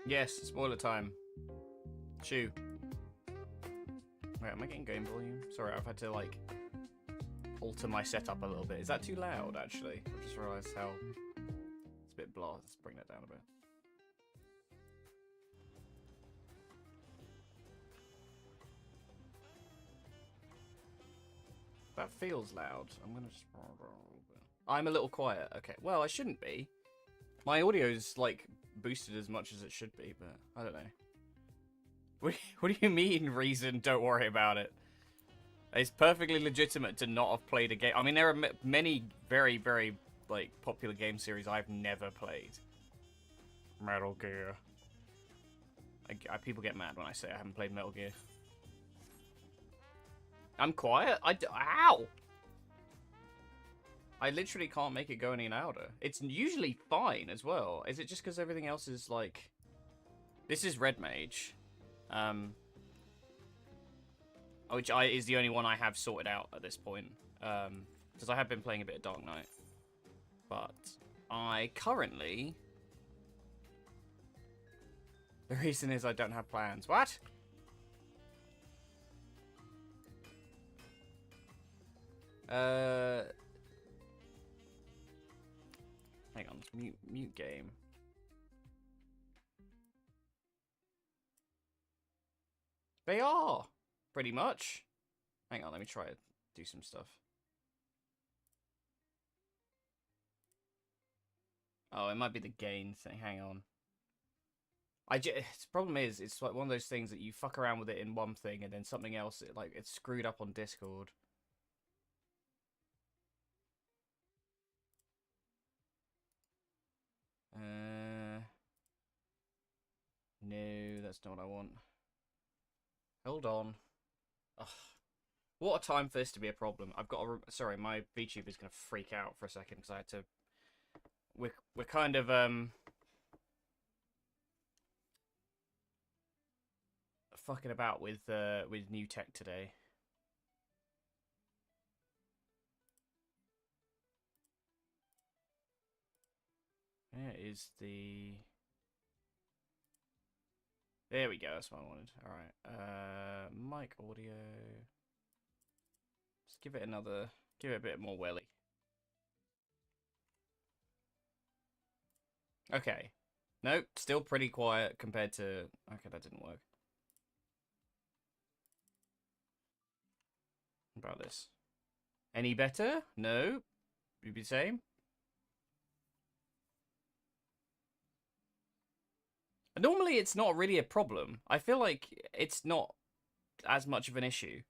Yes, spoiler time. Chew. Wait, am I getting game volume? Sorry, I've had to, like, alter my setup a little bit. Is that too loud, actually? I just realised how... It's a bit blah. Let's bring that down a bit. That feels loud. I'm gonna just... I'm a little quiet. Okay, well, I shouldn't be. My audio's, like, boosted as much as it should be, but I don't know. What do you mean, reason? Don't worry about it. It's perfectly legitimate to not have played a game. I mean, there are many very, very, like, popular game series I've never played. Metal Gear. People get mad when I say I haven't played Metal Gear. I'm quiet? Ow! I literally can't make it go any louder. It's usually fine as well. Is it just because everything else is, like... This is Red Mage. Which is the only one I have sorted out at this point. Because I have been playing a bit of Dark Knight. But I currently... The reason is I don't have plans. What? Hang on. Mute game. They are! Pretty much. Hang on, let me try to do some stuff. Oh, it might be the gain thing. Hang on. The problem is, it's like one of those things that you fuck around with it in one thing and then something else, it's screwed up on Discord. No, that's not what I want. Hold on. Ugh. What a time for this to be a problem. I've got to... Sorry, my VTube is going to freak out for a second because I had to... We're kind of, fucking about with new tech today. Where is the... There we go, that's what I wanted. Alright, mic audio. Just give it a bit more welly. Okay. Nope, still pretty quiet compared to... Okay, that didn't work. What about this? Any better? No? Would be the same? Normally, it's not really a problem. I feel like it's not as much of an issue.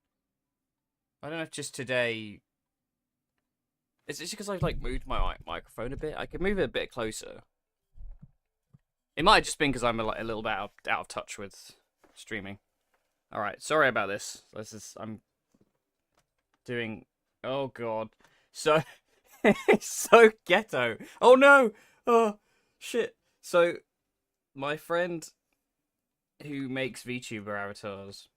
I don't know if just today... It's just because I've, like, moved my microphone a bit. I could move it a bit closer. It might have just been because I'm a little bit out of touch with streaming. Alright, sorry about this. I'm doing... Oh, God. So... It's so ghetto. Oh, no! Oh, shit. So... My friend who makes VTuber avatars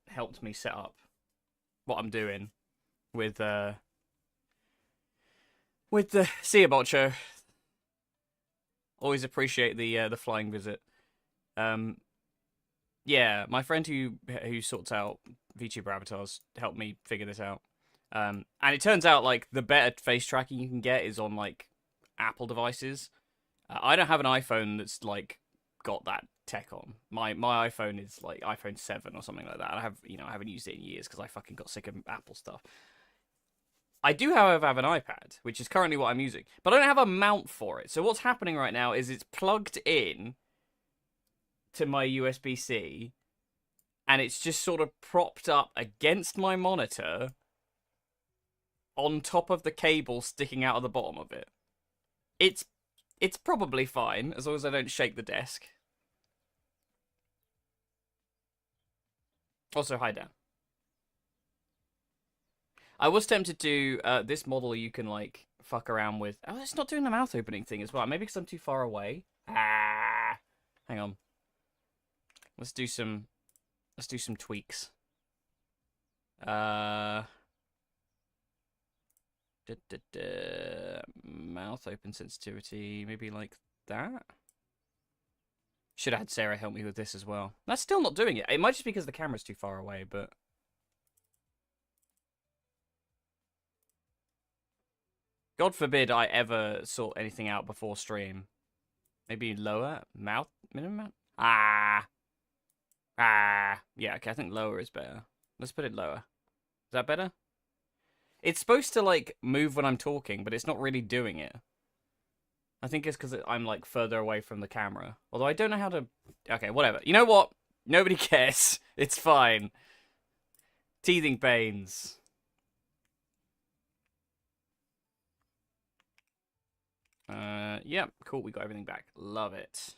helped me set up what I'm doing with the Seabocho. Always appreciate the flying visit. Yeah, my friend who sorts out VTuber avatars helped me figure this out. And it turns out like the better face tracking you can get is on like Apple devices. I don't have an iPhone that's like got that tech on. My iPhone is like iPhone 7 or something like that. I haven't used it in years because I fucking got sick of Apple stuff. I do, however, have an iPad, which is currently what I'm using, but I don't have a mount for it. So what's happening right now is it's plugged in to my USB-C, and it's just sort of propped up against my monitor on top of the cable sticking out of the bottom of it. It's probably fine, as long as I don't shake the desk. Also, hi, Dan. I was tempted to this model you can, like, fuck around with. Oh, it's not doing the mouth opening thing as well. Maybe because I'm too far away. Ah! Hang on. Let's do some tweaks. Mouth open sensitivity, maybe like that. Should have had Sarah help me with this as well. That's still not doing it. It might just be because the camera's too far away, but... God forbid I ever sort anything out before stream. Maybe lower? Mouth? Minimum? Ah! Yeah, okay, I think lower is better. Let's put it lower. Is that better? It's supposed to, like, move when I'm talking, but it's not really doing it. I think it's because I'm, like, further away from the camera. Although I don't know how to... Okay, whatever. You know what? Nobody cares. It's fine. Teething pains. Yeah, cool. We got everything back. Love it.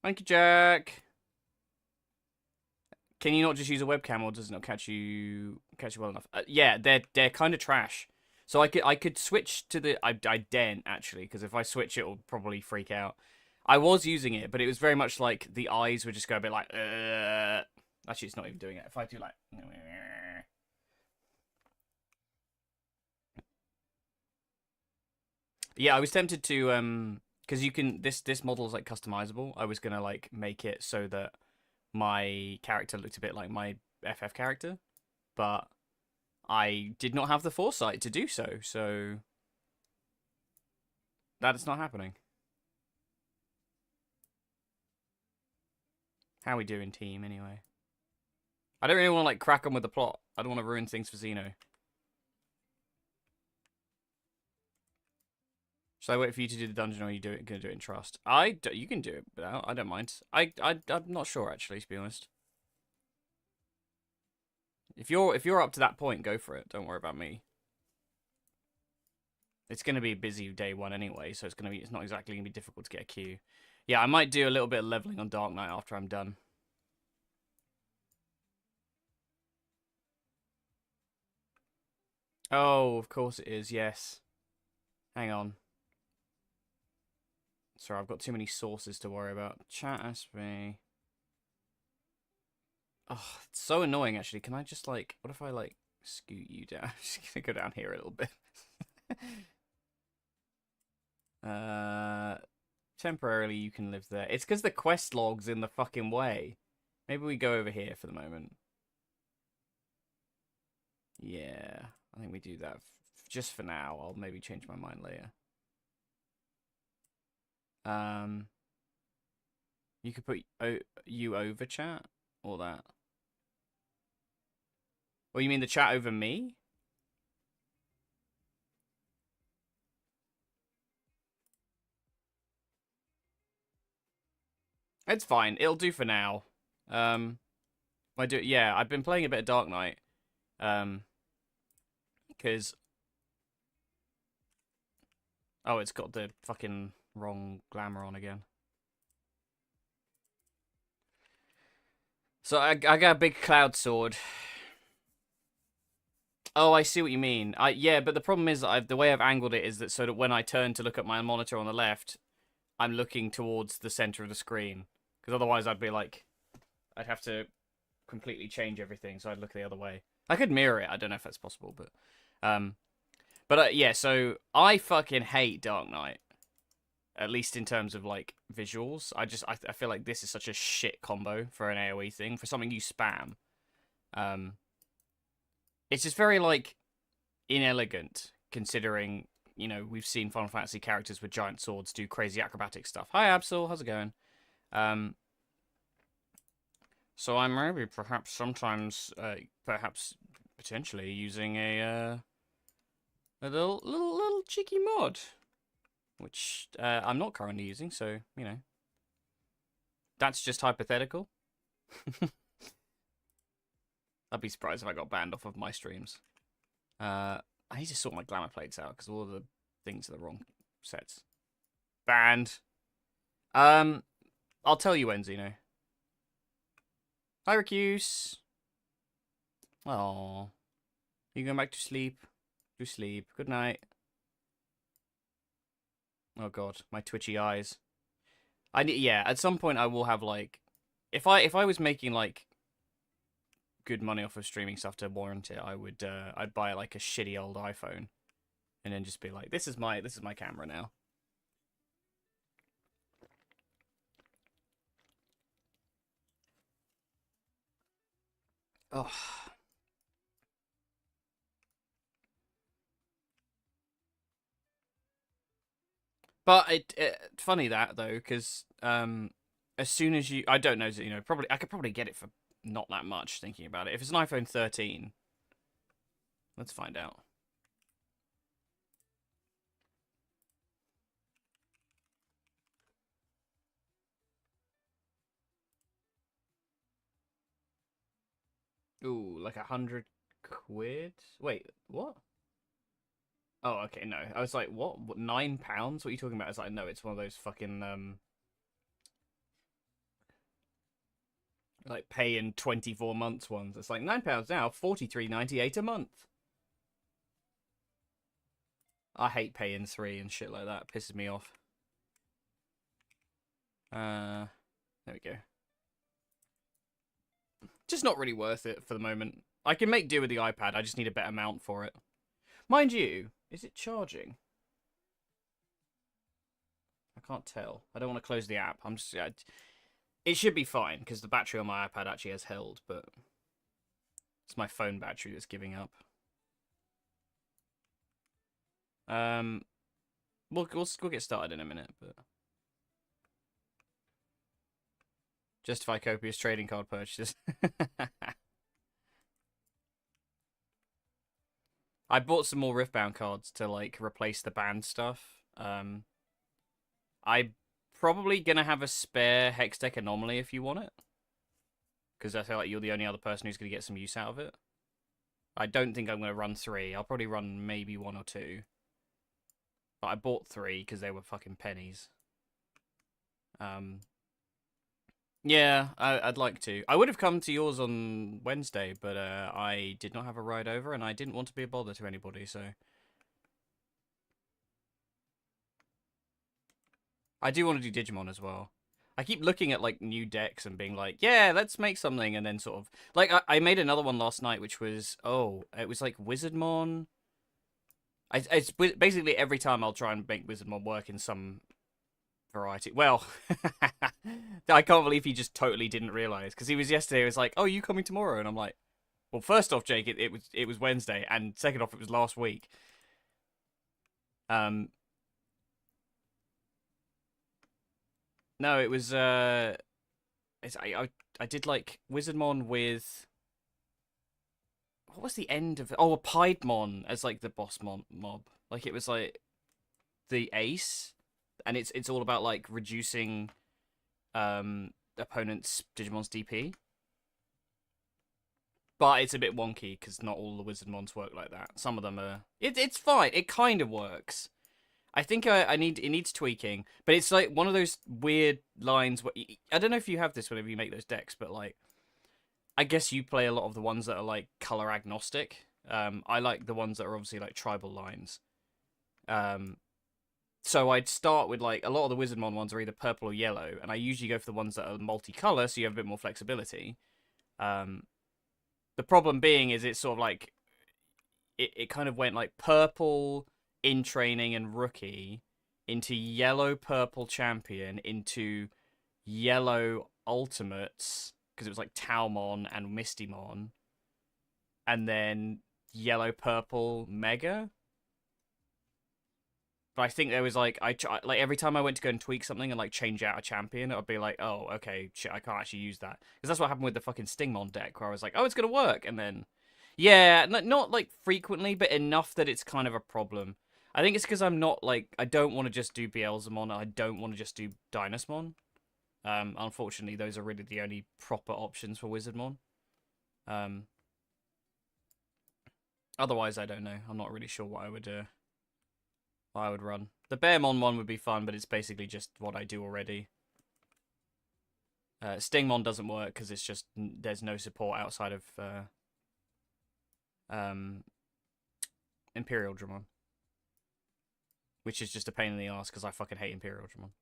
Thank you, Jack. Can you not just use a webcam, or does it not catch you well enough? Yeah, they're kind of trash. So I could switch to the... I daren't, actually, because if I switch, it'll probably freak out. I was using it, but it was very much like the eyes would just go a bit like... Actually, it's not even doing it. If I do like... Yeah, I was tempted to... Because you can... This model is, like, customizable. I was going to, like, make it so that my character looked a bit like my FF character. But I did not have the foresight to do so, so that is not happening. How we doing, team, anyway? I don't really want to, like, crack on with the plot. I don't want to ruin things for Xeno. Should I wait for you to do the dungeon, or are you going to do it in Trust? You can do it without. I don't mind. I'm not sure, actually, to be honest. If you're up to that point, go for it. Don't worry about me. It's going to be a busy day one anyway, so it's not exactly going to be difficult to get a queue. Yeah, I might do a little bit of leveling on Dark Knight after I'm done. Oh, of course it is, yes. Hang on. Sorry, I've got too many sources to worry about. Chat SP. Oh, it's so annoying, actually. Can I just, like... What if I, like, scoot you down? I'm just going to go down here a little bit. Temporarily, you can live there. It's because the quest log's in the fucking way. Maybe we go over here for the moment. Yeah, I think we do that. Just for now. I'll maybe change my mind later. You could put you over chat, or that. Or you mean the chat over me? It's fine. It'll do for now. Yeah, I've been playing a bit of Dark Knight. Because... Oh, it's got the fucking wrong glamour on again. So I got a big cloud sword. Oh, I see what you mean. Yeah, but the problem is that the way I've angled it is that so that when I turn to look at my monitor on the left, I'm looking towards the center of the screen. Because otherwise I'd be like... I'd have to completely change everything, so I'd look the other way. I could mirror it. I don't know if that's possible, but... yeah, so I fucking hate Dark Knight. At least in terms of, like, visuals. I feel like this is such a shit combo for an AoE thing. For something you spam. It's just very, like, inelegant, considering, you know, we've seen Final Fantasy characters with giant swords do crazy acrobatic stuff. Hi, Absol. How's it going? So I maybe perhaps sometimes, perhaps potentially using a little cheeky mod, which I'm not currently using, so, you know, that's just hypothetical. I'd be surprised if I got banned off of my streams. I need to sort my glamour plates out, because all of the things are the wrong sets. Banned. I'll tell you when, Xeno. Hi, Recuse. Oh, you going back to sleep? To sleep. Good night. Oh god, my twitchy eyes. Yeah, at some point I will have, like, if I was making, like, good money off of streaming stuff to warrant it, I would I'd buy, like, a shitty old iPhone and then just be like, this is my camera now. Oh. But funny that though, because as soon as I don't know, probably I could probably get it for not that much. Thinking about it, if it's an iPhone 13, let's find out. Ooh, like £100? Wait, what? Oh, okay, no. I was like, what? £9? What are you talking about? It's like, no, it's one of those fucking like pay in 24 months ones. It's like £9 now, 43.98 a month. I hate paying 3 and shit like that. It pisses me off. There we go. Just not really worth it for the moment. I can make do with the iPad. I just need a better mount for it. Mind you, is it charging? I can't tell. I don't want to close the app. I'm just. It should be fine because the battery on my iPad actually has held, but it's my phone battery that's giving up. We'll get started in a minute, but justify copious trading card purchases. I bought some more Riftbound cards to like replace the banned stuff. I'm probably gonna have a spare Hex Deck Anomaly if you want it, because I feel like you're the only other person who's gonna get some use out of it. I don't think I'm gonna run 3. I'll probably run maybe 1 or 2. But I bought 3 because they were fucking pennies. Yeah, I'd like to. I would have come to yours on Wednesday, but I did not have a ride over, and I didn't want to be a bother to anybody, so. I do want to do Digimon as well. I keep looking at like new decks and being like, yeah, let's make something, and then sort of like I made another one last night, which was it was like Wizardmon. It's basically every time I'll try and make Wizardmon work in some variety. Well, I can't believe he just totally didn't realize, because he was yesterday. He was like, "Oh, you coming tomorrow?" And I'm like, "Well, first off, Jake, it was Wednesday, and second off, it was last week." Um, no, it was I did like Wizardmon with, what was the end of it? Oh, a Piedmon as like the boss mob. Like it was like the ace, and it's all about like reducing opponent's Digimon's DP. But it's a bit wonky because not all the Wizardmons work like that. Some of them are. It's fine. It kind of works. I think it needs tweaking, but it's like one of those weird lines where I don't know if you have this whenever you make those decks, but like I guess you play a lot of the ones that are like color agnostic. I like the ones that are obviously like tribal lines. So I'd start with like a lot of the Wizardmon ones are either purple or yellow, and I usually go for the ones that are multicolor, so you have a bit more flexibility. The problem being is it's sort of like it kind of went like purple in training and rookie into yellow purple champion into yellow ultimates because it was like Taumon and Mistymon, and then yellow purple mega. But I think there was like like every time I went to go and tweak something and like change out a champion, I'd be like, oh, okay, shit, I can't actually use that, because that's what happened with the fucking Stingmon deck, where I was like, oh, it's gonna work, and then yeah, not like frequently, but enough that it's kind of a problem. I think it's because I'm not like I don't want to just do Beelzemon, I don't want to just do Dynasmon. Unfortunately, those are really the only proper options for Wizardmon. Otherwise, I don't know. I'm not really sure what I would run. The Bearmon one would be fun, but it's basically just what I do already. Stingmon doesn't work because it's just there's no support outside of Imperial Dramon, which is just a pain in the ass because I fucking hate Imperial Dramon.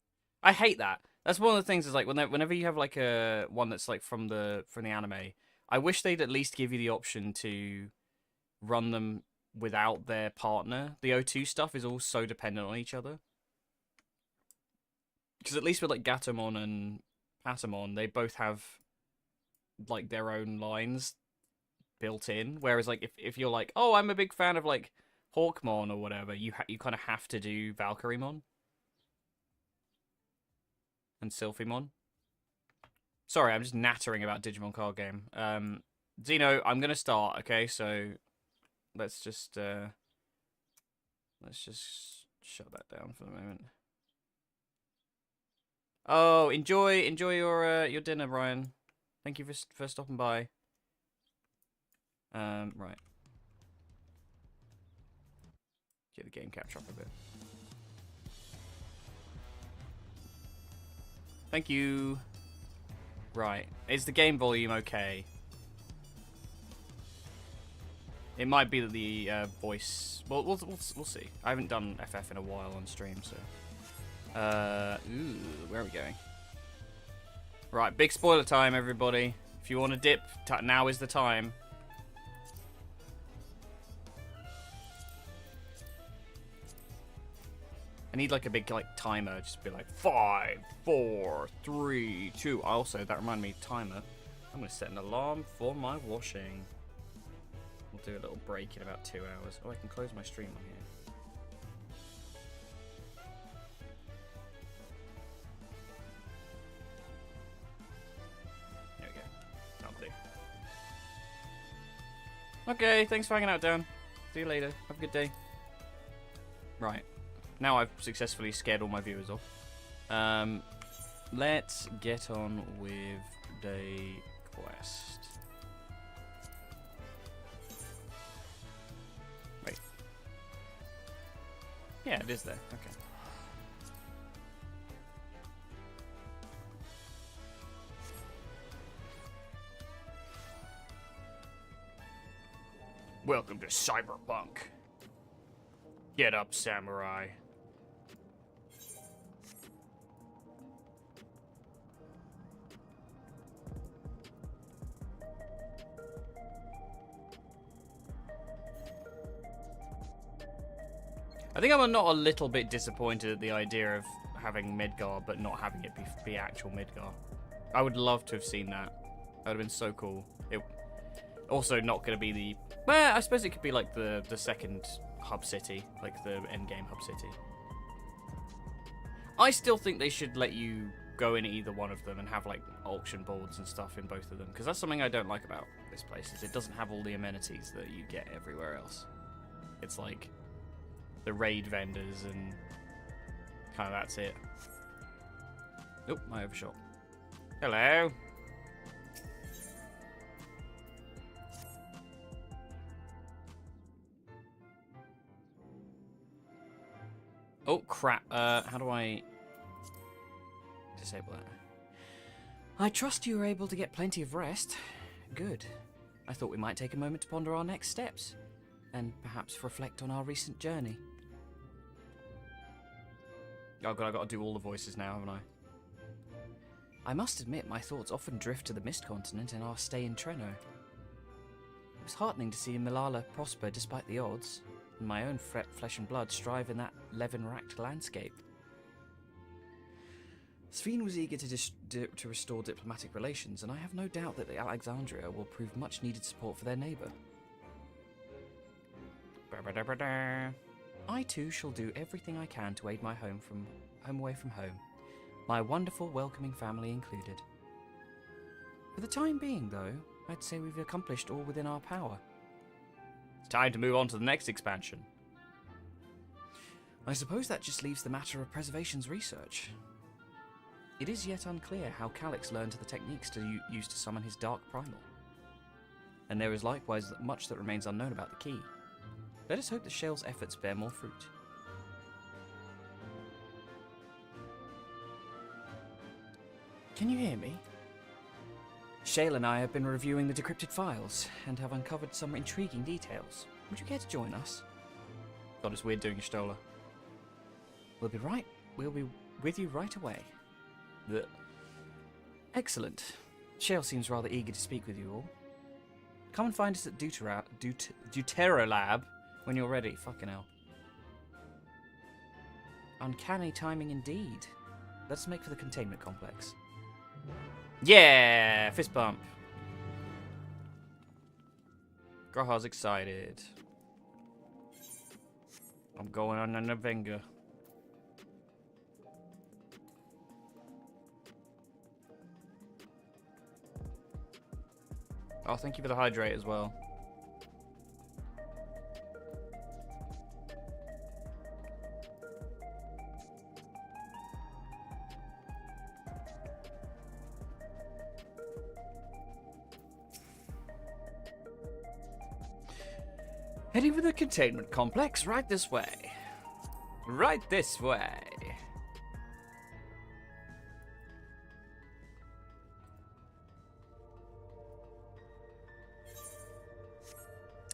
I hate that. That's one of the things is like whenever you have like a one that's like from the anime, I wish they'd at least give you the option to run them without their partner. The O2 stuff is all so dependent on each other. Because at least with like Gatomon and Patamon, they both have like their own lines built in. Whereas like if you're like, oh, I'm a big fan of like Hawkmon or whatever, you kind of have to do Valkyriermon and Sylphimon. Sorry, I'm just nattering about Digimon card game. Zeno, I'm gonna start. Okay, so let's just shut that down for the moment. Oh, enjoy your dinner, Brian. Thank you for stopping by. Right. Get the game capture up a bit. Thank you. Right. Is the game volume okay? It might be that the voice... Well, we'll see. I haven't done FF in a while on stream, so... Ooh, where are we going? Right, big spoiler time, everybody. If you want to dip, now is the time. I need like a big timer, just be like 5, 4, 3, 2. Also, that reminded me, timer. I'm gonna set an alarm for my washing. We'll do a little break in about 2 hours. Oh, I can close my stream on here. There we go. That'll do. Okay, thanks for hanging out, Dan. See you later. Have a good day. Right. Now I've successfully scared all my viewers off. Let's get on with the quest. Wait. Yeah, it is there. Okay. Welcome to Cyberpunk. Get up, samurai. I think I'm not a little bit disappointed at the idea of having Midgar, but not having it be actual Midgar. I would love to have seen that. That would have been so cool. It also not going to be the... Well, I suppose it could be like the second hub city, like the endgame hub city. I still think they should let you go in either one of them and have like auction boards and stuff in both of them, because that's something I don't like about this place, is it doesn't have all the amenities that you get everywhere else. It's like the raid vendors and kind of that's it. Oh, I overshot. Hello. Oh crap, how do I disable that? I trust you were able to get plenty of rest. Good. I thought we might take a moment to ponder our next steps, and perhaps reflect on our recent journey. Oh god, I've got to do all the voices now, haven't I? I must admit, my thoughts often drift to the Mist Continent and our stay in Treno. It was heartening to see Malala prosper despite the odds, and my own flesh and blood strive in that Levin-racked landscape. Sphene was eager to restore diplomatic relations, and I have no doubt that Alexandria will prove much-needed support for their neighbour. I too shall do everything I can to aid my home away from home, my wonderful welcoming family included. For the time being, though, I'd say we've accomplished all within our power. It's time to move on to the next expansion. I suppose that just leaves the matter of preservation's research. It is yet unclear how Calyx learned the techniques to use to summon his Dark Primal. And there is likewise much that remains unknown about the key. Let us hope that Shale's efforts bear more fruit. Can you hear me? Shale and I have been reviewing the decrypted files and have uncovered some intriguing details. Would you care to join us? God, it's weird doing a Stola. We'll be with you right away. Blech. Excellent. Shale seems rather eager to speak with you all. Come and find us at Deuterolab when you're ready. Fucking hell. Uncanny timing indeed. Let's make for the containment complex. Yeah! Fist bump. Graha's excited. I'm going on an Avenger. Oh, thank you for the hydrate as well. Heading for the containment complex, right this way. Right this way.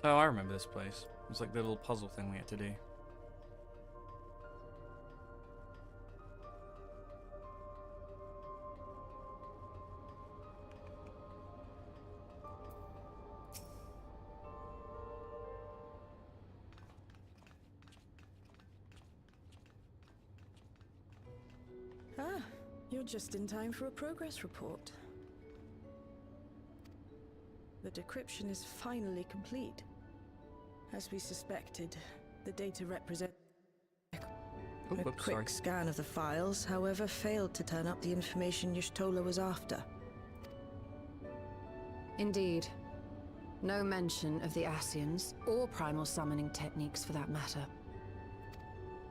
Oh, I remember this place. It was like the little puzzle thing we had to do. Ah, you're just in time for a progress report. The decryption is finally complete. As we suspected, the data represent a quick scan of the files, however, failed to turn up the information Y'shtola was after. Indeed. No mention of the Ascians, or primal summoning techniques for that matter.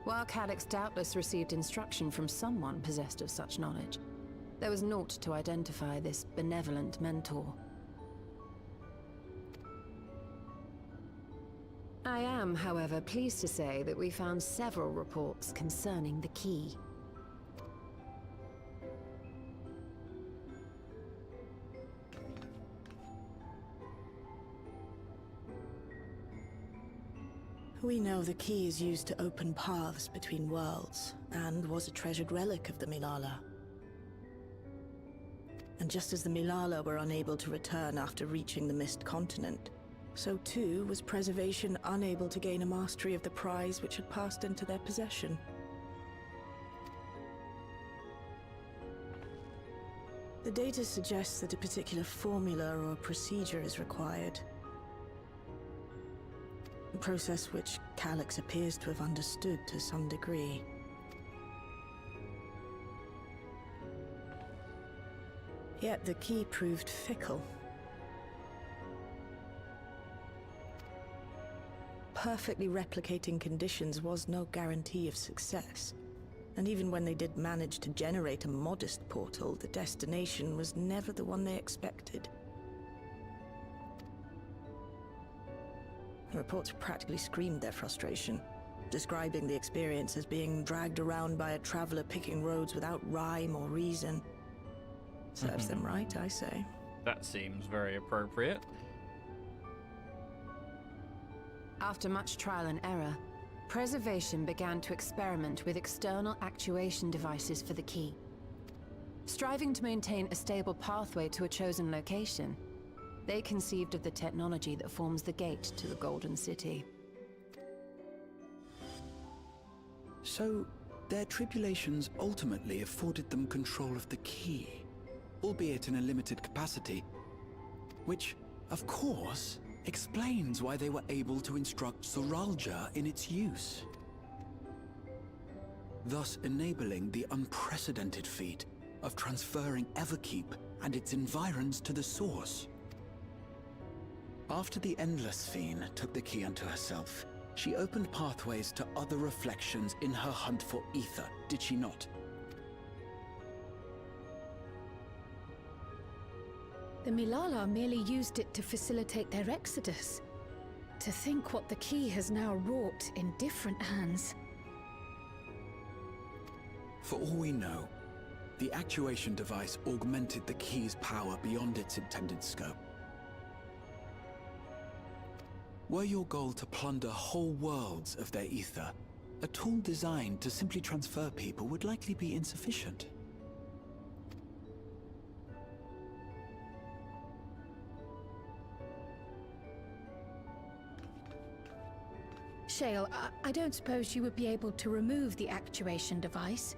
While Calyx doubtless received instruction from someone possessed of such knowledge, there was naught to identify this benevolent mentor. I am, however, pleased to say that we found several reports concerning the key. We know the key is used to open paths between worlds, and was a treasured relic of the Milala. And just as the Milala were unable to return after reaching the Mist Continent, so too was Preservation unable to gain a mastery of the prize which had passed into their possession. The data suggests that a particular formula or procedure is required. A process which Calyx appears to have understood to some degree. Yet the key proved fickle. Perfectly replicating conditions was no guarantee of success. And even when they did manage to generate a modest portal, the destination was never the one they expected. The reports practically screamed their frustration, describing the experience as being dragged around by a traveler picking roads without rhyme or reason. Serves them right, I say. That seems very appropriate. After much trial and error, Preservation began to experiment with external actuation devices for the key. Striving to maintain a stable pathway to a chosen location, they conceived of the technology that forms the gate to the Golden City. So, their tribulations ultimately afforded them control of the key, albeit in a limited capacity, which, of course, explains why they were able to instruct Zoralja in its use, thus enabling the unprecedented feat of transferring Everkeep and its environs to the Source. After the Endless Fiend took the key unto herself, she opened pathways to other reflections in her hunt for ether, did she not? The Milala merely used it to facilitate their exodus. To think what the key has now wrought in different hands. For all we know, the actuation device augmented the key's power beyond its intended scope. Were your goal to plunder whole worlds of their ether, a tool designed to simply transfer people would likely be insufficient. Shale, I don't suppose you would be able to remove the actuation device?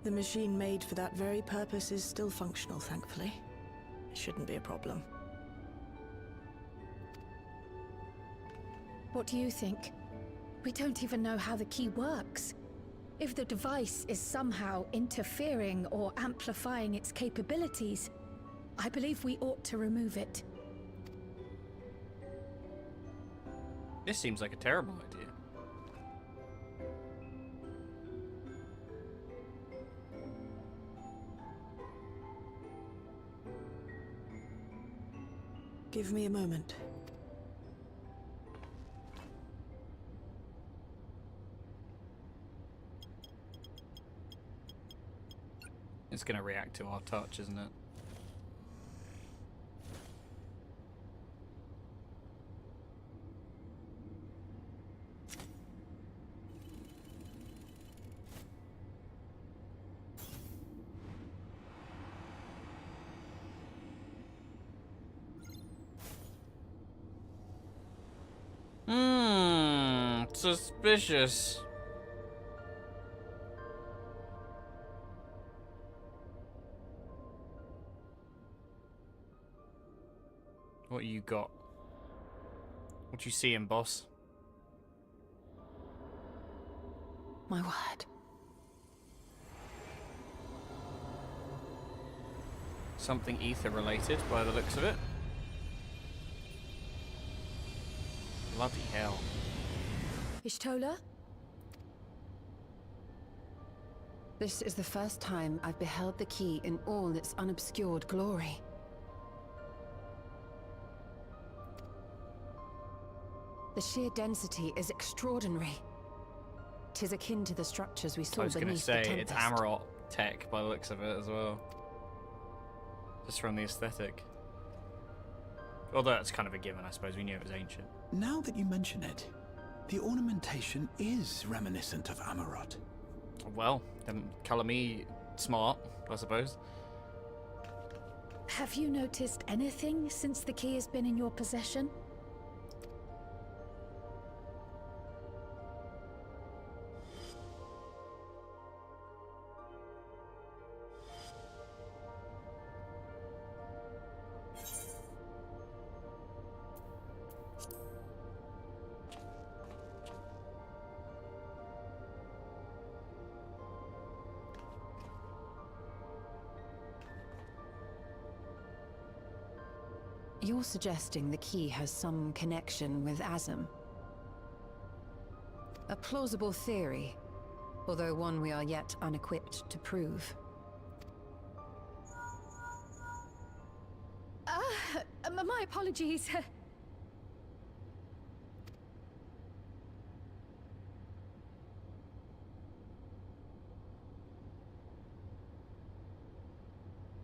The machine made for that very purpose is still functional, thankfully. It shouldn't be a problem. What do you think? We don't even know how the key works. If the device is somehow interfering or amplifying its capabilities, I believe we ought to remove it. This seems like a terrible idea. Give me a moment. It's going to react to our touch, isn't it? Suspicious. What you got? What you seeing, boss? My word. Something ether related by the looks of it. Bloody hell. Ishtola? This is the first time I've beheld the key in all its unobscured glory. The sheer density is extraordinary. 'Tis akin to the structures we saw I was going to beneath say, the it's Tempest. Amarot tech by the looks of it as well. Just from the aesthetic. Although that's kind of a given, I suppose. We knew it was ancient. Now that you mention it, the ornamentation is reminiscent of Amarot. Well, then colour me smart, I suppose. Have you noticed anything since the key has been in your possession? You're suggesting the key has some connection with Azam. A plausible theory, although one we are yet unequipped to prove. My apologies.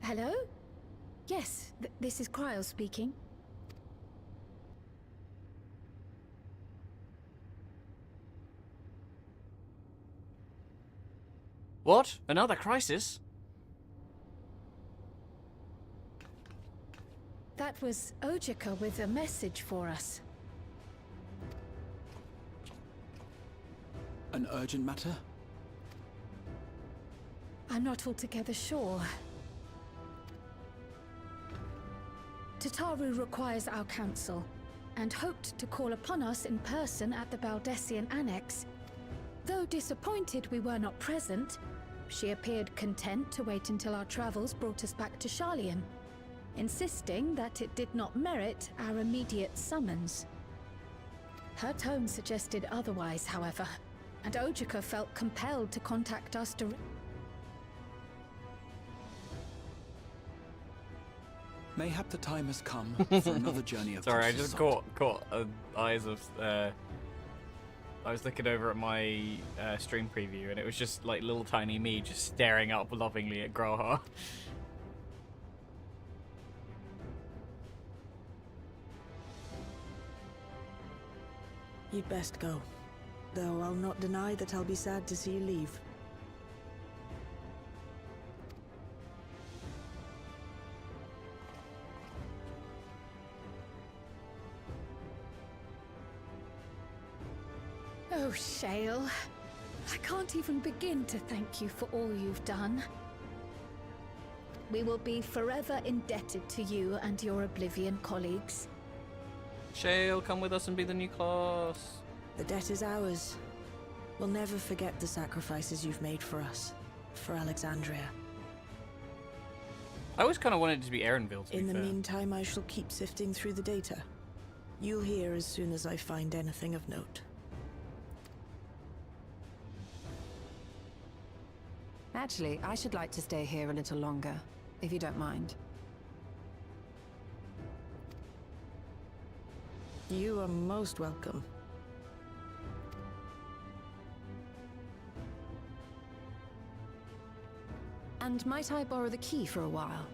Hello? Yes, this is Cryo speaking. What? Another crisis? That was Ojika with a message for us. An urgent matter? I'm not altogether sure. Tataru requires our counsel, and hoped to call upon us in person at the Baldessian Annex. Though disappointed we were not present, she appeared content to wait until our travels brought us back to Sharlayan, insisting that it did not merit our immediate summons. Her tone suggested otherwise, however, and Ojika felt compelled to contact us directly. Mayhap the time has come for another journey of Sorry, I cautious just thought. caught eyes of. I was looking over at my stream preview, and it was just like little tiny me just staring up lovingly at Groha. You'd best go. Though I'll not deny that I'll be sad to see you leave. Oh, Shale. I can't even begin to thank you for all you've done. We will be forever indebted to you and your Oblivion colleagues. Shale, come with us and be the new class. The debt is ours. We'll never forget the sacrifices you've made for us. For Alexandria. I always kind of wanted it to be Erenville, to In be the fair. meantime, I shall keep sifting through the data. You'll hear as soon as I find anything of note. Actually, I should like to stay here a little longer, if you don't mind. You are most welcome. And might I borrow the key for a while?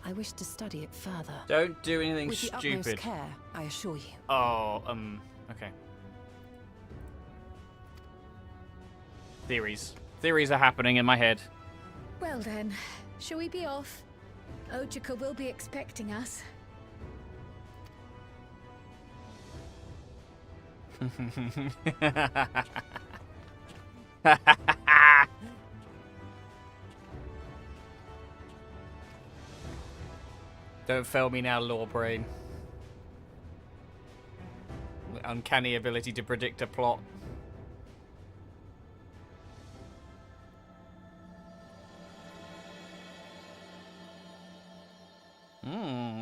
I wish to study it further. Don't do anything With the utmost stupid. care, I assure you. Oh, okay. Theories. Theories are happening in my head. Well then, shall we be off? Ojika will be expecting us. Don't fail me now, lore brain. Uncanny ability to predict a plot.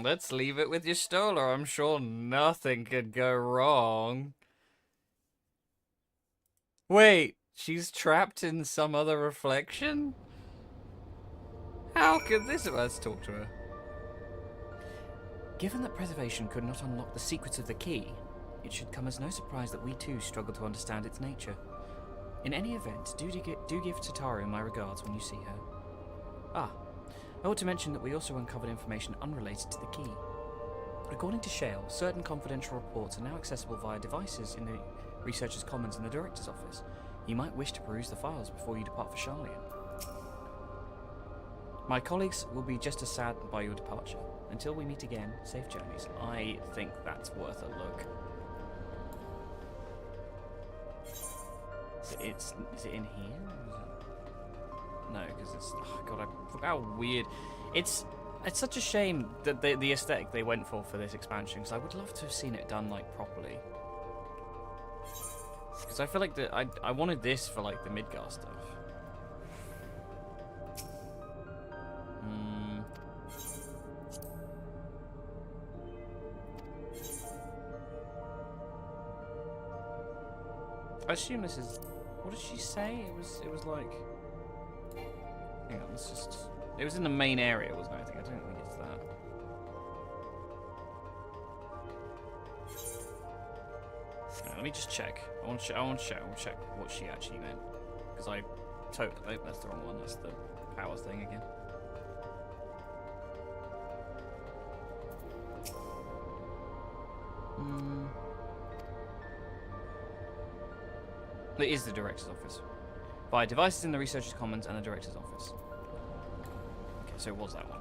Let's leave it with your Stola. I'm sure nothing could go wrong. Wait, she's trapped in some other reflection? How could this... Let's talk to her. Given that preservation could not unlock the secrets of the key, it should come as no surprise that we too struggle to understand its nature. In any event, do give Tataru my regards when you see her. Ah, I ought to mention that we also uncovered information unrelated to the key. According to Shale, certain confidential reports are now accessible via devices in the Researchers' Commons in the Director's Office. You might wish to peruse the files before you depart for Charlian. My colleagues will be just as saddened by your departure. Until we meet again, safe journeys. I think that's worth a look. Is it in here? No, because it's... Oh god, I forgot how weird... It's such a shame that the aesthetic they went for this expansion, because I would love to have seen it done, like, properly. Because I feel like I wanted this for, like, the Midgar stuff. I assume this is... What did she say? It was like... Hang on, let's just... It was in the main area, wasn't it? I don't think it's that. Let me just check. I want to check what she actually meant. Because I totally... Oh, that's the wrong one. That's the power thing again. It is the Director's Office. Via devices in the Researchers' Commons and the Director's Office. Okay, so it was that one.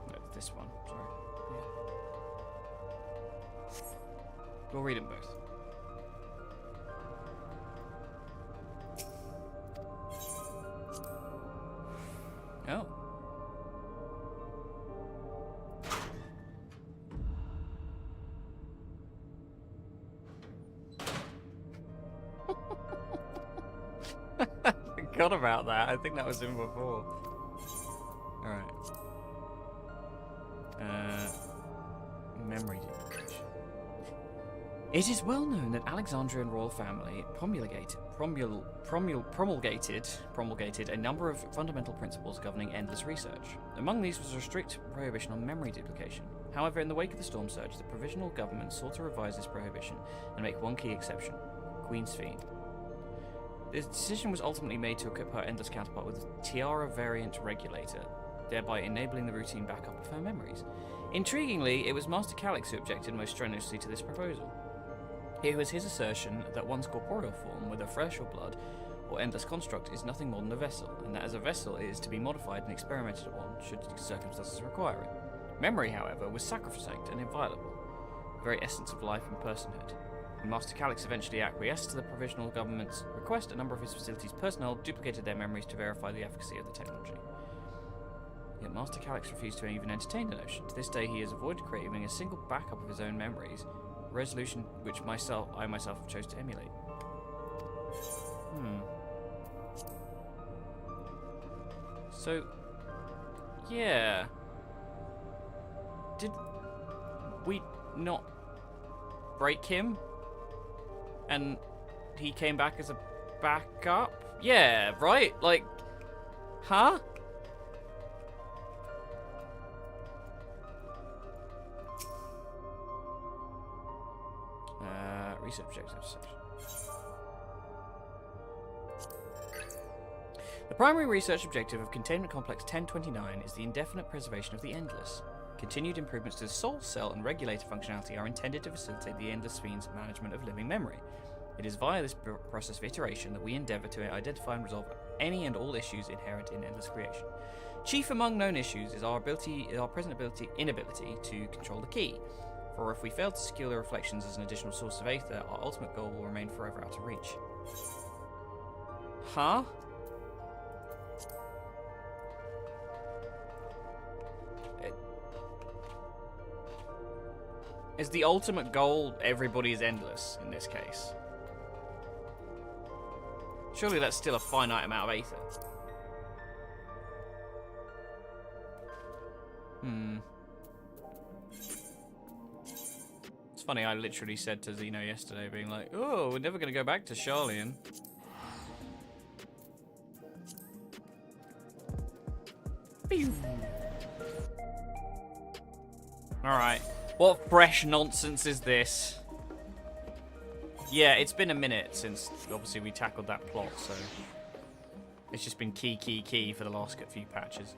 No, this one, sorry. Yeah. We'll read them both. Oh. Forgot about that. I think that was in before. Alright. Memory duplication. It is well known that Alexandrian royal family promulgated a number of fundamental principles governing endless research. Among these was a strict prohibition on memory duplication. However, in the wake of the Storm Surge, the provisional government sought to revise this prohibition and make one key exception: Queen's Fiend. The decision was ultimately made to equip her endless counterpart with a Tiara variant regulator, thereby enabling the routine backup of her memories. Intriguingly, it was Master Calix who objected most strenuously to this proposal. It was his assertion that one's corporeal form, whether flesh or blood, or endless construct, is nothing more than a vessel, and that as a vessel it is to be modified and experimented upon should circumstances require it. Memory, however, was sacrosanct and inviolable, the very essence of life and personhood. When Master Calix eventually acquiesced to the provisional government's request, a number of his facility's personnel duplicated their memories to verify the efficacy of the technology. Yet Master Calyx refused to even entertain the notion. To this day, he has avoided creating a single backup of his own memories, a resolution which I myself have chose to emulate. So, yeah. Did we not break him? And he came back as a backup? Yeah, right? Like, huh? Research objectives section. The primary research objective of Containment Complex 1029 is the indefinite preservation of the Endless. Continued improvements to the Soul Cell and regulator functionality are intended to facilitate the Endless Fiend's management of living memory. It is via this process of iteration that we endeavour to identify and resolve any and all issues inherent in Endless creation. Chief among known issues is our present inability to control the key. For if we fail to secure the reflections as an additional source of Aether, our ultimate goal will remain forever out of reach. Huh? Is the ultimate goal everybody is endless in this case? Surely that's still a finite amount of Aether. It's funny, I literally said to Zeno yesterday, being like, oh, we're never going to go back to Charlian. Alright, what fresh nonsense is this? Yeah, it's been a minute since, obviously, we tackled that plot, so... It's just been key for the last few patches.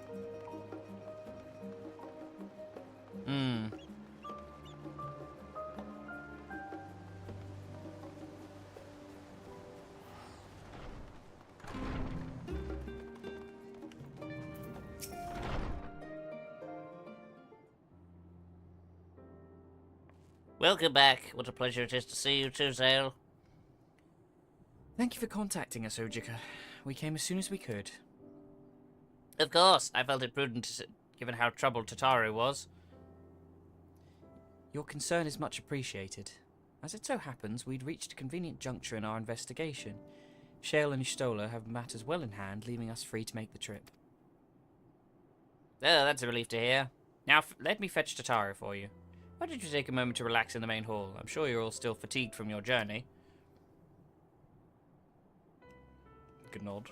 Welcome back. What a pleasure it is to see you too, Zale. Thank you for contacting us, Ojika. We came as soon as we could. Of course, I felt it prudent, given how troubled Tataru was. Your concern is much appreciated. As it so happens, we'd reached a convenient juncture in our investigation. Shale and Stola have matters well in hand, leaving us free to make the trip. Oh, that's a relief to hear. Now, let me fetch Tataru for you. Why don't you take a moment to relax in the main hall? I'm sure you're all still fatigued from your journey. Good nod.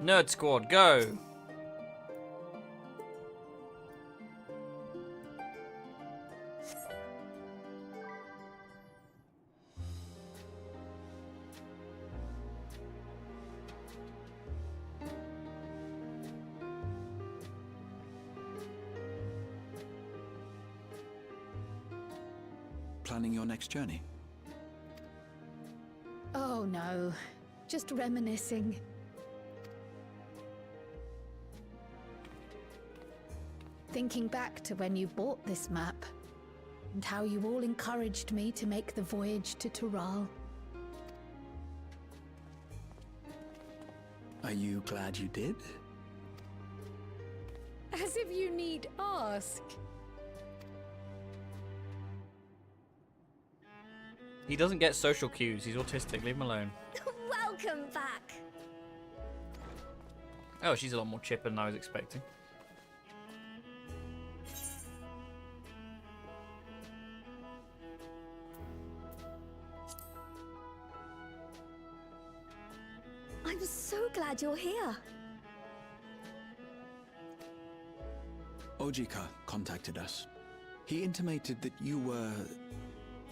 Nerd Squad, go! Planning your next journey? Oh no, just reminiscing. Thinking back to when you bought this map, and how you all encouraged me to make the voyage to Tural. Are you glad you did? As if you need ask. He doesn't get social cues. He's autistic. Leave him alone. Welcome back. Oh, she's a lot more chipper than I was expecting. I'm so glad you're here. Ojika contacted us. He intimated that you were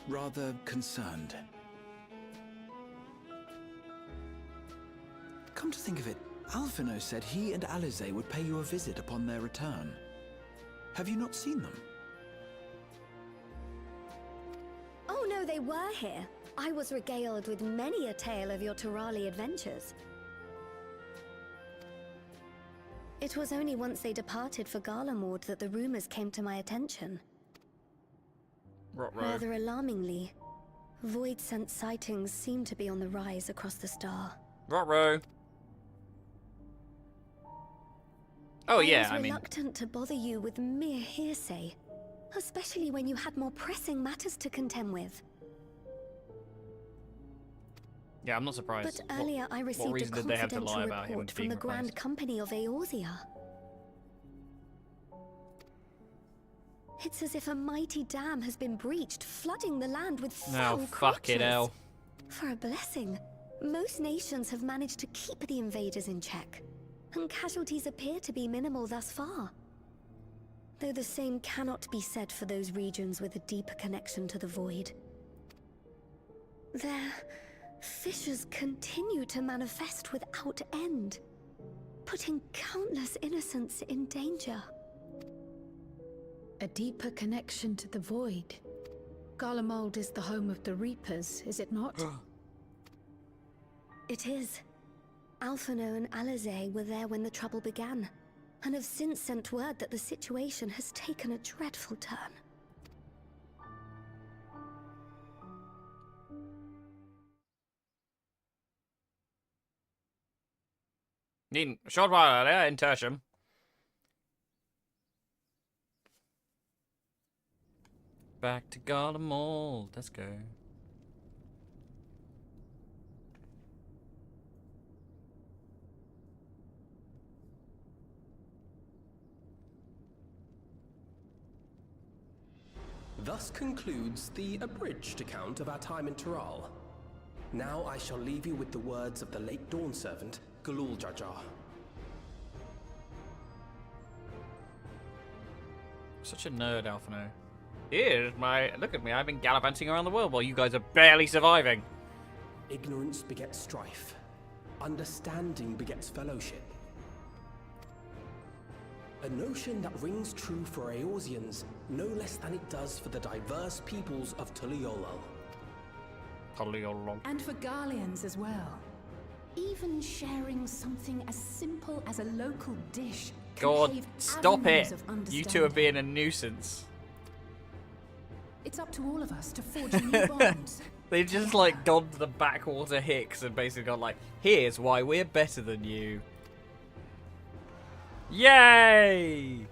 rather concerned. Come to think of it, Alphino said he and Alize would pay you a visit upon their return. Have you not seen them? Oh no, they were here. I was regaled with many a tale of your Turali adventures. It was only once they departed for Garlemord that the rumors came to my attention. Rot row. Rather alarmingly, void-sent sightings seem to be on the rise across the star. Rot row. Oh yeah, I I was mean, reluctant to bother you with mere hearsay, especially when you had more pressing matters to contend with. yeah, I'm not surprised. But earlier I received a reason did they have to confidential lie about him report from being the Grand replaced? Company of Eorzea. It's as if a mighty dam has been breached, flooding the land with foul Oh, fucking creatures. hell. For a blessing, most nations have managed to keep the invaders in check, and casualties appear to be minimal thus far. Though the same cannot be said for those regions with a deeper connection to the void. Their fissures continue to manifest without end, putting countless innocents in danger. A deeper connection to the void. Garlemald is the home of the Reapers, is it not? It is. Alphino and Alizé were there when the trouble began, and have since sent word that the situation has taken a dreadful turn. In a short while earlier in Tertium. Back to Garlemald. Let's go. Thus concludes the abridged account of our time in Tural. Now I shall leave you with the words of the late Dawn Servant, Galul Jajar. Such a nerd, Alphino. Here's my... Look at me, I've been gallivanting around the world while you guys are barely surviving. Ignorance begets strife. Understanding begets fellowship. A notion that rings true for Eorzeans no less than it does for the diverse peoples of Tuliolol. And for Garleans as well. Even sharing something as simple as a local dish can God, pave stop avenues it. of You two are understanding. being a nuisance. It's up to all of us to forge new bonds. They just like gone to the backwater Hicks and basically gone like, here's why we're better than you. Yay!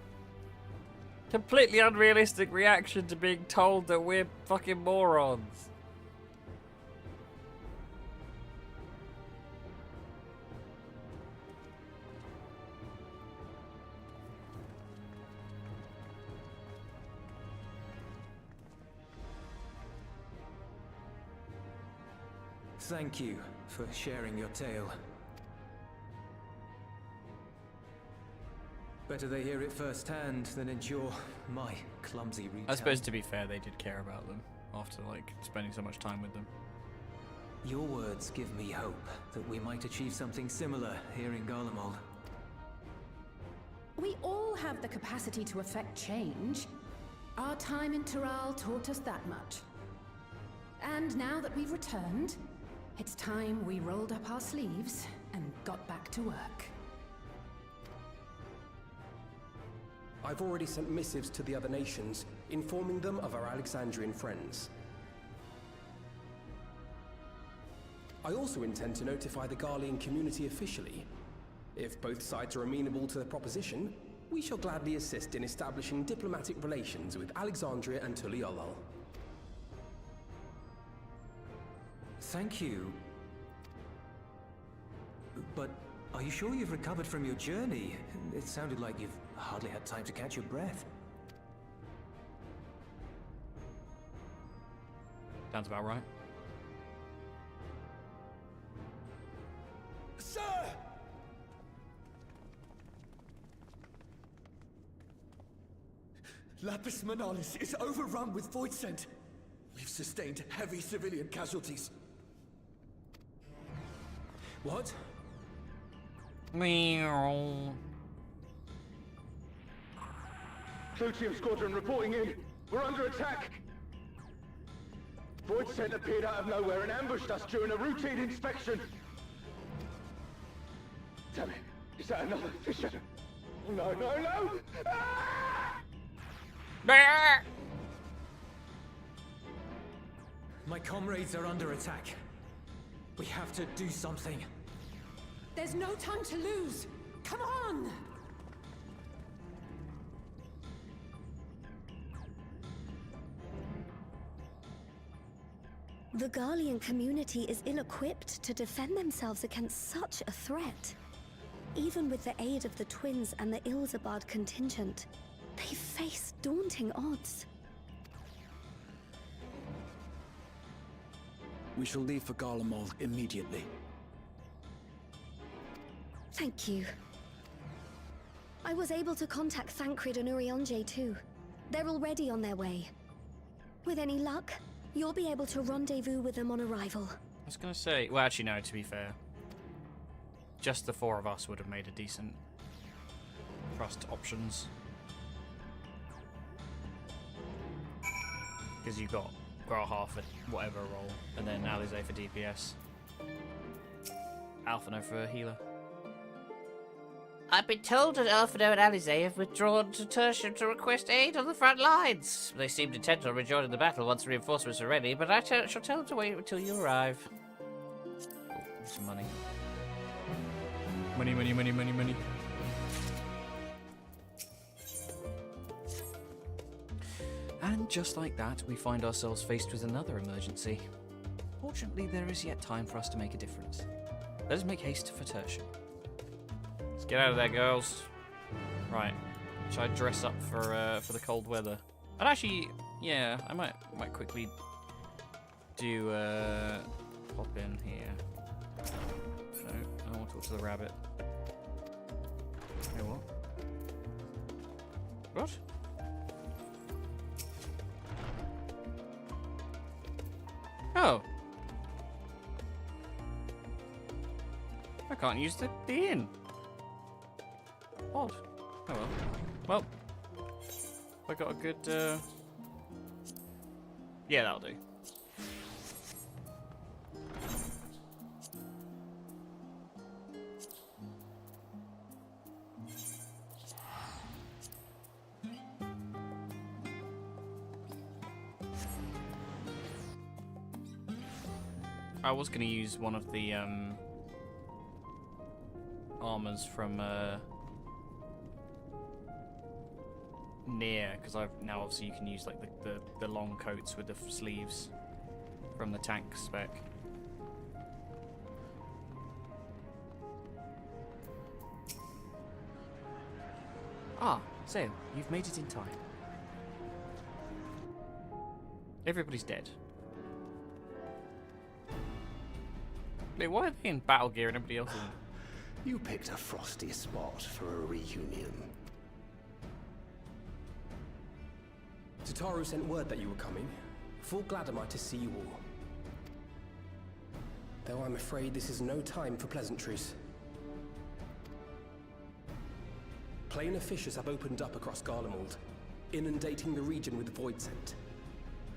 Completely unrealistic reaction to being told that we're fucking morons. Thank you for sharing your tale. Better they hear it firsthand than endure my clumsy retelling. I suppose to be fair, they did care about them after like spending so much time with them. Your words give me hope that we might achieve something similar here in Garlemald. We all have the capacity to affect change. Our time in Tural taught us that much. And now that we've returned, it's time we rolled up our sleeves and got back to work. I've already sent missives to the other nations, informing them of our Alexandrian friends. I also intend to notify the Garlean community officially. If both sides are amenable to the proposition, we shall gladly assist in establishing diplomatic relations with Alexandria and Tuliolol. Thank you. But are you sure you've recovered from your journey? It sounded like you've hardly had time to catch your breath. Sounds about right. Sir! Lapis Manalis is overrun with void scent. We've sustained heavy civilian casualties. What? Meow. Plutium Squadron reporting in. We're under attack. Void scent appeared out of nowhere and ambushed us during a routine inspection. Damn it. Is that another fissure? No, no, no! Ah! My comrades are under attack. We have to do something. There's no time to lose! Come on! The Garlean community is ill-equipped to defend themselves against such a threat. Even with the aid of the twins and the Ilsabard contingent, they face daunting odds. We shall leave for Garlemald immediately. Thank you. I was able to contact Thancred and Urianger too. They're already on their way. With any luck, you'll be able to rendezvous with them on arrival. I was gonna say, well, actually, no, to be fair. Just the 4 of us would have made a decent trust options. Because you've got Graha for whatever role, and then Alize for DPS. Alphino for healer. I've been told that Alphino and Alize have withdrawn to Tertium to request aid on the front lines. They seemed intent on rejoining the battle once reinforcements are ready, but I shall tell them to wait until you arrive. Oh, some money. Money, money, money, money, money. And just like that, we find ourselves faced with another emergency. Fortunately, there is yet time for us to make a difference. Let us make haste for Tertium. Let's get out of there, girls. Right. Should I dress up for the cold weather? And actually, yeah, I might quickly do pop in here. No, I want to talk to the rabbit. Hey, what? What? Oh. I can't use the inn. Odd. Oh well. Well, I got a good, yeah, that'll do. I was going to use one of the armors from near, because I've now obviously you can use like the long coats with the sleeves from the tank spec. Ah, so you've made it in time. Everybody's dead. Wait, why are they in battle gear and everybody else isn't? You picked a frosty spot for a reunion. Tataru sent word that you were coming. Full glad am I to see you all. Though I'm afraid this is no time for pleasantries. Planar fissures have opened up across Garlemald, inundating the region with void scent.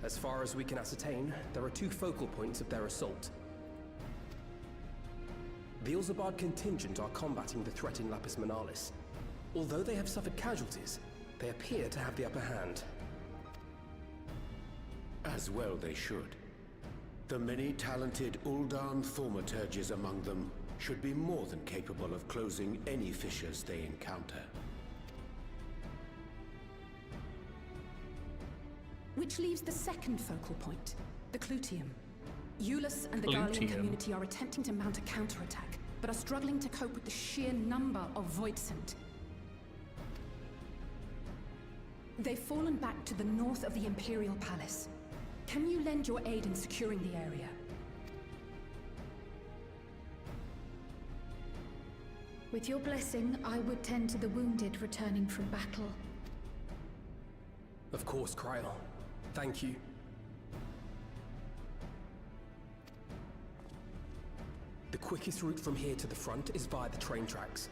As far as we can ascertain, there are 2 focal points of their assault. The Ilsabard contingent are combating the threat in Lapis Manalis. Although they have suffered casualties, they appear to have the upper hand. As well they should. The many talented Uldan thaumaturges among them should be more than capable of closing any fissures they encounter. Which leaves the second focal point, the Clutium. Eulus and the Garlean community are attempting to mount a counterattack, but are struggling to cope with the sheer number of Voidsent. They've fallen back to the north of the Imperial Palace. Can you lend your aid in securing the area? With your blessing, I would tend to the wounded returning from battle. Of course, Kryl. Thank you. The quickest route from here to the front is via the train tracks.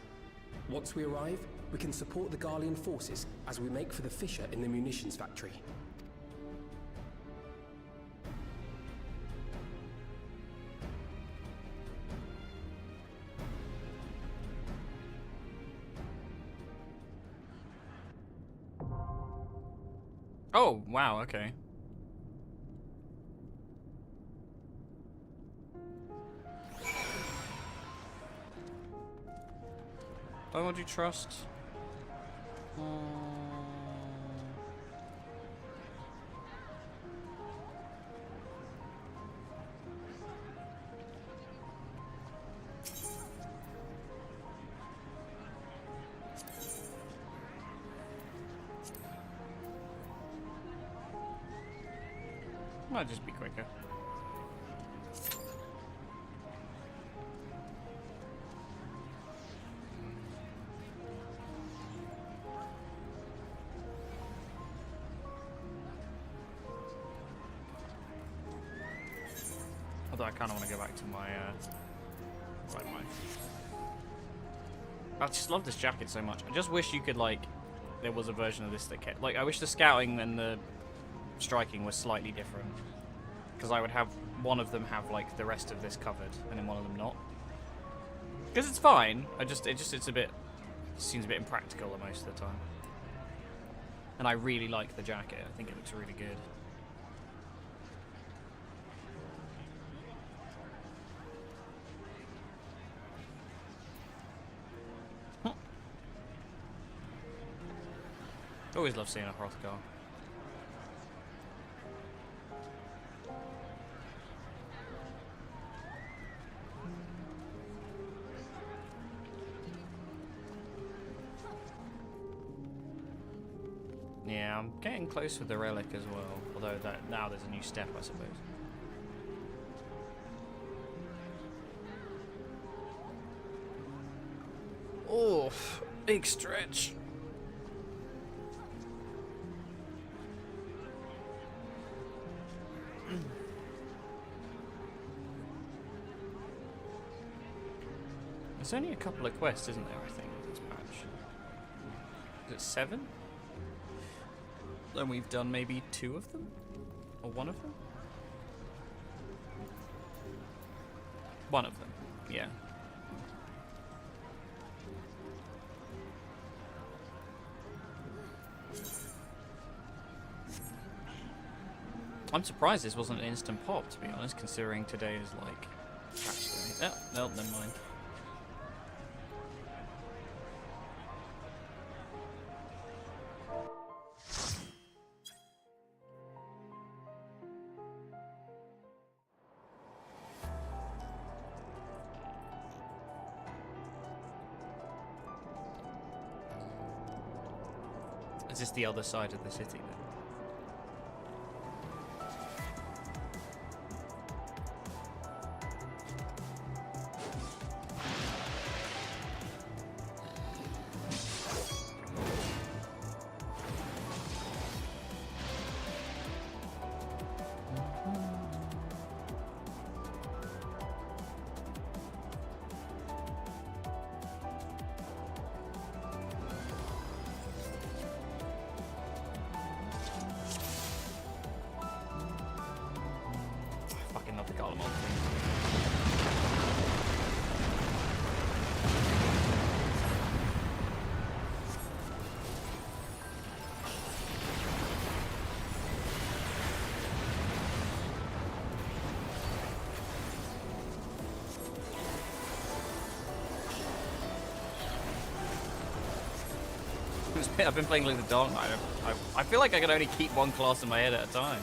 Once we arrive, we can support the Garlean forces as we make for the fissure in the munitions factory. Oh, wow, okay. Why would you trust? Might just be quicker. Although I kind of want to go back to my I just love this jacket so much. I just wish you could, like, there was a version of this that kept, like, I wish the scouting and the striking was slightly different, because I would have one of them have, like, the rest of this covered and then one of them not, because it's fine. It's a bit, seems a bit impractical most of the time, and I really like the jacket. I think it looks really good. Always love seeing a Hrothgar. Yeah, I'm getting close with the relic as well. Although now there's a new step, I suppose. Oh, big stretch. There's only a couple of quests, isn't there, I think, this patch? Is it 7? And we've done maybe 2 of them? Or 1 of them? 1 of them, yeah. I'm surprised this wasn't an instant pop, to be honest, considering today is like patch day. Oh, no, never mind. Is this the other side of the city then? I've been playing the Dark Knight. I feel like I can only keep one class in my head at a time.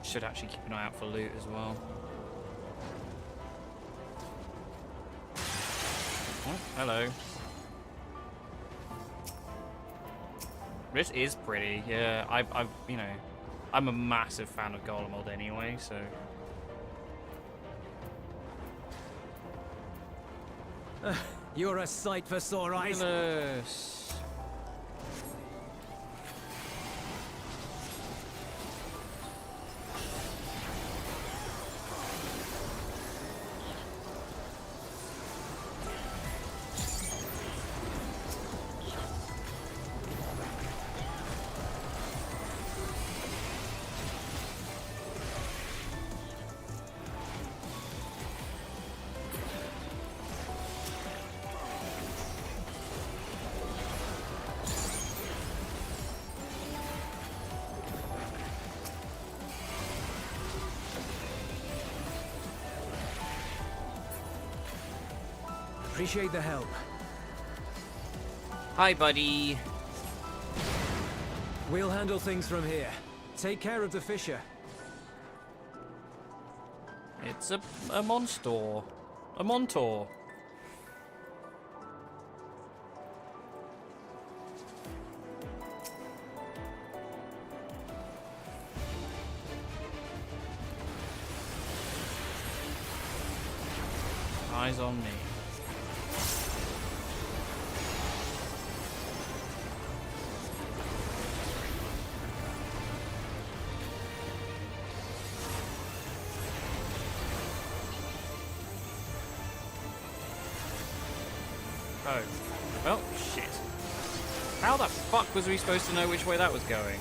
Should actually keep an eye out for loot as well. Oh, hello. This is pretty, yeah. I've, you know, I'm a massive fan of Garlemald anyway, so. You're a sight for sore eyes. Fabulous. Appreciate the help. Hi, buddy. We'll handle things from here. Take care of the fisher. It's a monster. A montor. Eyes on me. Oh. Well, shit. How the fuck was we supposed to know which way that was going?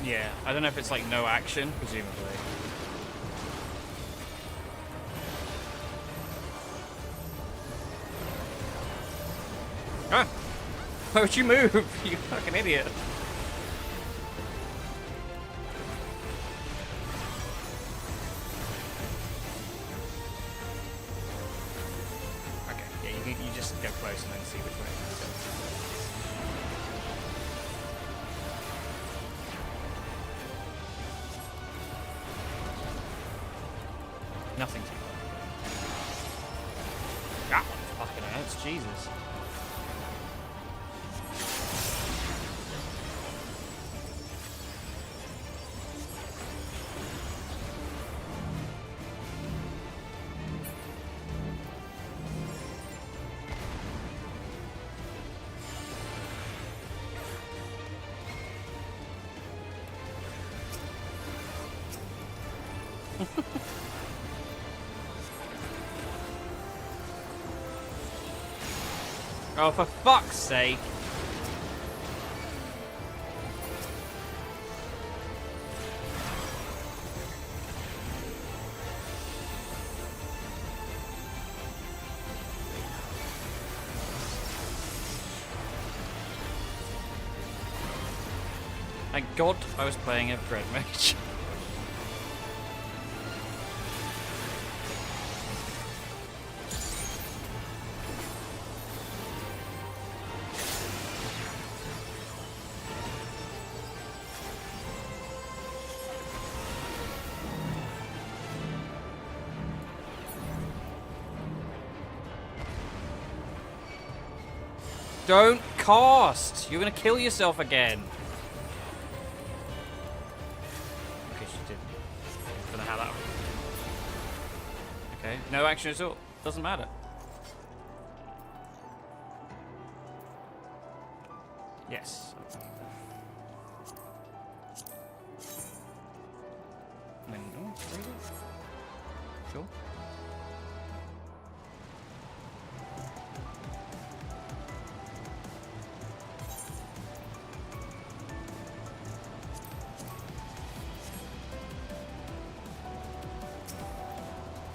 Yeah, I don't know if it's like no action, presumably. Ah! Why would you move? You fucking idiot. Okay, yeah, you just go close and then see which way it goes. Nothing too bad. That one fucking hurts, Jesus. Oh, for fuck's sake. Thank God I was playing a Dread Mage. Don't cast! You're gonna kill yourself again. Okay, she did. Don't know how that. Okay, no action at all. Doesn't matter. Yes. And then, oh, there you go. Sure.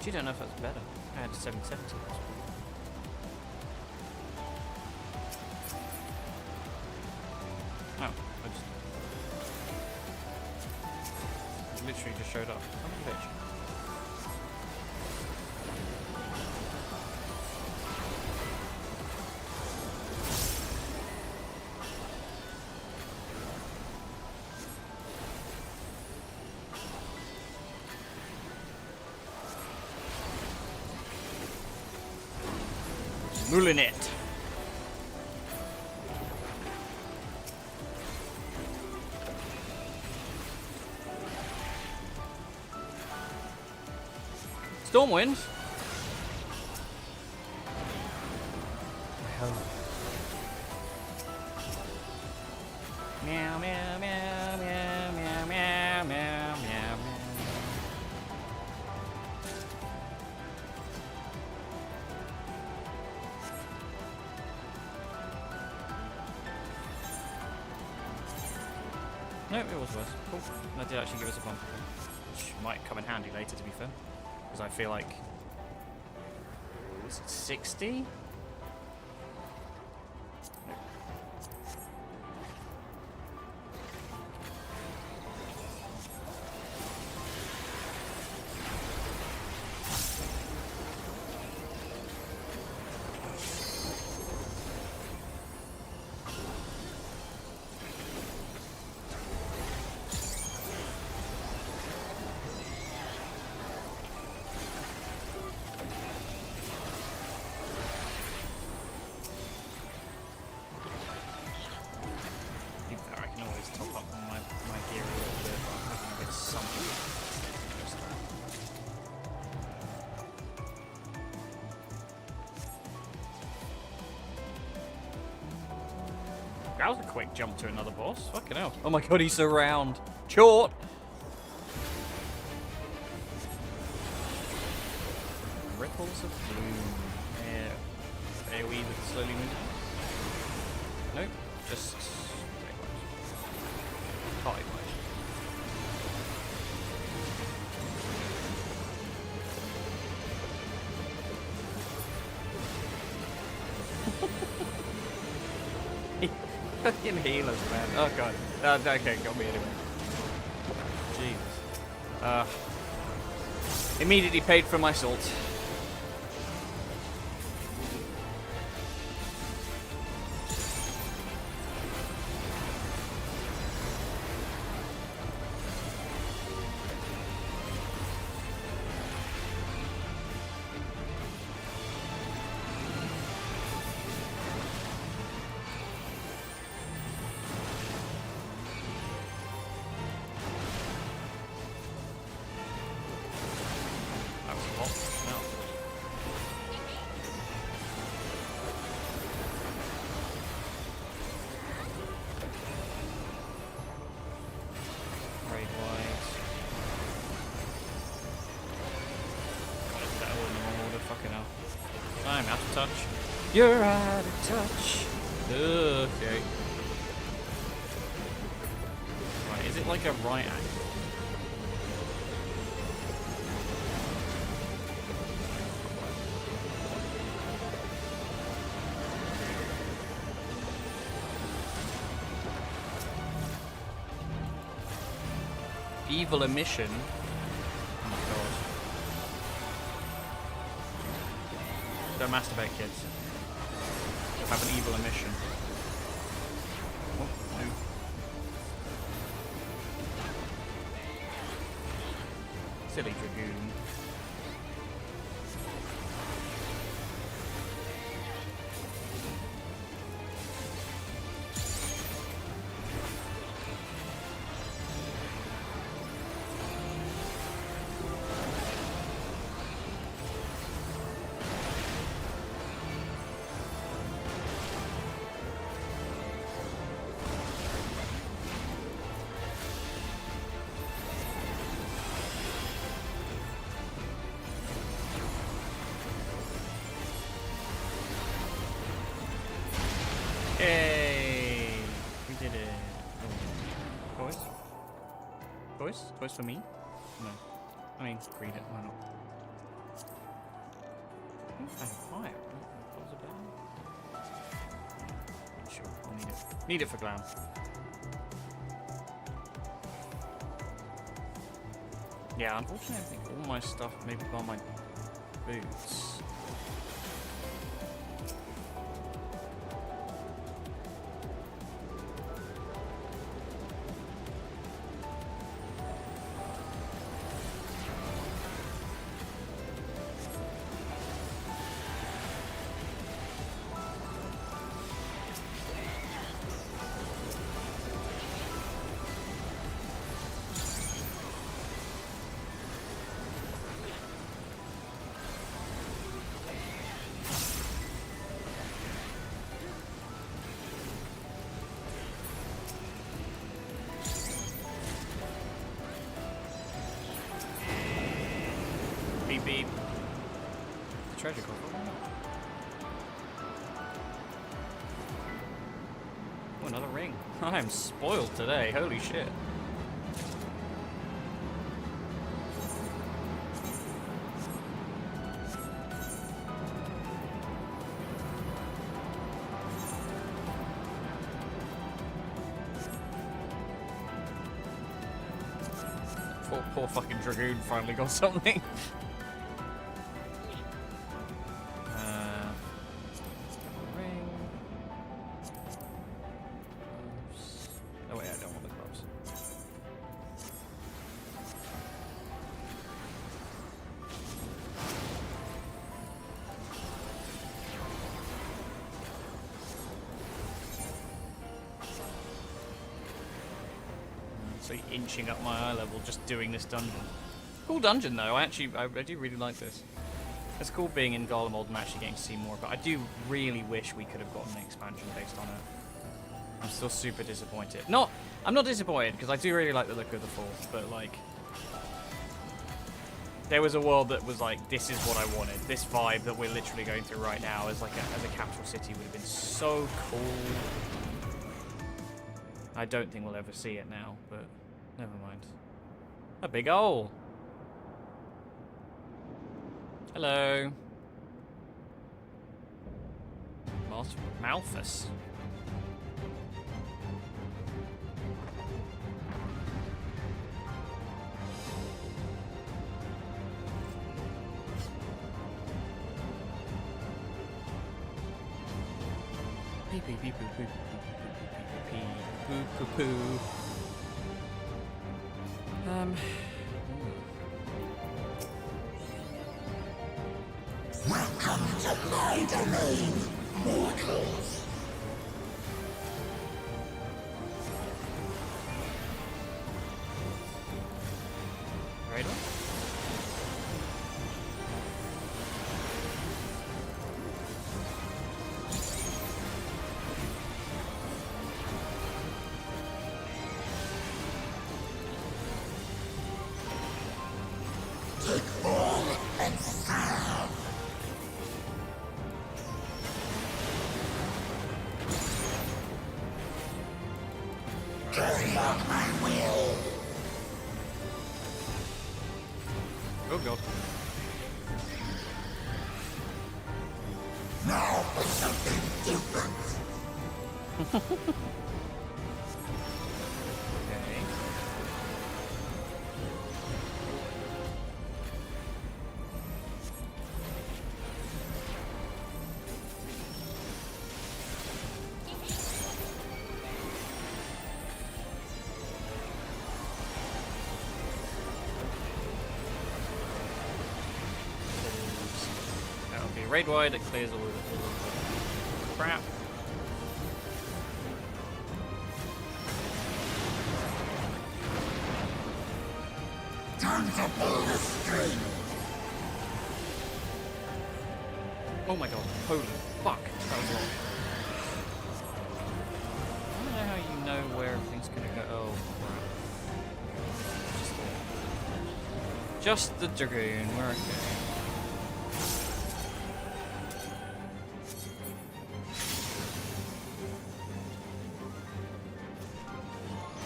You don't know if that's better. I had 770. Oh, I literally just showed up. I'm a bitch. Moulinet. Stormwind. Meow, meow, No, it was worse. Cool. That did actually give us a bump. Which might come in handy later, to be fair. Because I feel like... Was it 60? That was a quick jump to another boss. Fucking hell. Oh my god, he's so round. Short! Ripples of bloom. AoE that slowly moves. Nope. Just... Party wise. Fucking healers, man. Oh god. Okay, got me anyway. Jesus. Immediately paid for my salt. I'm out of touch. You're out of touch. Okay. Right, is it like a right angle? Evil emission. Oh my god. Don't masturbate, kids. Have an evil emission. Oh, no. Silly dragoon. Yay! We did it. Oh. Toys? Toys? Toys for me? No. I mean, read it. Why not? I think I have fire. What was it about? Sure, I'll need it. Need it for glam. Yeah, unfortunately, I think all my stuff, maybe by my boots. Beep beep. The treasure coffer. Oh, another ring. I am spoiled today. Holy shit. Poor fucking Dragoon finally got something. Ring. Oh wait, I don't want the gloves. So inching up my eye level just doing this dungeon. Cool dungeon though. I do really like this. It's cool being in Garlemald and actually getting to see more, but I do really wish we could have gotten an expansion based on it. I'm still super disappointed. I'm not disappointed because I do really like the look of the Fourth, but like there was a world that was like, this is what I wanted. This vibe that we're literally going through right now as like as a capital city would have been so cool. I don't think we'll ever see it now, but never mind. A big hole. Hello. Malthus. Pee pee pee poo poo pee poo poo poo. Welcome to my domain, mortals. Right on. Take all and serve. Carry out my will. Oh god. Now for something different. Okay. That'll be raid wide, it clears all the crap. Time to pull the string. Oh my god, holy fuck, that was long. I don't know how you know where everything's gonna go. Oh, crap. Just the Dragoon, we're okay.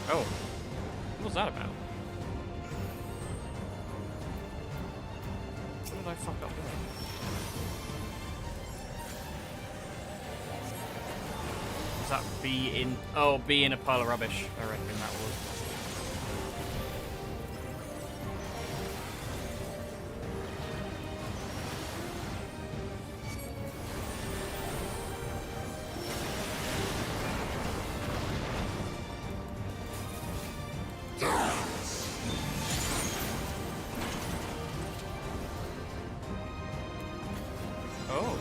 Oh, what was that about? What did I fuck up there? Was that B in... Oh, B in a pile of rubbish, I reckon that was. Oh.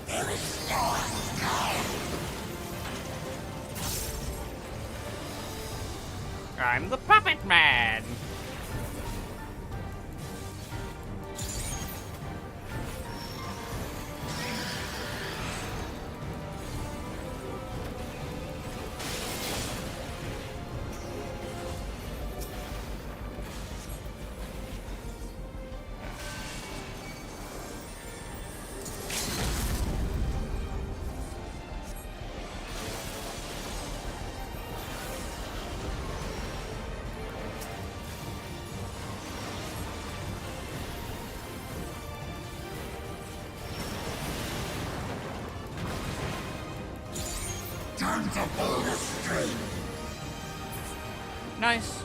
There is no escape. I'm the puppet man! Time to pull the string. Nice.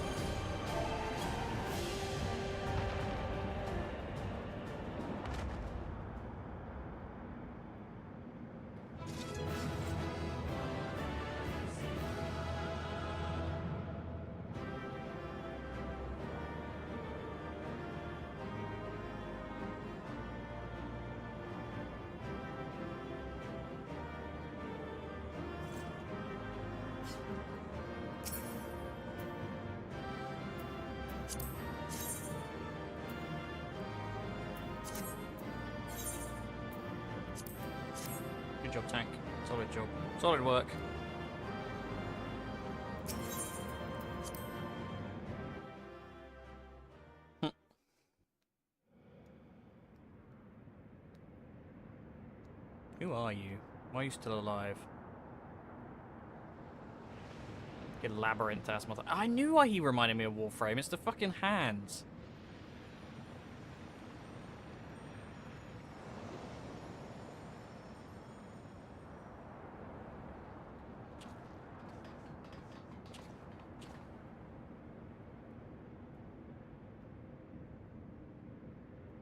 Good job, tank. Solid job. Solid work. Who are you? Why are you still alive? You labyrinth ass mother. I knew why he reminded me of Warframe. It's the fucking hands.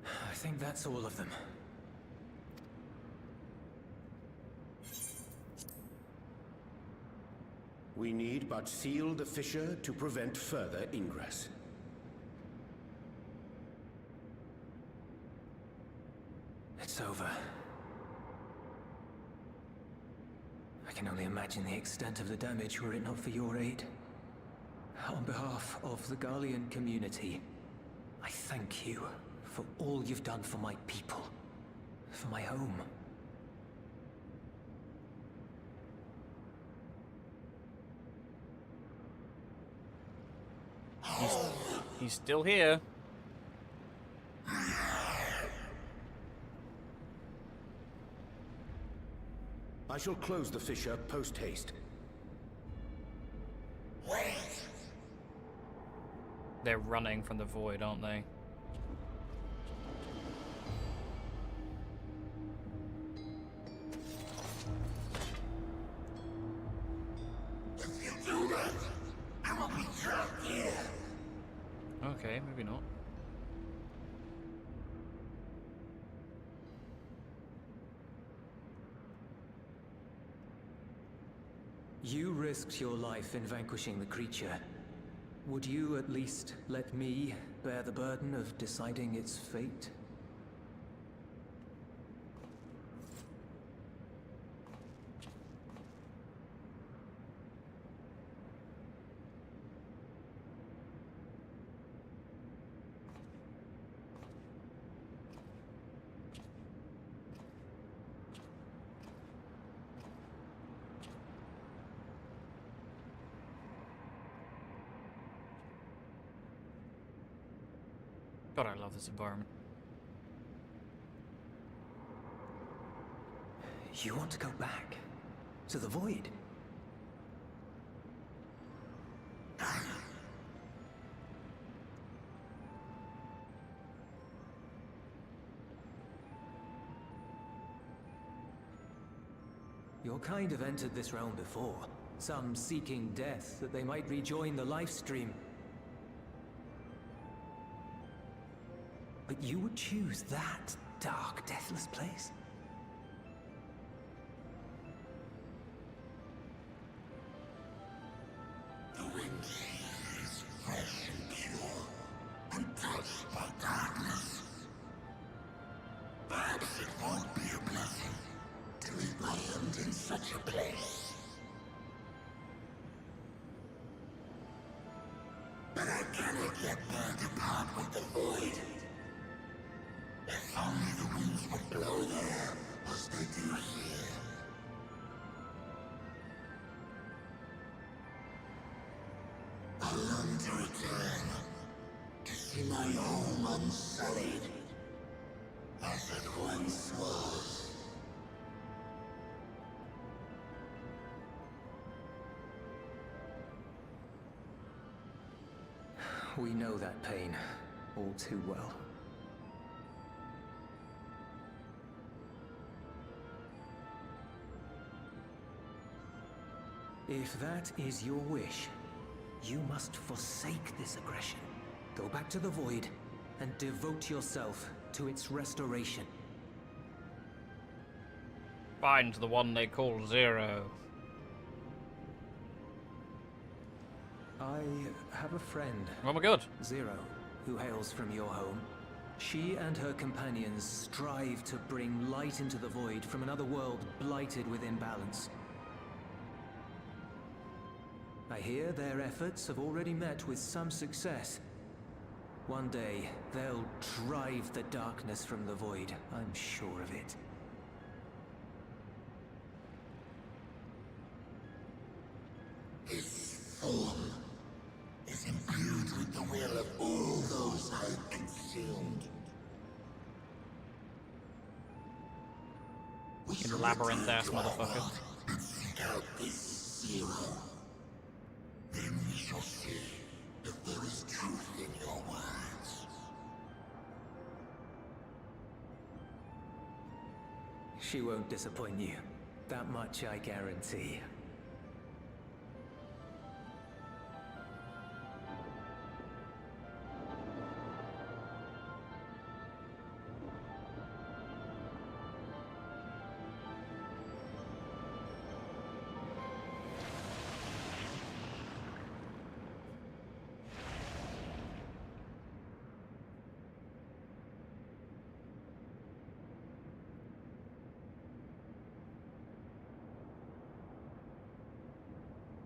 I think that's all of them. We need but seal the fissure to prevent further ingress. It's over. I can only imagine the extent of the damage were it not for your aid. On behalf of the Garlean community, I thank you for all you've done for my people, for my home. He's still here. I shall close the fissure post-haste. They're running from the void, aren't they? If you do that, I will be trapped here. Okay, maybe not. You risked your life in vanquishing the creature. Would you at least let me bear the burden of deciding its fate? God, I love this environment. You want to go back? To the void? Your kind have entered this realm before. Some seeking death that they might rejoin the life stream. But you would choose that dark, deathless place? The wind is fresh and pure, untouched by darkness. Perhaps it won't be a blessing to leave my end in such a place. But I cannot let there depart with the void. If only the winds would blow there as they do here. I long to return, to see my home unsullied, as it once was. We know that pain all too well. If that is your wish, you must forsake this aggression. Go back to the Void and devote yourself to its restoration. Find the one they call Zero. I have a friend. Oh my god. Zero, who hails from your home. She and her companions strive to bring light into the Void from another world blighted with imbalance. I hear their efforts have already met with some success. One day, they'll drive the darkness from the Void, I'm sure of it. His soul is imbued with the will of all those I have consumed. In labyrinth-ass motherfucker. And seek out this Zero. Then we shall see if there is truth in your words. She won't disappoint you. That much I guarantee.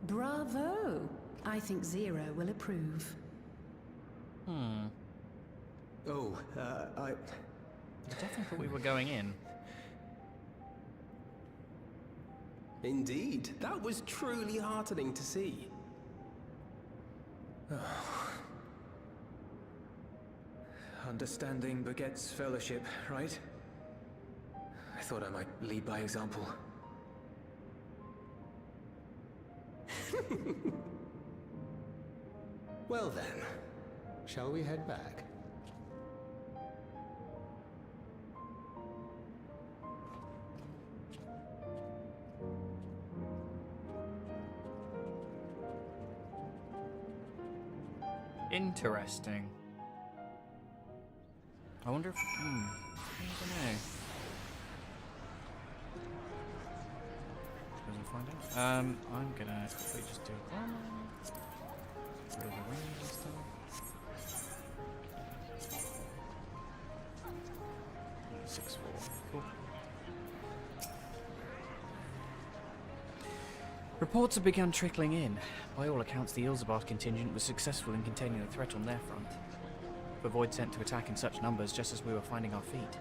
Bravo! I think Zero will approve. Oh, I definitely thought we were going in. Indeed, that was truly heartening to see. Understanding begets fellowship, right? I thought I might lead by example. Well then, shall we head back? Interesting. I wonder if... I don't know. Doesn't find out. I'm gonna quickly just do a climb. Rid of the wings and stuff. 6-4. Cool. Reports have begun trickling in. By all accounts, the Ilzabat contingent was successful in containing the threat on their front. The Void sent to attack in such numbers just as we were finding our feet.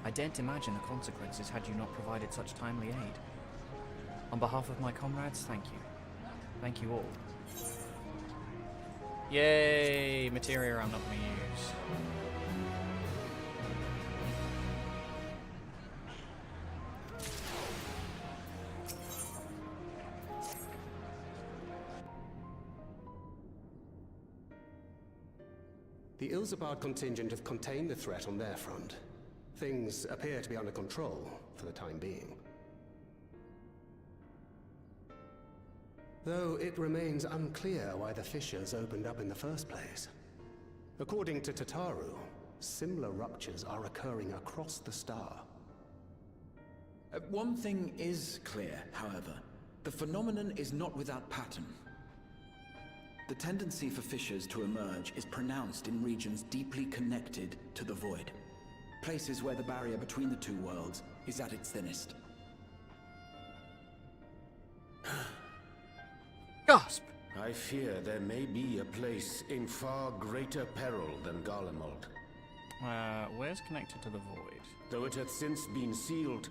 I daren't imagine the consequences had you not provided such timely aid. On behalf of my comrades, thank you. Thank you all. Yay! Materia I'm not going to use. The Ilzabat contingent have contained the threat on their front. Things appear to be under control, for the time being. Though it remains unclear why the fissures opened up in the first place. According to Tataru, similar ruptures are occurring across the star. One thing is clear, however. The phenomenon is not without pattern. The tendency for fissures to emerge is pronounced in regions deeply connected to the Void. Places where the barrier between the two worlds is at its thinnest. Gasp! I fear there may be a place in far greater peril than Garlemald. Where's connected to the Void? Though it hath since been sealed,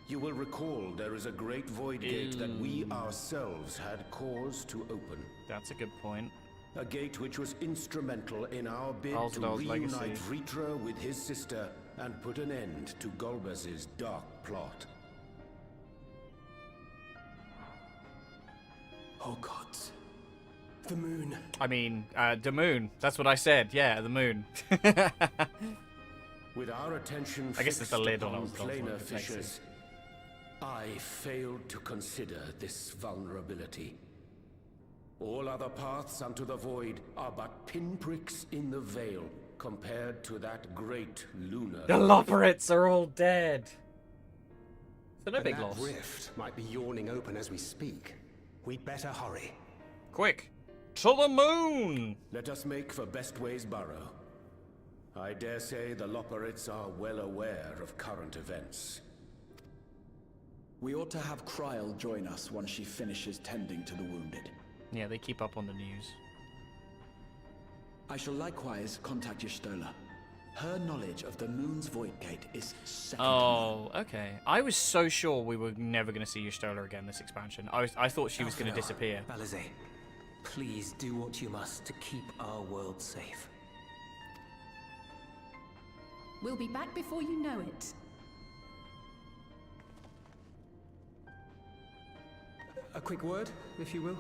you will recall there is a great void gate that we ourselves had cause to open. That's a good point. A gate which was instrumental in our bid to reunite Vritra with his sister and put an end to Golbez's dark plot. Oh gods. The moon. I mean, the moon. That's what I said. Yeah, the moon. With our attention I guess it's the lid on planar fissures, I failed to consider this vulnerability. All other paths unto the void are but pinpricks in the veil compared to that great lunar. The Loporrits are all dead. So no big that loss. rift might be yawning open as we speak. We'd better hurry. Quick, to the moon! Let us make for Bestway's burrow. I dare say the Loporrits are well aware of current events. We ought to have Kryl join us once she finishes tending to the wounded. Yeah, they keep up on the news. I shall likewise contact Y'shtola. Her knowledge of the moon's void gate is second to Oh, okay. I was so sure we were never going to see Y'shtola again this expansion. I thought she was going to disappear. Alize, please do what you must to keep our world safe. We'll be back before you know it. A quick word, if you will.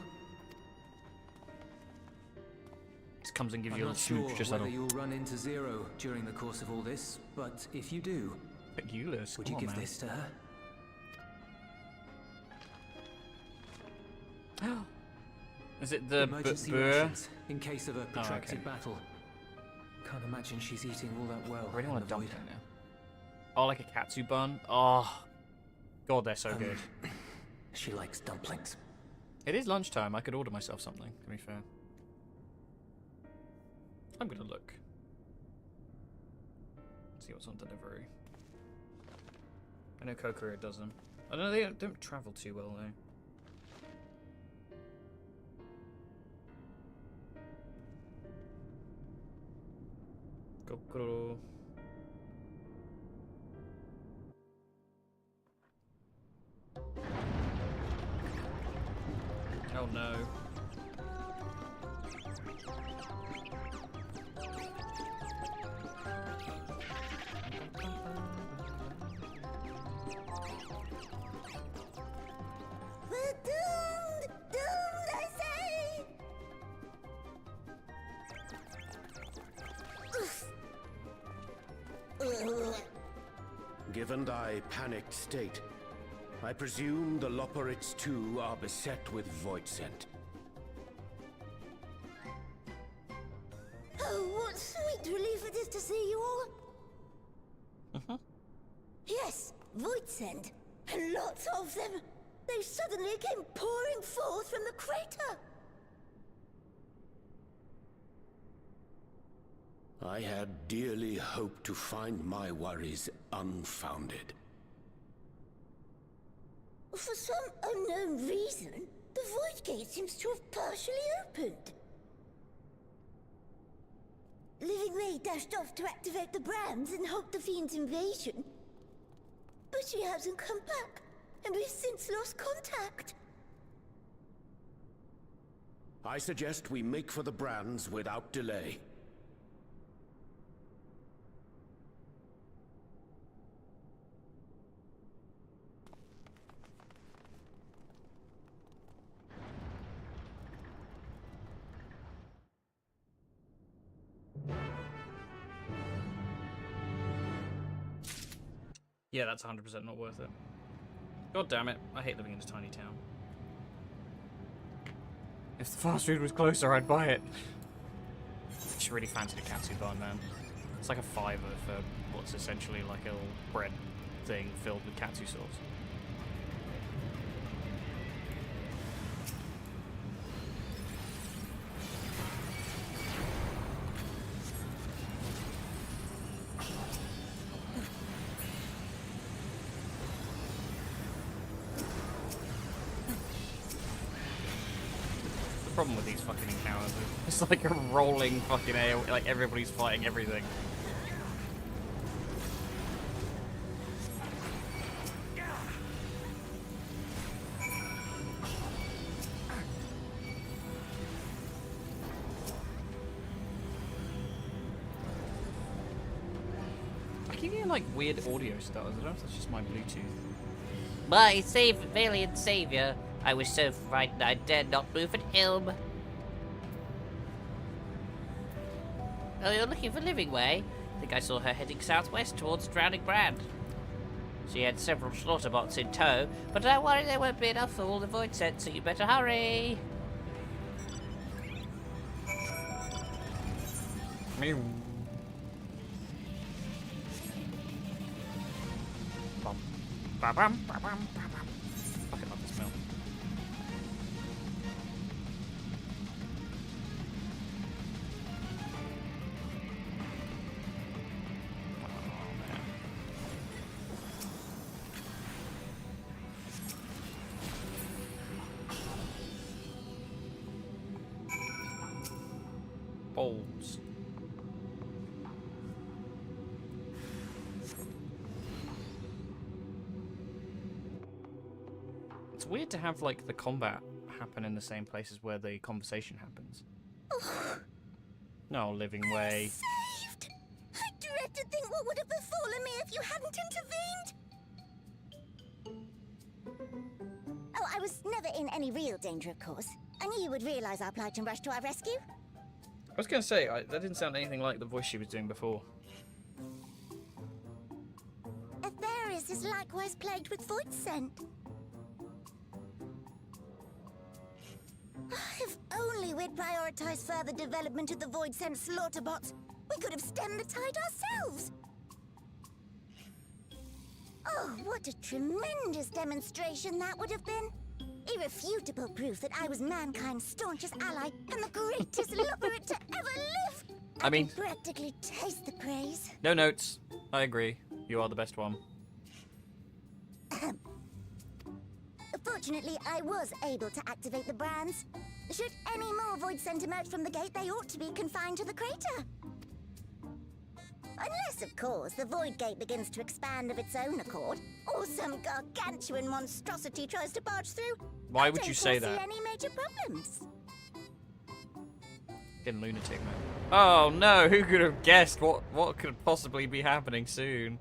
Just comes and gives I'm you a not little sure smooch, just whether like you'll run into Zero during the course of all this, but if you do, Euless, would you give this to her? Is it the emergency burr? rations in case of a protracted battle? Can't imagine she's eating all that well. I really want to dump void. it now. Oh, like a katsu bun? Oh, God, they're so good. She likes dumplings. It is lunchtime. I could order myself something, to be fair. I'm gonna look. See what's on delivery. I know Kokoro does them. I don't know, they don't travel too well, though. Kokoro. Oh no. We're doomed! Doomed, I say! Given thy panicked state, I presume the Loporrits too are beset with void scent. Oh, what sweet relief it is to see you all! Yes, void scent, and lots of them. They suddenly came pouring forth from the crater. I had dearly hoped to find my worries unfounded. For some unknown reason, the void gate seems to have partially opened. Living Ray dashed off to activate the brands and halt the Fiend's invasion. But she hasn't come back, and we've since lost contact. I suggest we make for the brands without delay. Yeah, that's 100% not worth it. God damn it. I hate living in this tiny town. If the fast food was closer, I'd buy it. I just really fancy the katsu bun, man. It's like a $5 for what's essentially like a little bread thing filled with katsu sauce. Problem with these fucking encounters. It's like a rolling fucking air, like everybody's fighting everything. I keep getting like weird audio stutters. I don't know if that's just my Bluetooth. My valiant savior, I was so frightened I dared not move an elm. Oh, you're looking for Living Way? I think I saw her heading southwest towards Drowning Brand. She had several slaughterbots in tow, but don't worry, there won't be enough for all the void sent, so you better hurry. Meow. Bum. Ba-bum, ba-bum, ba-bum. Fucking love this smell. Balls. It's weird to have like the combat happen in the same places where the conversation happens. No living way. Saved! I dread to think what would have befallen me if you hadn't intervened. Oh, I was never in any real danger, of course. I knew you would realize our plight and rush to our rescue. I was gonna say, that didn't sound anything like the voice she was doing before. Atheris is likewise plagued with void scent. If only we'd prioritized further development of the void scent slaughterbots, we could have stemmed the tide ourselves. Oh, what a tremendous demonstration that would have been. Irrefutable proof that I was mankind's staunchest ally and the greatest looperate to ever live. I mean, can practically taste the praise. No notes. I agree. You are the best one. Fortunately, I was able to activate the brands. Should any more void scent emerge from the gate, they ought to be confined to the crater. Unless, of course, the void gate begins to expand of its own accord, or some gargantuan monstrosity tries to barge through. Why would you say I don't that? foresee any major problems. Fucking lunatic, man. Oh no, who could have guessed what could possibly be happening soon?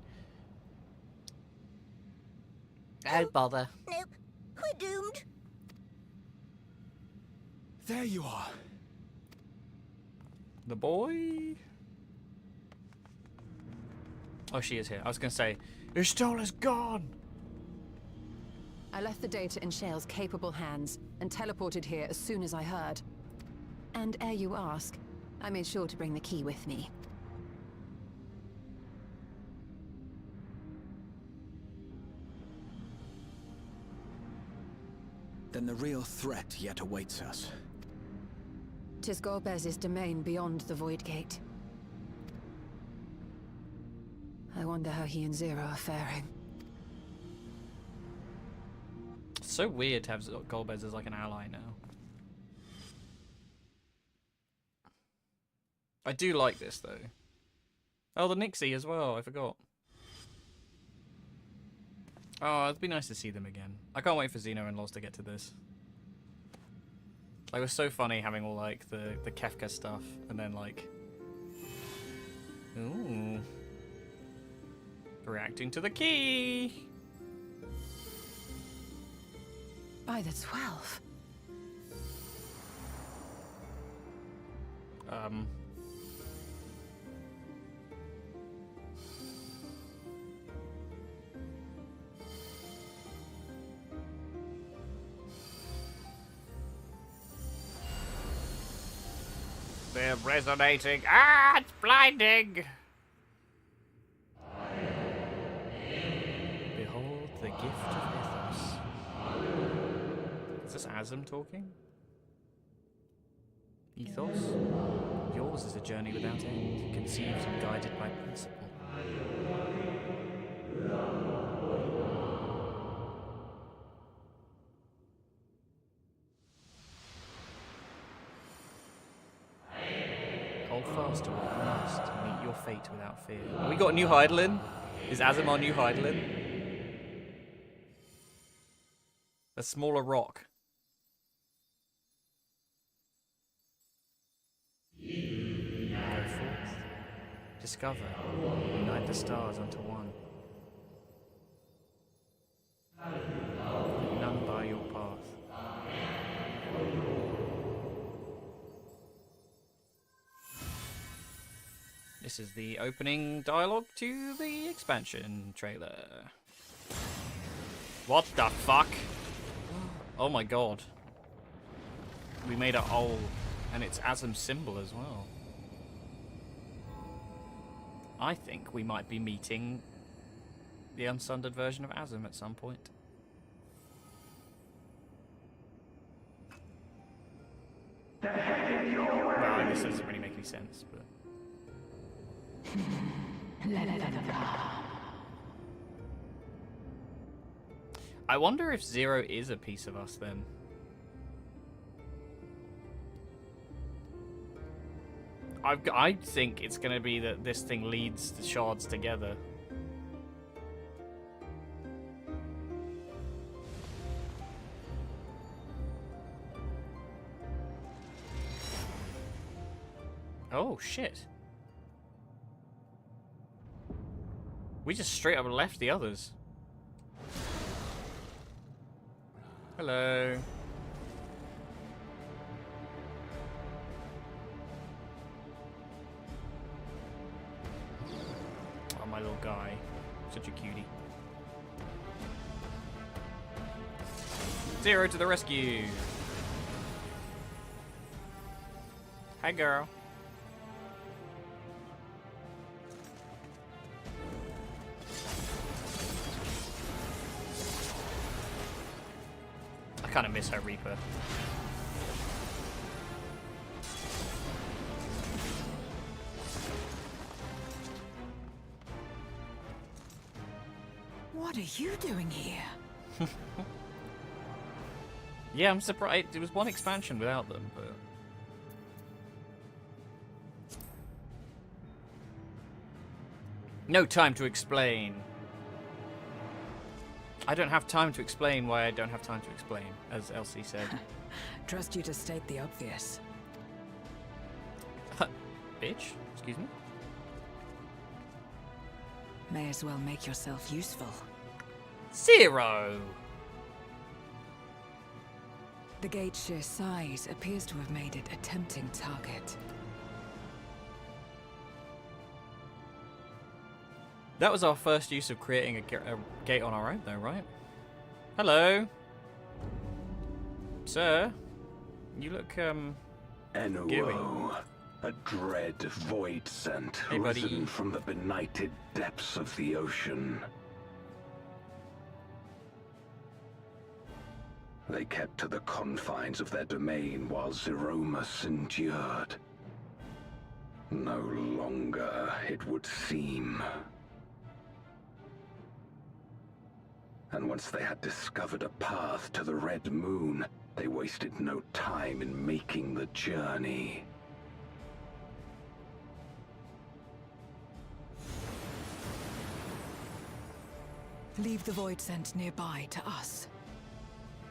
Don't bother. Nope, we're doomed. There you are. The boy? Oh, she is here. I was gonna say, Istola's gone! I left the data in Shale's capable hands and teleported here as soon as I heard. And ere you ask, I made sure to bring the key with me. Then the real threat yet awaits us. 'Tis Golbez's domain beyond the Void Gate. I wonder how he and Zero are faring. It's so weird to have Golbez as like an ally now. I do like this though. Oh, the Nixie as well, I forgot. Oh, it'd be nice to see them again. I can't wait for Xeno and Loz to get to this. Like, it was so funny having all like the Kefka stuff and then like... Ooh. Reacting to the key! By the 12. They're resonating. Ah, it's blinding! Behold the gift of ethos. Is this Azam talking? Ethos? Yours is a journey without end, conceived and guided by principle. Hold fast to what you must, meet your fate without fear. We got a new Heidelin? Is Azam our new Heidelin? A smaller rock. Go forth. Discover. Unite the stars unto one. Let none bar your path. This is the opening dialogue to the expansion trailer. What the fuck? Oh my god. We made a hole, and it's Azim's symbol as well. I think we might be meeting the unsundered version of Azim at some point. Well, this doesn't really make any sense, but... I wonder if Zero is a piece of us then. I think it's going to be that this thing leads the shards together. Oh, shit. We just straight up left the others. Hello. Oh, my little guy. Such a cutie. Zero to the rescue. Hi, girl. I kind of miss her Reaper. What are you doing here? Yeah, I'm surprised. It was one expansion without them, but... No time to explain. I don't have time to explain why I don't have time to explain, as Elsie said. Trust you to state the obvious. Bitch? Excuse me? May as well make yourself useful. Zero! The gate's sheer size appears to have made it a tempting target. That was our first use of creating a gate on our own, though, right? Hello? Sir? You look, gooey. Enuo, a dread void scent risen from the benighted depths of the ocean. They kept to the confines of their domain while Zeromus endured. No longer, it would seem. And once they had discovered a path to the Red Moon, they wasted no time in making the journey. Leave the void scent nearby to us.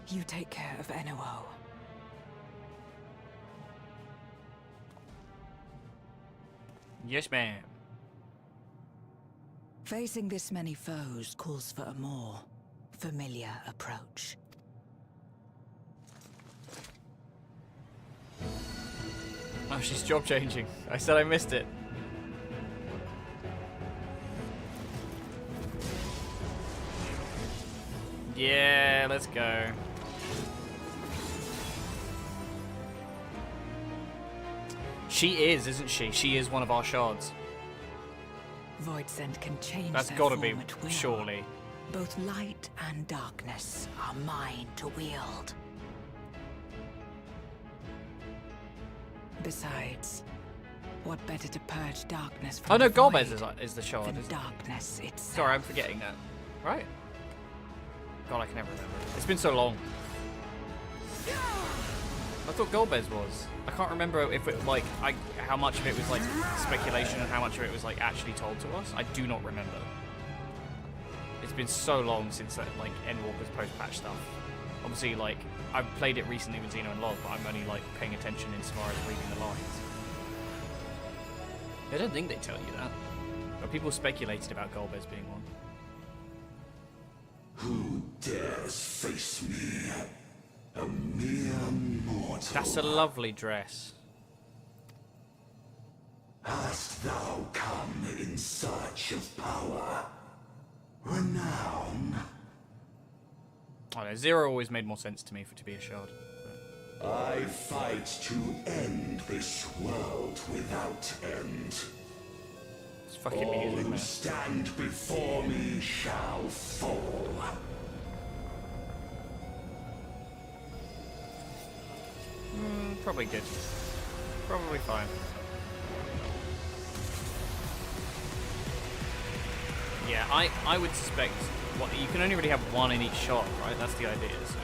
You take care of Enuo. Yes, ma'am. Facing this many foes calls for a more familiar approach. Oh, she's job changing. I said I missed it. Yeah, let's go. She is, isn't she? She is one of our shards. Void scent can change. That's gotta be, surely. Both light and darkness are mine to wield. Besides, what better to purge darkness from Oh no, the void Golbez is the shard, than isn't darkness itself. Sorry, I'm forgetting that. Right? God, I can never remember. It's been so long. I thought Golbez was. I can't remember if it how much of it was like speculation and how much of it was like actually told to us. I do not remember. It's been so long since that like Endwalker's post-patch stuff. Obviously, like I've played it recently with Xeno and Log, but I'm only like paying attention as far as reading the lines. I don't think they tell you that, but people speculated about Golbez being one. Who dares face me? A mere mortal. That's a lovely dress. Hast thou come in search of power? Renown? I don't know, 0 always made more sense to me for it to be a shard. I fight to end this world without end. It's fucking All music, who man. stand before me shall fall. Probably good. Probably fine. Yeah, I would suspect you can only really have one in each shot, right? That's the idea. So.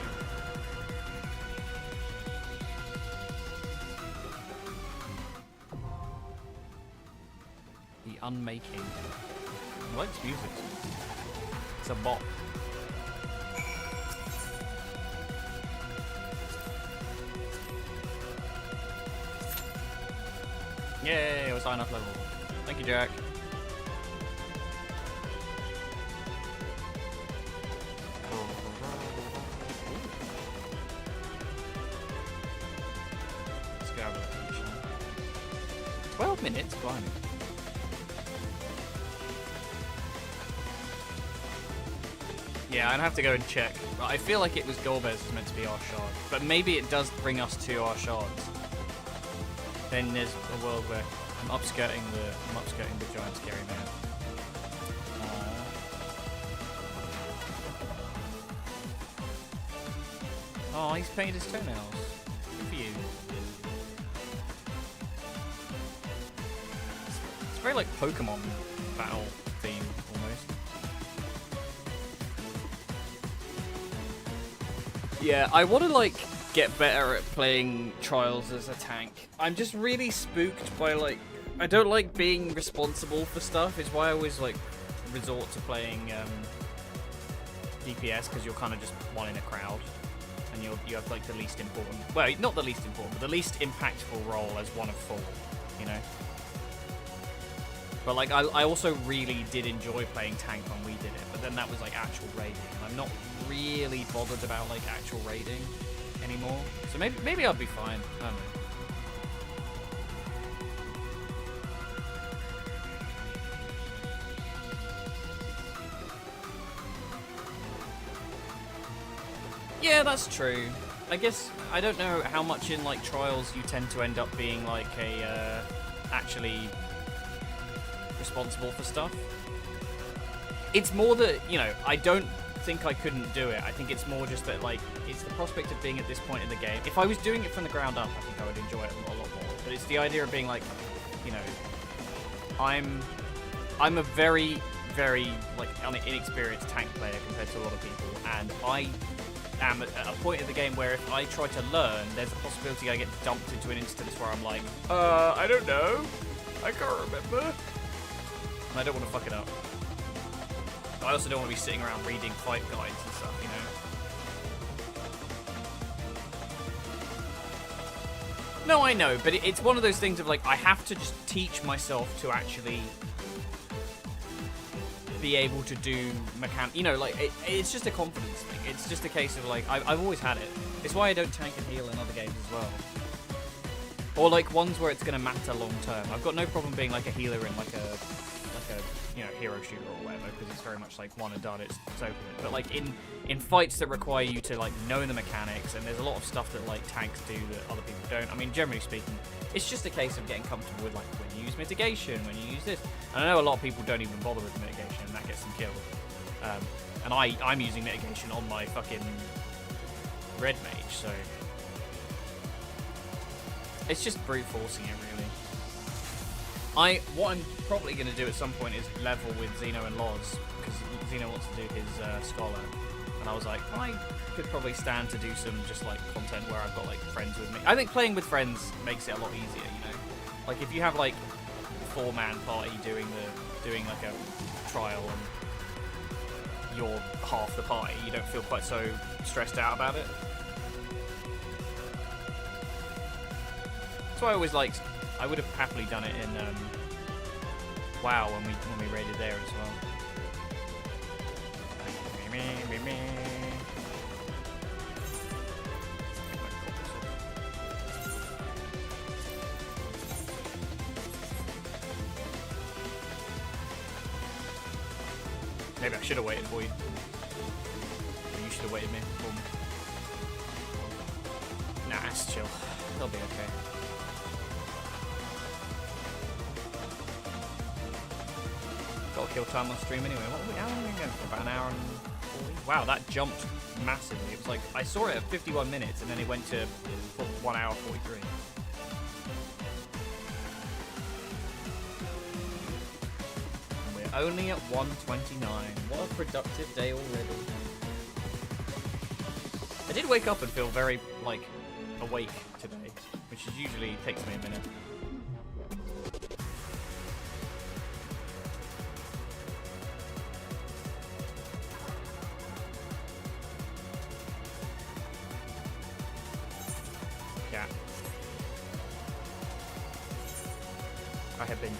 The unmaking. I like this music. It's a bop. Yay, I was high enough level. Thank you, Jack. Let's go have a look at each one. 12 minutes, blimey. Yeah, I'd have to go and check. But I feel like it was Golbez is meant to be our shard. But maybe it does bring us to our shards. Then there's a world where I'm upskirting the giant scary man. Oh, he's painted his toenails. Good for you. It's very like Pokemon battle theme almost. Yeah, I want to like get better at playing Trials as a tank. I'm just really spooked by like I don't like being responsible for stuff. It's why I always like resort to playing DPS because you're kind of just one in a crowd and you have like the least important, well, not the least important, but the least impactful role as one of 4, you know. But like I also really did enjoy playing tank when we did it, but then that was like actual raiding, and I'm not really bothered about like actual raiding anymore. So maybe I'll be fine. I don't know. Yeah, that's true. I guess I don't know how much in like Trials you tend to end up being like a actually responsible for stuff. It's more that, you know, I don't think I couldn't do it. I think it's more just that like it's the prospect of being at this point in the game. If I was doing it from the ground up, I think I would enjoy it a lot more. But it's the idea of being like, you know, I'm a very, very like inexperienced tank player compared to a lot of people, and I am at a point in the game where if I try to learn, there's a possibility I get dumped into an instance where I'm like, I don't know, I can't remember, and I don't want to fuck it up. I also don't want to be sitting around reading fight guides and stuff, you know. No, I know, but it's one of those things of like, I have to just teach myself to actually be able to do you know, like it's just a confidence thing. It's just a case of like I've always had it. It's why I don't tank and heal in other games as well, or like ones where it's going to matter long term. I've got no problem being like a healer in like a you know, hero shooter or whatever, because it's very much like one and done. It's open. But like in fights that require you to like know the mechanics, and there's a lot of stuff that like tanks do that other people don't. I mean, generally speaking, it's just a case of getting comfortable with like when you use mitigation, when you use this. And I know a lot of people don't even bother with mitigation, and that gets them killed. And I'm using mitigation on my fucking red mage, so it's just brute forcing it really. What I'm probably going to do at some point is level with Xeno and Loz, because Xeno wants to do his Scholar, and I was like, I could probably stand to do some just like content where I've got like friends with me. I think playing with friends makes it a lot easier, you know. Like if you have like a 4-man party doing like a trial and you're half the party, you don't feel quite so stressed out about it. So I always liked. I would have happily done it in WoW when we raided there as well. Maybe I should have waited for you. You should have waited for me. Nah, it's chill. They'll be okay. Got a kill time on stream anyway. How long are we going for? About an hour and 40? Wow, that jumped massively. It was like, I saw it at 51 minutes and then it went to 1 hour 43. And we're only at 1:29. What a productive day already. I did wake up and feel very, like, awake today, which is usually takes me a minute. Cat. I have been.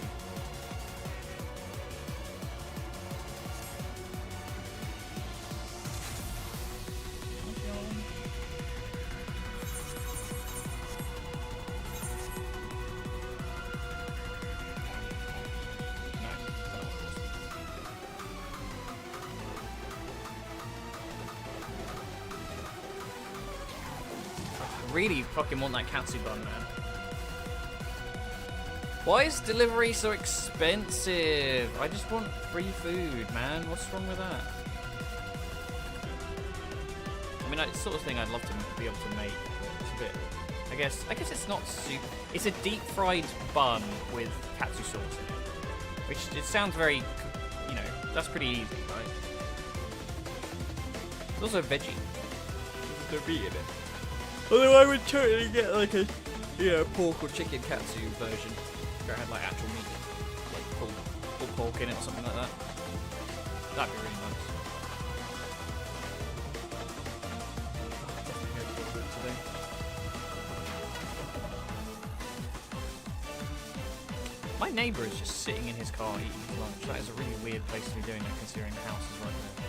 Really fucking want that katsu bun, man. Why is delivery so expensive? I just want free food, man. What's wrong with that? I mean, it's the sort of thing I'd love to be able to make, but it's a bit... I guess it's not super... It's a deep fried bun with katsu sauce in it. Which, it sounds very... You know, that's pretty easy, right? It's also veggie. There's no meat in it. Although I would totally get like a, you know, pork or chicken katsu version where it had like actual meat, like full pork in it or something like that. That'd be really nice. Definitely go for it today. My neighbour is just sitting in his car eating his lunch. That is a really weird place to be doing that, considering the house is right there.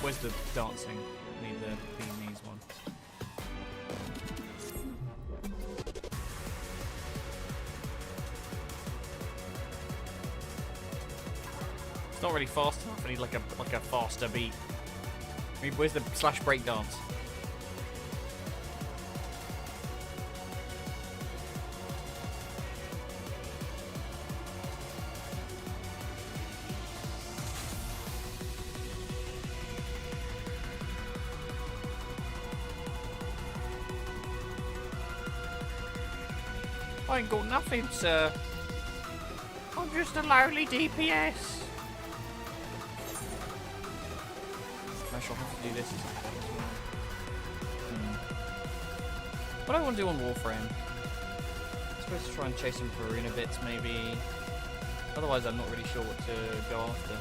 Where's the dancing? I need the Viennese one. It's not really fast enough. I need like a faster beat. I mean, where's the slash break dance? I ain't got nothing, sir. I'm just a lowly DPS. I shall have to do this. What do I want to do on Warframe? I'm supposed to try and chase some Karuna bits, maybe. Otherwise, I'm not really sure what to go after.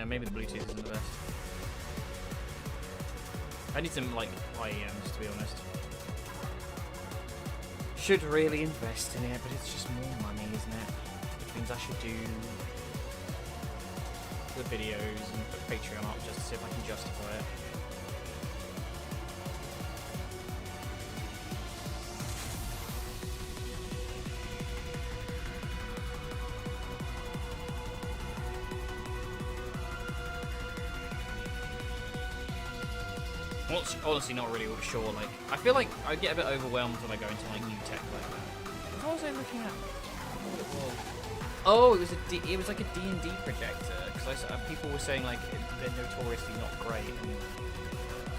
Maybe the Bluetooth isn't the best. I need some, like, IEMs, to be honest. Should really invest in it, but it's just more money, isn't it? Which means I should do the videos and put Patreon up just to see if I can justify it. Honestly not really sure, like, I feel like I get a bit overwhelmed when I go into, like, new tech like that. What was I looking at? What it was? Oh, it was like a D&D projector. Because people were saying like they're notoriously not great. And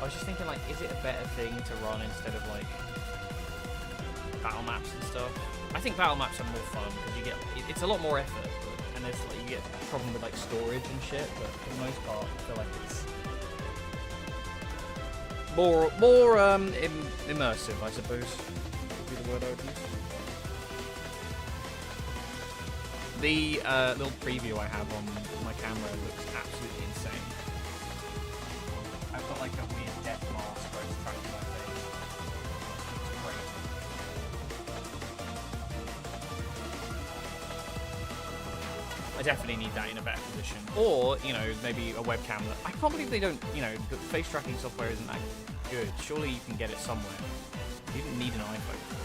I was just thinking like, is it a better thing to run instead of like battle maps and stuff? I think battle maps are more fun because you get it's a lot more effort, and there's like you get a problem with like storage and shit. But for the most part, I feel like it's more immersive, I suppose. Would be the word I would use. The little preview I have on my camera looks absolutely insane. I've got like a weird death mask where it's tracking my face. It's great. I definitely need that in a better position. Or, you know, maybe a webcam that... I can't believe they don't, you know, the face tracking software isn't that good. Surely you can get it somewhere. You didn't need an iPhone for it.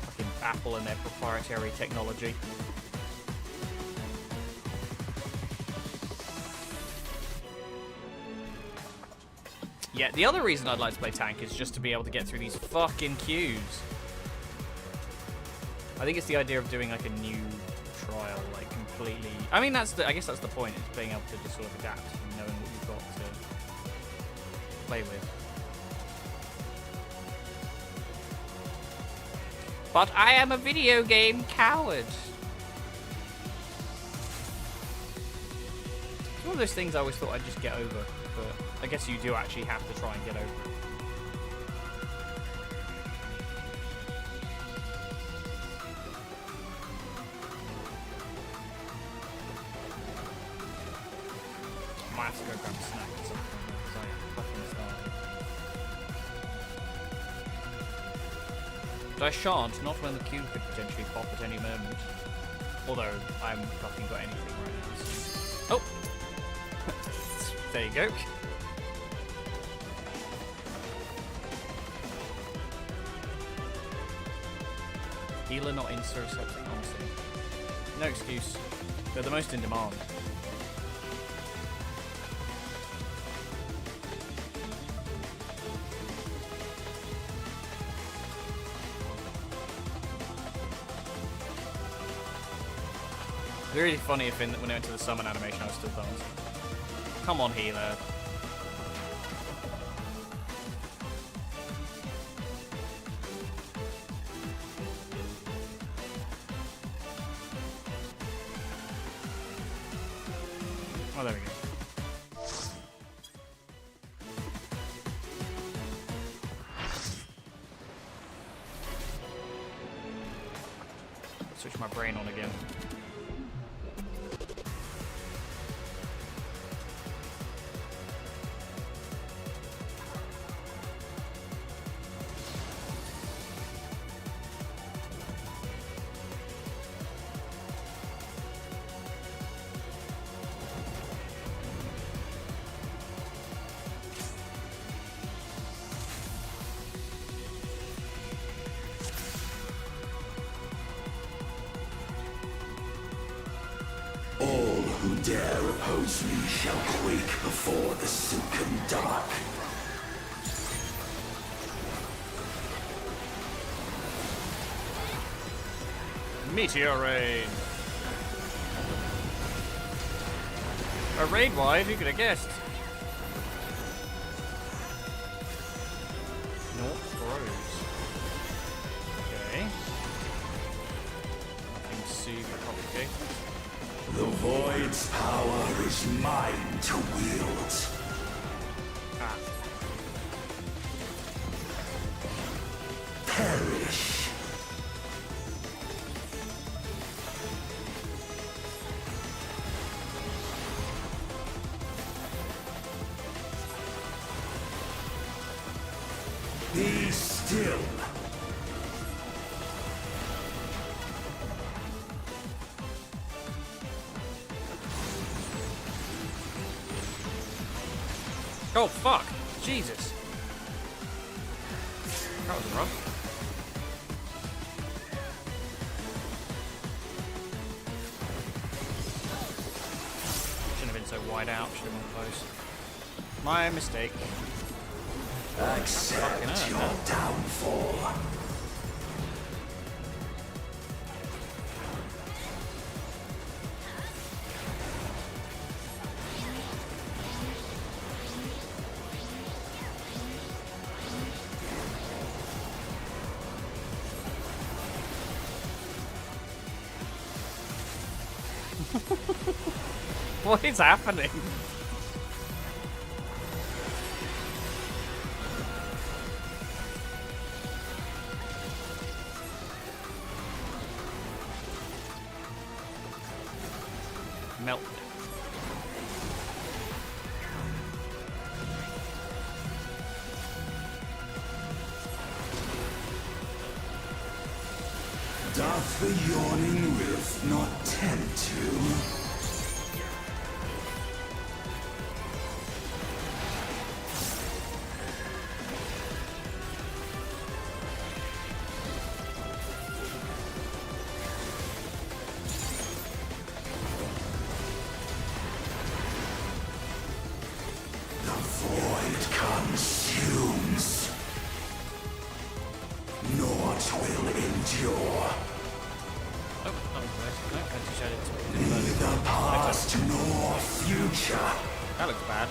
Fucking Apple and their proprietary technology. Yeah, the other reason I'd like to play tank is just to be able to get through these fucking queues. I think it's the idea of doing like a new trial, like completely. I mean, I guess that's the point. Is being able to just sort of adapt and knowing what you've got to play with. But I am a video game coward. It's one of those things I always thought I'd just get over, but I guess you do actually have to try and get over it. I might have to go grab a snack at some point because I am fucking starving. But I shan't, not when the queue could potentially pop at any moment. Although I haven't fucking got anything right now. So. Oh! There you go. Healer not in service, honestly. No excuse. They're the most in demand. It'd be really funny if when I went to the summon animation I was still dancing. Come on, healer. Oh, there we go. Switch my brain on again. Who dare oppose me shall quake before the silken dark. Meteor raid. A raid wide, who could have guessed? North Groves. Okay. Nothing super complicated. The Void's power is mine to wield. Ah. Perish. Be still. Oh, fuck. Jesus. That was rough. Shouldn't have been so wide out. Should have been close. My mistake. Accept your downfall. What is happening? Melt it. Doth the yawning rift not tempt you? The void consumes. Naught will endure. Neither past nor future. That looks bad.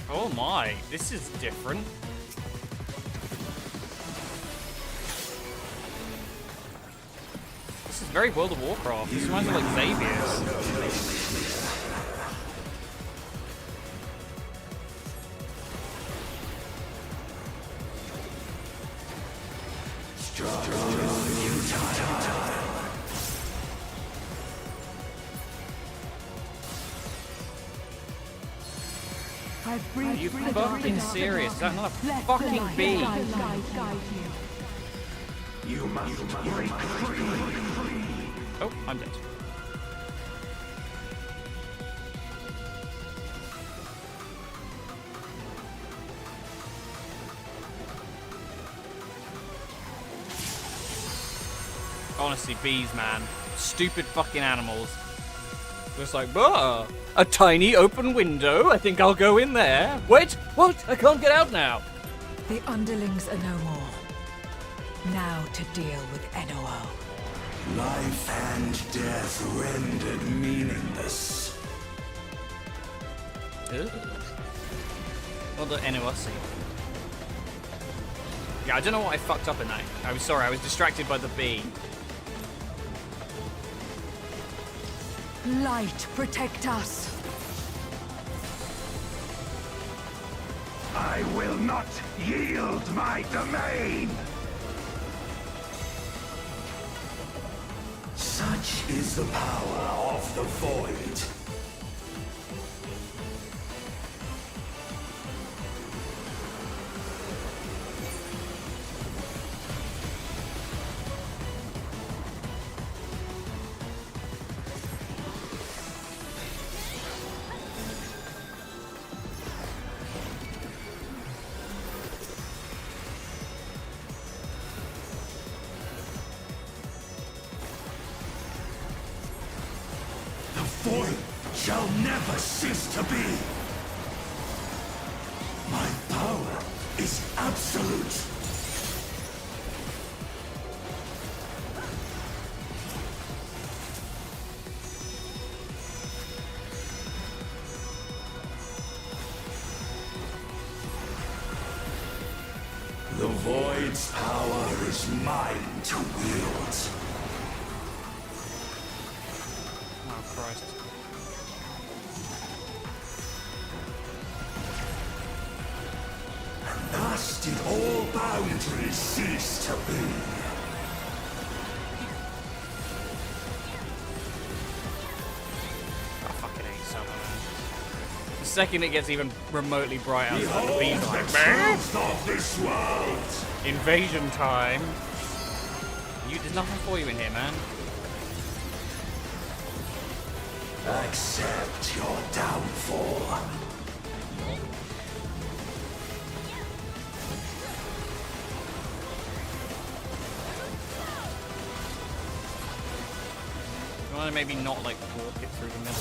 Oh my, this is different. This is very World of Warcraft. This reminds me of like Xavier's. Are you fucking serious? Is that not a fucking bee? You must break free. Oh, I'm dead. Honestly, bees, man. Stupid fucking animals. Just like, bah, a tiny open window. I think I'll go in there. Wait, what? I can't get out now. The underlings are no more. Now to deal with NOO. Life and death rendered meaningless. Ugh. Well, the NOC. Yeah, I don't know what I fucked up in that. I was sorry, I was distracted by the bee. Light, protect us. I will not yield my domain. Such is the power of the void. Void shall never cease to be. My power is absolute. The Void's power is mine to wield. Oh, Christ. Thus did all boundaries cease to be. I fucking hate summer, man. The second it gets even remotely bright outside, the bees are like, man, of this world. Invasion time. There's nothing for you in here, man. Accept your downfall. You want to maybe not like walk it through the middle?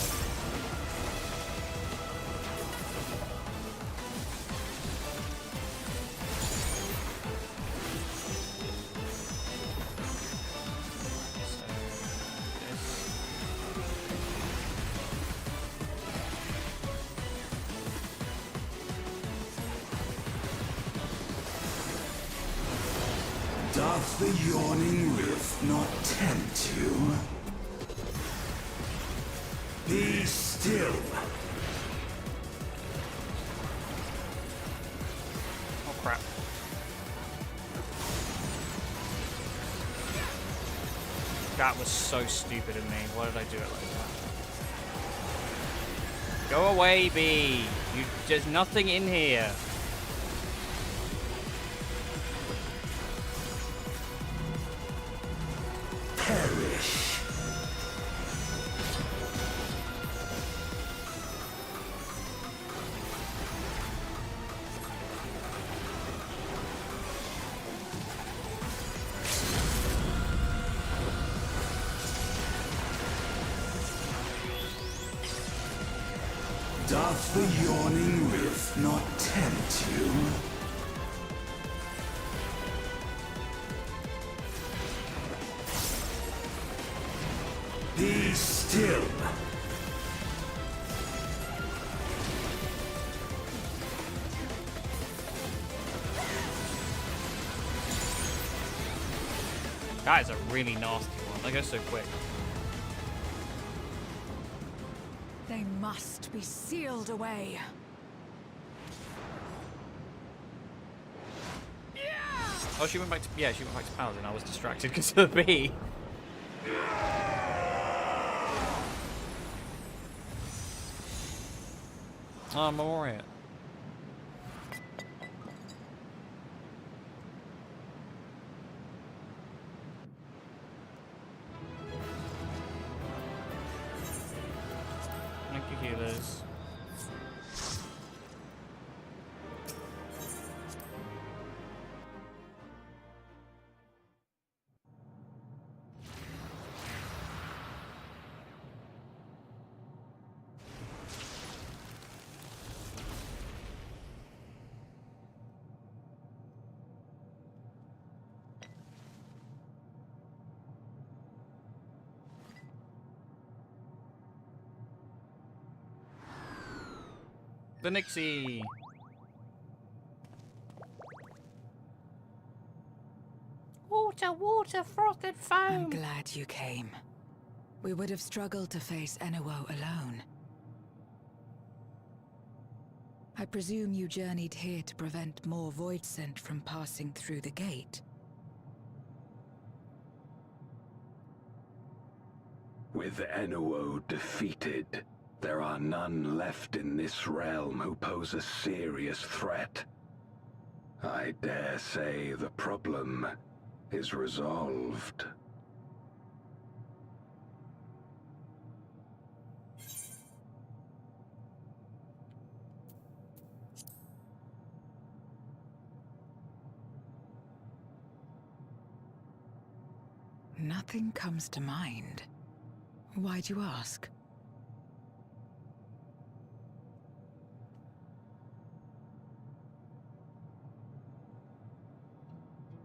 Doth the yawning rift not tempt you? Be still. Oh crap. That was so stupid of me. Why did I do it like that? Go away, bee. There's nothing in here. Perish. Doth the yawning rift not tempt you? Be still. That is a really nasty one. That goes so quick. They must be sealed away. Oh, she went back to she went back to Paladin. I was distracted because of the bee. Oh, I'm alright. Thank you, healers. The Nixie. Water, water, froth and foam. I'm glad you came. We would have struggled to face NOO alone. I presume you journeyed here to prevent more void scent from passing through the gate. With NOO defeated, there are none left in this realm who pose a serious threat. I dare say the problem is resolved. Nothing comes to mind. Why'd you ask?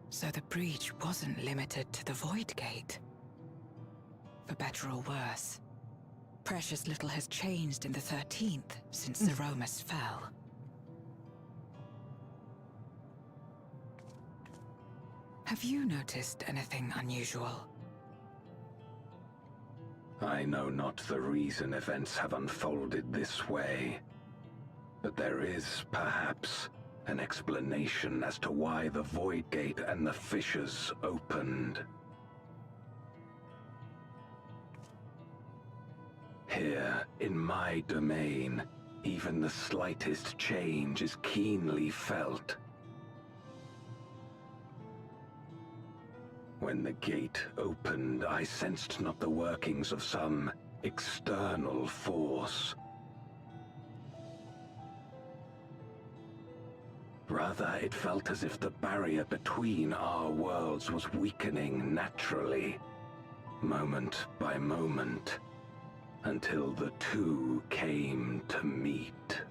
So the breach wasn't limited to the Void Gate. For better or worse, precious little has changed in the 13th since Zeromus fell. Have you noticed anything unusual? I know not the reason events have unfolded this way, but there is, perhaps, an explanation as to why the Void Gate and the fissures opened. Here, in my domain, even the slightest change is keenly felt. When the gate opened, I sensed not the workings of some external force. Rather, it felt as if the barrier between our worlds was weakening naturally, moment by moment, until the two came to meet.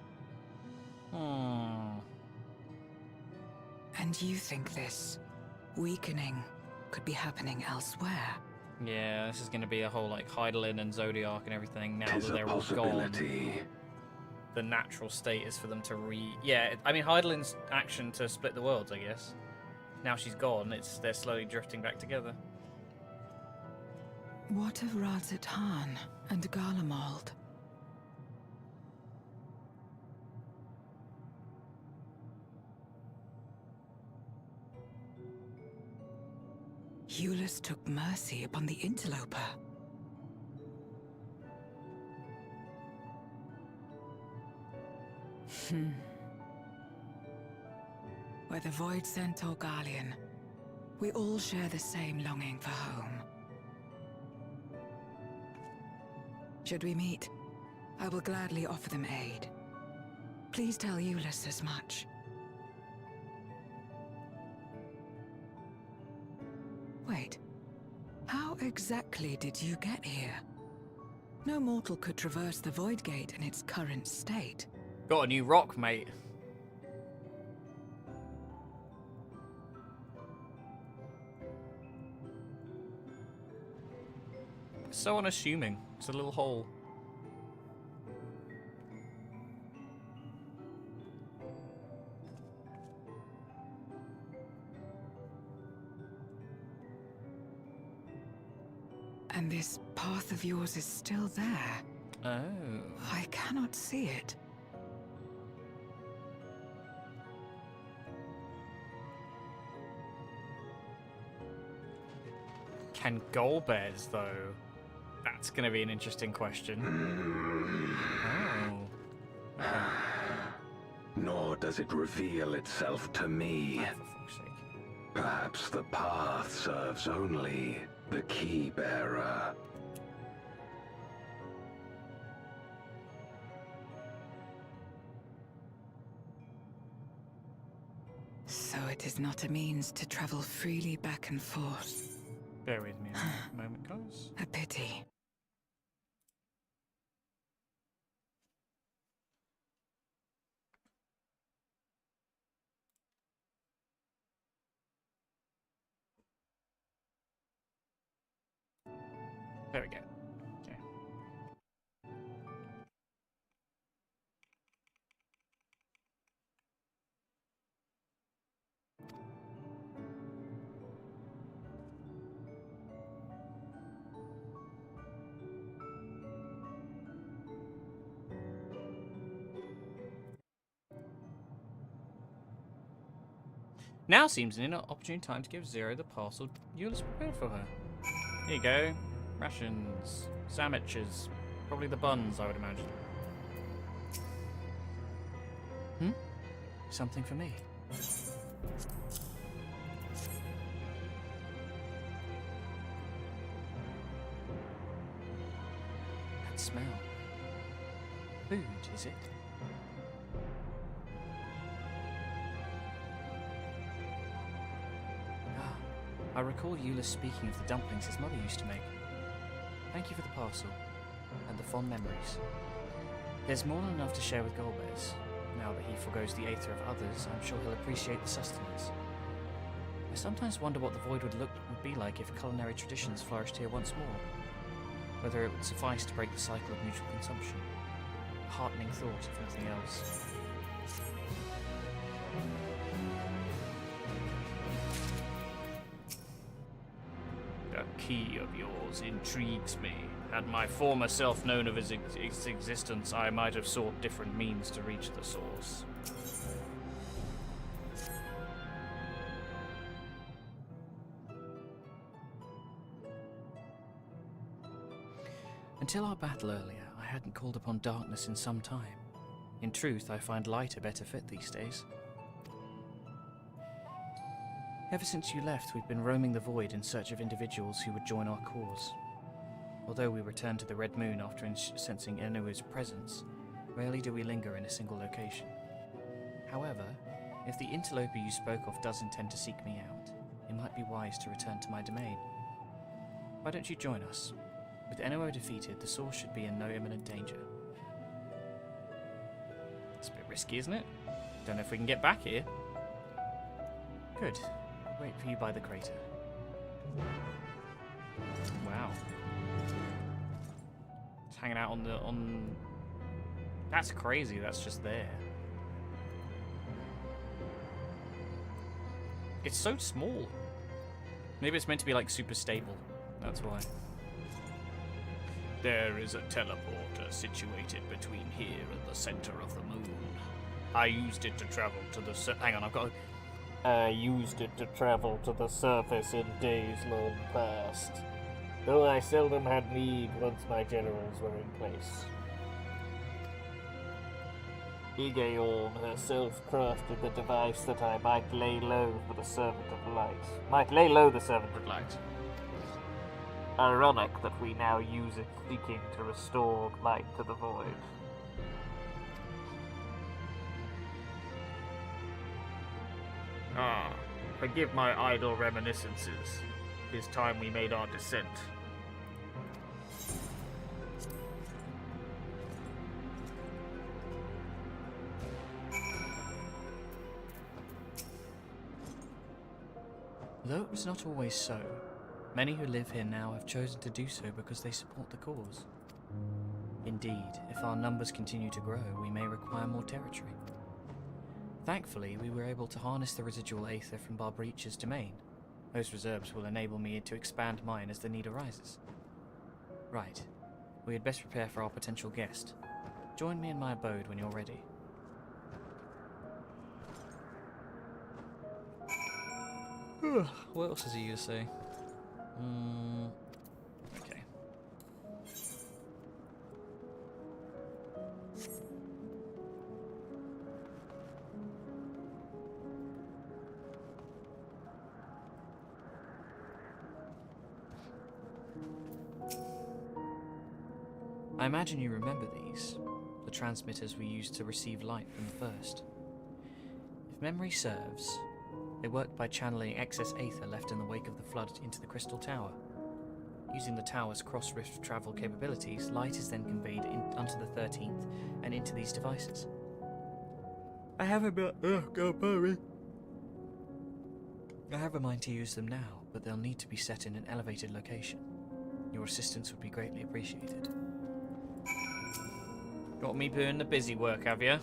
And you think this weakening could be happening elsewhere? Yeah, this is going to be a whole like Heidelin and Zodiac and everything now Tis that a they're all gone. The natural state is for them to Yeah, I mean Heidelin's action to split the worlds, I guess. now she's gone, they're slowly drifting back together. What of Radzatan and Garlemald? Eulus took mercy upon the interloper. Whether Void Sent or Garlean, we all share the same longing for home. Should we meet, I will gladly offer them aid. Please tell Eulus as much. Wait, how exactly did you get here? No mortal could traverse the Void Gate in its current state. Got a new rock, mate. So unassuming. It's a little hole. And this path of yours is still there. Oh. I cannot see it. Can Golbez, though? That's going to be an interesting question. Oh. Okay. Nor does it reveal itself to me. Oh, for fuck's sake. Perhaps the path serves only the key bearer. So it is not a means to travel freely back and forth. Bear with me a moment, guys. A pity. There we go. Okay. Now seems an opportune time to give Zero the parcel Eulus prepared for her. Here you go. Rations. Sandwiches. Probably the buns, I would imagine. Something for me. That smell. Food, is it? I recall Eulus speaking of the dumplings his mother used to make. Thank you for the parcel, and the fond memories. There's more than enough to share with Golbez. Now that he forgoes the aether of others, I'm sure he'll appreciate the sustenance. I sometimes wonder what the Void would be like if culinary traditions flourished here once more. Whether it would suffice to break the cycle of mutual consumption. A heartening thought, if nothing else. That key of yours intrigues me. Had my former self known of its existence, I might have sought different means to reach the source. Until our battle earlier, I hadn't called upon darkness in some time. In truth, I find light a better fit these days. Ever since you left, we've been roaming the Void in search of individuals who would join our cause. Although we returned to the Red Moon after sensing Enuu's presence, rarely do we linger in a single location. However, if the interloper you spoke of does intend to seek me out, it might be wise to return to my domain. Why don't you join us? With Enuu defeated, the source should be in no imminent danger. It's a bit risky, isn't it? Don't know if we can get back here. Good. I'll wait for you by the crater. Wow. It's hanging out on... That's crazy, that's just there. It's so small. Maybe it's meant to be like super stable. That's why. There is a teleporter situated between here and the center of the moon. I used it to travel to the hang on, I've got I used it to travel to the surface in days long past, though I seldom had need once my generals were in place. Igaorm herself crafted the device that I might lay low for the Servant of Light. Might lay low the Servant of Light. Ironic that we now use it seeking to restore light to the void. Ah, forgive my idle reminiscences. It is time we made our descent. Though it was not always so, many who live here now have chosen to do so because they support the cause. Indeed, if our numbers continue to grow, we may require more territory. Thankfully, we were able to harness the residual aether from Barbreach's domain. Those reserves will enable me to expand mine as the need arises. Right. We had best prepare for our potential guest. Join me in my abode when you're ready. What else is he to say? Okay. I imagine you remember these, the transmitters we used to receive light from the first. If memory serves, they worked by channeling excess aether left in the wake of the flood into the Crystal Tower. Using the tower's cross-rift travel capabilities, light is then conveyed onto the 13th and into these devices. I have a mind to use them now, but they'll need to be set in an elevated location. Your assistance would be greatly appreciated. Got me doing the busy work, have you?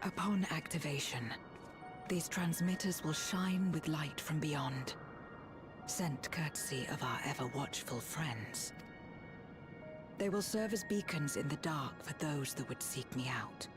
Upon activation, these transmitters will shine with light from beyond, sent courtesy of our ever-watchful friends. They will serve as beacons in the dark for those that would seek me out.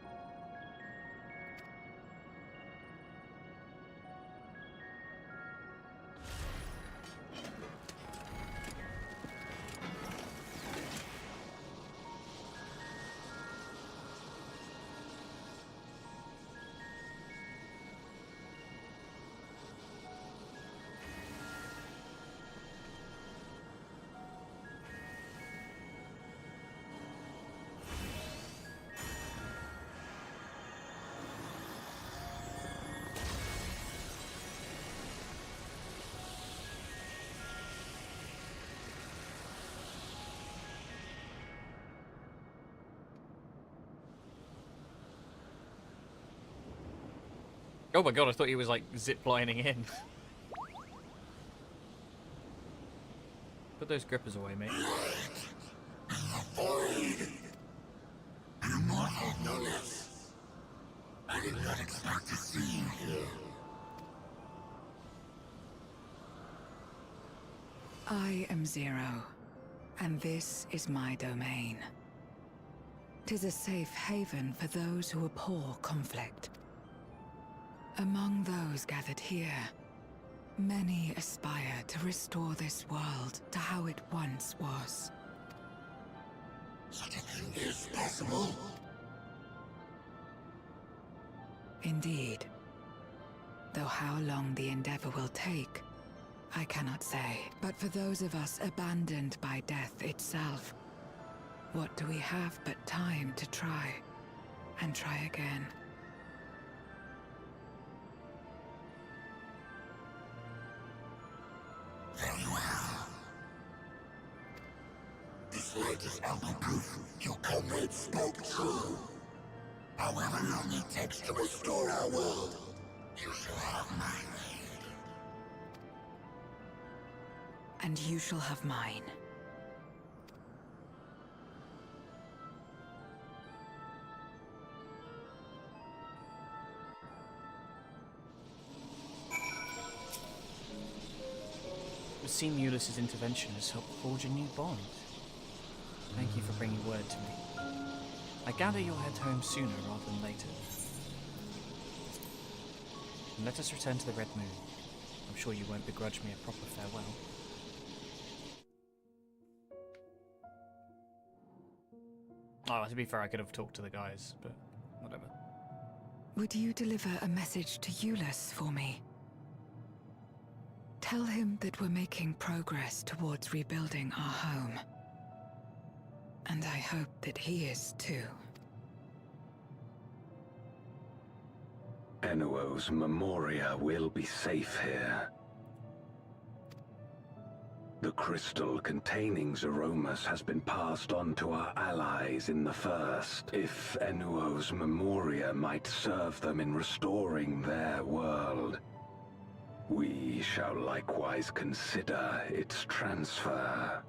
Oh my god, I thought he was like zip-lining in. Put those grippers away, mate. Immortal Nullus. I did not expect to see you here. I am Zero, and this is my domain. 'Tis a safe haven for those who abhor conflict. Among those gathered here, many aspire to restore this world to how it once was. Such a thing is possible? Indeed. Though how long the endeavor will take, I cannot say. But for those of us abandoned by death itself, what do we have but time to try, and try again? Very well. This latest ample proof your comrade spoke true. However long it takes to restore our world, you shall have my aid. And you shall have mine. It would seem Ulysses' intervention has helped forge a new bond. Thank you for bringing word to me. I gather you'll head home sooner rather than later. And let us return to the Red Moon. I'm sure you won't begrudge me a proper farewell. Oh, to be fair, I could have talked to the guys, but whatever. Would you deliver a message to Ulysses for me? Tell him that we're making progress towards rebuilding our home. And I hope that he is too. Enuo's Memoria will be safe here. The crystal containing Zeromus has been passed on to our allies in the First. If Enuo's Memoria might serve them in restoring their world, we shall likewise consider its transfer.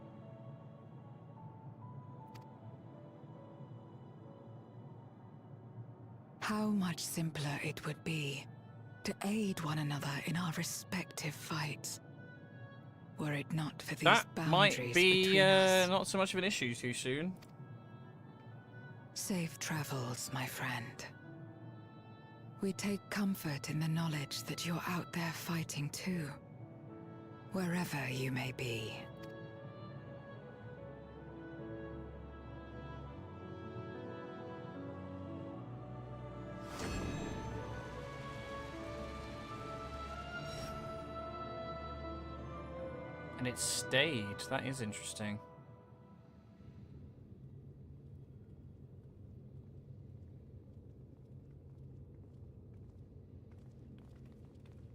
How much simpler it would be to aid one another in our respective fights, were it not for these that boundaries might be between us. not so much of an issue too soon. Safe travels, my friend. We take comfort in the knowledge that you're out there fighting too, wherever you may be. And it stayed. That is interesting.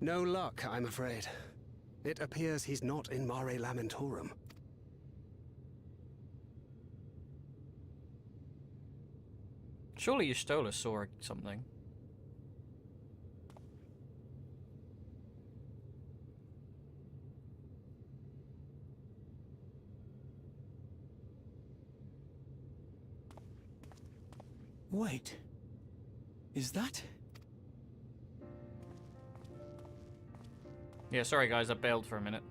No luck, I'm afraid. It appears he's not in Mare Lamentorum. Surely Y'shtola saw something. Wait. Is that? Yeah, sorry guys, I bailed for a minute.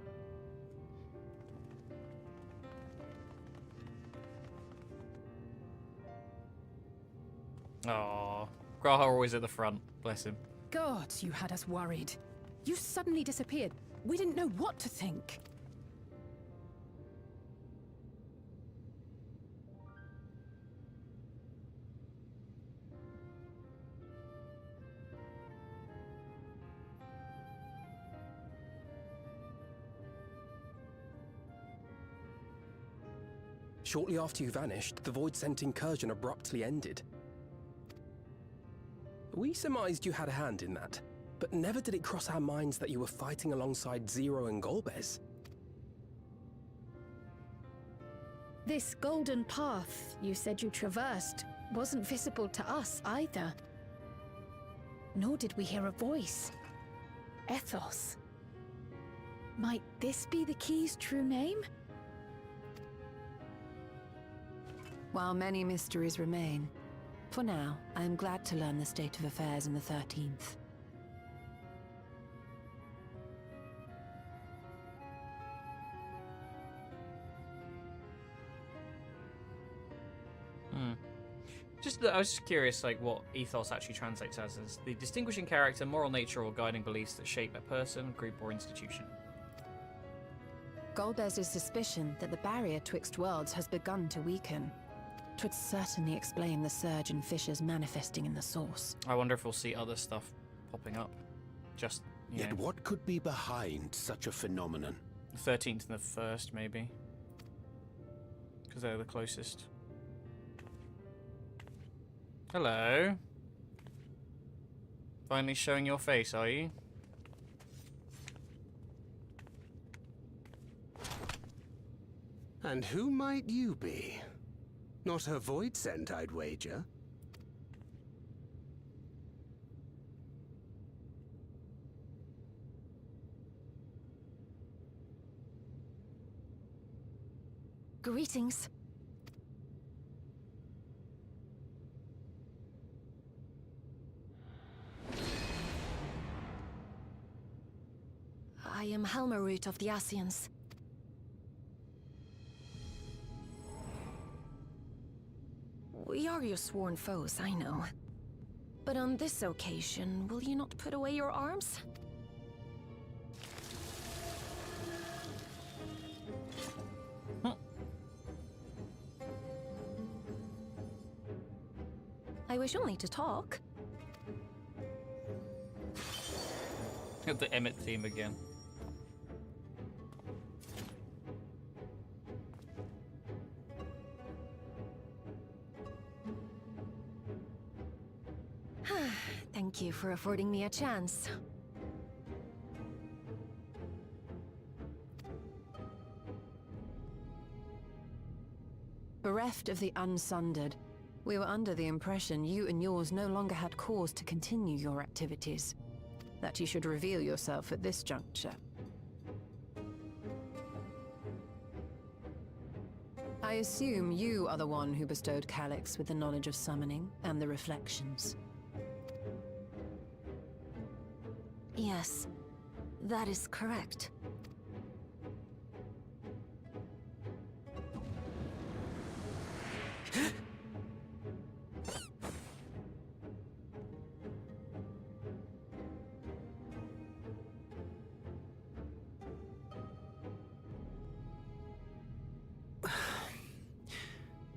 Oh, Graha always at the front. Bless him. God, you had us worried. You suddenly disappeared. We didn't know what to think. Shortly after you vanished, the Void-sent incursion abruptly ended. We surmised you had a hand in that, but never did it cross our minds that you were fighting alongside Zero and Golbez. This golden path you said you traversed wasn't visible to us either. Nor did we hear a voice. Ethos. Might this be the key's true name? While many mysteries remain, for now, I am glad to learn the state of affairs in the 13th. I was just curious, like, what ethos actually translates as the distinguishing character, moral nature, or guiding beliefs that shape a person, group, or institution. Golbez's suspicion that the barrier twixt worlds has begun to weaken. 'Twould certainly explain the surge in fissures manifesting in the source. I wonder if we'll see other stuff popping up. Just, Yet what could be behind such a phenomenon? The 13th and the 1st, maybe. Because they're the closest. Hello. Finally showing your face, are you? And who might you be? Not a void scent, I'd wager. Greetings. I am Helmarut of the Asians. We are your sworn foes, I know. But on this occasion, will you not put away your arms? I wish only to talk. The Emmett theme again. Thank you for affording me a chance. Bereft of the Unsundered, we were under the impression you and yours no longer had cause to continue your activities. That you should reveal yourself at this juncture. I assume you are the one who bestowed Calyx with the knowledge of summoning and the reflections. Yes, that is correct.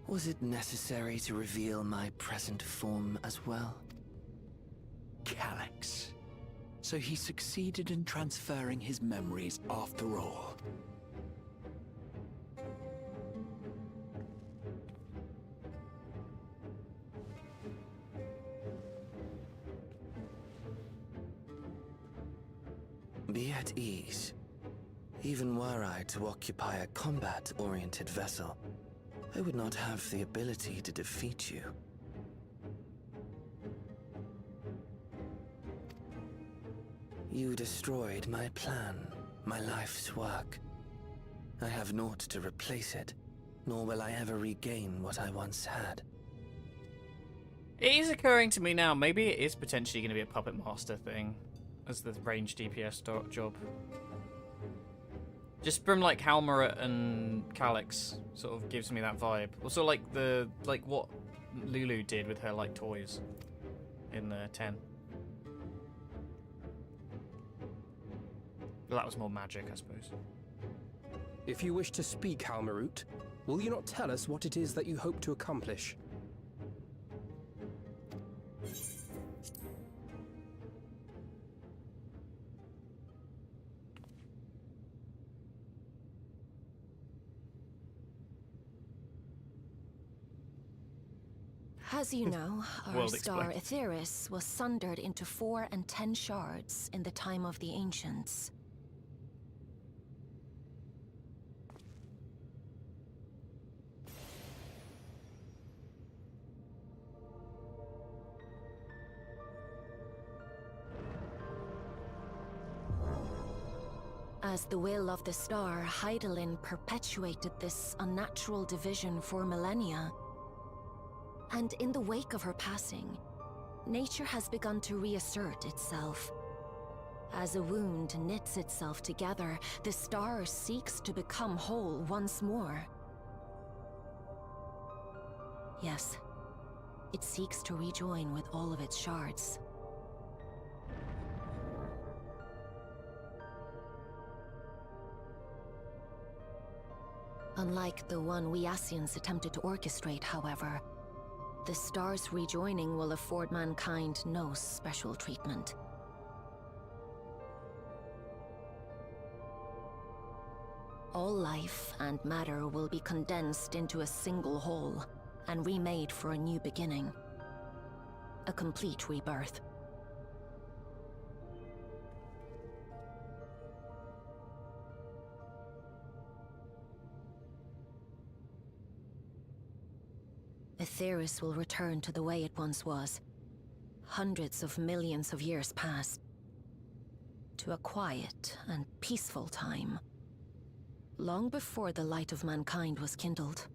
Was it necessary to reveal my present form as well? Calyx. So he succeeded in transferring his memories after all. Be at ease. Even were I to occupy a combat-oriented vessel, I would not have the ability to defeat you. You destroyed my plan, my life's work. I have naught to replace it, nor will I ever regain what I once had. It is occurring to me now, maybe it is potentially going to be a Puppet Master thing as the range DPS job. Just from like Halmaret and Calyx sort of gives me that vibe. Also like what Lulu did with her like toys in 10. Well, that was more magic, I suppose. If you wish to speak, Halmarut, will you not tell us what it is that you hope to accomplish? As you know, our World star explained. Aetheris was sundered into 4 and 10 shards in the time of the Ancients. As the will of the star, Hydaelyn perpetuated this unnatural division for millennia. And in the wake of her passing, nature has begun to reassert itself. As a wound knits itself together, the star seeks to become whole once more. Yes, it seeks to rejoin with all of its shards. Unlike the one we Asians attempted to orchestrate, however, the star's rejoining will afford mankind no special treatment. All life and matter will be condensed into a single whole and remade for a new beginning. A complete rebirth. Aetheris will return to the way it once was. Hundreds of millions of years past. To a quiet and peaceful time. Long before the light of mankind was kindled.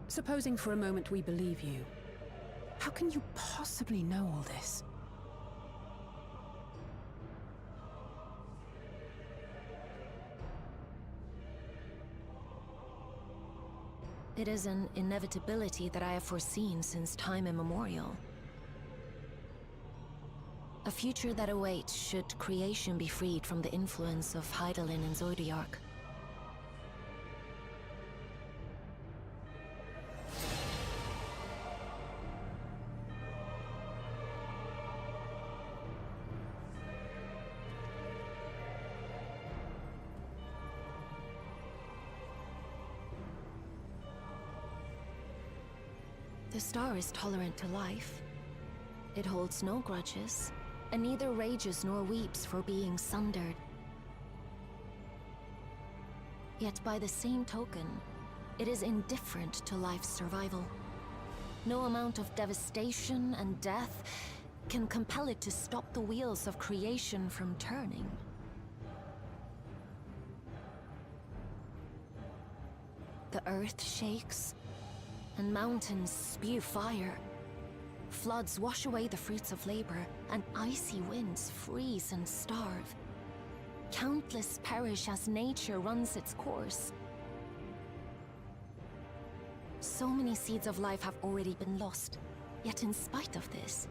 Supposing for a moment we believe you, how can you possibly know all this? It is an inevitability that I have foreseen since time immemorial. A future that awaits should creation be freed from the influence of Hydaelyn and Zodiark. The star is tolerant to life. It holds no grudges, and neither rages nor weeps for being sundered. Yet by the same token, it is indifferent to life's survival. No amount of devastation and death can compel it to stop the wheels of creation from turning. The earth shakes, and mountains spew fire. Floods wash away the fruits of labor, and icy winds freeze and starve. Countless perish as nature runs its course. So many seeds of life have already been lost. Yet in spite of this,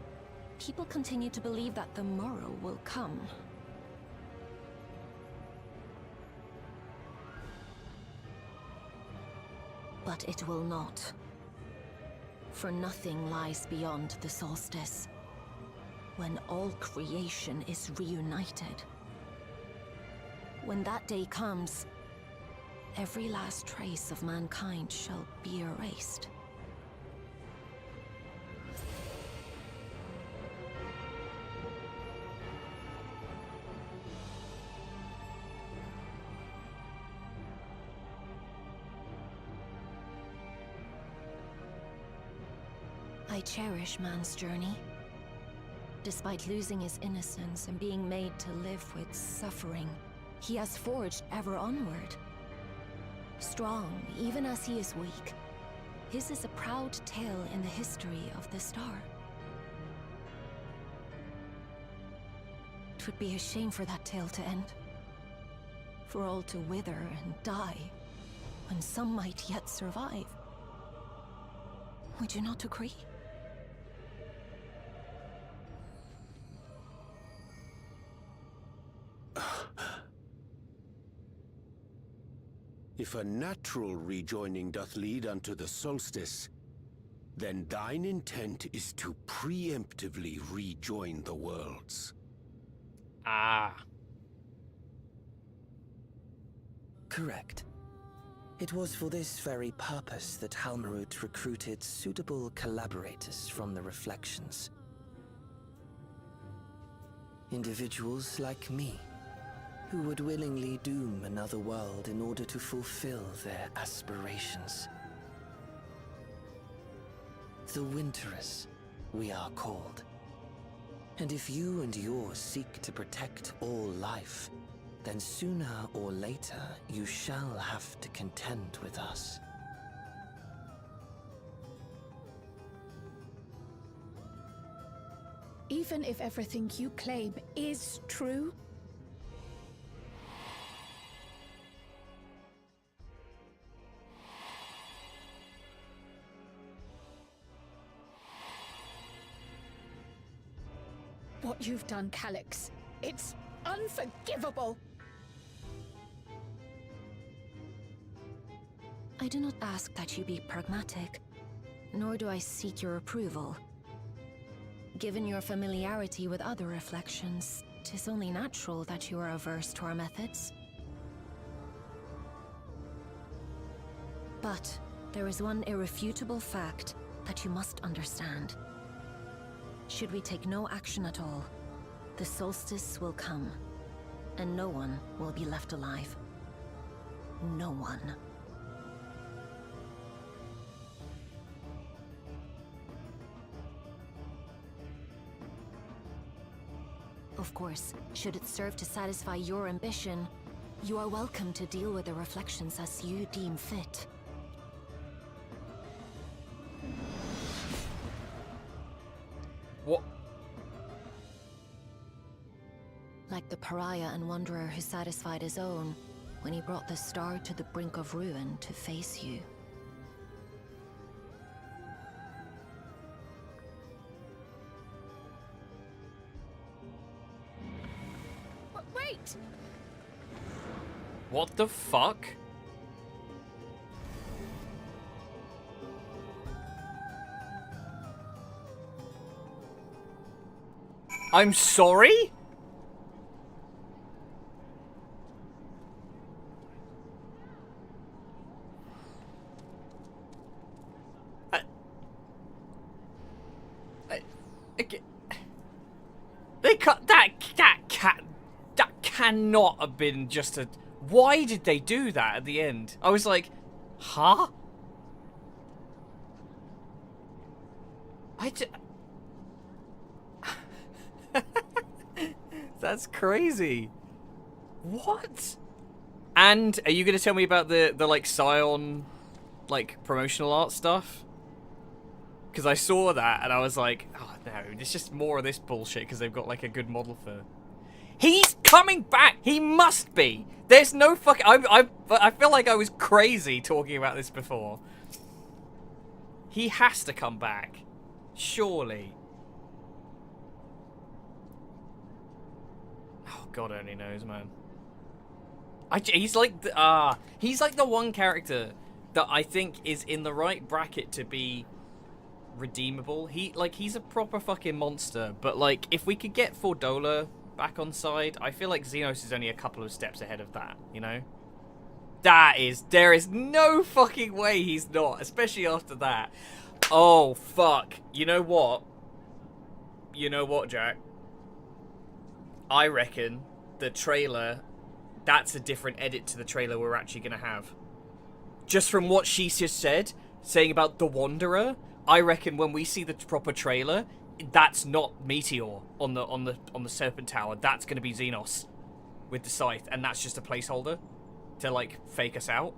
people continue to believe that the morrow will come. But it will not. For nothing lies beyond the solstice, when all creation is reunited. When that day comes, every last trace of mankind shall be erased. I cherish man's journey. Despite losing his innocence and being made to live with suffering, he has forged ever onward. Strong, even as he is weak, his is a proud tale in the history of the star. It would be a shame for that tale to end. For all to wither and die, when some might yet survive. Would you not agree? If a natural rejoining doth lead unto the solstice, then thine intent is to preemptively rejoin the worlds. Ah. Correct. It was for this very purpose that Halmarut recruited suitable collaborators from the Reflections. Individuals like me, who would willingly doom another world in order to fulfill their aspirations. The Winterers, we are called. And if you and yours seek to protect all life, then sooner or later you shall have to contend with us. Even if everything you claim is true, what you've done, Calyx, it's unforgivable! I do not ask that you be pragmatic, nor do I seek your approval. Given your familiarity with other reflections, 'tis only natural that you are averse to our methods. But there is one irrefutable fact that you must understand. Should we take no action at all, the solstice will come, and no one will be left alive. No one. Of course, should it serve to satisfy your ambition, you are welcome to deal with the reflections as you deem fit. What? Like the pariah and wanderer who satisfied his own when he brought the star to the brink of ruin to face you. Wait! What the fuck? I'm sorry? They cut that cannot have been just a. Why did they do that at the end? I was like, huh? That's crazy. What? And are you gonna tell me about the like Scion like promotional art stuff? Because I saw that and I was like, oh no, it's just more of this bullshit because they've got like a good model for. He's coming back. He must be. There's no fucking. I feel like I was crazy talking about this before. He has to come back, surely. Oh God only knows, man. He's like the one character that I think is in the right bracket to be redeemable. He's a proper fucking monster, but like if we could get Fordola back on side, I feel like Xenos is only a couple of steps ahead of that, you know? There is no fucking way he's not, especially after that. Oh fuck. You know what? You know what, Jack? I reckon the trailer, that's a different edit to the trailer we're actually gonna have. Just from what she just said, saying about the Wanderer, I reckon when we see the proper trailer, that's not Meteor on the Serpent Tower. That's gonna be Xenos with the scythe, and that's just a placeholder to like fake us out.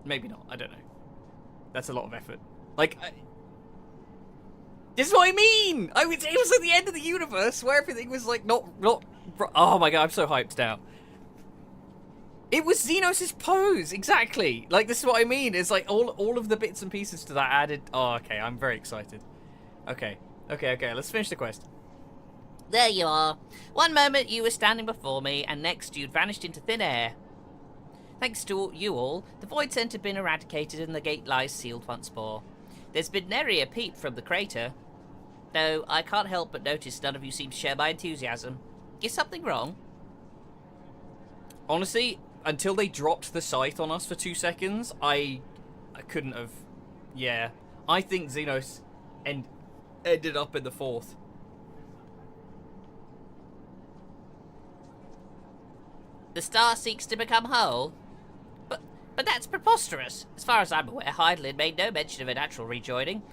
Maybe not. I don't know. That's a lot of effort. Like, this is what I mean. It was at the end of the universe where everything was like not. Oh my God, I'm so hyped now. It was Xenos' pose, exactly. Like, this is what I mean. It's like all of the bits and pieces to that added. Oh, okay, I'm very excited. Okay, let's finish the quest. There you are. One moment you were standing before me, and next you'd vanished into thin air. Thanks to you all, the Void Scent had been eradicated and the gate lies sealed once more. There's been nary a peep from the crater. Though I can't help but notice none of you seem to share my enthusiasm. Is something wrong? Honestly, until they dropped the scythe on us for 2 seconds, I couldn't have. Yeah, I think Xenos ended up in the 4th. The star seeks to become whole? But that's preposterous. As far as I'm aware, Heidelin made no mention of a natural rejoining.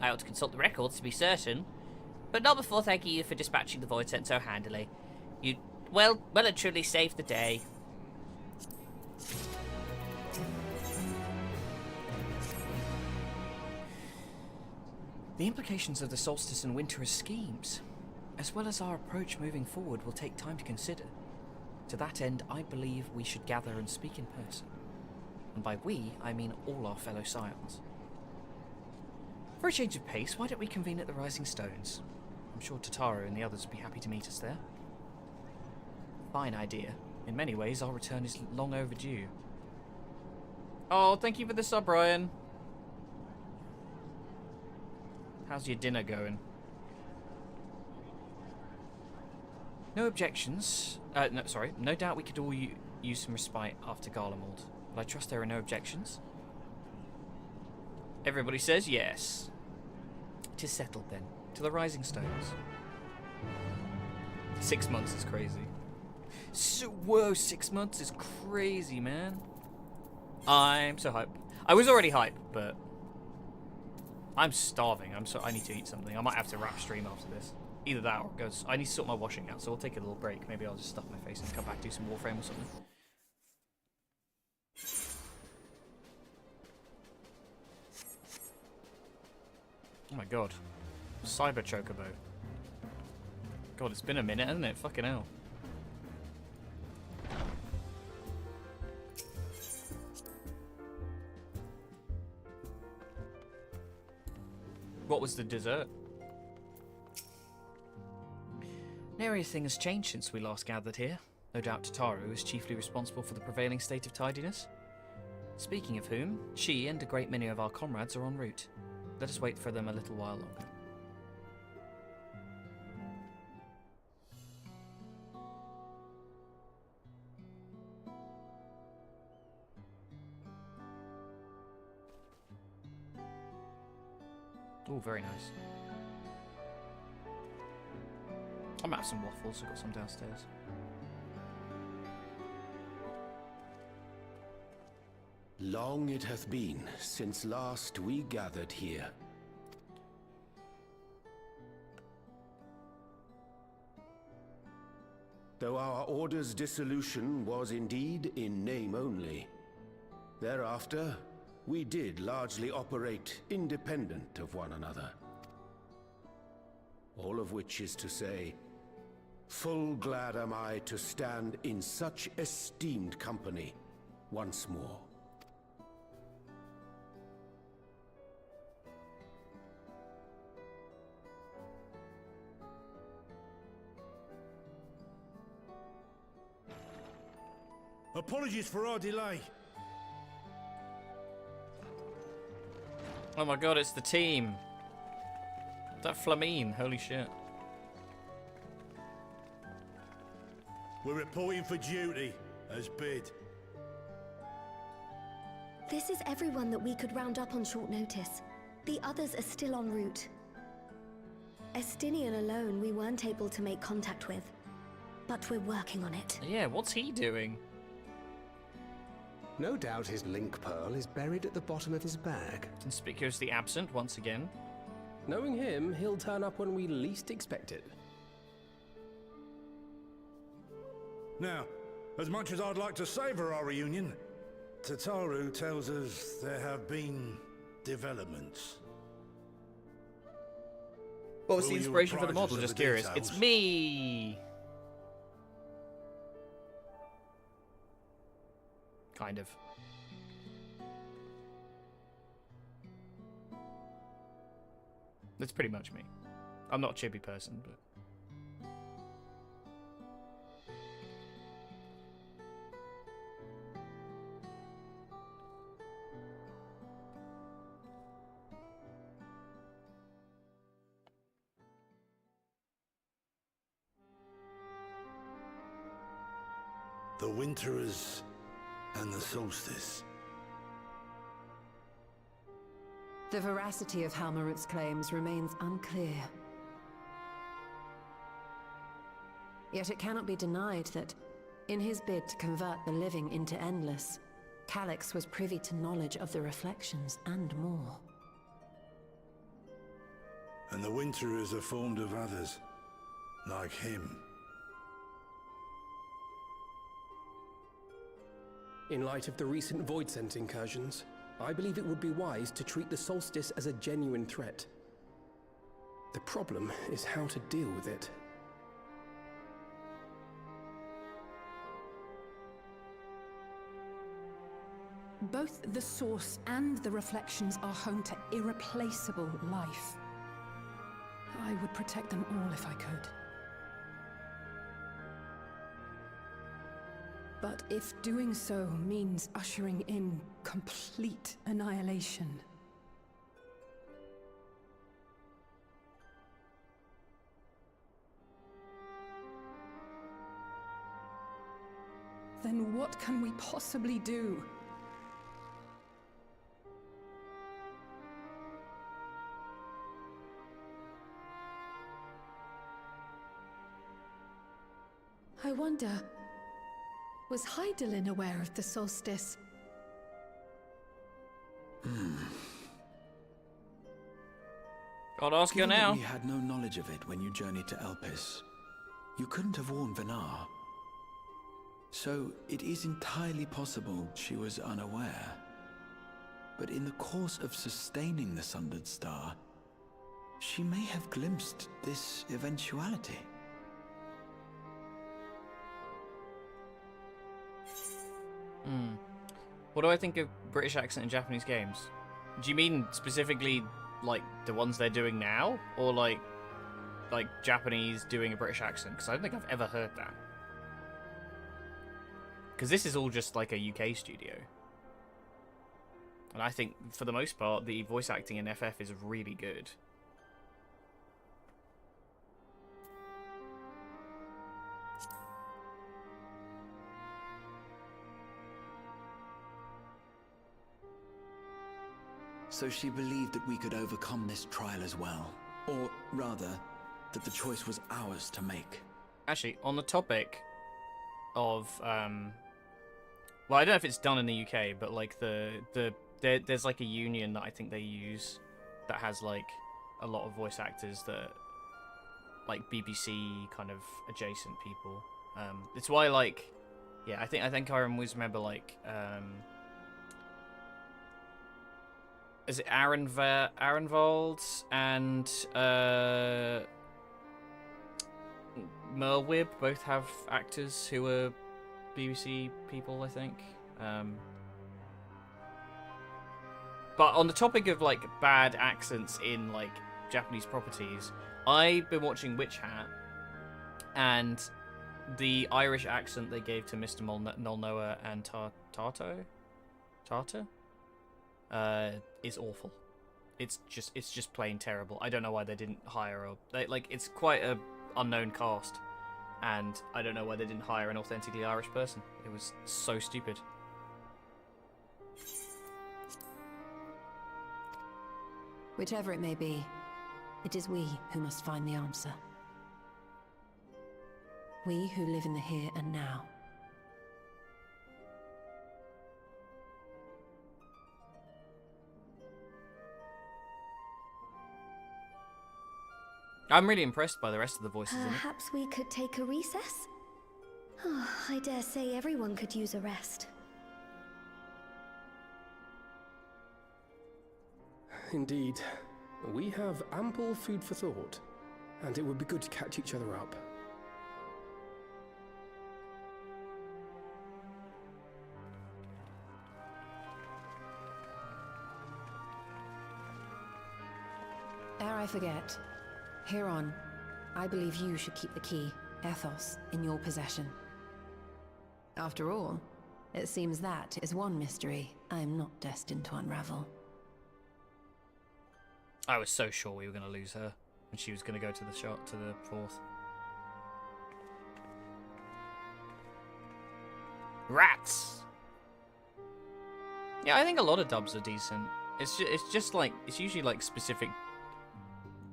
I ought to consult the records to be certain. But not before thanking you for dispatching the Void Scent so handily. You, well and truly saved the day. The implications of the Solstice and Winter's schemes, as well as our approach moving forward, will take time to consider. To that end, I believe we should gather and speak in person. And by we, I mean all our fellow Scions. For a change of pace, why don't we convene at the Rising Stones? I'm sure Tataru and the others would be happy to meet us there. Fine idea. In many ways, our return is long overdue. Oh, thank you for the sub, Ryan. How's your dinner going? No objections. No, sorry. No doubt we could all use some respite after Garlemald. But I trust there are no objections. Everybody says yes. 'Tis settled then. To the Rising Stones. 6 months is crazy. So, whoa, 6 months is crazy, man. I'm so hyped. I was already hyped, but I'm starving. I need to eat something. I might have to wrap stream after this. Either that or it goes. I need to sort my washing out, so we'll take a little break. Maybe I'll just stuff my face and come back, do some Warframe or something. Oh my god. Cyber Chocobo. God, it's been a minute, hasn't it? Fucking hell. What was the dessert? Nary a thing has changed since we last gathered here. No doubt Tataru is chiefly responsible for the prevailing state of tidiness. Speaking of whom, she and a great many of our comrades are en route. Let us wait for them a little while longer. Oh, very nice. I might have some waffles, I've got some downstairs. Long it hath been since last we gathered here. Though our order's dissolution was indeed in name only, thereafter we did largely operate independent of one another. All of which is to say, full glad am I to stand in such esteemed company once more. Apologies for our delay. Oh my god, it's the team. That Flamine, holy shit. We're reporting for duty, as bid. This is everyone that we could round up on short notice. The others are still en route. Estinian alone we weren't able to make contact with, but we're working on it. Yeah, what's he doing? No doubt his link pearl is buried at the bottom of his bag. Conspicuously absent once again. Knowing him, he'll turn up when we least expect it. Now, as much as I'd like to savour our reunion, Tataru tells us there have been developments. What was the inspiration for the model? Just curious. It's me! Kind of. That's pretty much me. I'm not a chibi person, but... The Winterers and the Solstice. The veracity of Halmarut's claims remains unclear. Yet it cannot be denied that, in his bid to convert the living into endless, Calyx was privy to knowledge of the reflections and more. And the Winterers are formed of others, like him. In light of the recent Void Scent incursions, I believe it would be wise to treat the Solstice as a genuine threat. The problem is how to deal with it. Both the Source and the Reflections are home to irreplaceable life. I would protect them all if I could. But if doing so means ushering in complete annihilation, then what can we possibly do? I wonder, was Hydaelyn aware of the solstice? I'll ask you Given that now. we had no knowledge of it when you journeyed to Elpis. You couldn't have warned Venar. So it is entirely possible she was unaware. But in the course of sustaining the Sundered Star, she may have glimpsed this eventuality. What do I think of British accent in Japanese games? Do you mean specifically like the ones they're doing now, or like Japanese doing a British accent? Because I don't think I've ever heard that. Because this is all just like a UK studio, and I think for the most part the voice acting in FF is really good. So she believed that we could overcome this trial as well. Or rather, that the choice was ours to make. Actually, on the topic of well, I don't know if it's done in the UK, but like there's like a union that I think they use that has like a lot of voice actors that like BBC kind of adjacent people. It's why like I think I always remember like is it Arenvald and Merwib both have actors who are BBC people, I think. But on the topic of like bad accents in like Japanese properties, I've been watching Witch Hat, and the Irish accent they gave to Mr. Molnoa and Tartar is awful. It's just plain terrible. I don't know why they didn't hire it's quite a unknown cast, and I don't know why they didn't hire an authentically Irish person. It was so stupid. Whichever it may be, it is we who must find the answer. We who live in the here and now. I'm really impressed by the rest of the voices in it. Perhaps we could take a recess? Oh, I dare say everyone could use a rest. Indeed. We have ample food for thought, and it would be good to catch each other up. Ere I forget, Heron, I believe you should keep the key, Ethos, in your possession. After all, it seems that is one mystery I am not destined to unravel. I was so sure we were going to lose her, and she was going to go to the fourth. Rats! Yeah, I think a lot of dubs are decent. It's just like, it's usually like specific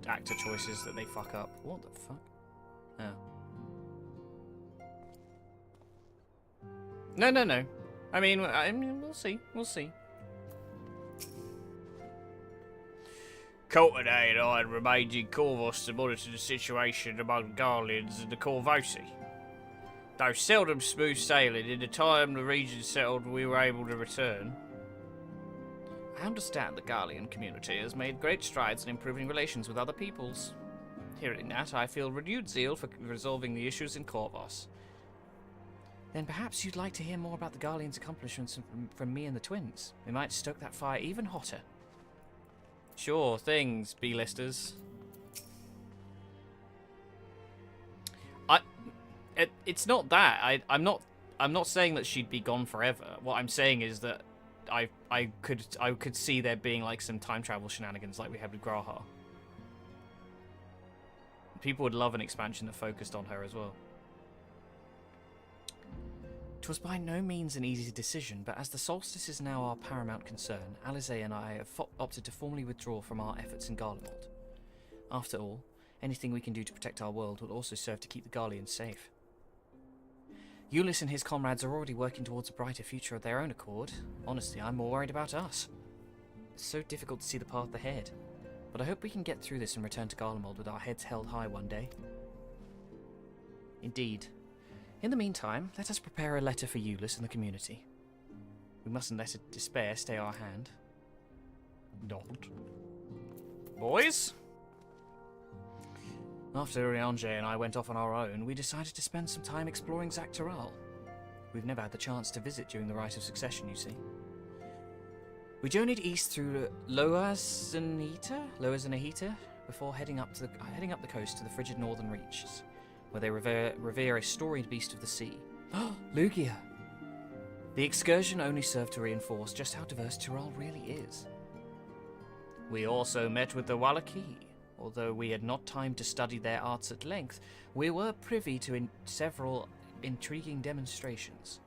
actor choices that they fuck up. What the fuck? Oh. No. I mean, we'll see. We'll see. Coulter and I remained in Corvus to monitor the situation among Garleans and the Corvosi. Though seldom smooth sailing, in the time the region settled, we were able to return. I understand the Garlean community has made great strides in improving relations with other peoples. Hearing that, I feel renewed zeal for resolving the issues in Corvus. Then perhaps you'd like to hear more about the Garleans' accomplishments from me and the twins. We might stoke that fire even hotter. Sure things, B-listers. It's not that. I'm not saying that she'd be gone forever. What I'm saying is that I could see there being like some time travel shenanigans like we had with Graha. People would love an expansion that focused on her as well. 'Twas by no means an easy decision, but as the solstice is now our paramount concern, Alizé and I have opted to formally withdraw from our efforts in Garlemald. After all, anything we can do to protect our world will also serve to keep the Garleans safe. Ulyss and his comrades are already working towards a brighter future of their own accord. Honestly, I'm more worried about us. It's so difficult to see the path ahead, but I hope we can get through this and return to Garlemald with our heads held high one day. Indeed. In the meantime, let us prepare a letter for Ulyss and the community. We mustn't let despair stay our hand. Don't. Boys? After Riange and I went off on our own, we decided to spend some time exploring Zaktaral. We've never had the chance to visit during the Rite of Succession, you see. We journeyed east through Loazanahita before heading up the coast to the frigid northern reaches, where they revere a storied beast of the sea. Lugia! The excursion only served to reinforce just how diverse Tyrol really is. We also met with the Wallaki. Although we had not time to study their arts at length, we were privy to several intriguing demonstrations.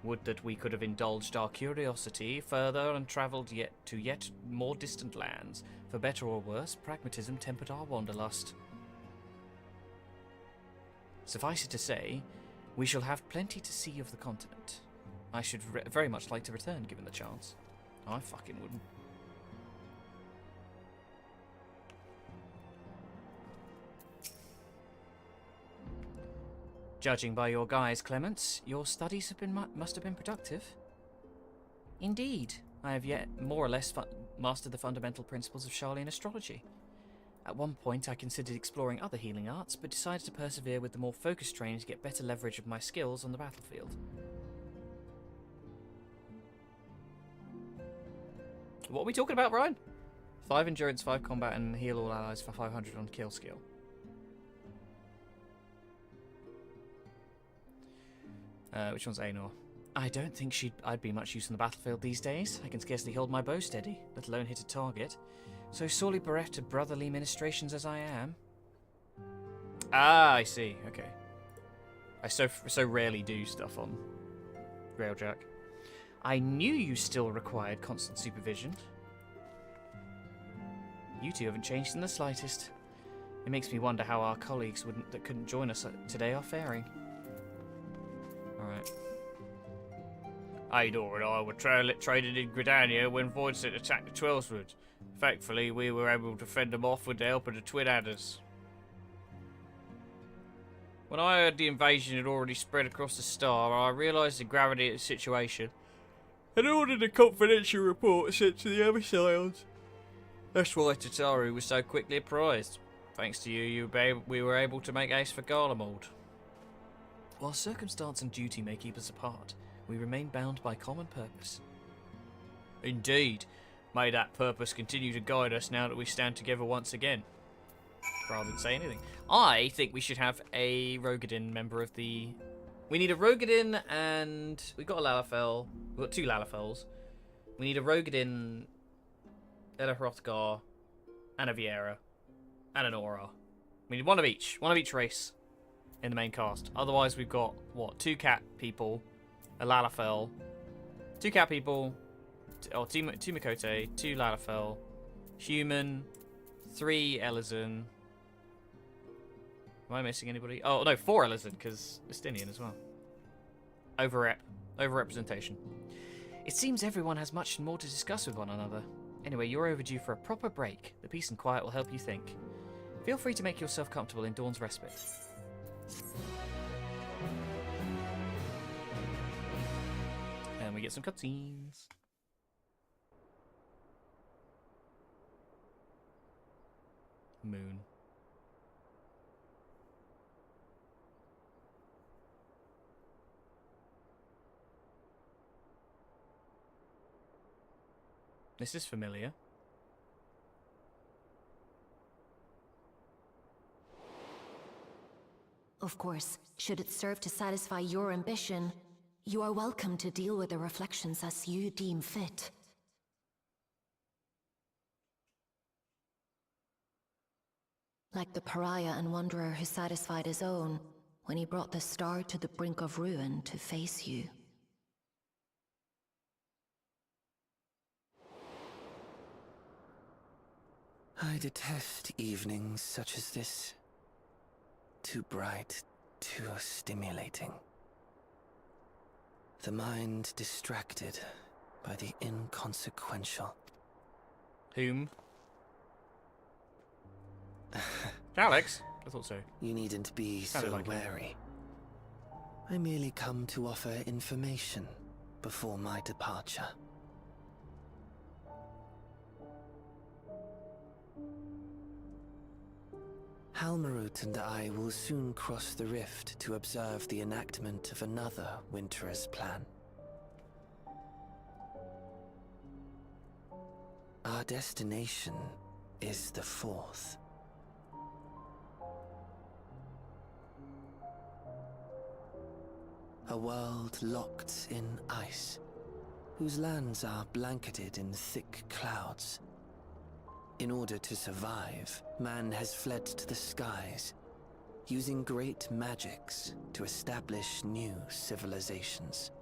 Would that we could have indulged our curiosity further and travelled to yet more distant lands. For better or worse, pragmatism tempered our wanderlust. Suffice it to say, we shall have plenty to see of the continent. I should very much like to return, given the chance. I fucking wouldn't. Judging by your guise, Clements, your studies must have been productive. Indeed, I have yet more or less mastered the fundamental principles of Charlian astrology. At one point, I considered exploring other healing arts, but decided to persevere with the more focused training to get better leverage of my skills on the battlefield. What are we talking about, Ryan? 5 endurance, 5 combat, and heal all allies for 500 on kill skill. Which one's Aenor? I don't think I'd be much use on the battlefield these days. I can scarcely hold my bow steady, let alone hit a target. So sorely bereft of brotherly ministrations as I am. Ah, I see. Okay. I so rarely do stuff on Railjack. I knew you still required constant supervision. You two haven't changed in the slightest. It makes me wonder how our colleagues that couldn't join us today are faring. Alright. Aenor and I were traded in Gridania when Voidset attacked the Twellswoods. Thankfully, we were able to fend them off with the help of the Twin Adders. When I heard the invasion had already spread across the star, I realised the gravity of the situation and ordered a confidential report sent to the Abyssals. That's why Tataru was so quickly apprised. Thanks to you, we were able to make ace for Garlemald. While circumstance and duty may keep us apart, we remain bound by common purpose. Indeed. May that purpose continue to guide us now that we stand together once again. Rather than say anything. I think we should have a Rogadin member of the... We need a Rogadin and... We've got a Lalafell. We've got 2 Lalafells. We need a Rogadin, Ella Hrothgar, and a Viera, and an Aura. We need one of each race in the main cast. Otherwise we've got, what, 2 cat people, a Lalafell, 2 cat people, 2 Mikote, 2 Lalafell, human, 3 Elizon. Am I missing anybody? Oh, no, 4 Elizon, because Estinian as well. Overrepresentation. It seems everyone has much more to discuss with one another. Anyway, you're overdue for a proper break. The peace and quiet will help you think. Feel free to make yourself comfortable in Dawn's respite. And we get some cutscenes. Moon. This is familiar. Of course, should it serve to satisfy your ambition, you are welcome to deal with the reflections as you deem fit. Like the pariah and wanderer who satisfied his own, when he brought the star to the brink of ruin to face you. I detest evenings such as this. Too bright, too stimulating. The mind distracted by the inconsequential. Whom? Alex? I thought so. You needn't be so like wary. I merely come to offer information before my departure. Halmarut and I will soon cross the rift to observe the enactment of another Winter's plan. Our destination is the fourth. A world locked in ice, whose lands are blanketed in thick clouds. In order to survive, man has fled to the skies, using great magics to establish new civilizations.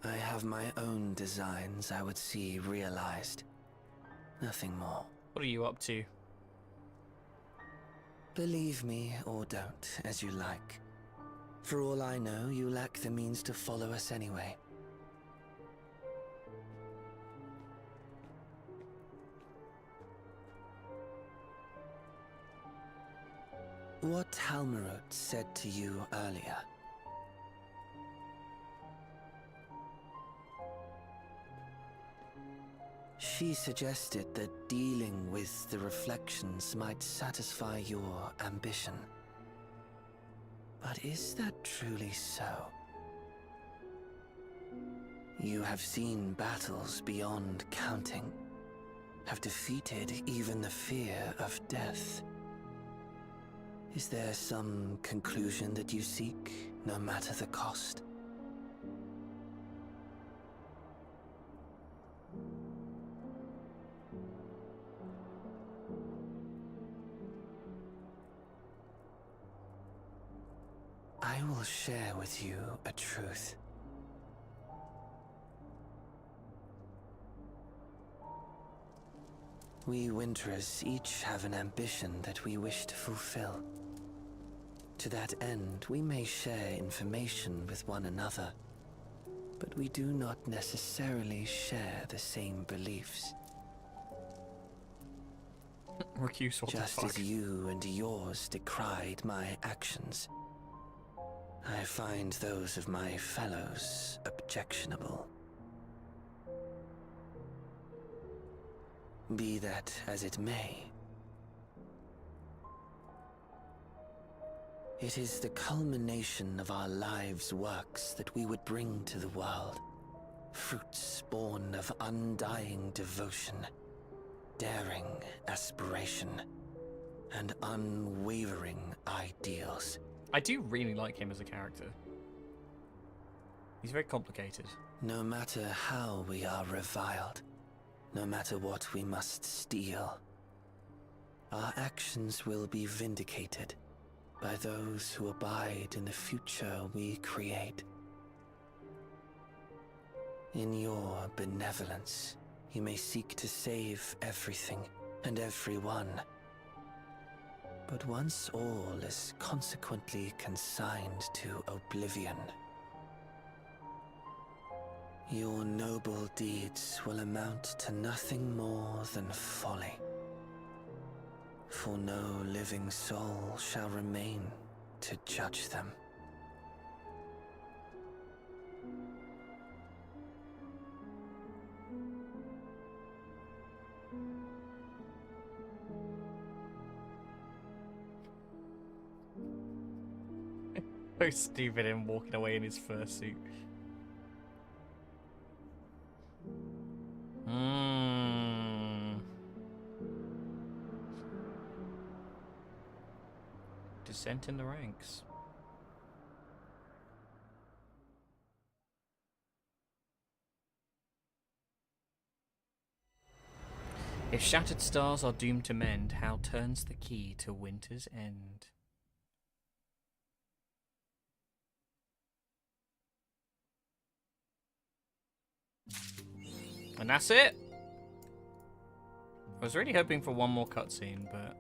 I have my own designs I would see realized. Nothing more. What are you up to? Believe me or don't, as you like. For all I know, you lack the means to follow us anyway. What Halmarut said to you earlier. She suggested that dealing with the reflections might satisfy your ambition. But is that truly so? You have seen battles beyond counting, have defeated even the fear of death. Is there some conclusion that you seek, no matter the cost? I will share with you a truth. We Winterers each have an ambition that we wish to fulfill. To that end, we may share information with one another, but we do not necessarily share the same beliefs. Recuse, what the Just fuck? as you and yours decried my actions, I find those of my fellows objectionable. Be that as it may, it is the culmination of our lives' works that we would bring to the world. Fruits born of undying devotion, daring aspiration, and unwavering ideals. I do really like him as a character. He's very complicated. No matter how we are reviled, no matter what we must steal, our actions will be vindicated by those who abide in the future we create. In your benevolence, you may seek to save everything and everyone. But once all is consequently consigned to oblivion, your noble deeds will amount to nothing more than folly. For no living soul shall remain to judge them. So stupid him walking away in his fursuit. Descent in the ranks. If shattered stars are doomed to mend, how turns the key to winter's end? And that's it. I was really hoping for one more cutscene, but...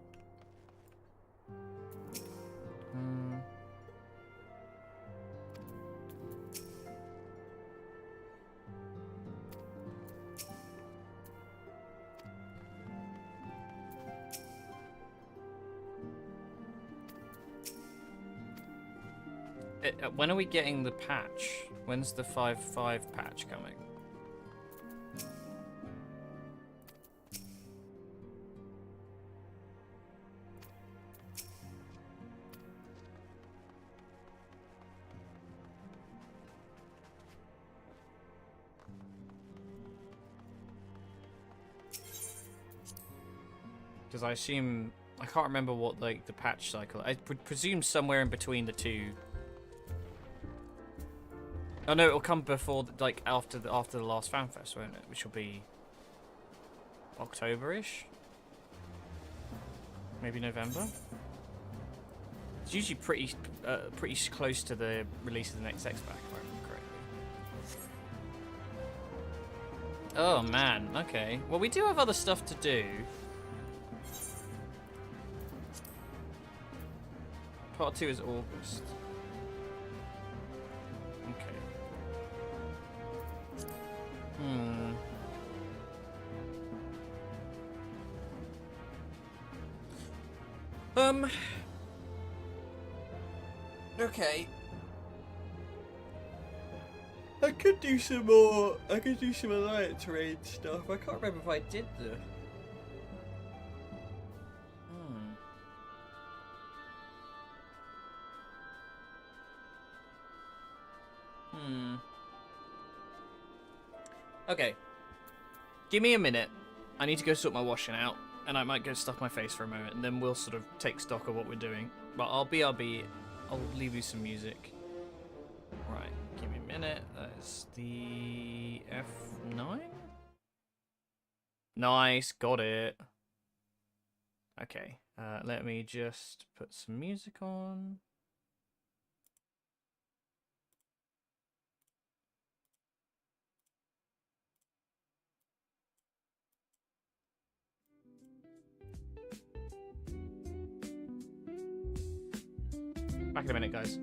when are we getting the patch? When's the 5.5 patch coming? Because I assume... I can't remember what like the patch cycle... I would presume somewhere in between the two. Oh no, it'll come before, like, after the last FanFest, won't it? Which will be... October-ish? Maybe November? It's usually pretty close to the release of the next X-Pack, if I remember correctly. Oh man, okay. Well, we do have other stuff to do. Part 2 is August. Okay. Okay. I could do some more. I could do some Alliance raid stuff. I can't remember if I did the. Okay. Give me a minute. I need to go sort my washing out, and I might go stuff my face for a moment, and then we'll sort of take stock of what we're doing. But I'll leave you some music. Right, give me a minute. That is the F9? Nice, got it. Okay, let me just put some music on. Back in a minute, guys.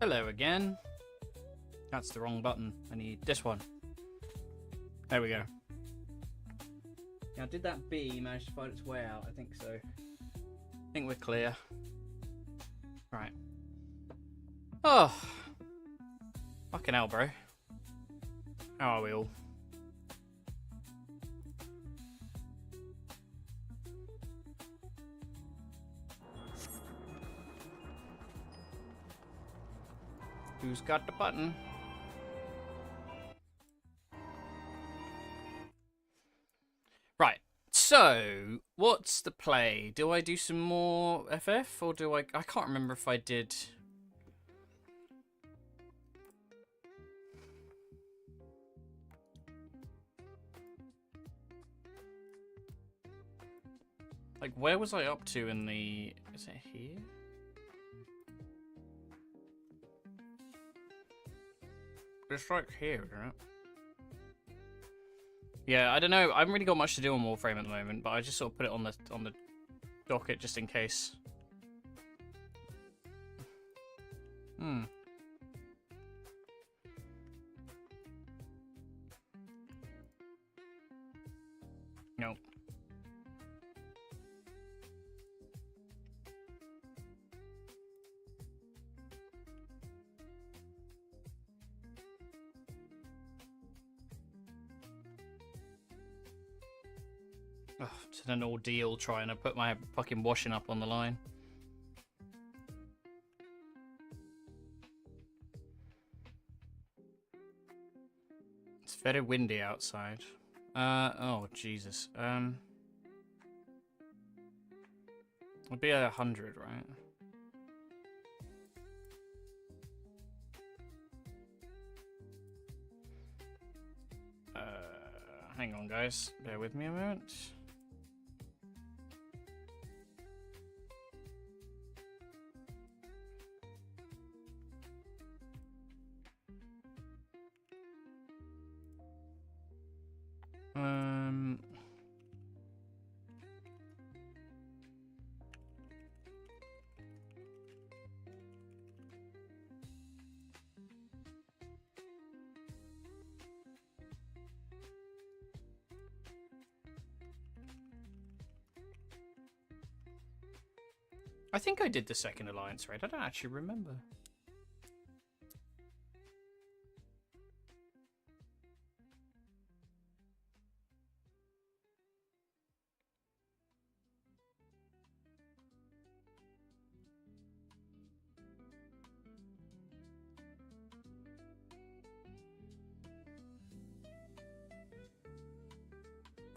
Hello again. That's the wrong button. I need this one. There we go. Now, did that bee manage to find its way out? I think so. I think we're clear. Right. Oh. Fucking hell, bro. How are we all? Who's got the button? Right. So, what's the play? Do I do some more FF or do I can't remember if I did. Like, where was I up to in the... Is it here? It's like here, isn't it? Yeah, I don't know. I haven't really got much to do on Warframe at the moment, but I just sort of put it on the docket just in case. Nope. Oh, it's an ordeal trying to put my fucking washing up on the line. It's very windy outside. Oh Jesus. It'll be 100, right? Hang on, guys. Bear with me a moment. I think I did the second alliance raid. I don't actually remember.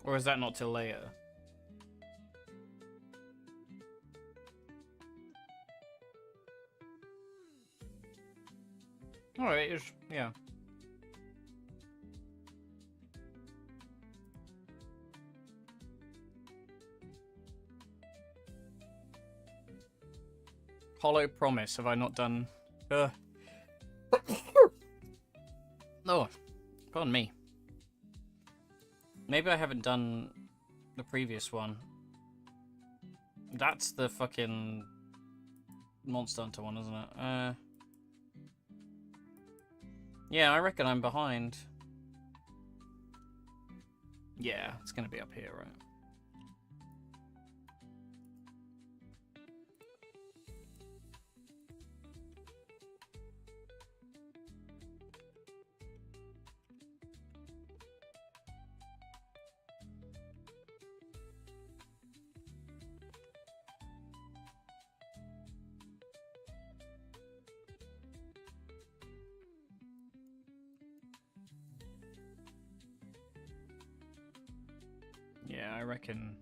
Or is that not till later? Alright, yeah. Hollow Promise, have I not done... Oh, pardon me. Maybe I haven't done the previous one. That's the fucking Monster Hunter one, isn't it? Yeah, I reckon I'm behind. Yeah, it's gonna be up here, right? Yeah, I reckon.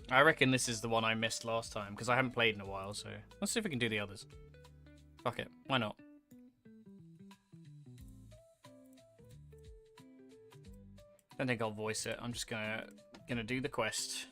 I reckon this is the one I missed last time, because I haven't played in a while, so let's see if we can do the others. Fuck it, why not? Don't think I'll voice it, I'm just gonna do the quest.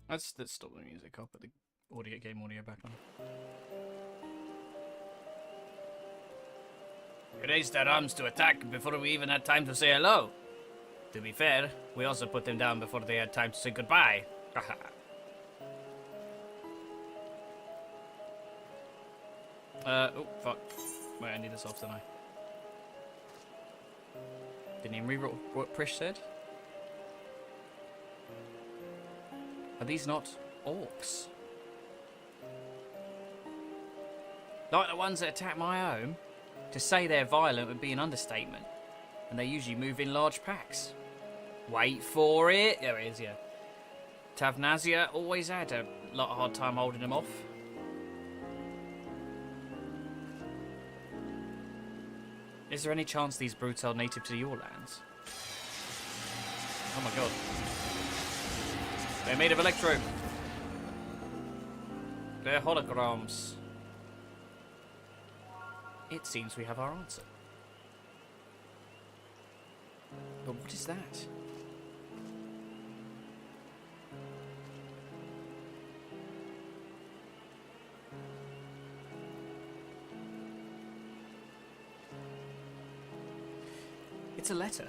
Let's stop the music. I'll put the game audio back on. We raised our arms to attack before we even had time to say hello. To be fair, we also put them down before they had time to say goodbye. Oh, fuck. Wait, I need this off, don't I? Didn't even read what Prish said. Are these not orcs? Like the ones that attack my home? To say they're violent would be an understatement. And they usually move in large packs. Wait for it. There it is, yeah. Tavnazia always had a lot of hard time holding them off. Is there any chance these brutes are native to your lands? Oh my god. They're made of electro. They're holograms. It seems we have our answer. But what is that? It's a letter,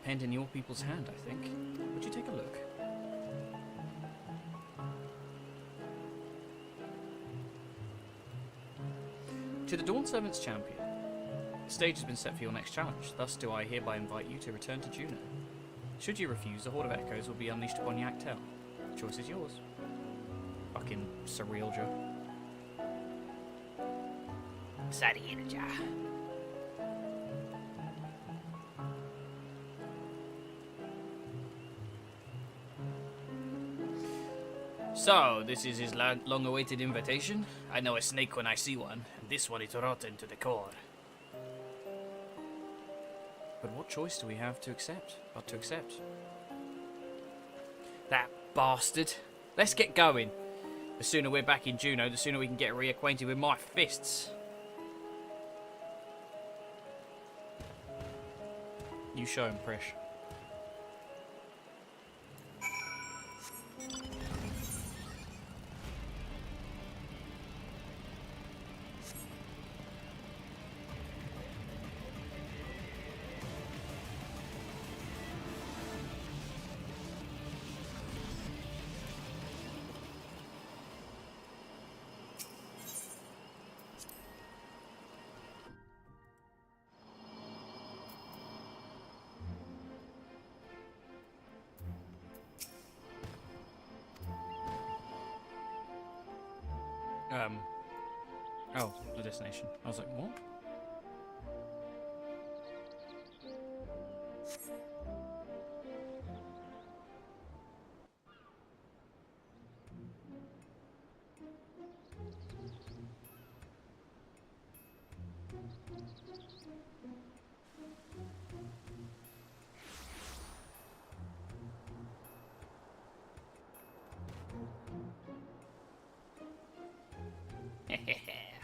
penned in your people's hand, I think. Would you take a look? To the Dawn Servant's champion, the stage has been set for your next challenge, thus do I hereby invite you to return to Juno. Should you refuse, the Horde of Echoes will be unleashed upon Yaktel. The choice is yours. Fucking Surrealja. Surrealja. So, this is his long-awaited invitation? I know a snake when I see one, and this one is rotten to the core. But what choice do we have to accept? But to accept? That bastard! Let's get going! The sooner we're back in Juno, the sooner we can get reacquainted with my fists. You show him, Prish. Oh, the destination. I was like, what?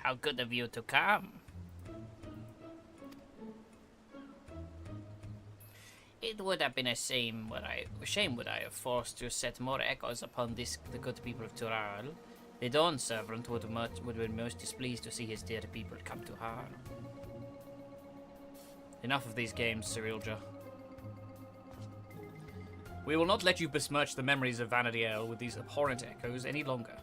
How good of you to come. It would have been a shame would I have forced to set more echoes upon the good people of Tural. The Dawn Servant would have been most displeased to see his dear people come to harm. Enough of these games, Surrealja. We will not let you besmirch the memories of Vanadiel with these abhorrent echoes any longer.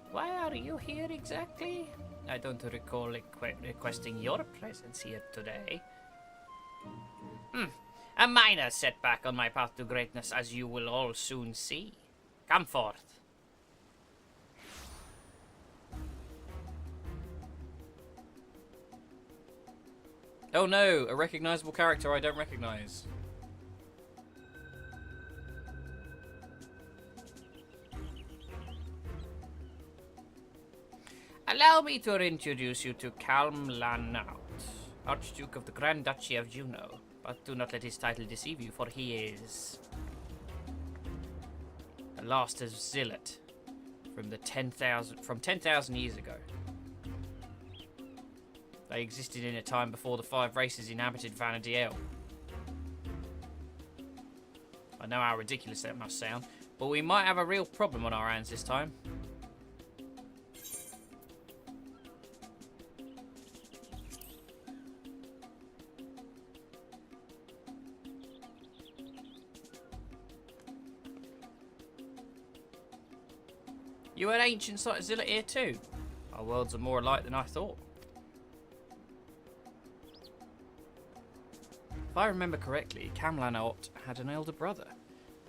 Why are you here exactly? I don't recall requesting your presence here today. A minor setback on my path to greatness, as you will all soon see. Come forth. Oh no, a recognizable character I don't recognize. Allow me to introduce you to Calm Lanaut, Archduke of the Grand Duchy of Juno. But do not let his title deceive you, for he is the last of Zealot from 10,000 years ago. They existed in a time before the 5 races inhabited Vanadiel. I know how ridiculous that must sound, but we might have a real problem on our hands this time. You had ancient Zilla here too? Our worlds are more alike than I thought. If I remember correctly, Camlanot had an elder brother.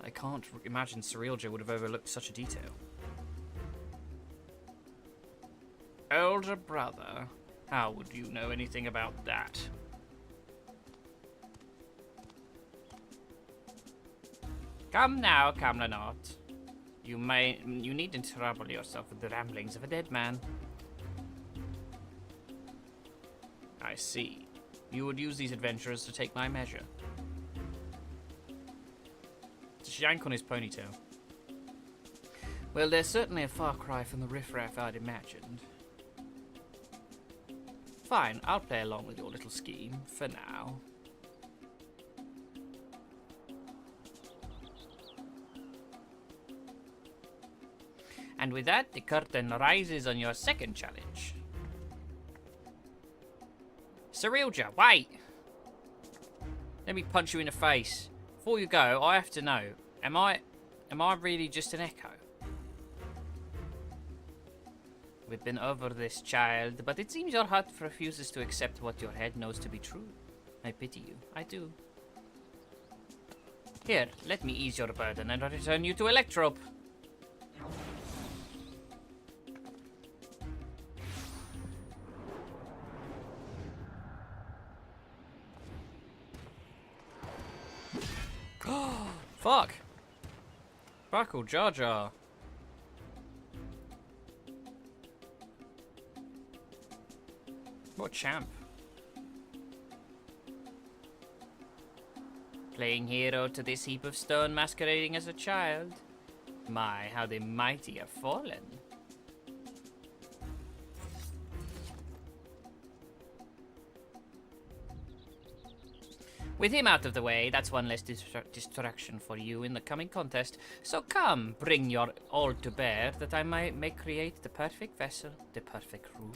I can't imagine Cerealja would have overlooked such a detail. Elder brother? How would you know anything about that? Come now, Camlanot. You needn't trouble yourself with the ramblings of a dead man. I see. You would use these adventurers to take my measure. It's a yank on his ponytail. Well, they're certainly a far cry from the riffraff I'd imagined. Fine, I'll play along with your little scheme, for now. And with that, the curtain rises on your second challenge. Cerealja, wait! Let me punch you in the face. Before you go, I have to know, am I really just an echo? We've been over this, child, but it seems your heart refuses to accept what your head knows to be true. I pity you, I do. Here, let me ease your burden and return you to Electrope. Fuck! Buckle Jar Jar. What a champ. Playing hero to this heap of stone masquerading as a child. My, how the mighty have fallen. With him out of the way, that's one less distraction for you in the coming contest. So come, bring your all to bear, that I may create the perfect vessel, the perfect ruler.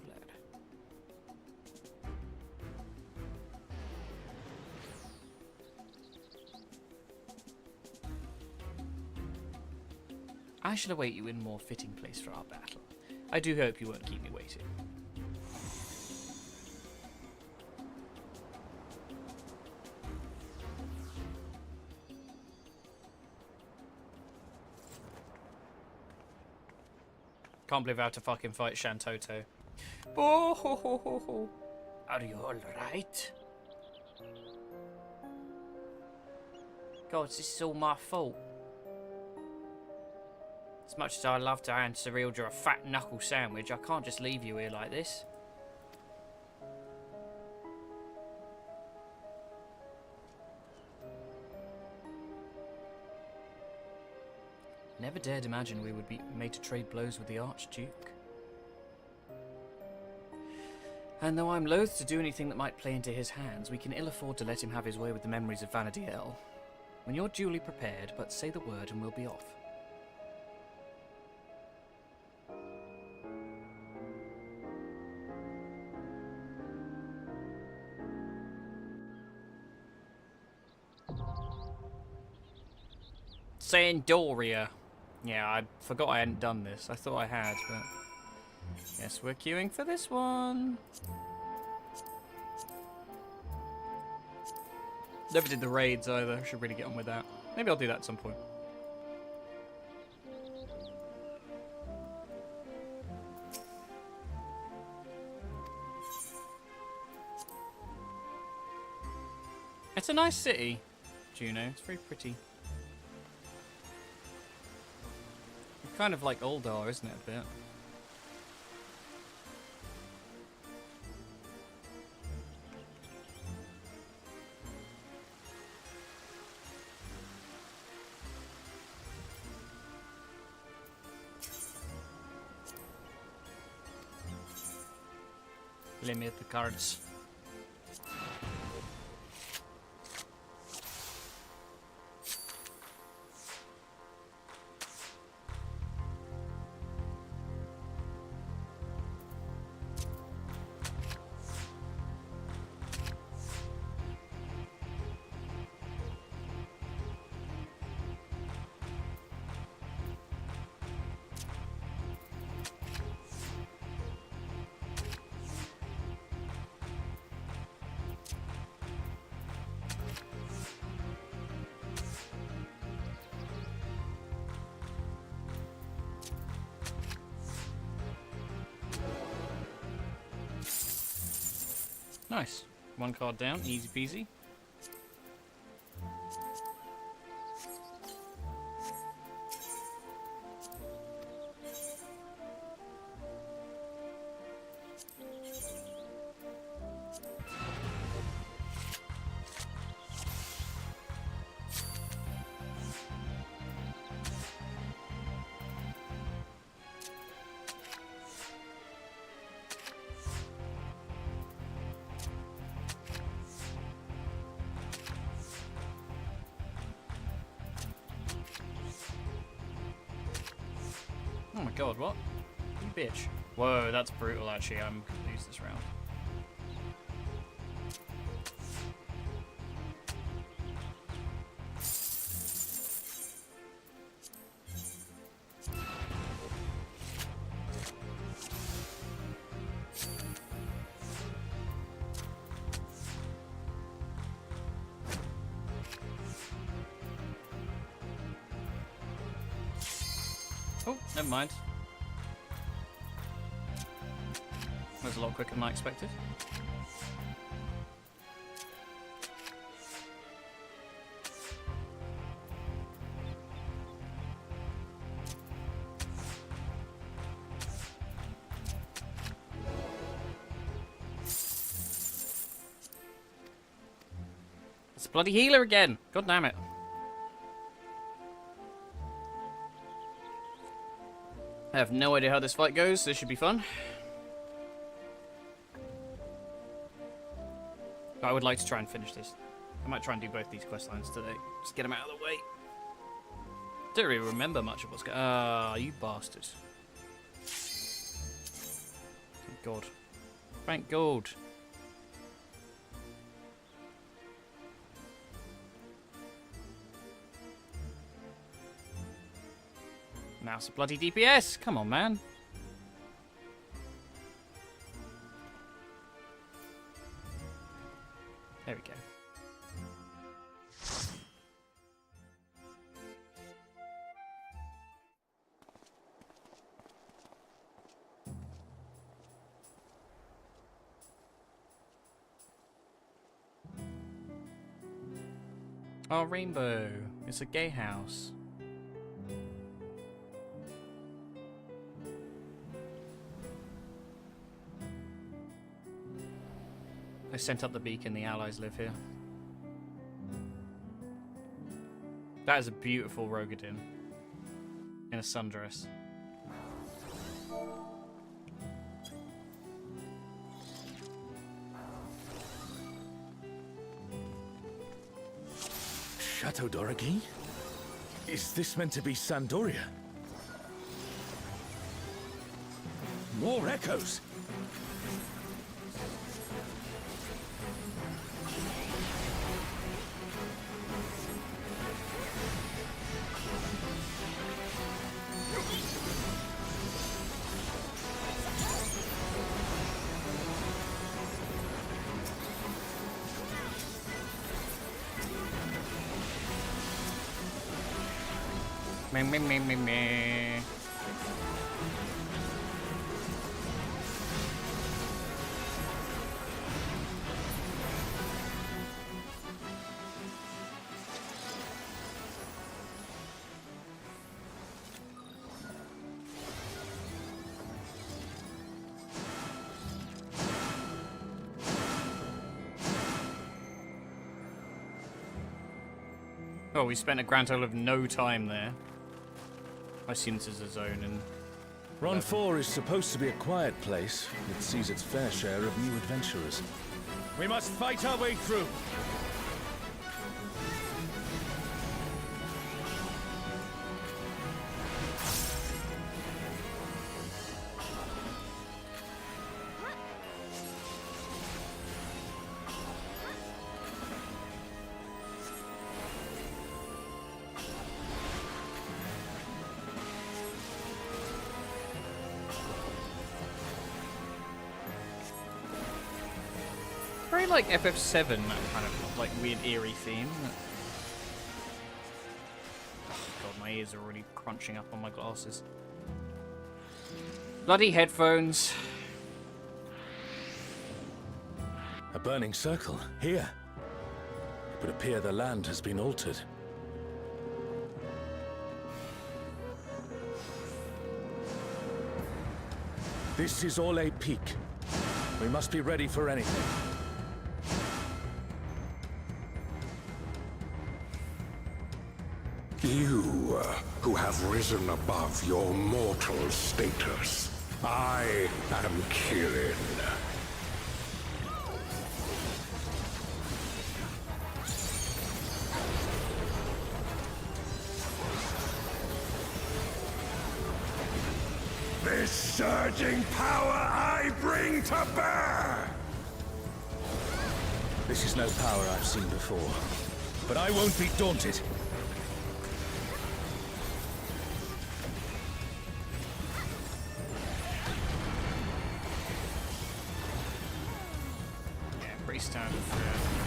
I shall await you in more fitting place for our battle. I do hope you won't keep me waiting. Can't believe I have to fucking fight Shantoto. Oh, ho, ho, ho, ho. Are you alright? God, this is all my fault. As much as I love to hand Cerealja a fat knuckle sandwich, I can't just leave you here like this. Never dared imagine we would be made to trade blows with the Archduke. And though I'm loath to do anything that might play into his hands, we can ill afford to let him have his way with the memories of Vanadiel. When you're duly prepared, but say the word and we'll be off. Sandoria. Yeah, I forgot I hadn't done this. I thought I had, but... Yes, we're queuing for this one. Never did the raids either. Should really get on with that. Maybe I'll do that at some point. It's a nice city, Juno. It's very pretty. Kind of like Uldar, isn't it, a bit? Limit the cards. Nice. One card down, easy peasy. Oh my god, what? You bitch. Whoa, that's brutal actually. I'm gonna lose this round. Oh, never mind. That was a lot quicker than I expected. It's a bloody healer again! God damn it. I have no idea how this fight goes. This should be fun. But I would like to try and finish this. I might try and do both these quest lines today. Just get them out of the way. Don't really remember much of what's going on. Ah, you bastards. Thank God. Thank God. Now it's a bloody DPS. Come on, man. There we go. Oh, Rainbow. It's a gay house. I sent up the beacon, the allies live here. That is a beautiful Rogadin in a sundress. Chateau Doraghy? Is this meant to be Sandoria? More echoes! Meh. Oh, we spent a grand total of no time there. I assume this is a zone and... Ron 4 is supposed to be a quiet place. It sees its fair share of new adventurers. We must fight our way through! Very like FF7, that kind of like weird eerie theme. Oh god, my ears are already crunching up on my glasses. Bloody headphones. A burning circle, here. It would appear the land has been altered. This is all a peak. We must be ready for anything. You, who have risen above your mortal status. I am Kirin. This surging power I bring to bear! This is no power I've seen before, but I won't be daunted. Yeah, pretty standard for it.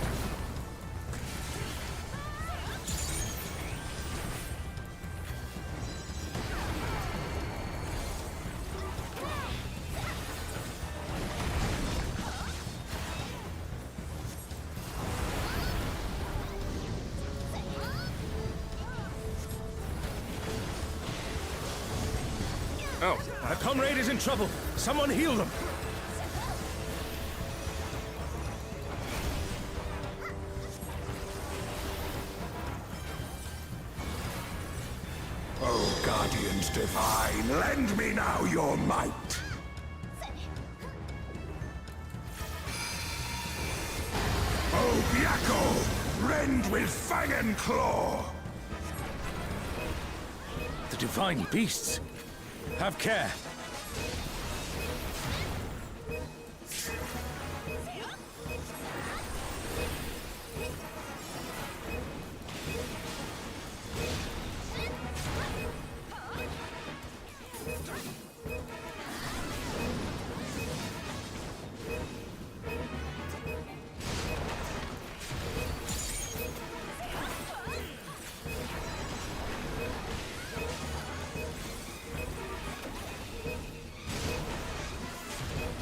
Oh, our comrade is in trouble. Someone heal them. Oh, Guardians Divine, lend me now your might! Oh, Byakko, rend with fang and claw! The divine beasts. Have care.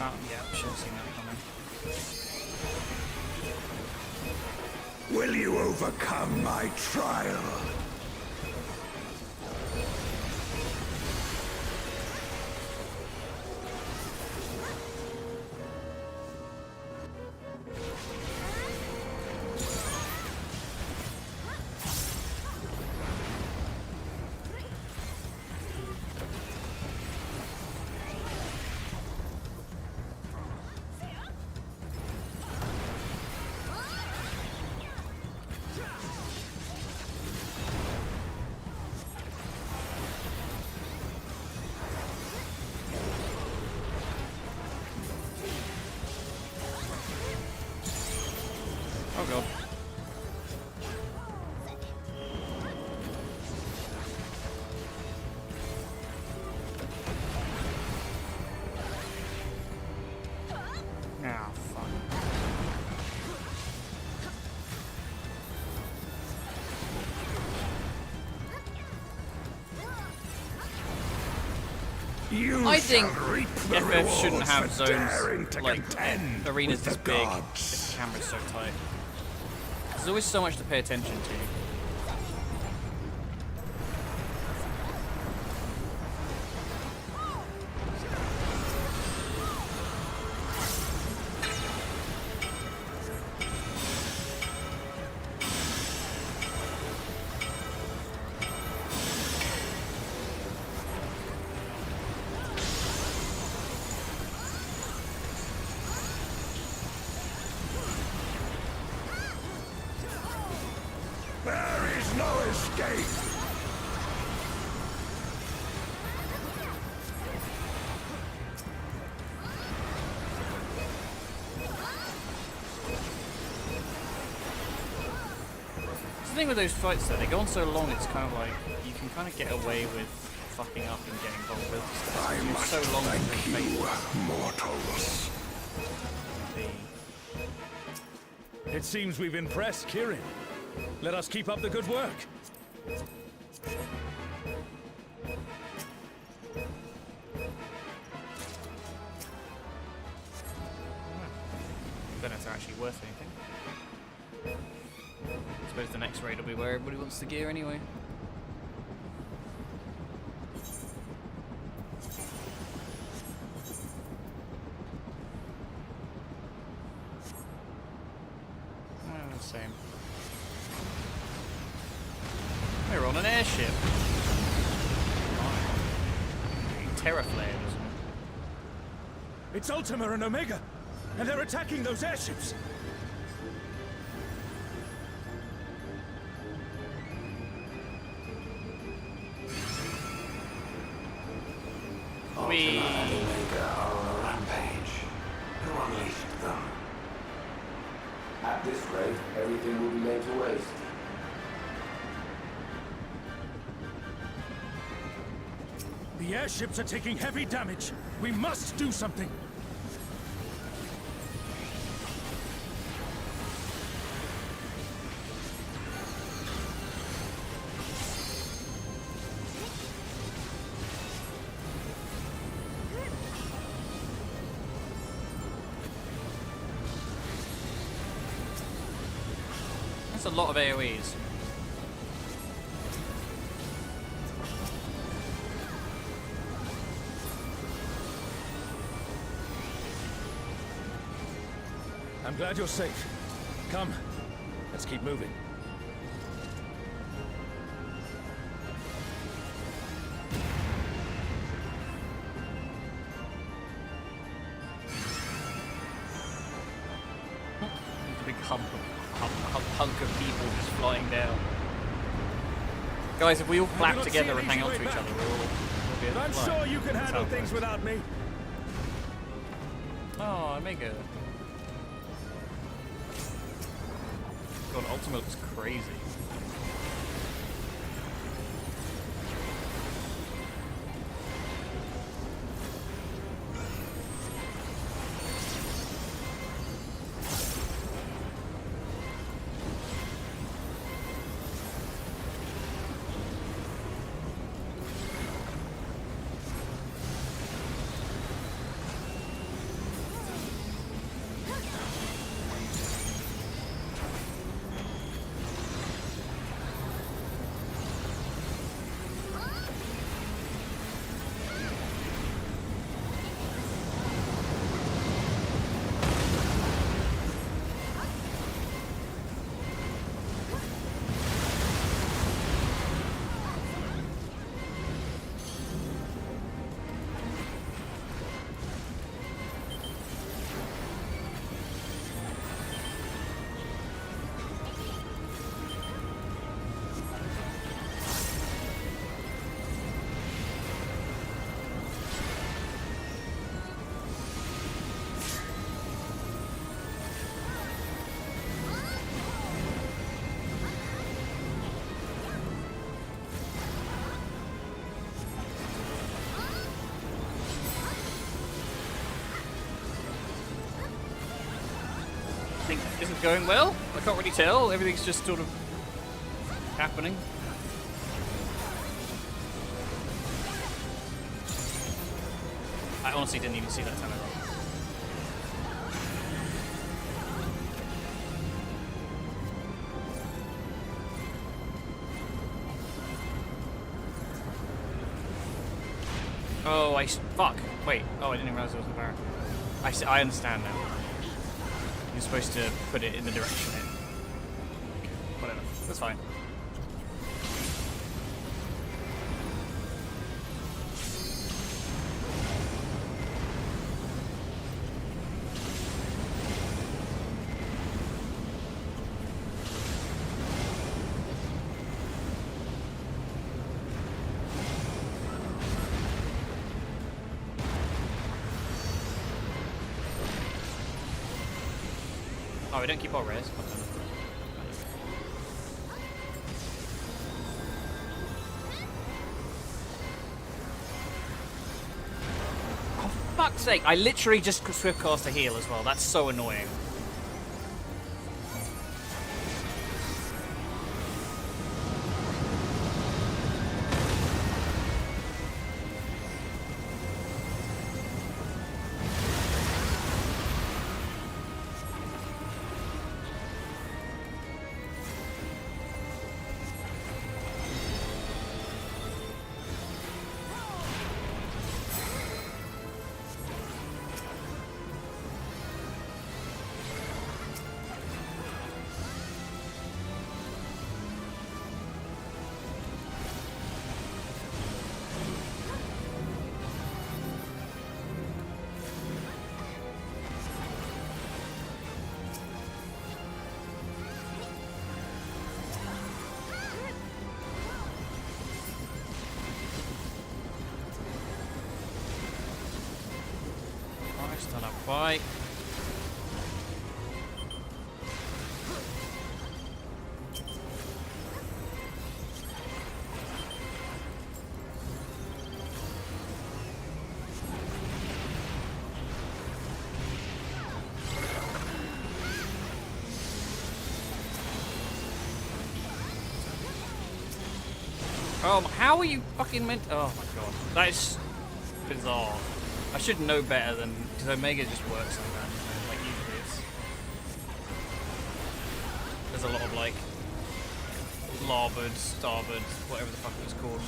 Oh, yeah, should have seen that coming. Will you overcome my trial? Oh god. Ah, fuck. You I think shall reap the FF shouldn't rewards have for daring zones to like contend arenas with this the big gods. if the camera's so tight. There's always so much to pay attention to. There is no escape! The thing with those fights though, they go on so long it's kind of like you can kind of get away with fucking up and getting involved with stuff. I must so long thank between you, phases. mortals. It seems we've impressed Kirin. Let us keep up the good work. Then attack. actually worth anything. I suppose the next raid will be where everybody wants the gear anyway. Same. We're on an airship. Terror flares. It's Ultima and Omega, and they're attacking those airships. We. Ultima and Omega are on a rampage. Who unleashed them? At this rate, everything will be laid to waste. The airships are taking heavy damage. We must do something. That's a lot of AoEs. I'm glad you're safe. Come, let's keep moving. A big hunk of people just flying down. Guys, if we all clap together and hang on to each other, we'll be able to I'm fly. sure you can That's handle how it things works. without me. Oh, Omega. God, Ultima looks crazy. I think this is going well. I can't really tell. Everything's just sort of happening. I honestly didn't even see that turn around. Oh, fuck. Wait. Oh, I didn't even realize it was a barrel. I understand now. You're supposed to put it in the direction it... Whatever. That's fine. Oh, we don't keep our res. Oh, for fuck's sake. I literally just swift cast a heal as well. That's so annoying. Bye. How are you fucking meant? Oh my god, that is bizarre. I should know better than because Omega just works like that. You know? Like usually there's a lot of like larboard, starboard, whatever the fuck it was called.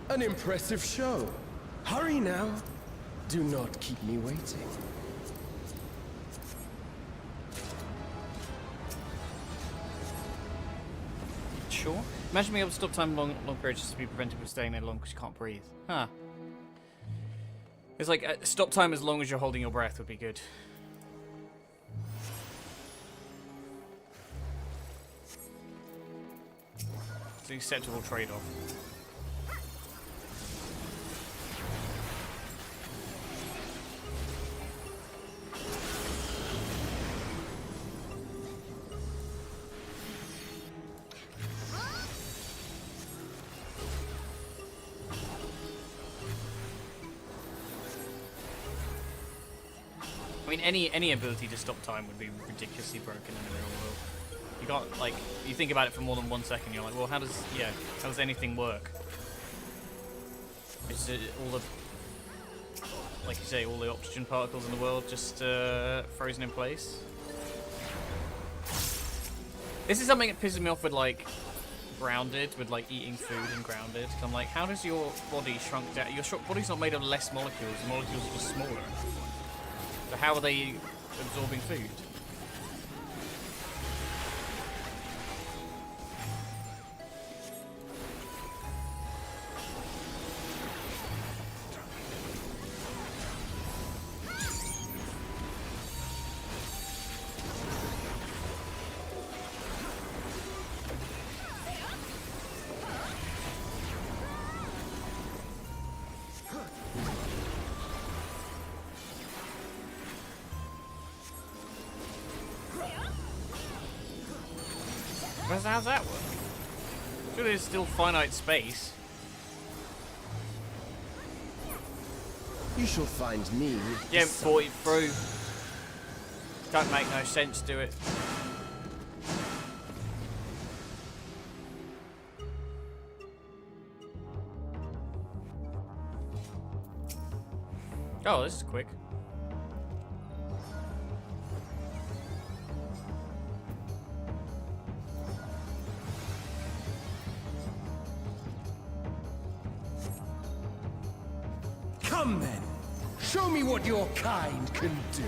An impressive show. Hurry now. Do not keep me waiting. Sure. Imagine being able to stop time long periods just to be prevented from staying there long because you can't breathe. Huh. It's like stop time as long as you're holding your breath would be good. It's an acceptable trade-off. I mean, any ability to stop time would be ridiculously broken in the real world. You got like, you think about it for more than 1 second, you're like, well, how does anything work? Is it all the, like you say, all the oxygen particles in the world just frozen in place? This is something that pisses me off with like Grounded, with like eating food and Grounded. I'm like, how does your body shrunk down? Your body's not made of less molecules. The molecules are just smaller. So how are they absorbing food? How's that work? Surely there's still finite space. You shall find me. Yeah, 40 through. Don't make no sense, do it. Oh, this is quick. Come then, show me what your kind can do.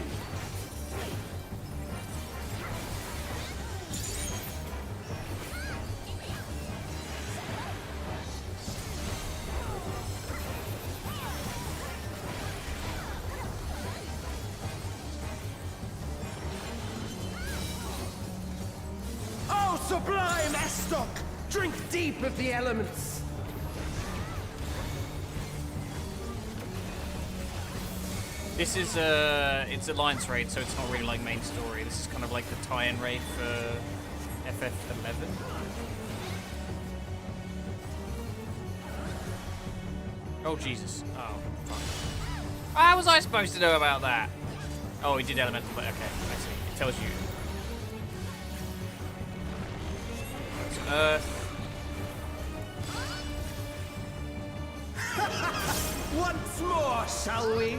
Oh, sublime Estoc! Drink deep of the elements! This is it's Alliance raid, so it's not really like main story. This is kind of like the tie-in raid for FF11. Oh Jesus! Oh fuck! How was I supposed to know about that? Oh, he did elemental, but okay, I see. It tells you. It's Earth. Once more, shall we?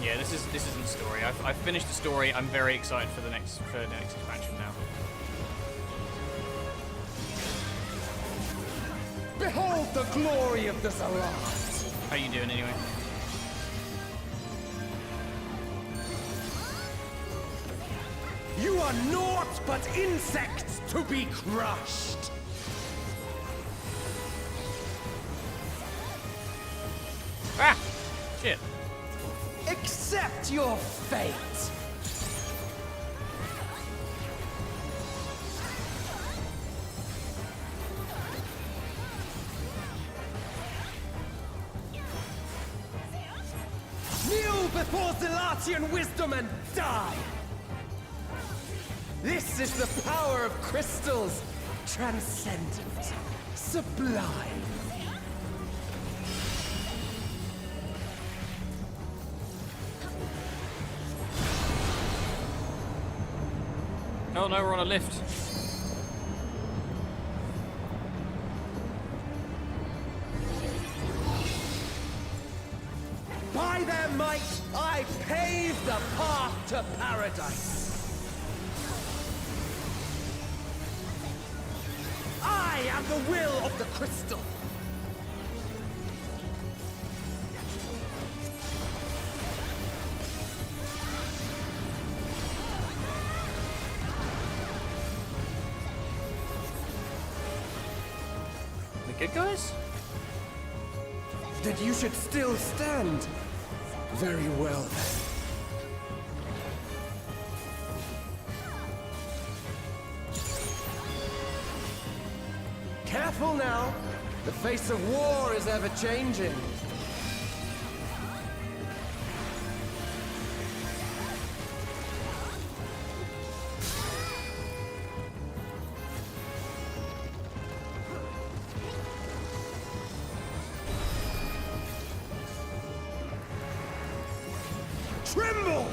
Yeah, this isn't story. I've finished the story. I'm very excited for the next expansion now. Behold the glory of the Zarat! How you doing anyway? You are naught but insects to be crushed! Ah! Shit. Accept your fate! Kneel before Zalatian wisdom and die! This is the power of crystals, transcendent, sublime. Oh no, we're on a lift. By their might, I pave the path to paradise. I am the will of the crystal. The good guys? That you should still stand. Very well then. Careful now. The face of war is ever changing. Tremble!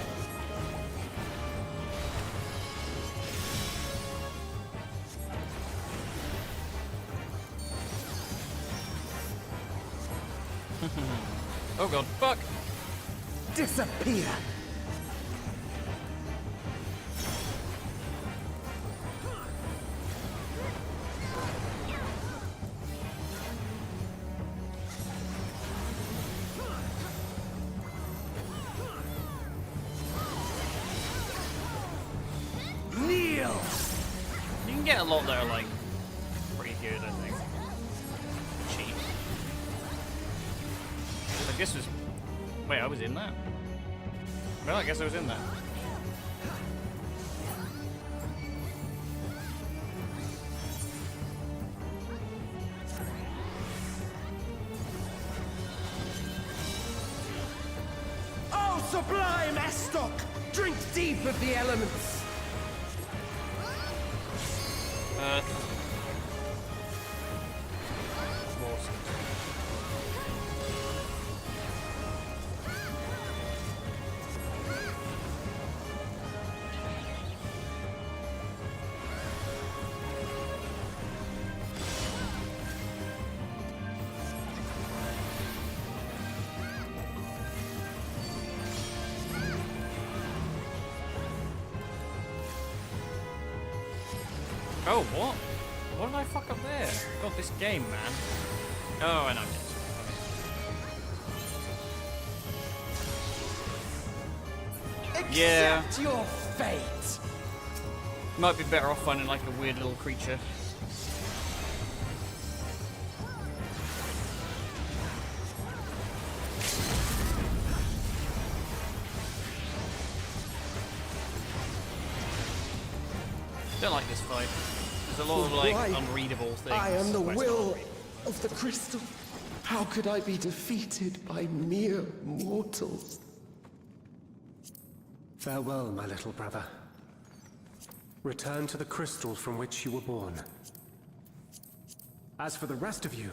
Oh god, fuck! Disappear! Kneel! You can get a lot that are like pretty good, I think. Cheap. Like this was. Wait, I was in that. Well, I guess I was in that. Oh, sublime Estok! Drink deep of the elements! Oh, what? What did I fuck up there? God, this game, man. Oh, I know. Yeah. Accept your fate! Might be better off finding like a weird little creature. Don't like this fight. There's a lot of like unreadable things. I am the will of the crystal. How could I be defeated by mere mortals? Farewell, my little brother. Return to the crystal from which you were born. As for the rest of you,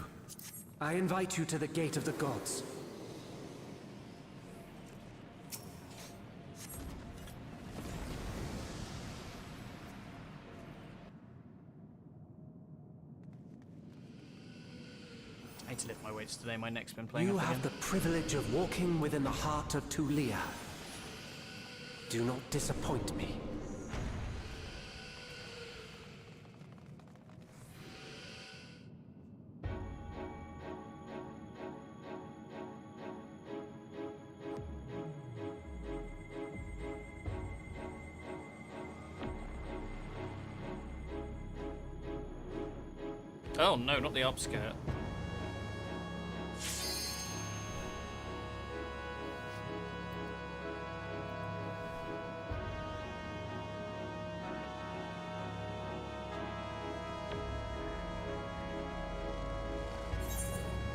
I invite you to the Gate of the Gods. I need to lift my weights today. My neck's been playing You up have again. the privilege of walking within the heart of Tulia. Do not disappoint me. Oh no, not the upskirt.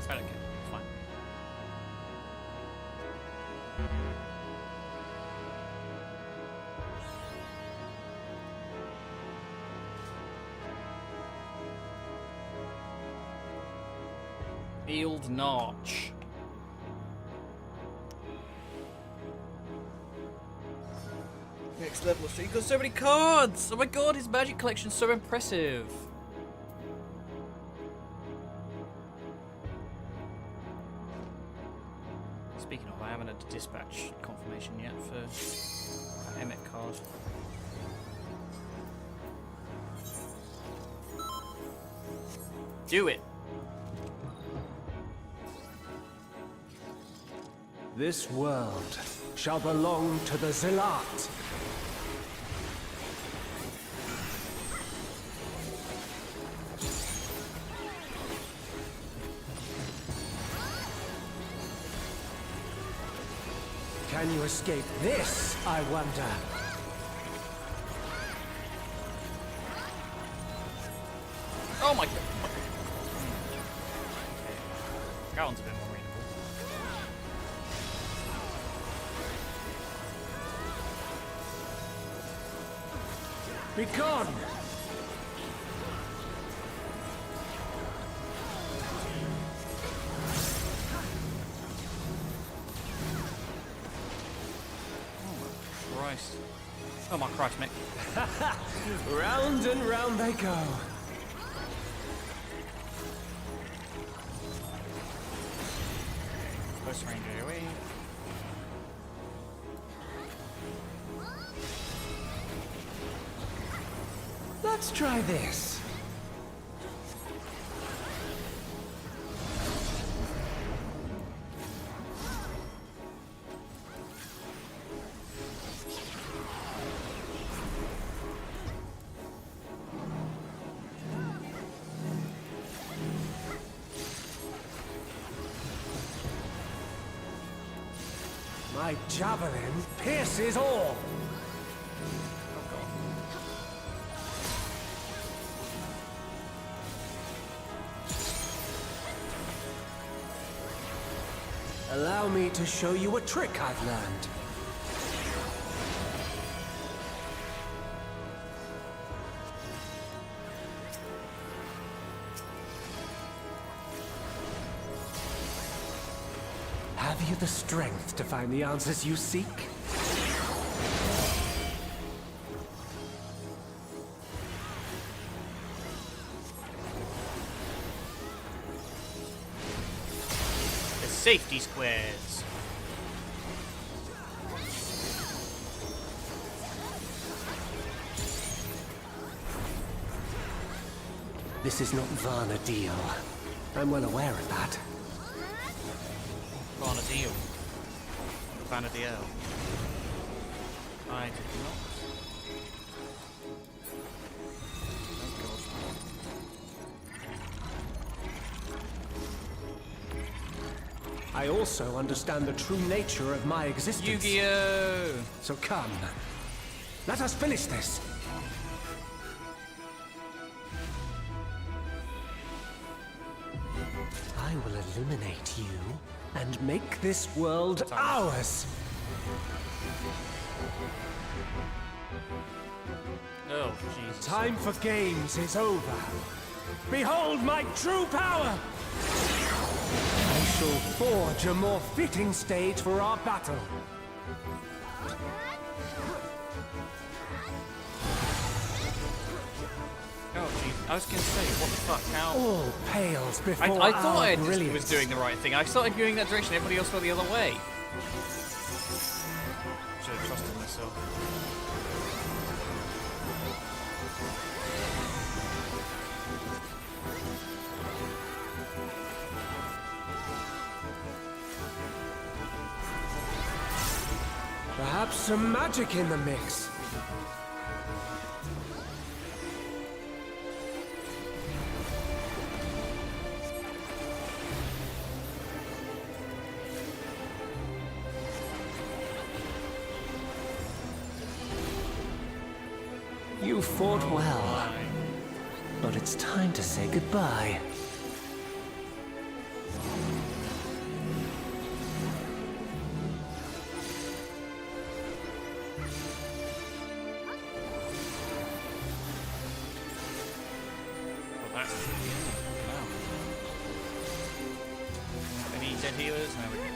I don't care. It's fine. Field Notch. Next level of street. You've got so many cards! Oh my god, his magic collection's so impressive. Speaking of, I haven't had a dispatch confirmation yet for an Emmett card. Do it! This world shall belong to the Zealot. Can you escape this, I wonder? Oh my god! That one's a bit more readable. Be gone! Christ. Oh my Christ, Mick. Round and round they go. Close range AoE. Let's try this. My javelin pierces all. Allow me to show you a trick I've learned. Have you the strength to find the answers you seek? Safety squares. This is not Vana'diel. I'm well aware of that. Vana'diel. Vana'diel. I did not. I also understand the true nature of my existence. Yu-Gi-Oh! So come, let us finish this. I will illuminate you and make this world ours. Oh, Jesus. Time for games is over. Behold my true power! I shall forge a more fitting stage for our battle. Oh, geez. I was gonna say, what the fuck? How? All pales before I thought I brilliance. was doing the right thing. I started going that direction. Everybody else went the other way. Should have trusted myself. Perhaps some magic in the mix. You fought well, but it's time to say goodbye. Well, that's wow. Any dead healers? No, we're good.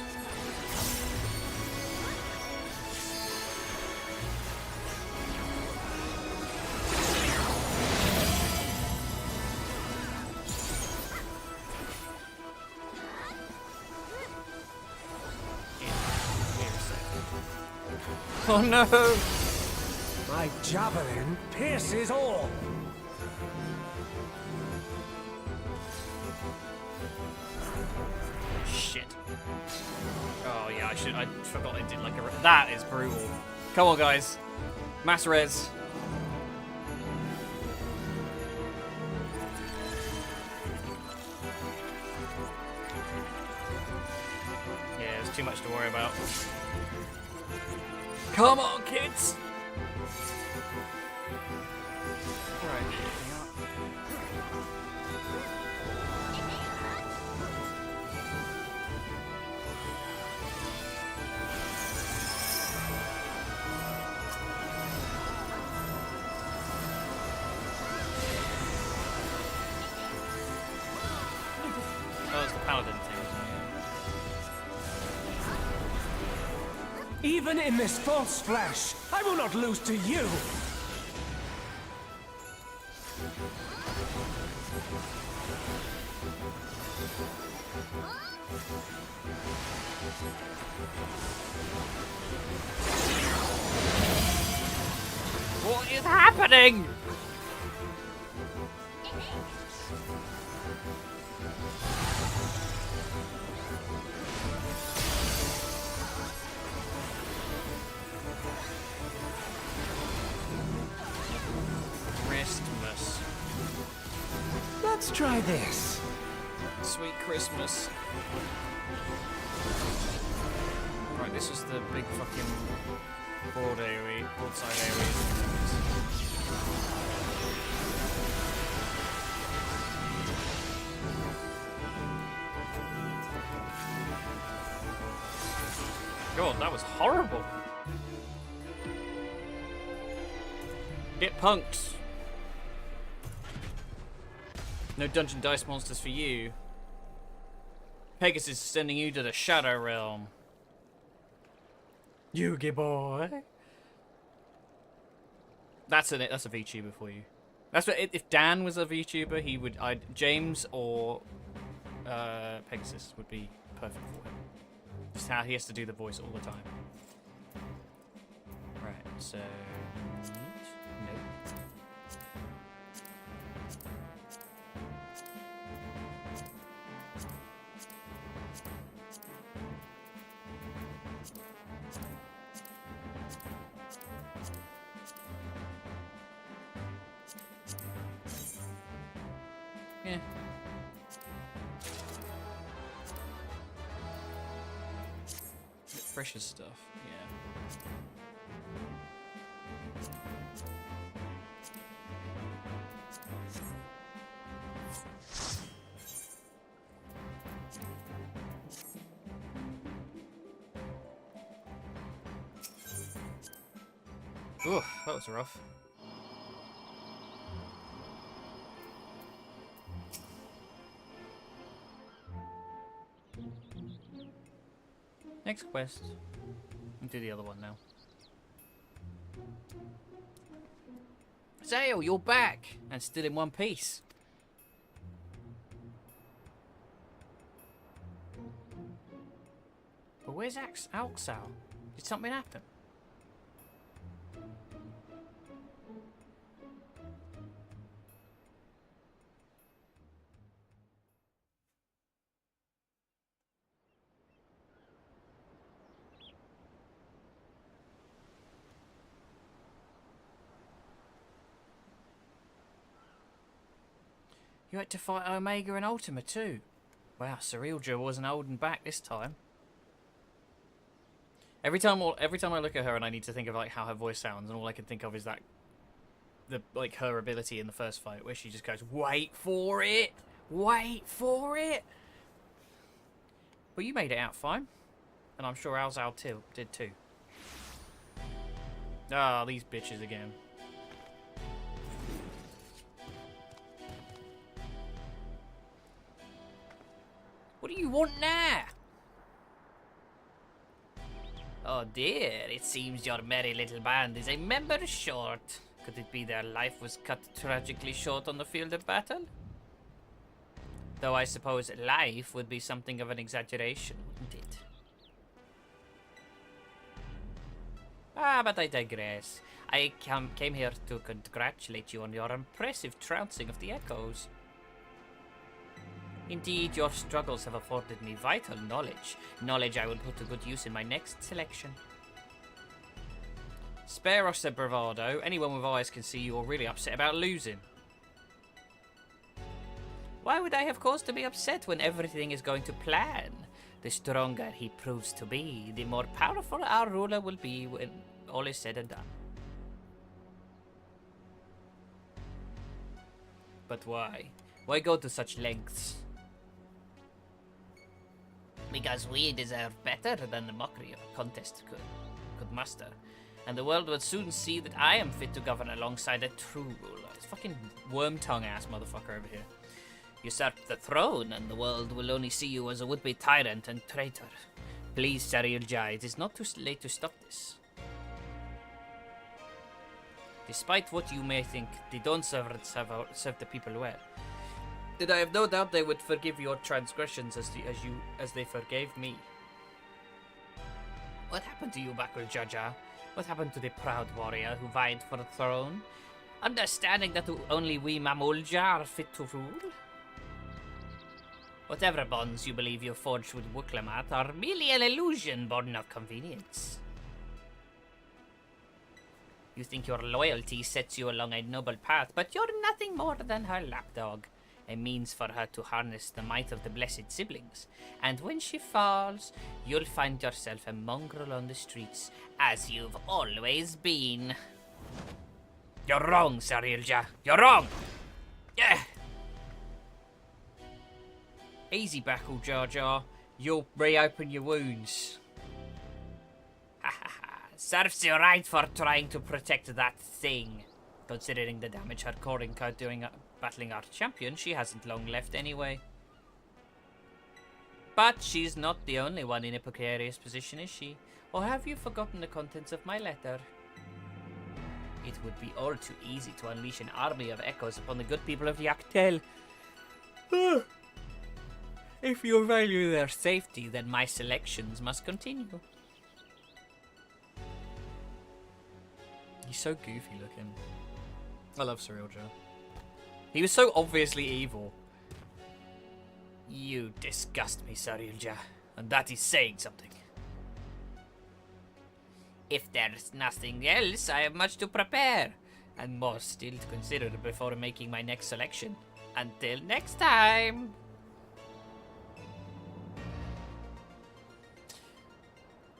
Oh no! My javelin pierces all. Shit. Oh yeah, I forgot it did like a... That is brutal. Come on, guys. Mass res. Yeah, there's too much to worry about. Come on, kids! Right. Oh, it's the paladin thing. Even in this false flesh, I will not lose to you! What is happening? Christmas. Let's try this. Sweet Christmas. Right, this is the big fucking broadside area. God, that was horrible. Get punked. No dungeon dice monsters for you. Pegasus is sending you to the Shadow Realm. Yugi boy. That's a VTuber for you. That's what if Dan was a VTuber, he would. James or Pegasus would be perfect for him. Just how he has to do the voice all the time. Right. So. Nope. Yeah. Precious stuff, yeah. Oof, that was rough. Next quest. I'll do the other one now. Zale, you're back! And still in one piece. But where's Alxal? Did something happen? You had to fight Omega and Ultima too. Wow, Cerealja wasn't holding back this time. Every time I look at her and I need to think of like how her voice sounds, and all I can think of is that like her ability in the first fight, where she just goes, "Wait for it, wait for it." But you made it out fine, and I'm sure Alzal did too. Ah, these bitches again. What do you want now? Oh dear, it seems your merry little band is a member short. Could it be their life was cut tragically short on the field of battle? Though I suppose life would be something of an exaggeration, wouldn't it? Ah, but I digress. I came here to congratulate you on your impressive trouncing of the Echoes. Indeed, your struggles have afforded me vital knowledge. Knowledge I will put to good use in my next selection. Spare us the bravado. Anyone with eyes can see you're really upset about losing. Why would I have cause to be upset when everything is going to plan? The stronger he proves to be, the more powerful our ruler will be when all is said and done. But why? Why go to such lengths? Because we deserve better than the mockery of a contest could muster. And the world would soon see that I am fit to govern alongside a true ruler. It's fucking worm-tongue-ass motherfucker over here. Usurp the throne, and the world will only see you as a would-be tyrant and traitor. Please, Sarilja, it is not too late to stop this. Despite what you may think, the Dawn Servants have served the people well. And I have no doubt they would forgive your transgressions as they forgave me. What happened to you, Bakul Jaja? What happened to the proud warrior who vied for the throne? Understanding that only we Mamulja are fit to rule? Whatever bonds you believe you forged with Wuklamat are merely an illusion born of convenience. You think your loyalty sets you along a noble path, but you're nothing more than her lapdog. A means for her to harness the might of the blessed siblings. And when she falls, you'll find yourself a mongrel on the streets, as you've always been. You're wrong, Sarilja. You're wrong! Yeah! Easy, Bakul Jar Jar. You'll reopen your wounds. Ha ha ha. Serves you right for trying to protect that thing. Considering the damage her Korinka doing battling our champion, she hasn't long left anyway. But she's not the only one in a precarious position, is she? Or have you forgotten the contents of my letter? It would be all too easy to unleash an army of echoes upon the good people of Yaktel. If you value their safety, then my selections must continue. He's so goofy looking. I love Sarilja. He was so obviously evil. You disgust me, Sarilja, and that is saying something. If there's nothing else, I have much to prepare, and more still to consider before making my next selection. Until next time!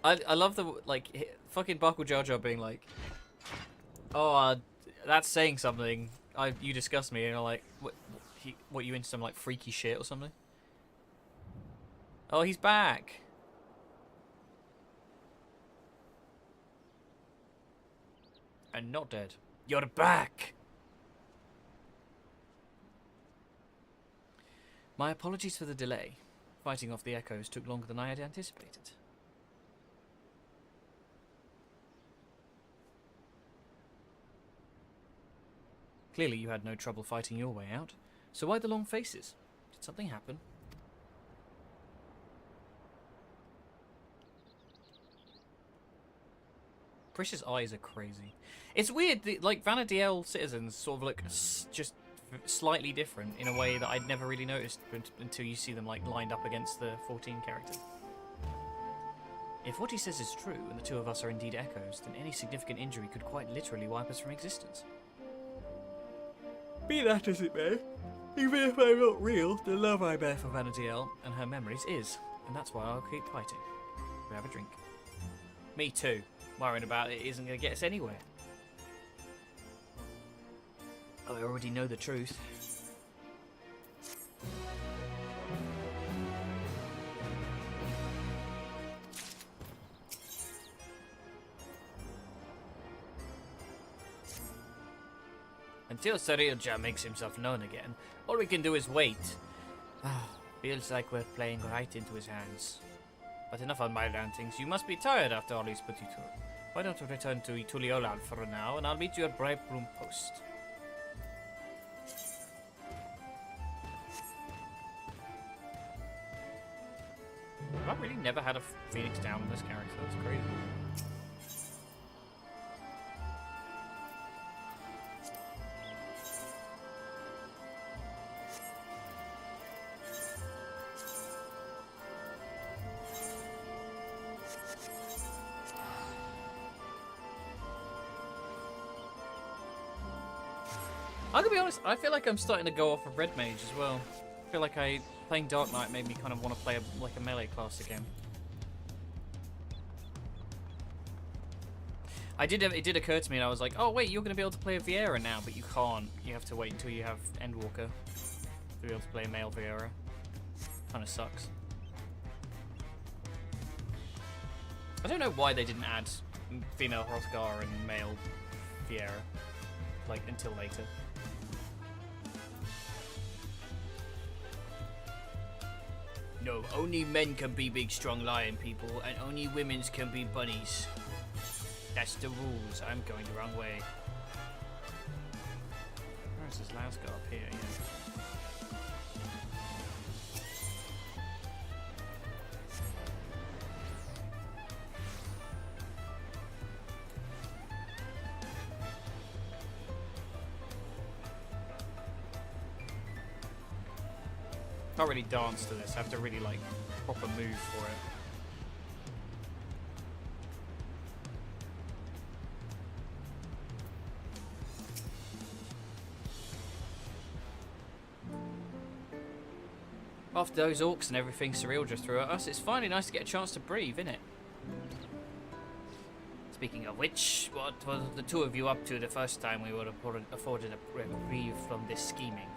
I love the, like, fucking Bakul Jar Jar being like, oh, that's saying something. You disgust me, and you're like, what you into some, like, freaky shit or something? Oh, he's back. And not dead. You're back! My apologies for the delay. Fighting off the echoes took longer than I had anticipated. Clearly you had no trouble fighting your way out, so why the long faces? Did something happen? Prisha's eyes are crazy. It's weird that, like, Vana'diel citizens sort of look just slightly different in a way that I'd never really noticed until you see them, like, lined up against the 14 character. If what he says is true, and the two of us are indeed echoes, then any significant injury could quite literally wipe us from existence. Be that as it may, even if I'm not real, the love I bear for Vana'diel and her memories is, and that's why I'll keep fighting. We have a drink. Me too. Worrying about it isn't going to get us anywhere. I already know the truth. Until Sarilja makes himself known again, all we can do is wait. Feels like we're playing right into his hands. But enough on my rantings. You must be tired after all he's put you through. Why don't you return to Tuliolan for now, and I'll meet you at Bridegroom Post. I've really never had a Phoenix down on this character. That's crazy. I'm gonna be honest, I feel like I'm starting to go off of Red Mage as well. I feel like playing Dark Knight made me kind of want to play like a melee class again. It did occur to me, and I was like, oh wait, you're gonna be able to play a Vieira now, but you can't. You have to wait until you have Endwalker to be able to play a male Vieira. Kind of sucks. I don't know why they didn't add female Hrothgar and male Vieira, like, until later. No, only men can be big, strong lion people, and only women's can be bunnies. That's the rules. I'm going the wrong way. Where's this Lasgar up here? Yeah. Can't really dance to this. I have to really like proper move for it. After those orcs and everything Sarilja threw at us, it's finally nice to get a chance to breathe, innit? Speaking of which, what were the two of you up to the first time we were afforded a reprieve from this scheming?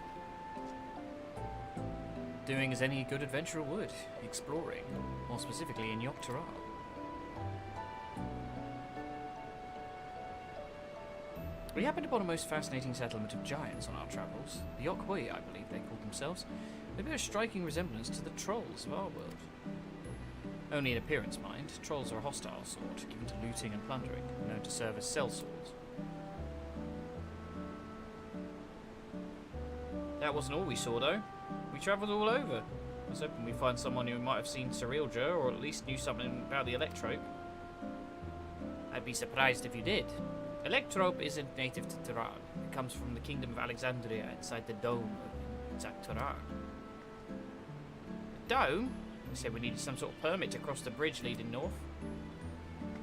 Doing as any good adventurer would, exploring, more specifically in Yogg-Taral. We happened upon a most fascinating settlement of giants on our travels. The Yogg-Hui, I believe they called themselves. They bear a striking resemblance to the trolls of our world. Only in appearance, mind. Trolls are a hostile sort, given to looting and plundering, known to serve as sellswords. That wasn't all we saw, though. We travelled all over. I was hoping we'd find someone who might have seen Sarilja, or at least knew something about the Electrope. I'd be surprised if you did. Electrope isn't native to Tehran. It comes from the Kingdom of Alexandria inside the Dome of Zakh-Tehran. The Dome? They said we needed some sort of permit to cross the bridge leading north.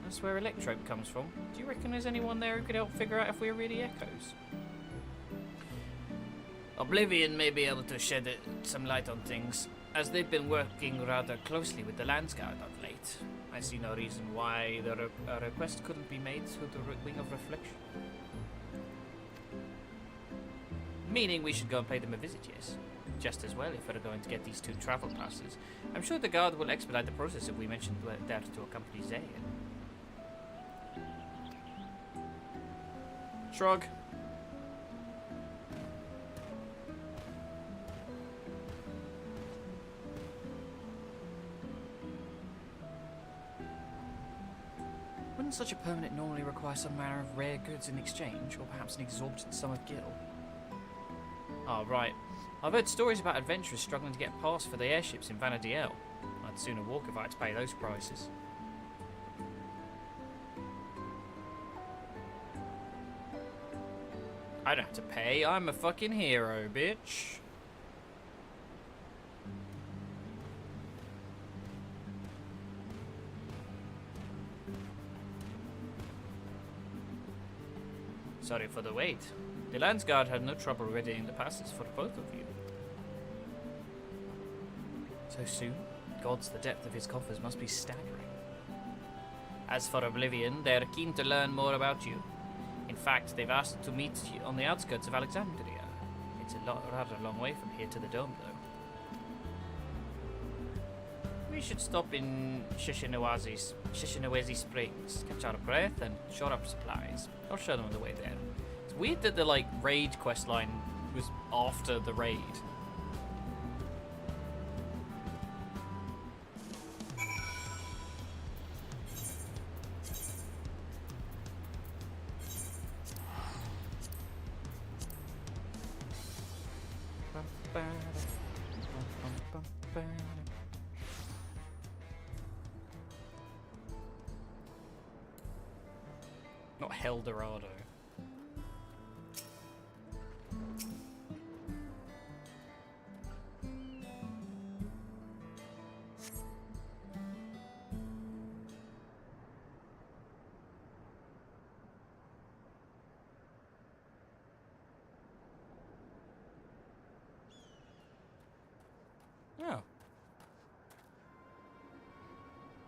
That's where Electrope comes from. Do you reckon there's anyone there who could help figure out if we're really echoes? Oblivion may be able to shed some light on things, as they've been working rather closely with the Landsguard of late. I see no reason why a request couldn't be made through the Wing of Reflection. Meaning we should go and pay them a visit, yes. Just as well if we're going to get these 2 travel passes. I'm sure the guard will expedite the process if we mention that to accompany Zayn. Shrug. Wouldn't such a permanent normally require some manner of rare goods in exchange, or perhaps an exorbitant sum of gil? Oh, right. I've heard stories about adventurers struggling to get past for the airships in Vanadiel. I'd sooner walk if I had to pay those prices. I don't have to pay, I'm a fucking hero, bitch. Sorry for the wait. The Landsguard had no trouble readying the passes for both of you. So soon? Gods, the depth of his coffers must be staggering. As for Oblivion, they are keen to learn more about you. In In fact, they've asked to meet on the outskirts of Alexandria. It's rather a long way from here to the dome, though. We should stop in Shishinawezi Springs, catch our breath, and shore up supplies. I'll show them on the way there. It's weird that the, like, raid questline was after the raid. Not Heldorado. Oh.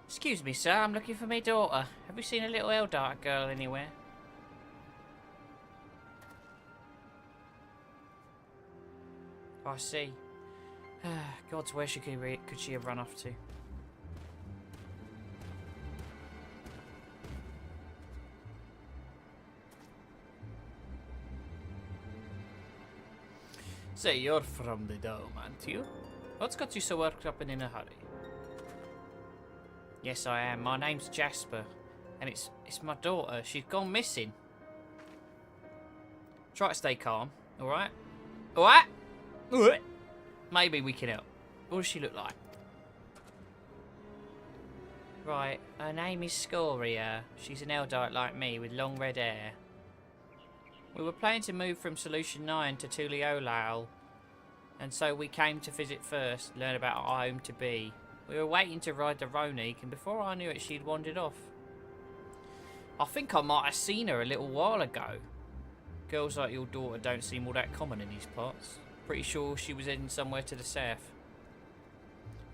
Excuse me, sir, I'm looking for my daughter. Have you seen a little Eldar girl anywhere? I see. Gods, where could she have run off to? Say, you're from the dome, aren't you? What's got you so worked up and in a hurry? Yes, I am. My name's Jasper, and it's my daughter. She's gone missing. Try to stay calm, alright? Alright? Alright? Maybe we can help. What does she look like? Right, her name is Scoria. She's an Eldite like me, with long red hair. We were planning to move from Solution 9 to Tuliolal, and so we came to visit first, learn about our home to be. We were waiting to ride the Ronik, and before I knew it, she'd wandered off. I think I might have seen her a little while ago. Girls like your daughter don't seem all that common in these parts. Pretty sure she was heading somewhere to the south.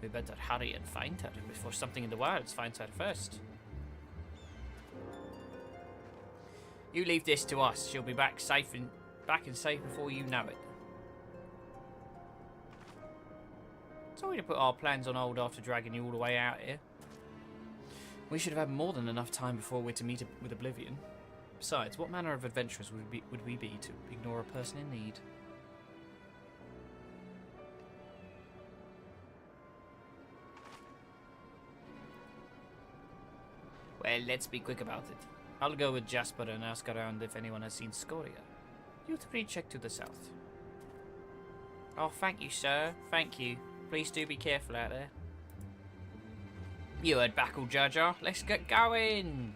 We better hurry and find her before something in the wilds finds her first. You leave this to us. She'll be back and safe before you know it. Sorry to put our plans on hold after dragging you all the way out here. We should have had more than enough time before we're to meet with Oblivion. Besides, what manner of adventurers would we be to ignore a person in need? Well, let's be quick about it. I'll go with Jasper and ask around if anyone has seen Scoria. You three check to the south. Oh, thank you, sir. Thank you. Please do be careful out there. You heard Backle, Jar Jar. Let's get going.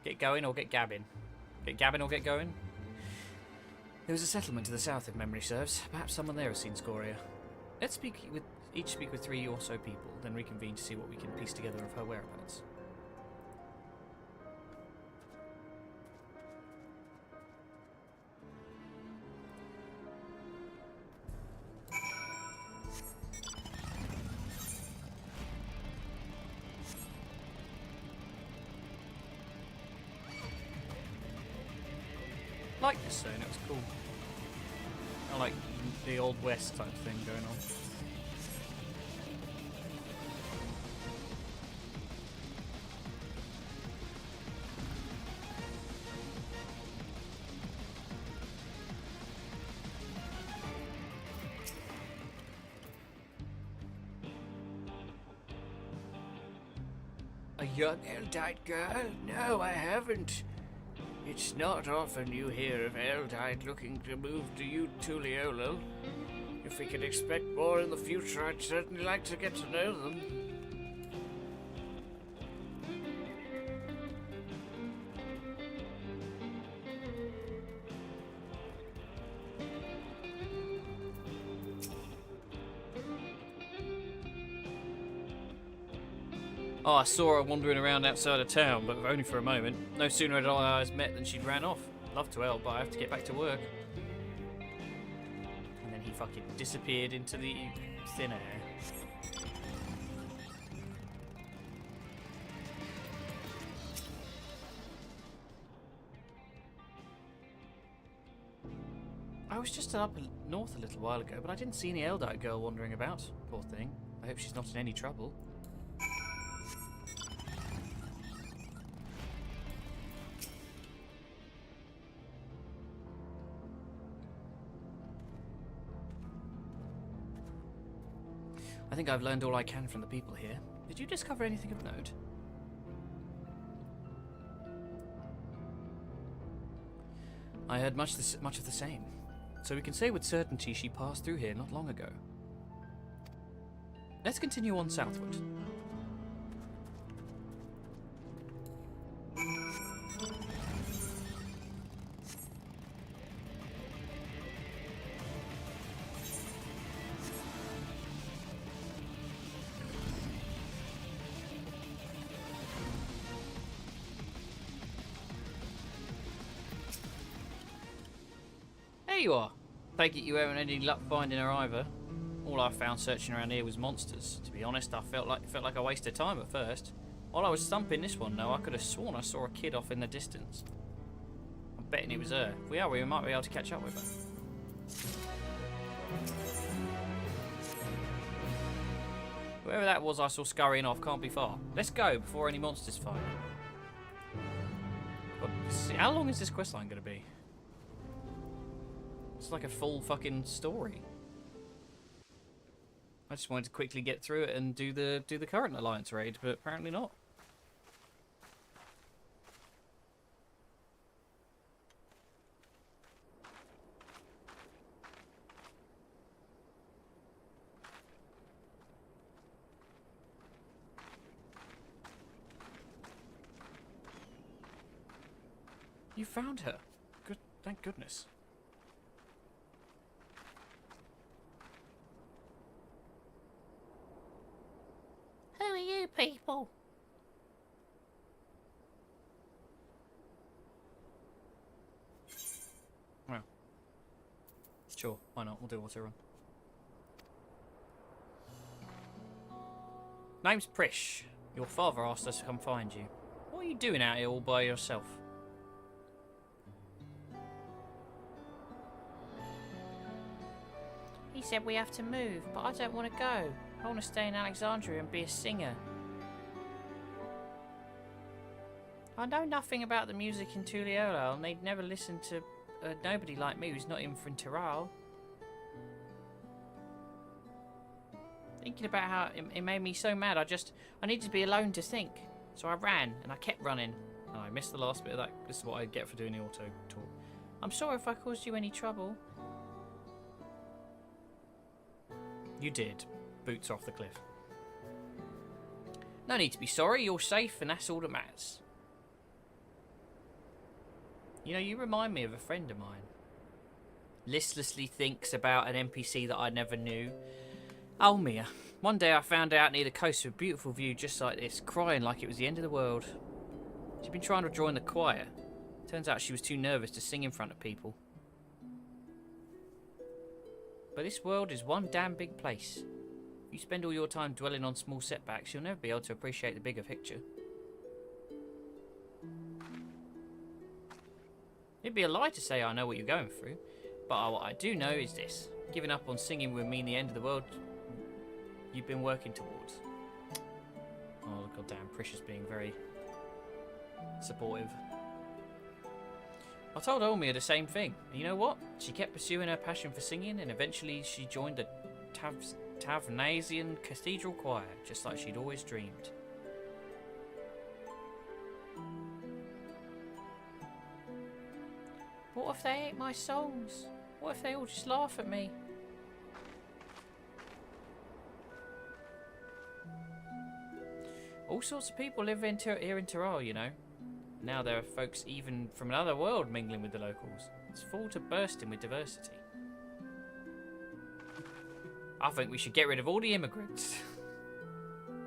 Get going or get gabbing? Get gabbing or get going? There was a settlement to the south, if memory serves. Perhaps someone there has seen Scoria. Let's each speak with 3 or so people, then reconvene to see what we can piece together of her whereabouts. I like this scene, it was cool. I like the Old West type thing going on. A young Eldite girl? No, I haven't. It's not often you hear of Eldite looking to move to Tuliolal. If we can expect more in the future, I'd certainly like to get to know them. Oh, I saw her wandering around outside of town, but only for a moment. No sooner had our eyes met than she'd ran off. Love to help, but I have to get back to work. And then he fucking disappeared into the thin air. I was just up north a little while ago, but I didn't see any Eldite girl wandering about. Poor thing. I hope she's not in any trouble. I think I've learned all I can from the people here. Did you discover anything of note? I heard much of the same. So we can say with certainty she passed through here not long ago. Let's continue on southward. There you are. Take it you haven't had any luck finding her either. All I found searching around here was monsters. To be honest, I felt like a waste of time at first. While I was thumping this one, though, I could have sworn I saw a kid off in the distance. I'm betting it was her. If we are, we might be able to catch up with her. Whoever that was I saw scurrying off can't be far. Let's go before any monsters fight. But, see, how long is this questline going to be? It's like a full fucking story. I just wanted to quickly get through it and do the current Alliance raid, but apparently not. You found her. Good, thank goodness. Who are you people? Well, sure, why not? We'll do auto run. Name's Prish. Your father asked us to come find you. What are you doing out here all by yourself? He said we have to move, but I don't want to go. I want to stay in Alexandria and be a singer. I know nothing about the music in Tuliolo, and they'd never listen to nobody like me who's not even from Tiral. Thinking about how it made me so mad, I needed to be alone to think. So I ran, and I kept running. And I missed the last bit of that. This is what I get for doing the auto talk. I'm sorry if I caused you any trouble. You did. Boots off the cliff. No need to be sorry, you're safe and that's all that matters. You know, you remind me of a friend of mine. Listlessly thinks about an NPC that I never knew. Almia. One day I found out near the coast with a beautiful view just like this, crying like it was the end of the world. She'd been trying to join the choir. Turns out she was too nervous to sing in front of people. But this world is one damn big place. If you spend all your time dwelling on small setbacks, you'll never be able to appreciate the bigger picture. It'd be a lie to say I know what you're going through, but what I do know is this. Giving up on singing would mean the end of the world you've been working towards. Oh, goddamn, Prish is being very supportive. I told Olmia the same thing, and you know what? She kept pursuing her passion for singing, and eventually she joined the Tavnasian Cathedral Choir, just like she'd always dreamed. What if they hate my songs? What if they all just laugh at me? All sorts of people live here in Tiral, you know. Now there are folks even from another world mingling with the locals. It's full to bursting with diversity. I think we should get rid of all the immigrants.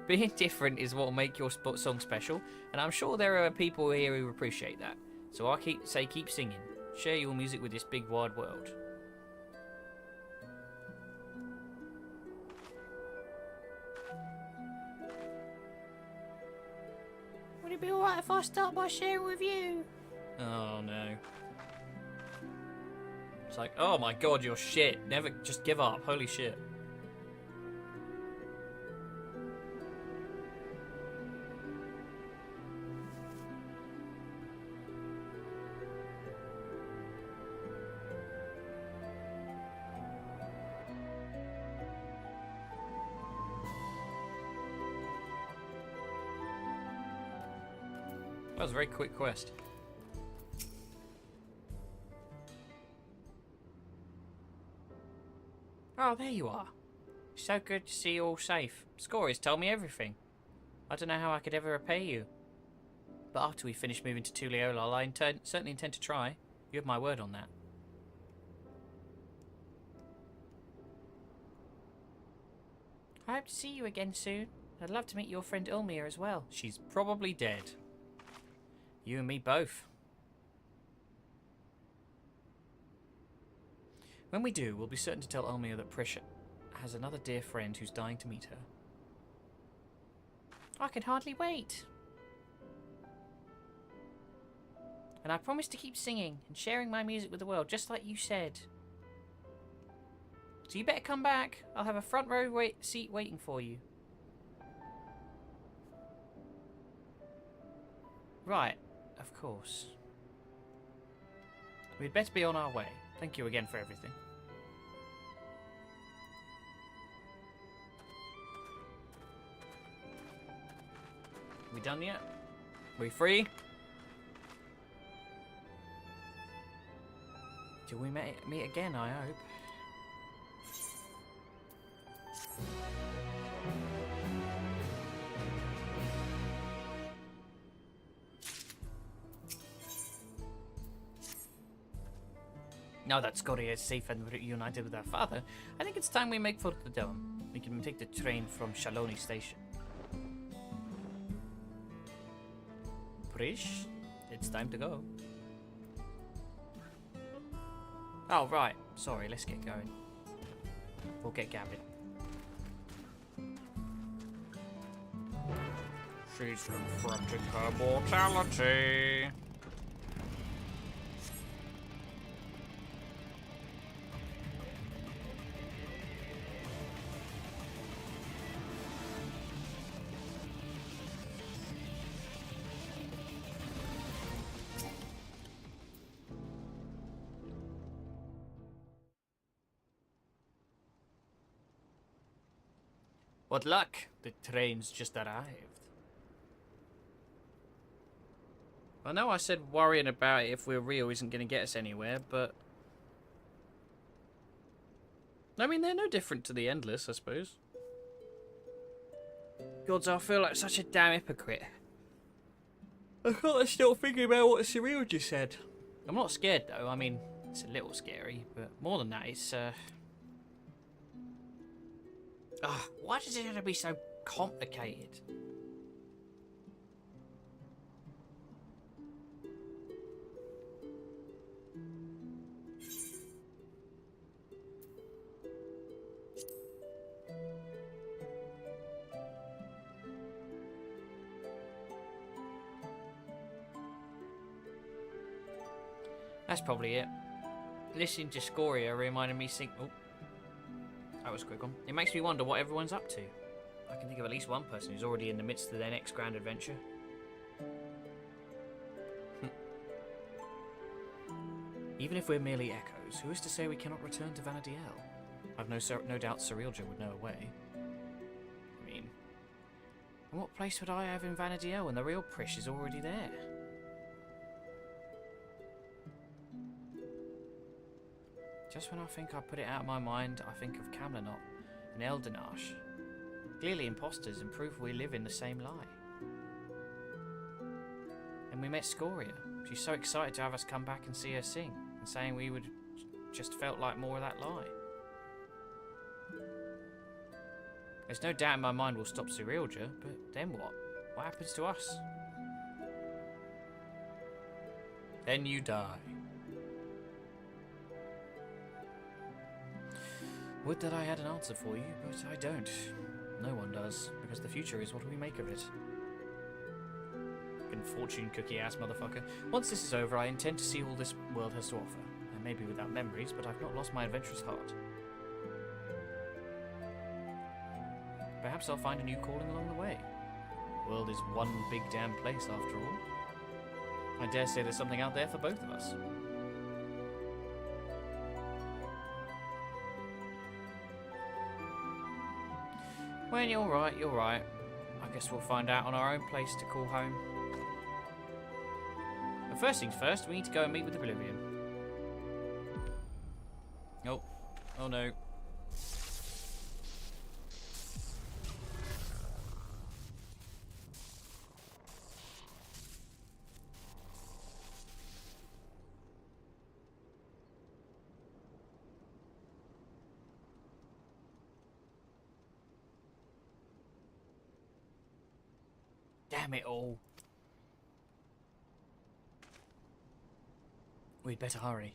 Being different is what will make your song special, and I'm sure there are people here who appreciate that. So I keep singing. Share your music with this big wide world. Would it be alright if I start by sharing with you? Oh no. It's like, oh my god, you're shit. Never, just give up. Holy shit. That was a very quick quest. Oh, there you are. So good to see you all safe. Scorers told me everything. I don't know how I could ever repay you. But after we finish moving to Tuliolol, I certainly intend to try. You have my word on that. I hope to see you again soon. I'd love to meet your friend Ulmir as well. She's probably dead. You and me both. When we do, we'll be certain to tell Ulmir that Prish has another dear friend who's dying to meet her. I can hardly wait. And I promise to keep singing and sharing my music with the world, just like you said. So you better come back. I'll have a front row seat waiting for you. Right, of course. We'd better be on our way. Thank you again for everything. We done yet? We free? Till we meet again, I hope. Now that Scoria is safe and reunited with her father, I think it's time we make for the dome. We can take the train from Shaloni Station. Prish, it's time to go. Oh, right. Sorry, let's get going. We'll get gabbing. She's confronting her mortality. What luck! The train's just arrived. I know I said worrying about it if we're real isn't going to get us anywhere, but... I mean, they're no different to the Endless, I suppose. Gods, I feel like such a damn hypocrite. I can't stop thinking about what Cyril just said. I'm not scared, though. I mean, it's a little scary, but more than that, it's, why does it have to be so complicated? That's probably it. Listening to Scoria reminded me oh. That was a quick one. It makes me wonder what everyone's up to. I can think of at least one person who's already in the midst of their next grand adventure. Even if we're merely echoes, who is to say we cannot return to Vanadiel? I've no doubt Cerealja would know a way. I mean, what place would I have in Vanadiel when the real Prish is already there? Just when I think I put it out of my mind, I think of Camlanot and Eldenash. Clearly imposters and proof we live in the same lie. And we met Scoria. She's so excited to have us come back and see her sing, and saying we would just felt like more of that lie. There's no doubt in my mind we'll stop Cerealja, but then what? What happens to us? Then you die. Would that I had an answer for you, but I don't. No one does, because the future is what we make of it. Fucking fortune cookie ass motherfucker. Once this is over, I intend to see all this world has to offer, and maybe without memories, but I've not lost my adventurous heart. Perhaps I'll find a new calling along the way. The world is one big damn place, after all. I dare say there's something out there for both of us. Well, you're right, you're right. I guess we'll find out on our own place to call home. But first things first, we need to go and meet with the Oblivion. Oh. Oh no. Damn it all. We'd better hurry.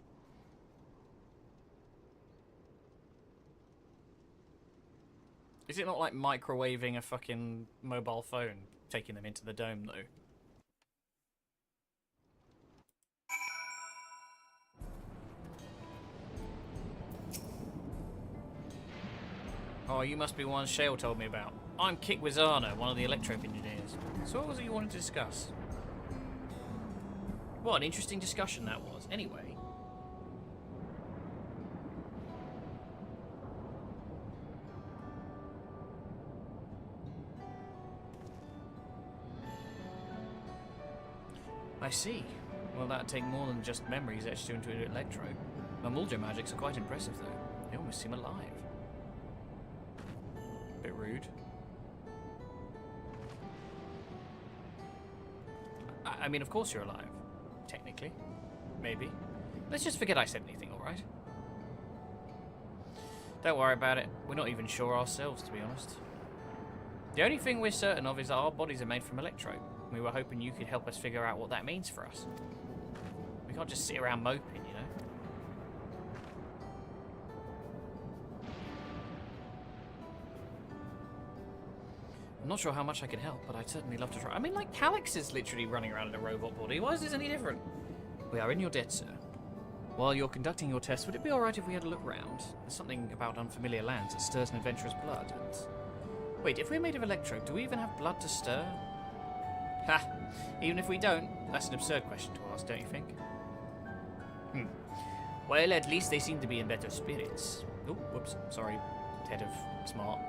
Is it not like microwaving a fucking mobile phone, taking them into the dome though? Oh, you must be one Shale told me about. I'm Kit Wizana, one of the electrope engineers. So what was it you wanted to discuss? What an interesting discussion that was. Anyway. I see. Well, that'd take more than just memories etched into an electrope. Mamuljo magics are quite impressive, though. They almost seem alive. Bit rude. I mean, of course you're alive. Technically. Maybe. Let's just forget I said anything, alright? Don't worry about it. We're not even sure ourselves, to be honest. The only thing we're certain of is that our bodies are made from electrope. We were hoping you could help us figure out what that means for us. We can't just sit around moping, you know? I'm not sure how much I can help, but I'd certainly love to try. I mean, like, Calyx is literally running around in a robot body. Why is this any different? We are in your debt, sir. While you're conducting your test, would it be alright if we had a look round? There's something about unfamiliar lands that stirs an adventurous blood, and... Wait, if we're made of electrope, do we even have blood to stir? Ha! Even if we don't, that's an absurd question to ask, don't you think? Well, at least they seem to be in better spirits. Oh, whoops, sorry, head of smart.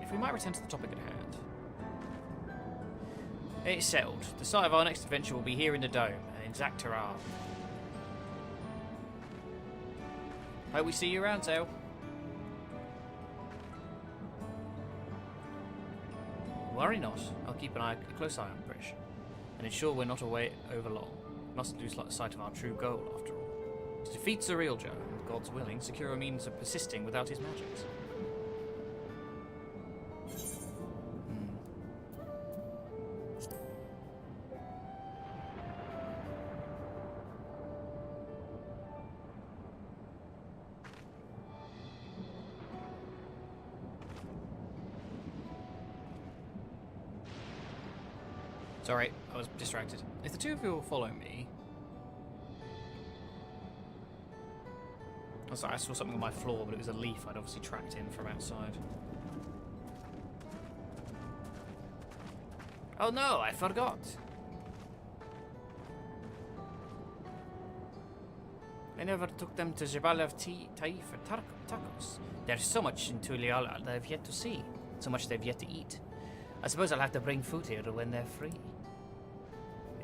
If we might return to the topic at hand. It's settled. The site of our next adventure will be here in the Dome, in Zaktaral. Hope we see you around, Tail. Worry not. I'll keep a close eye on Brish, and ensure we're not away over long. Mustn't lose sight of our true goal, after all. To defeat Zorilja, and God's willing, secure a means of persisting without his magics. Sorry, I was distracted. If the two of you will follow me... Oh, sorry, I saw something on my floor, but it was a leaf I'd obviously tracked in from outside. Oh no, I forgot! I never took them to Jabal of Taif for tacos. There's so much in Tuliala that I've yet to see. So much they've yet to eat. I suppose I'll have to bring food here when they're free.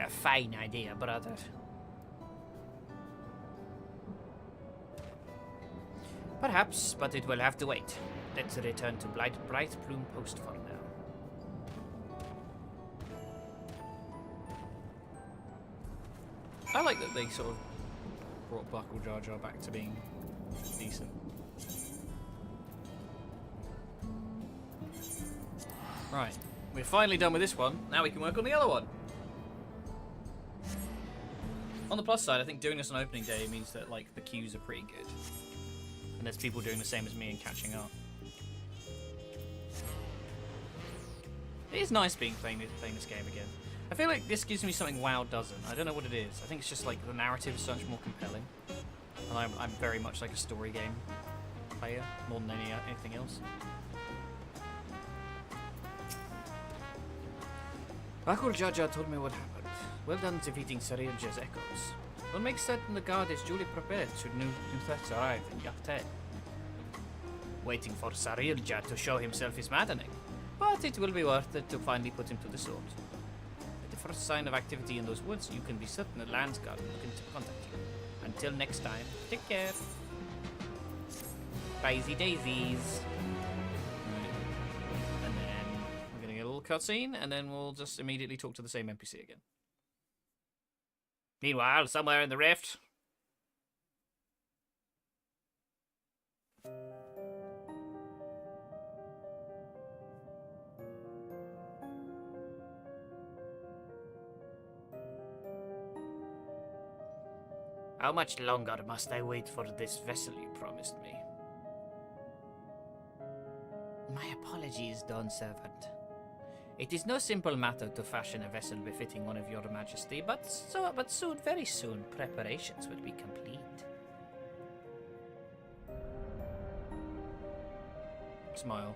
A fine idea, brother. Perhaps, but it will have to wait. Let's return to Bright Plume Post for now. I like that they sort of brought Buckle Jar Jar back to being decent. Right, we're finally done with this one. Now we can work on the other one. On the plus side, I think doing this on opening day means that like the queues are pretty good. And there's people doing the same as me and catching up. It is nice playing this game again. I feel like this gives me something WoW doesn't. I don't know what it is. I think it's just like the narrative is so much more compelling. And I'm very much like a story game player more than anything else. Bakul Jaja told me what happened. Well done defeating Sarilja's echoes. We'll make certain the guard is duly prepared should new threats arrive in Yaktel. Waiting for Sarilja to show himself is maddening, but it will be worth it to finally put him to the sword. At the first sign of activity in those woods, you can be certain the Landsguard will contact you. Until next time, take care. Daisy daisies. And then we're gonna get a little cutscene, and then we'll just immediately talk to the same NPC again. Meanwhile, somewhere in the rift. How much longer must I wait for this vessel you promised me? My apologies, Dawn Servant. It is no simple matter to fashion a vessel befitting one of your majesty, but soon, very soon, preparations will be complete. Smile.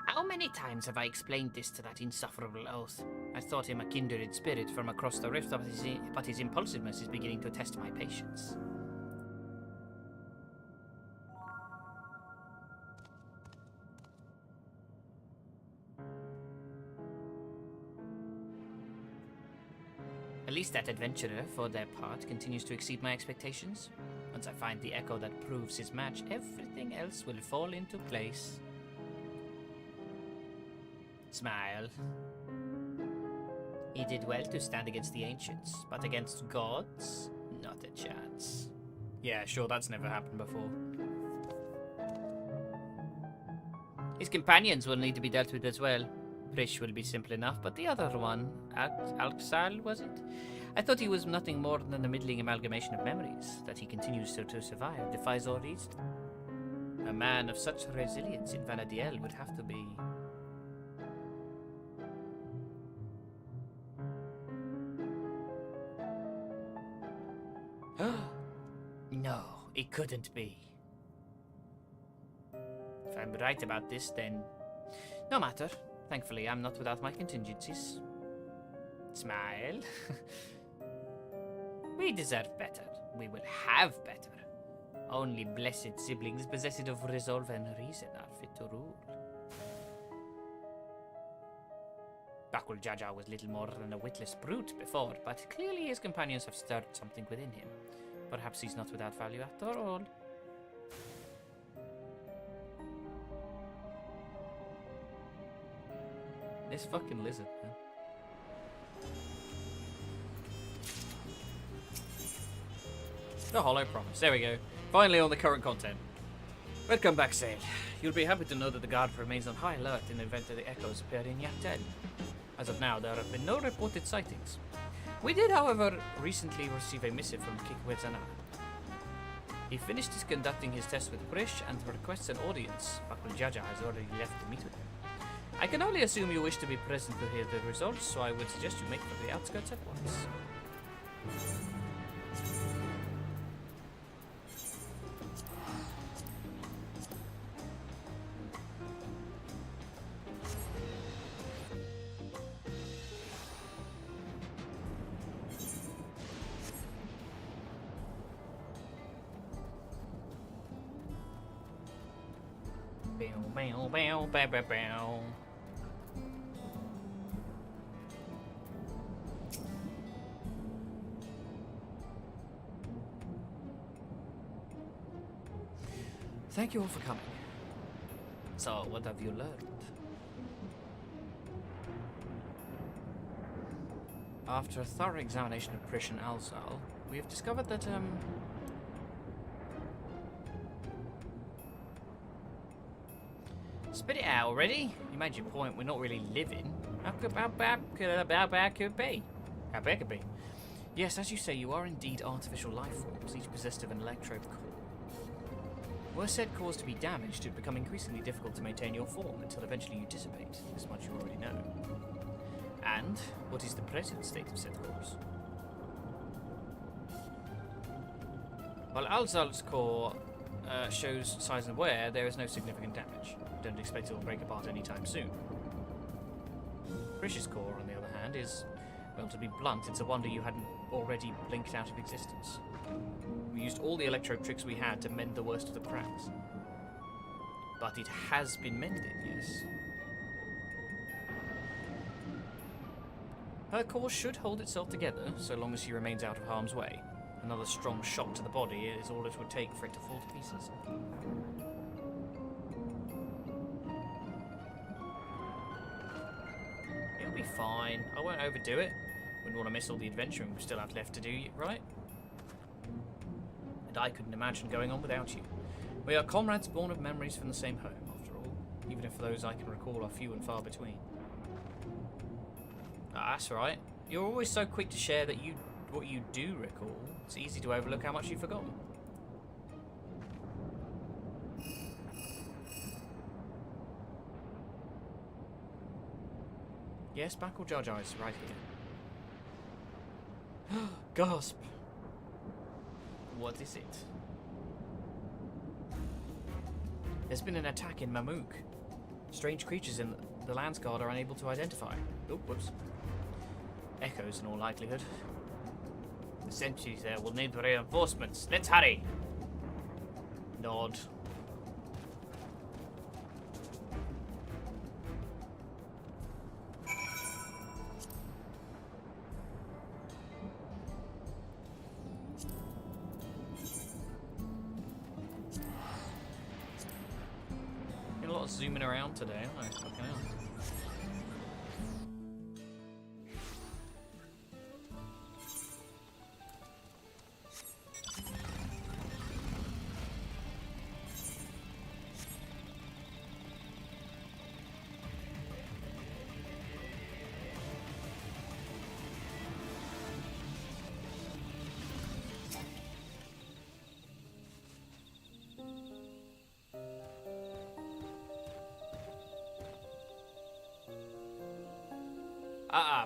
How many times have I explained this to that insufferable oath? I thought him a kindred spirit from across the rift, but his impulsiveness is beginning to test my patience. At least that adventurer, for their part, continues to exceed my expectations. Once I find the echo that proves his match, everything else will fall into place. Smile. He did well to stand against the ancients, but against gods, not a chance. Yeah, sure, that's never happened before. His companions will need to be dealt with as well. Prish will be simple enough, but the other one, Alksal, was it? I thought he was nothing more than a middling amalgamation of memories. That he continues to survive defies all reason. A man of such resilience in Vanadiel would have to be... No, it couldn't be. If I'm right about this, then... No matter. Thankfully, I'm not without my contingencies. Smile. We deserve better. We will have better. Only blessed siblings possessed of resolve and reason are fit to rule. Bakul Jaja was little more than a witless brute before, but clearly his companions have stirred something within him. Perhaps he's not without value after all. This fucking lizard, man. The Hollow Promise. There we go. Finally on the current content. Welcome back, Sail. You'll be happy to know that the guard remains on high alert in the event that the echoes appear in Yaktel. As of now, there have been no reported sightings. We did, however, recently receive a missive from Kikwezana. He finished conducting his test with Prish and requests an audience. Bakul Jaja has already left to meet with him. I can only assume you wish to be present to hear the results, so I would suggest you make for the outskirts at once. Bow, bow, bow, bow, bow. Thank you all for coming. So, what have you learned? After a thorough examination of Prish and Alzal, we have discovered that, Spit it out already. You made your point. We're not really living. How bad could it be? How bad could it be? Yes, as you say, you are indeed artificial life forms, each possessed of an electrode core. Were said cores to be damaged, it would become increasingly difficult to maintain your form until eventually you dissipate. This much you already know. And what is the present state of said cores? While Alzal's core shows signs of wear, there is no significant damage. Don't expect it will break apart anytime soon. Krish's core, on the other hand, is, well, to be blunt, it's a wonder you hadn't already blinked out of existence. We used all the electro tricks we had to mend the worst of the cracks. But it has been mended, yes. Her core should hold itself together, so long as she remains out of harm's way. Another strong shock to the body is all it would take for it to fall to pieces. It'll be fine. I won't overdo it. Wouldn't want to miss all the adventuring we still have left to do, right? And I couldn't imagine going on without you. We are comrades born of memories from the same home, after all, even if those I can recall are few and far between. Ah, that's right. You're always so quick to share that what you do recall. It's easy to overlook how much you've forgotten. Yes, Backle Jar Jar is right here. Gasp! What is it? There's been an attack in Mamook. Strange creatures in the Landsguard are unable to identify. Oh, whoops. Echoes in all likelihood. The sentries there will need reinforcements. Let's hurry! Nod. Been a lot of zooming around today, haven't I? Fucking hell.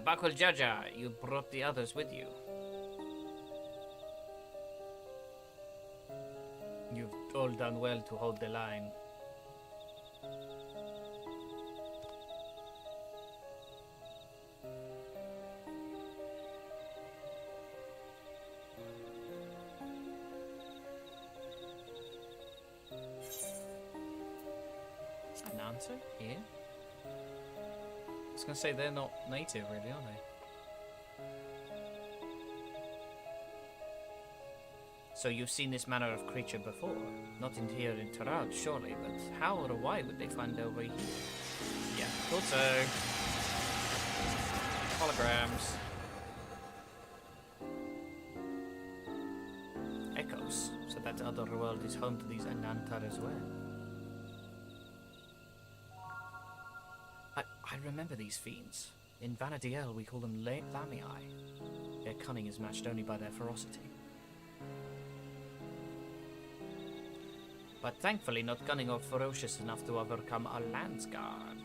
Bakul Jaja, you brought the others with you. You've all done well to hold the line. An answer here? I was going to say they're not native, really, are they? So you've seen this manner of creature before? Not in here in Tarad, surely, but how or why would they find their way here? Yeah, thought so. Holograms. Echoes. So that other world is home to these Anantar as well. I remember these fiends. In Vanadiel, we call them Lamii. Their cunning is matched only by their ferocity. But thankfully not cunning or ferocious enough to overcome our Landsguard.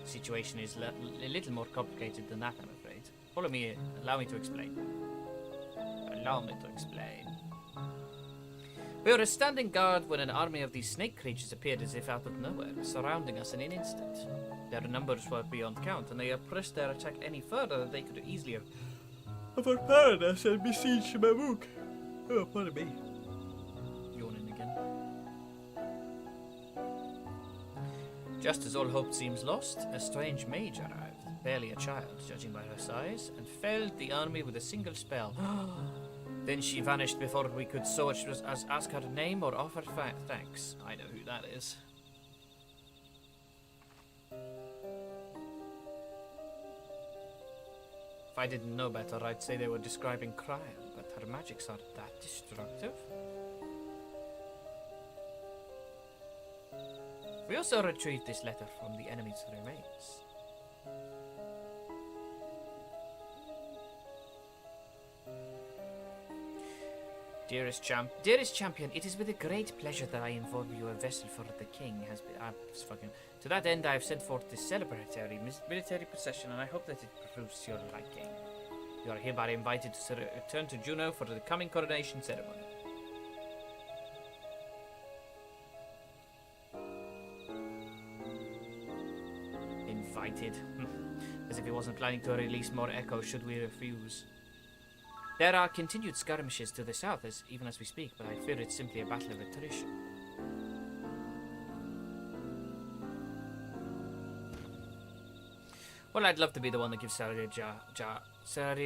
The situation is a little more complicated than that, I'm afraid. Follow me here. Allow me to explain. Allow me to explain. We were standing guard when an army of these snake creatures appeared as if out of nowhere, surrounding us in an instant. Their numbers were beyond count, and they pressed their attack any further than they could easily have overpowered us and besieged Mamook. Oh, pardon me. Yawning again. Just as all hope seems lost, a strange mage arrived, barely a child, judging by her size, and felled the army with a single spell. Then she vanished before we could so much as ask her name or offer thanks. I know who that is. If I didn't know better, I'd say they were describing Cryle, but her magics are that destructive? We also retrieved this letter from the enemy's remains. Dearest champion, it is with a great pleasure that I inform you a vessel for the king has been. To that end, I have sent forth this celebratory military procession, and I hope that it proves your liking. You are hereby invited to return to Juneau for the coming coronation ceremony. Invited? As if he wasn't planning to release more echoes should we refuse. There are continued skirmishes to the south, even as we speak, but I fear it's simply a battle of attrition. Well, I'd love to be the one that gives Sarir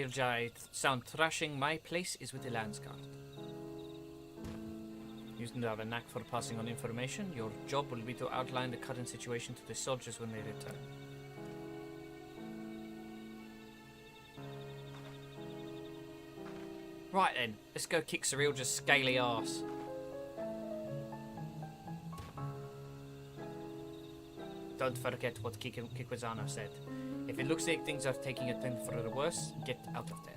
Jai sound thrashing. My place is with the Landsguard. You seem to have a knack for passing on information. Your job will be to outline the current situation to the soldiers when they return. Right then, let's go kick Cyril's scaly arse. Don't forget what Kikwazano said. If it looks like things are taking a turn for the worse, get out of there.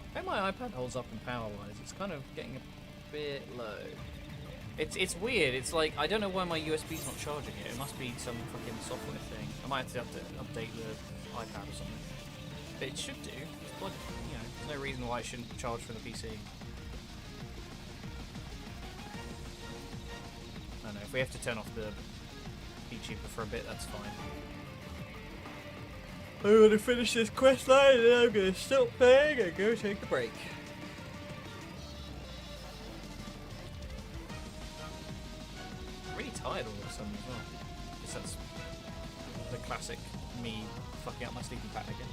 I think my iPad holds up in power-wise. It's kind of getting a bit low. It's weird. It's like, I don't know why my USB's not charging it. It must be some fucking software thing. I might have to update the iPad or something. But it should do. It's bloody, there's no reason why it shouldn't charge from the PC. I don't know. If we have to turn off the VTuber for a bit, that's fine. I'm going to finish this quest line and I'm going to stop playing and go take a break. I'm really tired all of a sudden as well. Because that's the classic me fucking up my sleeping pattern again.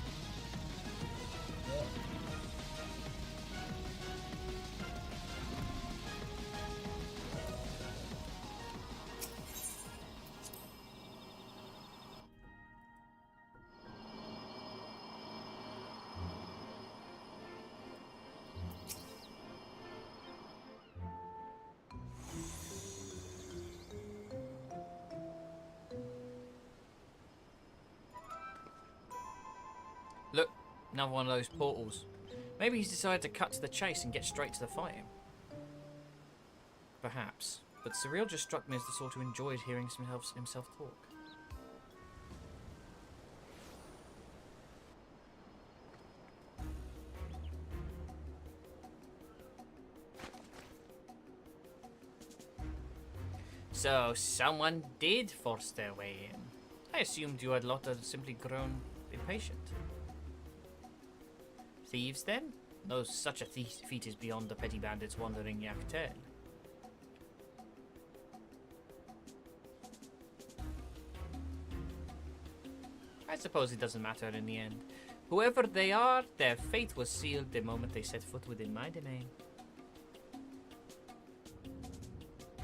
Look, another one of those portals. Maybe he's decided to cut to the chase and get straight to the fighting. Perhaps. But Cyril just struck me as the sort who enjoyed hearing himself talk. So, someone did force their way in. I assumed you had Lotta simply grown impatient. Thieves, then? No such a feat is beyond the petty bandits wandering Yaktel. I suppose it doesn't matter in the end. Whoever they are, their fate was sealed the moment they set foot within my domain.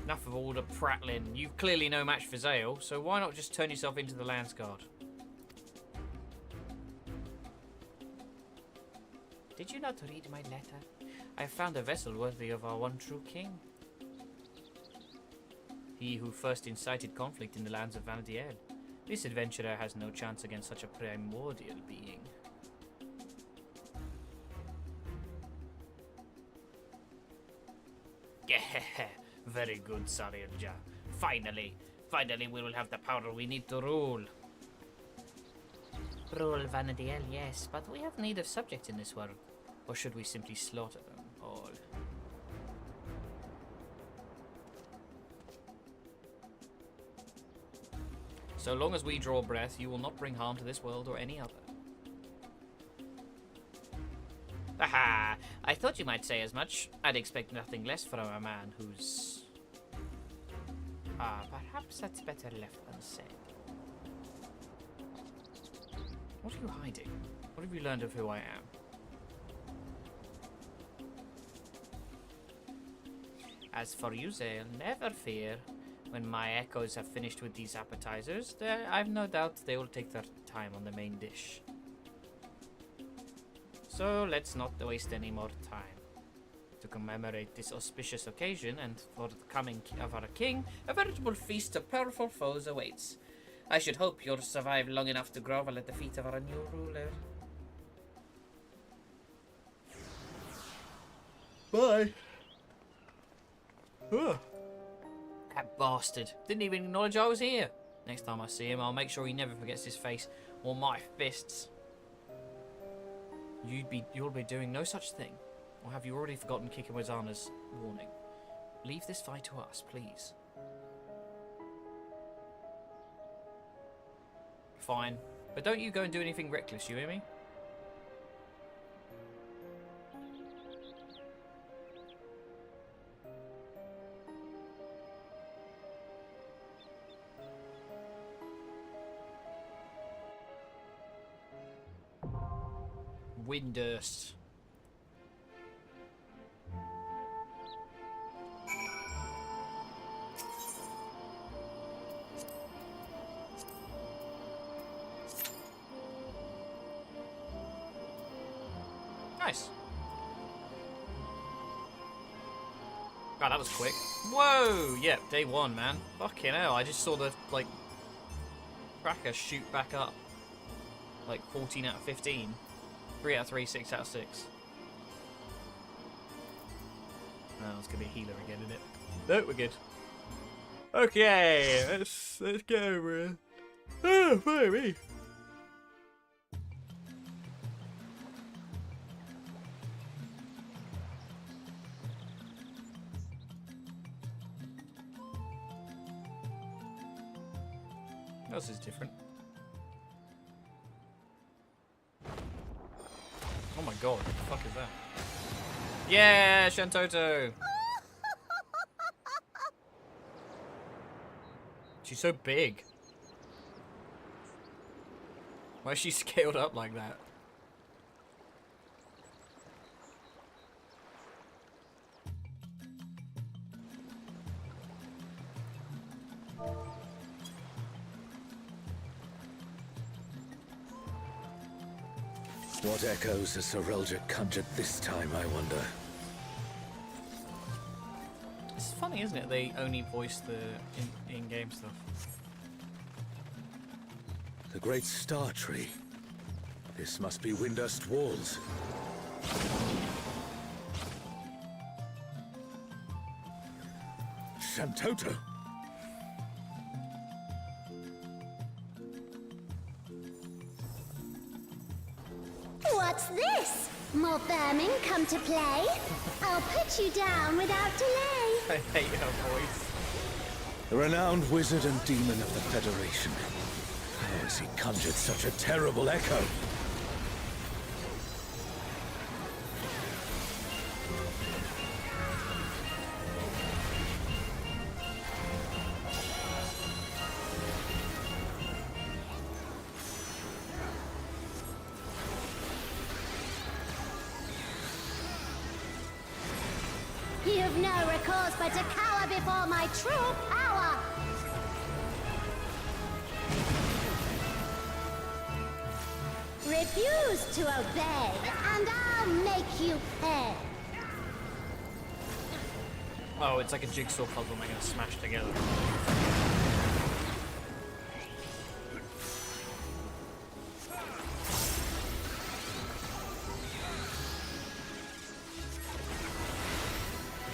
Enough of all the prattling. You've clearly no match for Zale, so why not just turn yourself into the Landsguard? Did you not read my letter? I have found a vessel worthy of our one true king. He who first incited conflict in the lands of Valdiel. This adventurer has no chance against such a primordial being. Very good, Sarirja. Finally we will have the power we need to rule. Rule Vanadiel, yes, but we have need of subjects in this world. Or should we simply slaughter them all? So long as we draw breath, you will not bring harm to this world or any other. Aha! I thought you might say as much. I'd expect nothing less from a man who's... perhaps that's better left unsaid. What are you hiding? What have you learned of who I am? As for you, Zale, never fear. When my echoes have finished with these appetizers, I've no doubt they will take their time on the main dish. So let's not waste any more time. To commemorate this auspicious occasion and for the coming of our king, a veritable feast of powerful foes awaits. I should hope you'll survive long enough to grovel at the feet of our new ruler. Bye. That bastard didn't even acknowledge I was here. Next time I see him, I'll make sure he never forgets his face or my fists. You'll be doing no such thing. Or have you already forgotten Kikawazana's warning? Leave this fight to us, please. Fine. But don't you go and do anything reckless, you hear me? Windurst. Nice. Wow, that was quick. Whoa! Yep, day one, man. Fucking hell, I just saw the, like, tracker shoot back up. Like, 14 out of 15. 3 out of 3, 6 out of 6. Oh, it's gonna be a healer again, isn't it? No, we're good. Okay, let's get over it. Oh, baby. What else is different? Oh my god, what the fuck is that? Yeah, Shantoto! She's so big. Why is she scaled up like that? What echoes has Sir Eldrick conjured this time, I wonder? It's funny, isn't it? They only voice the in-game stuff. The Great Star Tree. This must be Windurst Walls. Shantoto! What's this? More vermin come to play? I'll put you down without delay. I hate her voice. The renowned wizard and demon of the Federation. How has he conjured such a terrible echo? You've no recourse but to cower before my true power! Refuse to obey, and I'll make you pay! Oh, it's like a jigsaw puzzle they're gonna smash together.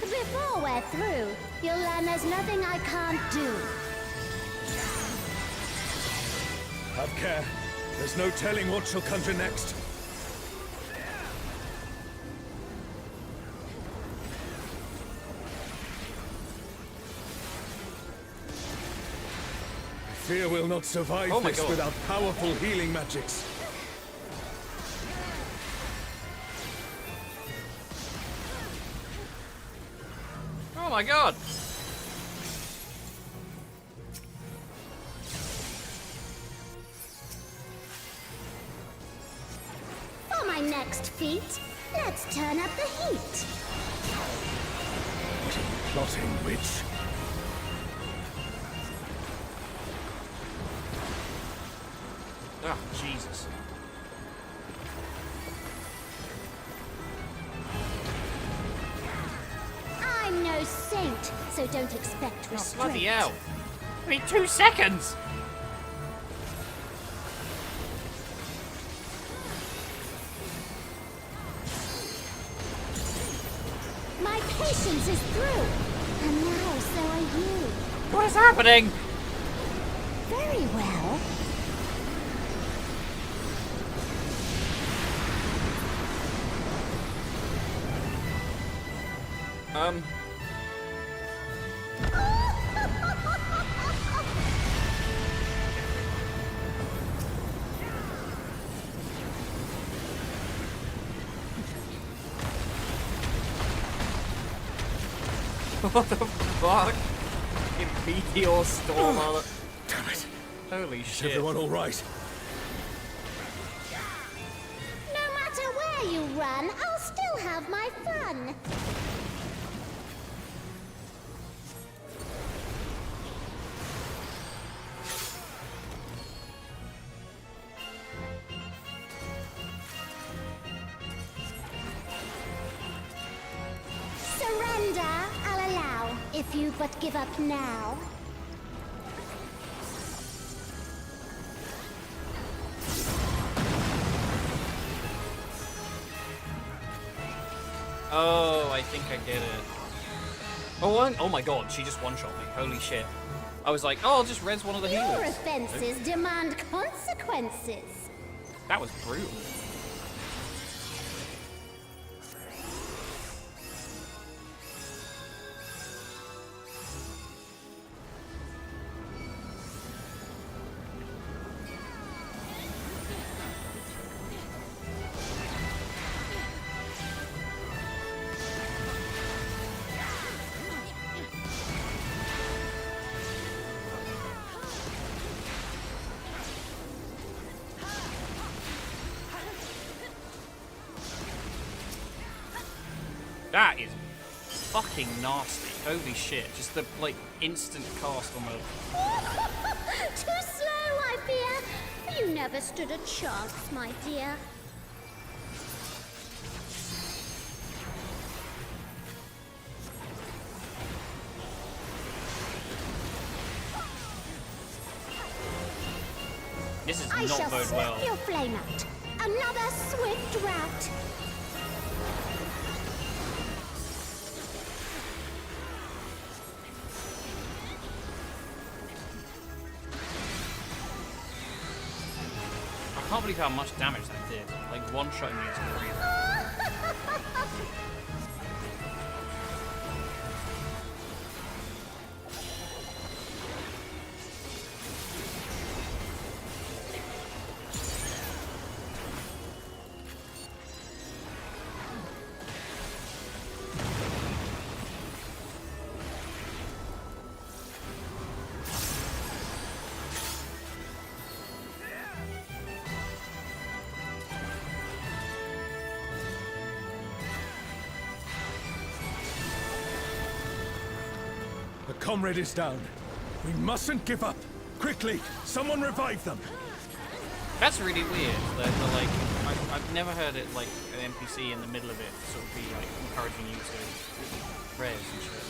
Before we're through, you'll learn there's nothing I can't do. Have care. There's no telling what she'll conjure next. I fear we'll not survive this without powerful healing magics. Oh my god! For my next feat, let's turn up the heat. What are you plotting, witch? Oh, Jesus. I'm no saint, so don't expect Oh, restraint. bloody hell. I mean, 2 seconds! My patience is through, and now so are you. What is happening? Very well. What the fuck? In meteor storm. Damn it. Holy Is shit. everyone all right? No matter where you run, I'll still have my fun. Surrender, I'll allow, if you but give up now. Oh, I think I get it. Oh my god, she just one-shot me. Holy shit. I was like, oh, I'll just res one of the Your healers. offenses demand consequences. That was brutal. That is fucking nasty. Holy shit. Just the, like, instant cast on the... Too slow, I fear. You never stood a chance, my dear. This is I not shall bode snuff well. your flame out. Another swift rout. I can't believe how much damage that did. Like, one-shotting me is crazy. The comrade is down. We mustn't give up. Quickly, someone revive them. That's really weird. The like, I've never heard it like an NPC in the middle of it sort of be like encouraging you to res and shit.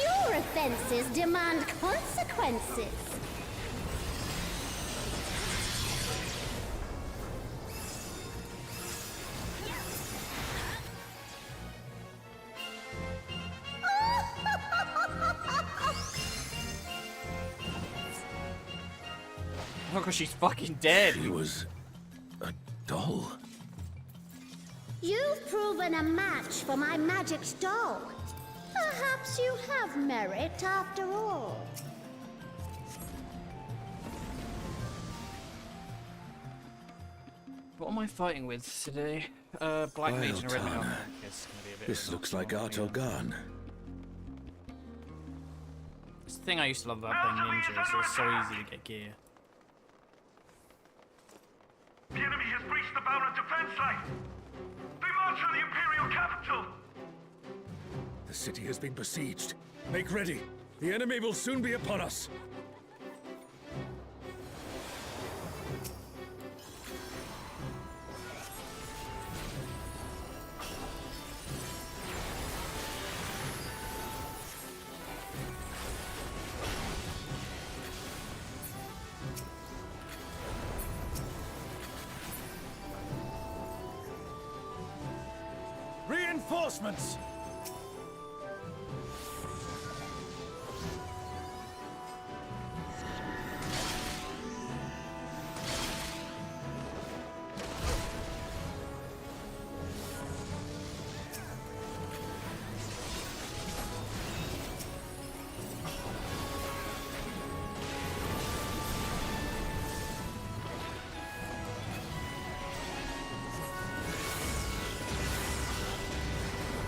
Your offenses demand consequences. Oh, because she's fucking dead. He was a doll. You've proven a match for my magic doll. Perhaps you have merit after all. What am I fighting with today? Black Mage and a Red Mage. Tana. This looks like Artelgan. It's the thing I used to love about playing ninjas. It was so easy to get gear. The enemy has breached the Balra defense line. They march on the Imperial capital. The city has been besieged. Make ready. The enemy will soon be upon us. reinforcements!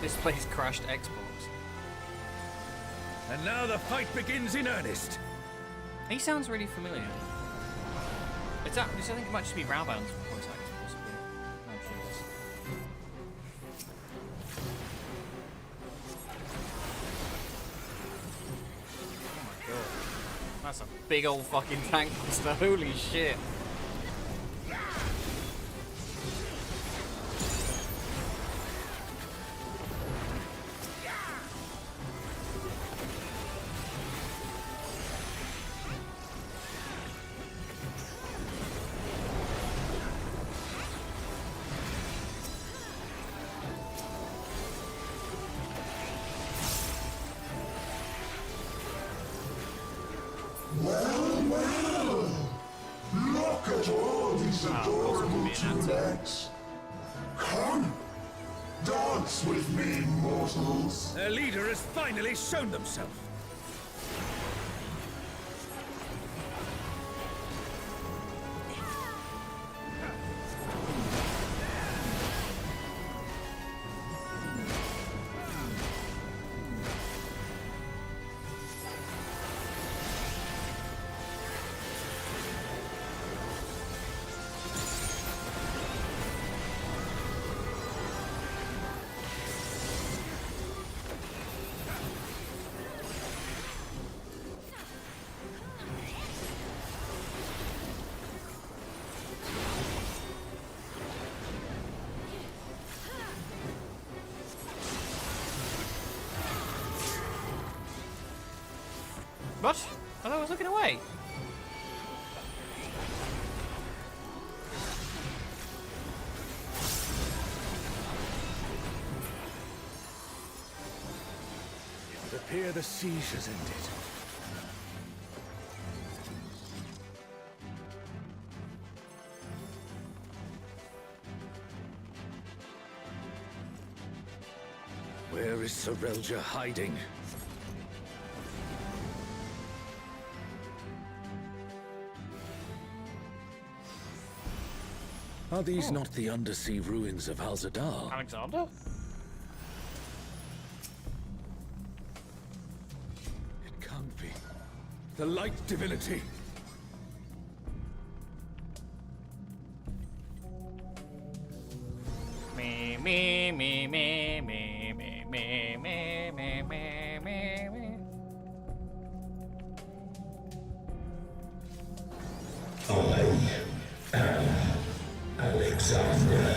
This place crashed Xbox. And now the fight begins in earnest. He sounds really familiar. I think it might just be Rowbound's voice actor, possibly. No, sure it is. Oh my god. That's a big old fucking tank monster. Holy shit. Well, look at all these adorable two-legs. Come, dance with me, mortals. Their leader has finally shown themselves. What? I thought I was looking away. It would appear the siege has ended. Where is Sorelja hiding? Are these not the undersea ruins of Al-Zadar? Alexander? It can't be. The light divinity! Me, me, me, me, me, me, me, me, me, me, me, me. I am Alexander.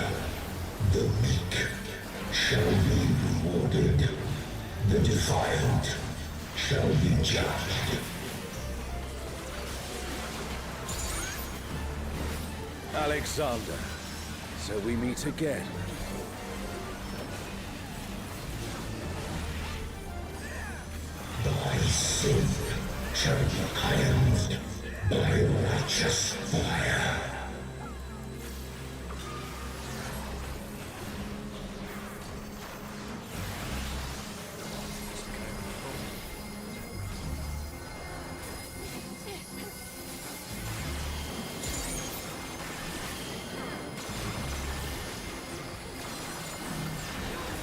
The weak shall be rewarded. The defiant shall be judged. Alexander, so we meet again. Thy sin shall be cleansed by righteous fire.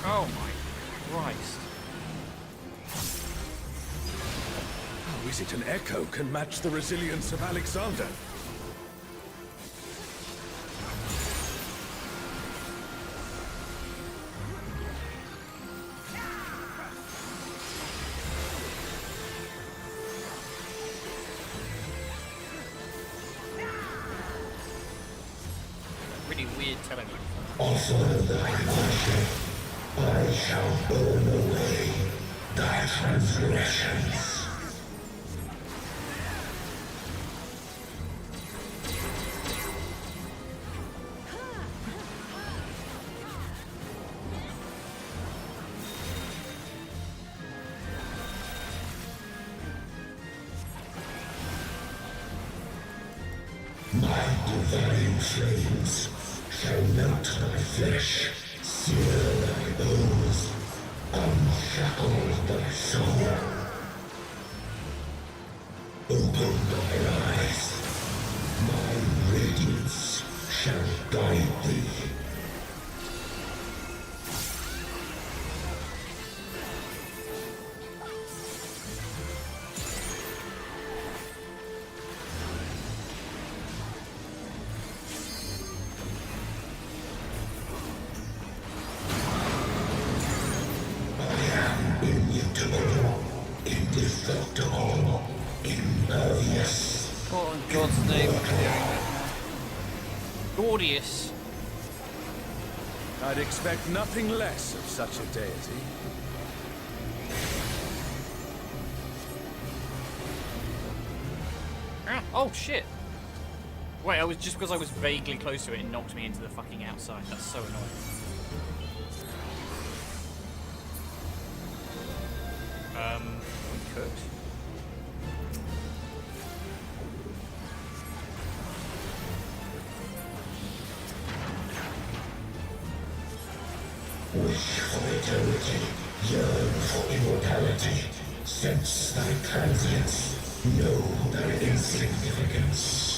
Oh my Christ. How is it an echo can match the resilience of Alexander? Really weird television. Also thy worship, I shall burn away thy transgressions. devouring flames shall melt thy flesh, sear thy bones, unshackle thy soul. Open thy eyes. My radiance shall guide thee. Indestructible, impervious. What in God's name am I doing that? Gordius. I'd expect nothing less of such a deity. Oh shit! Wait, I was just because I was vaguely close to it, it knocked me into the fucking outside. That's so annoying. We could. Wish for eternity, yearn for immortality. Sense thy transience, know thy insignificance.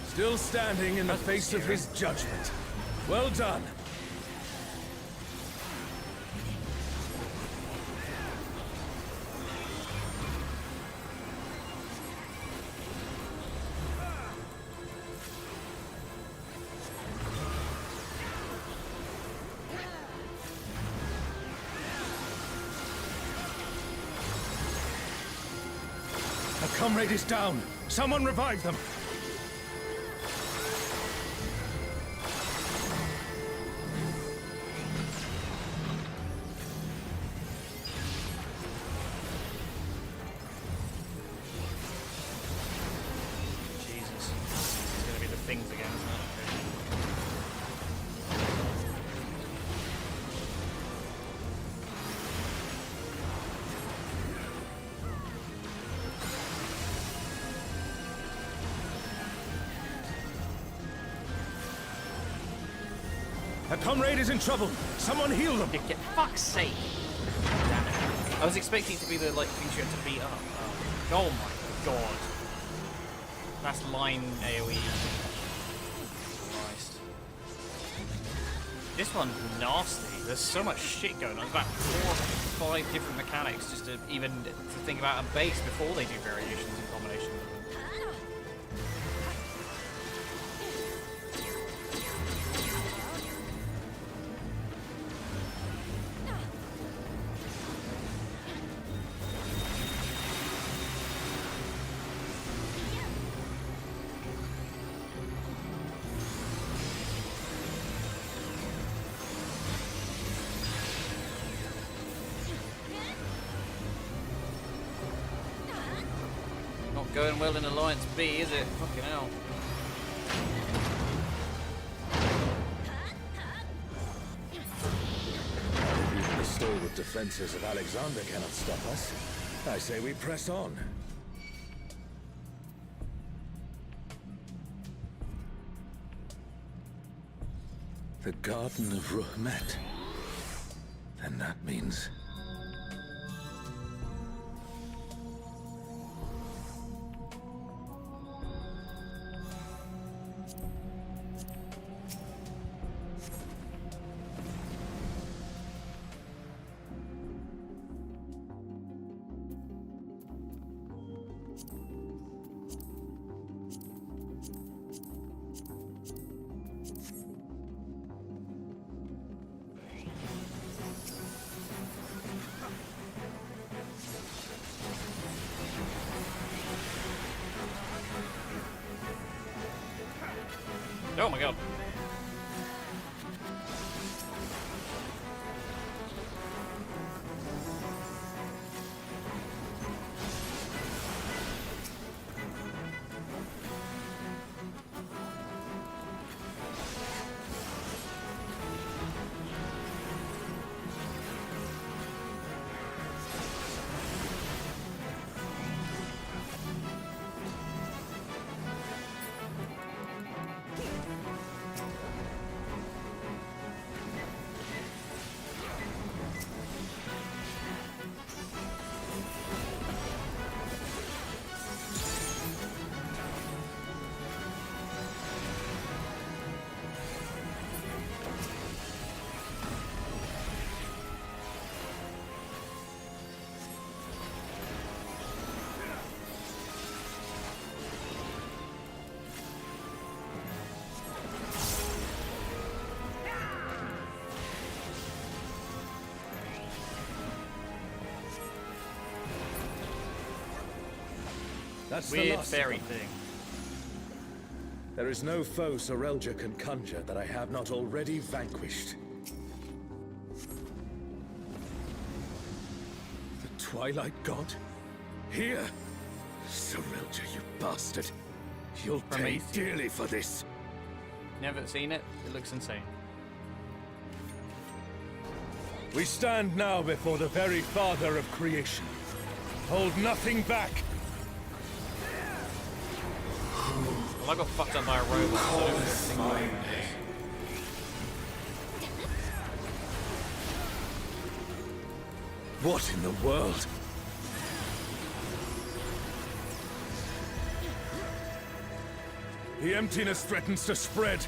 Still standing in the face of his judgment. Well done. A comrade is down. Someone revive them. A comrade is in trouble. Someone heal them. Get fuck's sake. Damn it. I was expecting it to be the like things you had to beat up. Oh my god. That's line AoE. Christ. This one's nasty. There's so much shit going on. There's about 4 or 5 different mechanics just to even to think about a base before they do variations in combination with them. Going well in Alliance B, is it? Fucking hell. Even the stalwart defenses of Alexander cannot stop us. I say we press on. The Garden of Ruhmet. Then that means... Oh my god. That's the weird last fairy of them. thing. There is no foe Sorelja can conjure that I have not already vanquished. The Twilight God? Here? Sorelja, you bastard. You'll pay Prometheus. dearly for this. Never seen it. It looks insane. We stand now before the very father of creation. Hold nothing back. Well, I got fucked up by a robot, so I don't really think about it. What in the world? The emptiness threatens to spread.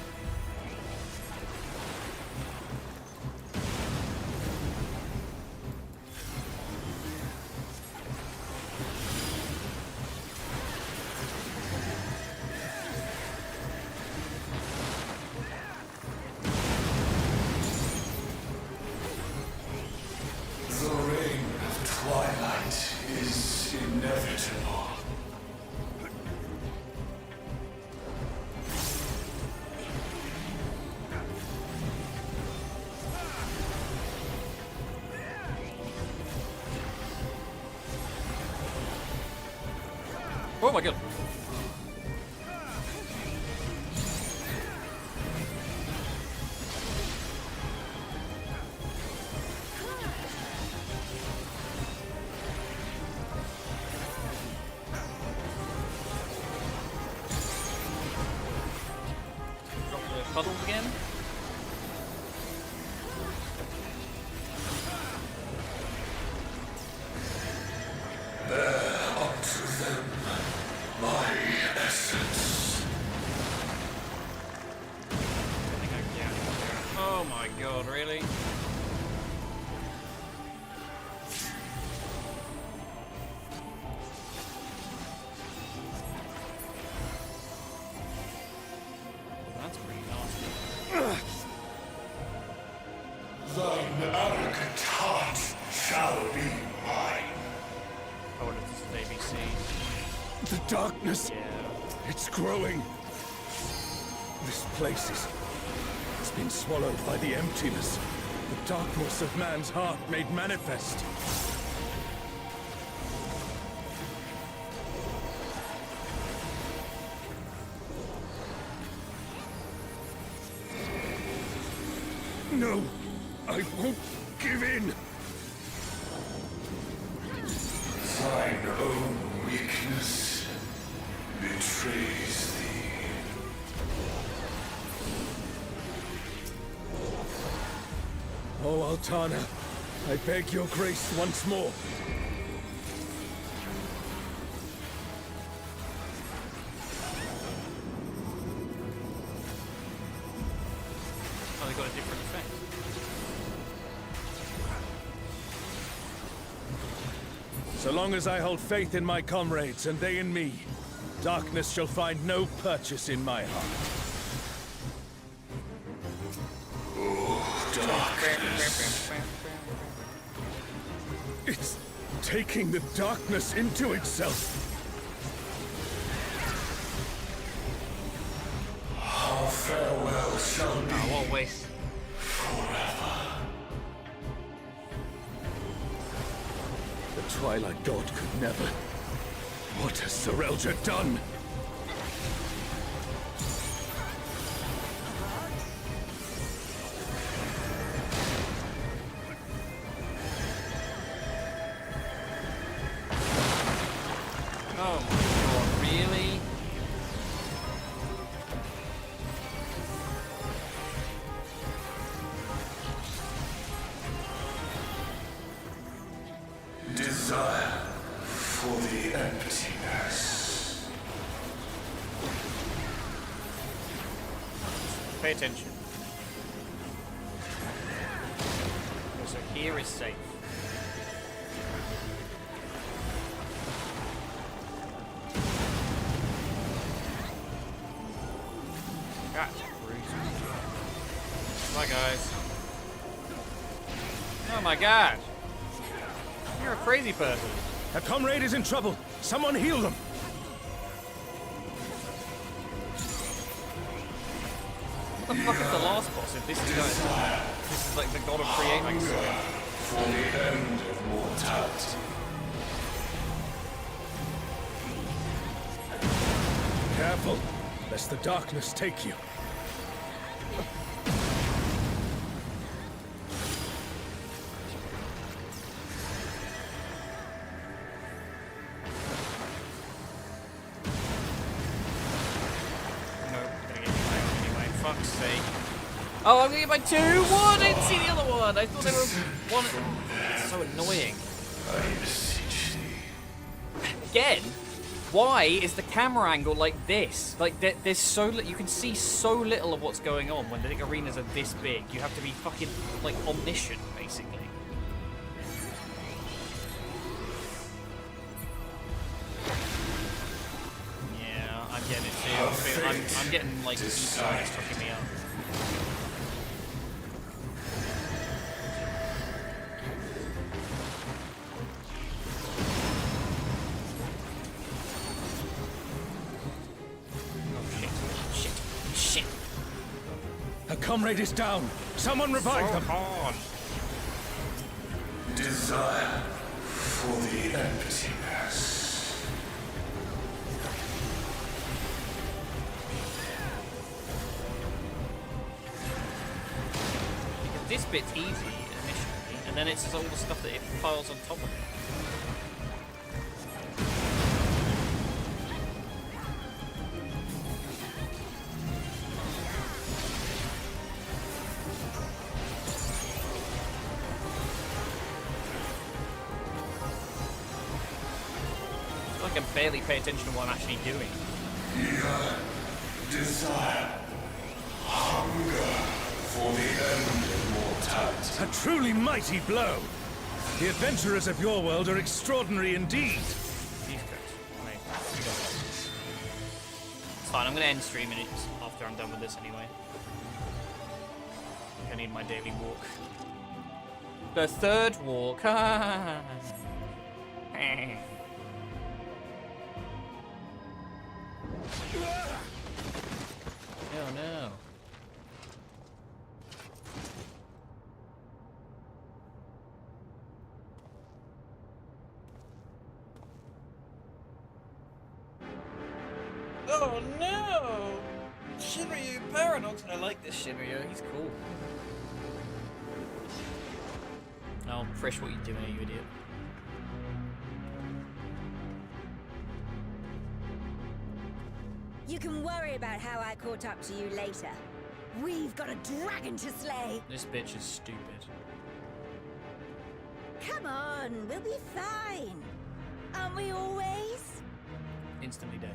The reign of Twilight is inevitable. Oh my god. Drop the puddles again. Bear unto them my essence. Oh my god, really? That's pretty nasty. Thine arrogant heart shall be mine. Oh, what is this ABC? The darkness. Yeah. It's growing. This place is... It's been swallowed by the emptiness. The darkness of man's heart made manifest. No! I won't give in! Thine own weakness betrays thee. Oh, Altana, I beg your grace once more. Oh, they got a different effect. So long as I hold faith in my comrades and they in me, darkness shall find no purchase in my heart. Oh, darkness. It's taking the darkness into itself. Our farewell shall be Oh, what a waste. forever. The Twilight God could never. What has Sorelja done? Oh my god, really? Desire for the emptiness. Pay attention. So here is safe. God, bye guys. Oh my god. You're a crazy person. A comrade is in trouble. Someone heal them. What the fuck is the last boss if this is going to... This is like the god of creating soil. For the end of mortality. Careful, lest the darkness take you. Oh, I'm gonna get my 2-1! I didn't see the other one! I thought they were one. It's so annoying. I beseech thee. Again? Why is the camera angle like this? Like, there's so you can see so little of what's going on when the arenas are this big. You have to be fucking, like, omniscient, basically. Yeah, I'm getting it too. I'm getting, like, it's fucking me up. A comrade is down. Someone revive them. On. Desire for the emptiness. This bit's easy initially, and then it's just all the stuff that it piles on top of it. I can barely pay attention to what I'm actually doing. Desire. Hunger for the end of mortality. A truly mighty blow. The adventurers of your world are extraordinary indeed. It's fine, I'm gonna end streaming it after I'm done with this anyway. I need my daily walk. The third walk. Oh no. Oh no! Shinryu Paradox. I like this Shinryu, he's cool. Oh, Frisch, what are you doing, you idiot? You can worry about how I caught up to you later. We've got a dragon to slay. This bitch is stupid. Come on, we'll be fine. Aren't we always? Instantly dead.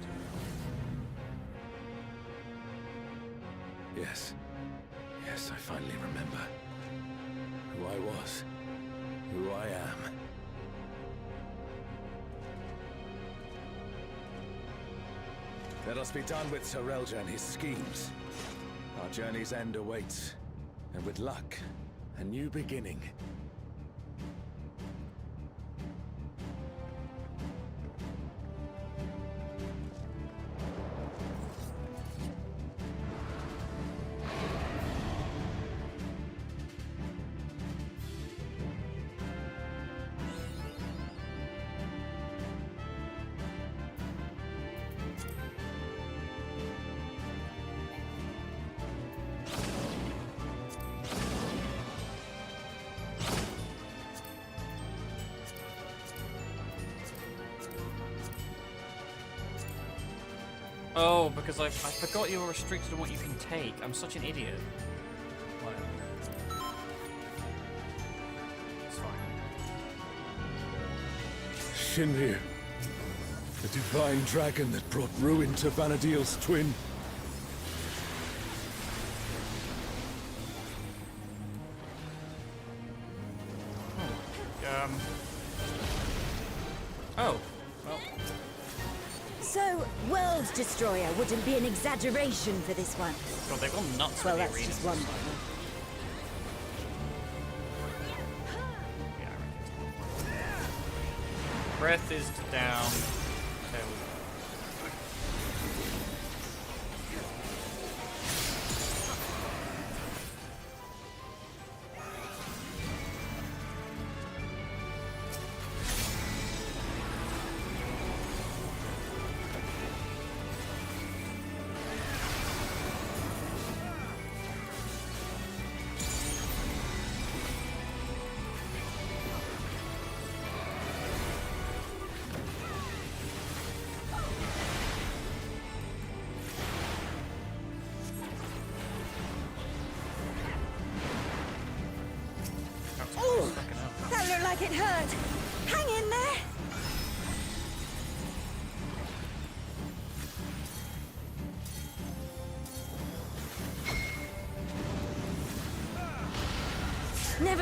Yes. Yes, I finally remember. Who I was. Who I am. Let us be done with Sorelja and his schemes. Our journey's end awaits. And with luck, a new beginning. Oh, because I forgot you were restricted on what you can take. I'm such an idiot. Whatever. It's fine. Shinryu. The divine dragon that brought ruin to Vana'diel's twin. Oh, well. So, World Destroyer wouldn't be an exaggeration for this one. God, they've gone nuts Well, with the that's arenas. just one thing. Breath is down. There we go.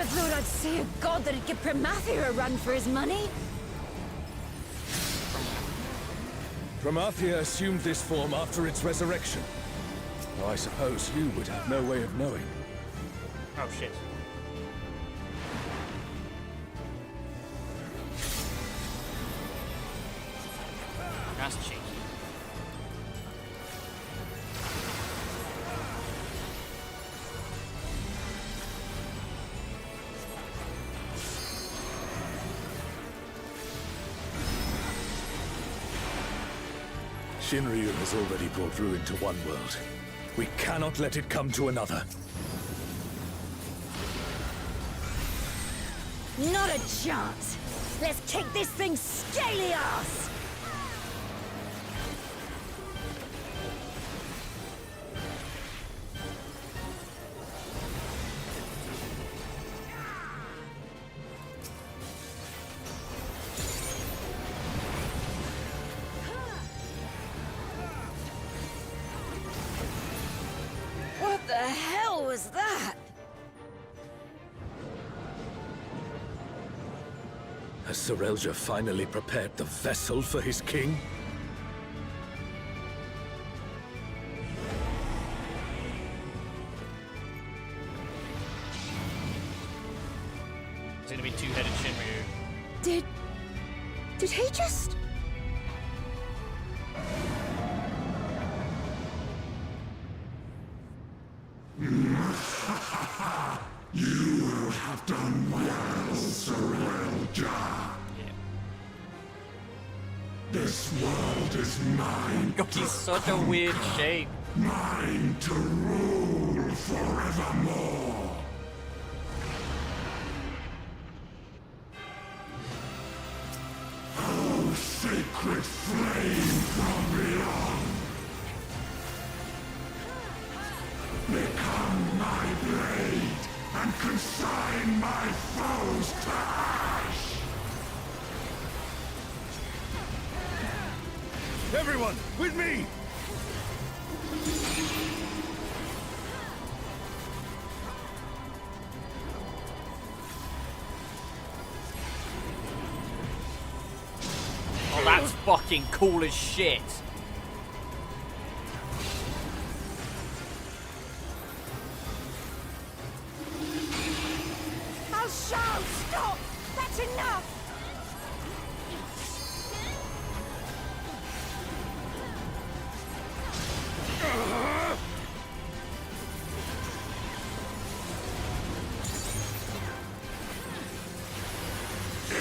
Never thought I'd see a god that'd give Promathia a run for his money. Promathia assumed this form after its resurrection. Though I suppose you would have no way of knowing. Oh shit. That's cheeky. Shinryu has already brought ruin to one world. We cannot let it come to another. Not a chance. Let's kick this thing's scaly ass. What the hell was that? Has Sorelja finally prepared the vessel for his king? It's gonna be two-headed Shinryu. Did he just... You will have done well, Sorelja. This world is mine. God, he's such a weird shape. Mine to rule forevermore. Oh, sacred flame from beyond. Become my blade and consign my foes to ash. Everyone, with me! Oh, that's fucking cool as shit. I'll shout! Stop! That's enough!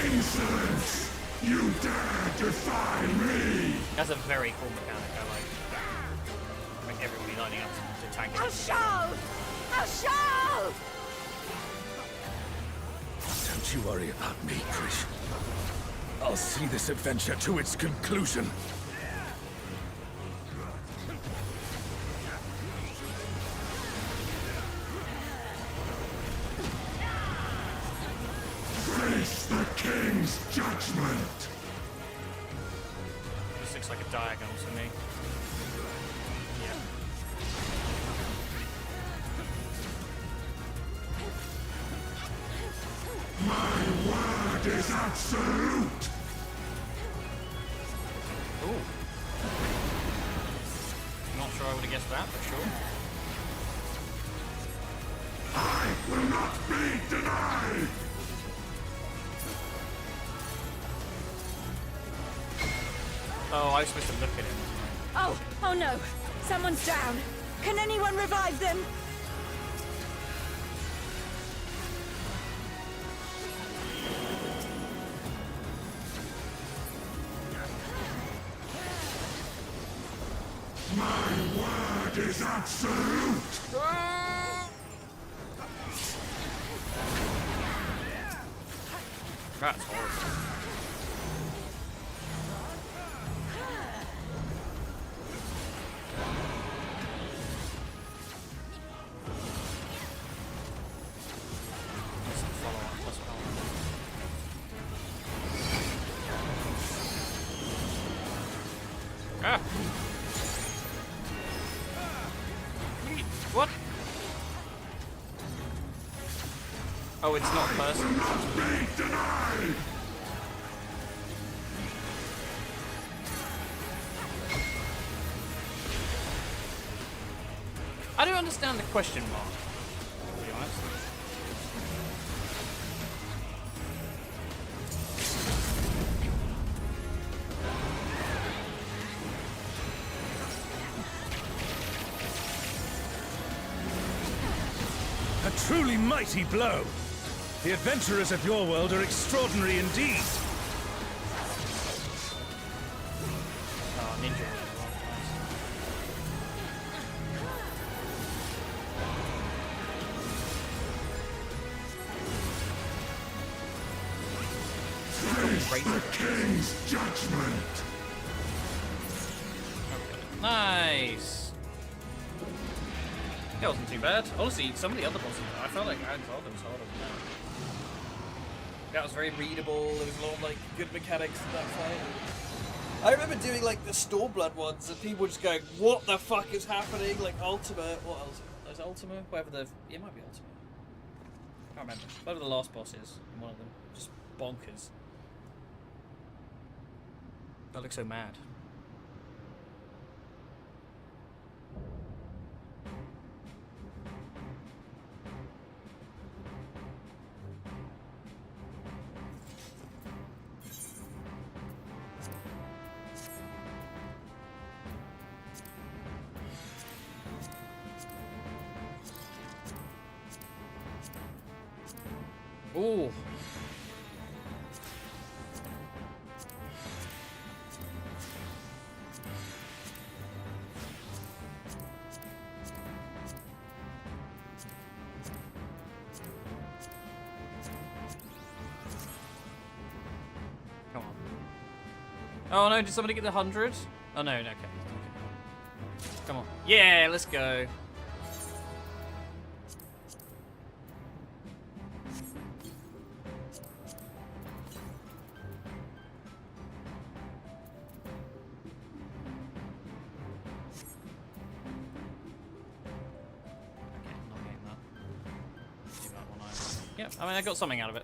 Insolence! You dare defy me! That's a very cool mechanic. I like that. Like everybody lining up to tank it. I'll shout! I'll shout! Don't you worry about me, Krish. I'll see this adventure to its conclusion. Face the king's judgment! This looks like a diagonal to me. Yeah. My word is absolute! Ooh. Not sure I would have guessed that, but sure. I will not be denied! Oh, I was supposed to look at him. Oh no! Someone's down! Can anyone revive them? My word is absolute! That's horrible. Ah! What? Oh, it's not a person. I don't understand the question mark, to be honest. A truly mighty blow. The adventurers of your world are extraordinary indeed. Oh, ninja. King's judgment. Nice. That wasn't too bad. Honestly, some of the other bosses, I felt like Anzalda was harder than that. That was very readable. There was a lot of like good mechanics in that fight. I remember doing like the Stormblood ones, and people were just going, "What the fuck is happening?" Like Ultima. What else? There's Ultima. Whatever the. It might be Ultima. I can't remember. Whatever the last boss is in one of them. Just bonkers. That looks so mad. Ooh. Come on. Oh no, did somebody get the 100? Oh no, okay. Come on. Yeah, let's go. Yeah, I mean, I got something out of it.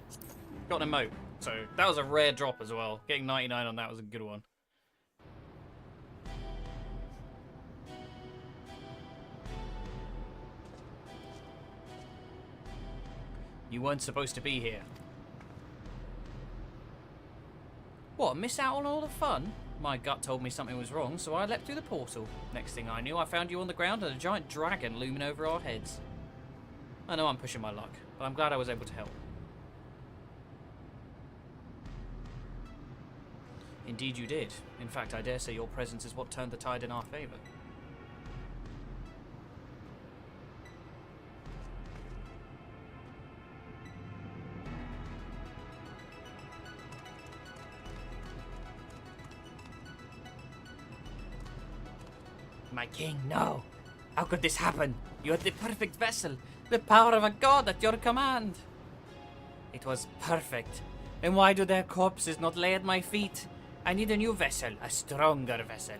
Got an emote. So, that was a rare drop as well. Getting 99 on that was a good one. You weren't supposed to be here. What, miss out on all the fun? My gut told me something was wrong, so I leapt through the portal. Next thing I knew, I found you on the ground and a giant dragon looming over our heads. I know I'm pushing my luck, but I'm glad I was able to help. Indeed you did. In fact, I dare say your presence is what turned the tide in our favor. My king, no! How could this happen? You had the perfect vessel, the power of a god at your command. It was perfect. And why do their corpses not lay at my feet? I need a new vessel, a stronger vessel.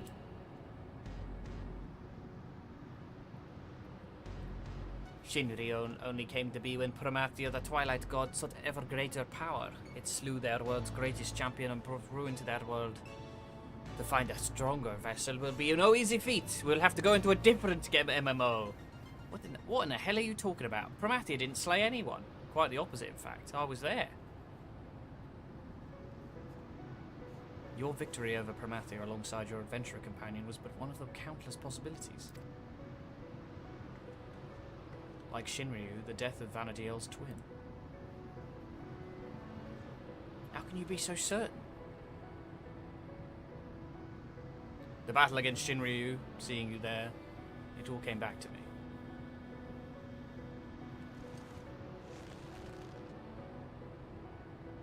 Shinryu only came to be when Promathia, the Twilight God, sought ever greater power. It slew their world's greatest champion and brought ruin to their world. To find a stronger vessel will be no easy feat. We'll have to go into a different MMO. What in the hell are you talking about? Promathia didn't slay anyone. Quite the opposite, in fact. I was there. Your victory over Promathia alongside your adventurer companion was but one of the countless possibilities. Like Shinryu, the death of Vana'diel's twin. How can you be so certain? The battle against Shinryu, seeing you there, it all came back to me.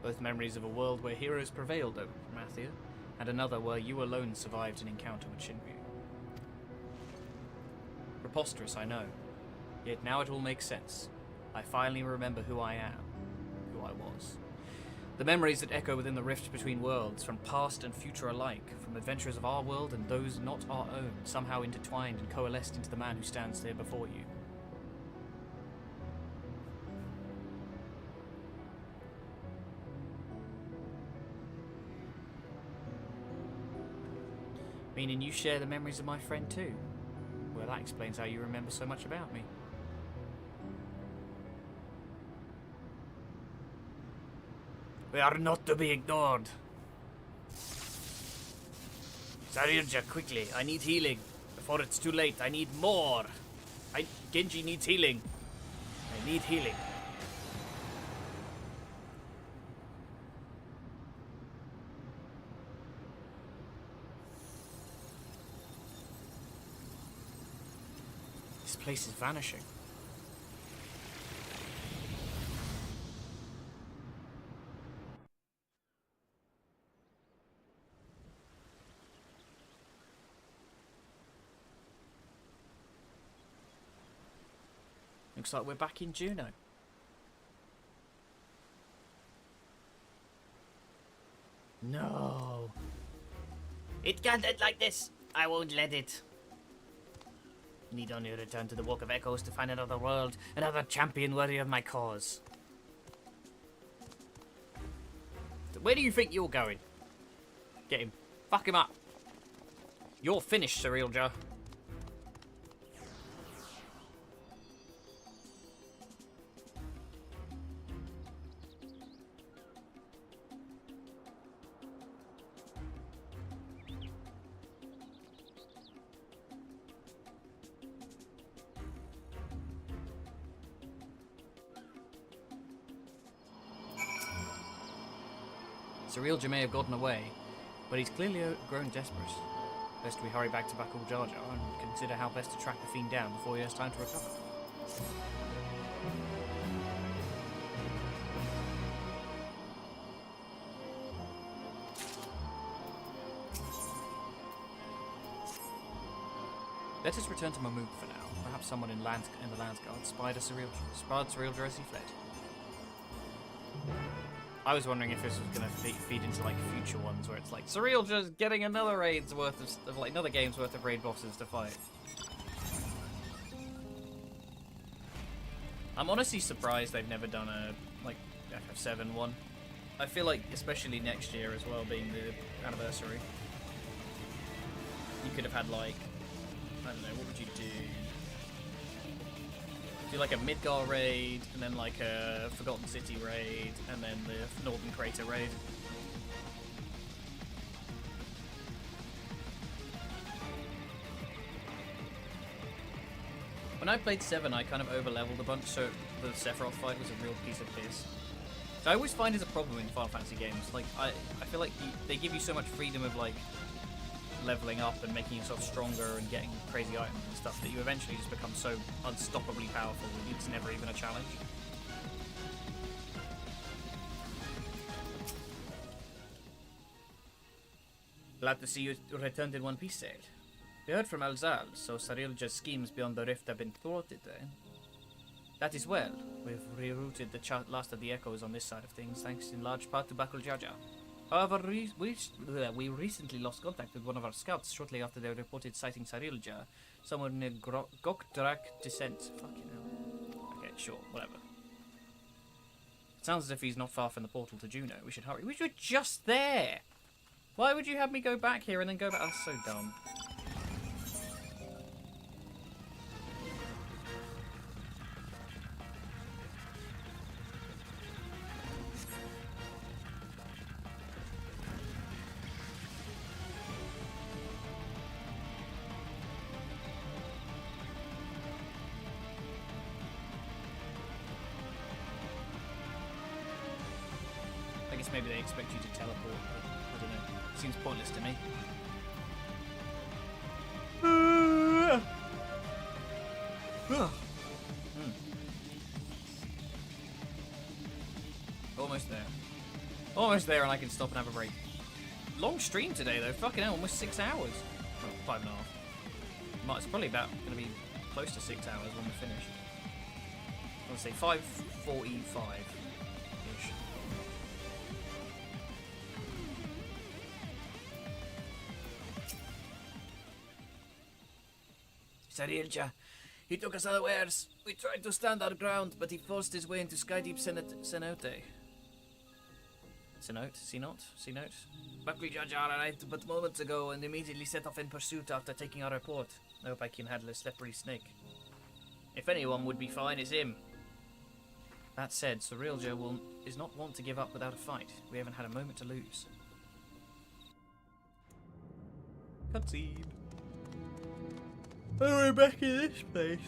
Both memories of a world where heroes prevailed over Promathia, and another where you alone survived an encounter with Shinryu. Preposterous, I know. Yet now it all makes sense. I finally remember who I am, who I was. The memories that echo within the rift between worlds, from past and future alike, from adventurers of our world and those not our own, somehow intertwined and coalesced into the man who stands there before you. Meaning you share the memories of my friend too. Well, that explains how you remember so much about me. We are not to be ignored. Saryuja, quickly. I need healing. Before it's too late, I need more. Genji needs healing. I need healing. This place is vanishing. Looks like we're back in Juno. No. It can't end like this. I won't let it. Need only return to the Walk of Echoes to find another world, another champion worthy of my cause. Where do you think you're going? Get him. Fuck him up. You're finished, Saryuja. Saryuja may have gotten away, but he's clearly grown desperate. Best we hurry back to Bakul Jar Jar and consider how best to track the fiend down before he has time to recover. Let us return to Mahmoud for now. Perhaps someone in the Landsguard spied Saryuja as he fled. I was wondering if this was going to feed into like future ones where it's like Saryulja's getting another raid's worth of like another game's worth of raid bosses to fight. I'm honestly surprised they've never done a like FF7 one. I feel like especially next year as well being the anniversary, you could have had like, I don't know, what would you do? Do like a Midgar raid, and then like a Forgotten City raid, and then the Northern Crater raid. When I played 7, I kind of over-leveled a bunch, so the Sephiroth fight was a real piece of piss. So I always find it's a problem in Final Fantasy games. Like, I feel like they give you so much freedom of like leveling up and making yourself stronger and getting crazy items and stuff that you eventually just become so unstoppably powerful that it's never even a challenge. Glad to see you returned in one piece, Sale. We heard from Alzal, so Saryuja's schemes beyond the rift have been thwarted, eh? That is well. We've rerouted the last of the echoes on this side of things, thanks in large part to Bakul Jar Jar. However, we recently lost contact with one of our scouts shortly after they reported sighting Saryuja, somewhere near Gokdrak Descent. Fucking hell. Okay, sure, whatever. It sounds as if he's not far from the portal to Juno. We should hurry. We were just there! Why would you have me go back here and then go back? That's so dumb. Maybe they expect you to teleport, but I don't know. Seems pointless to me. Almost there. Almost there, and I can stop and have a break. Long stream today, though. Fucking hell, almost 6 hours. Well, 5.5. It's probably about going to be close to 6 hours when we finish. I would say 5:45. Saryuja, he took us unawares. We tried to stand our ground, but he forced his way into Skydeep Cenote. See note? See note? See note? Buckley Jar Jar arrived but moments ago and immediately set off in pursuit after taking our report. I hope I can handle a slippery snake. If anyone would be fine, it's him. That said, Cyrilja is not want to give up without a fight. We haven't had a moment to lose. Cutscene. Oh, we're back in this place.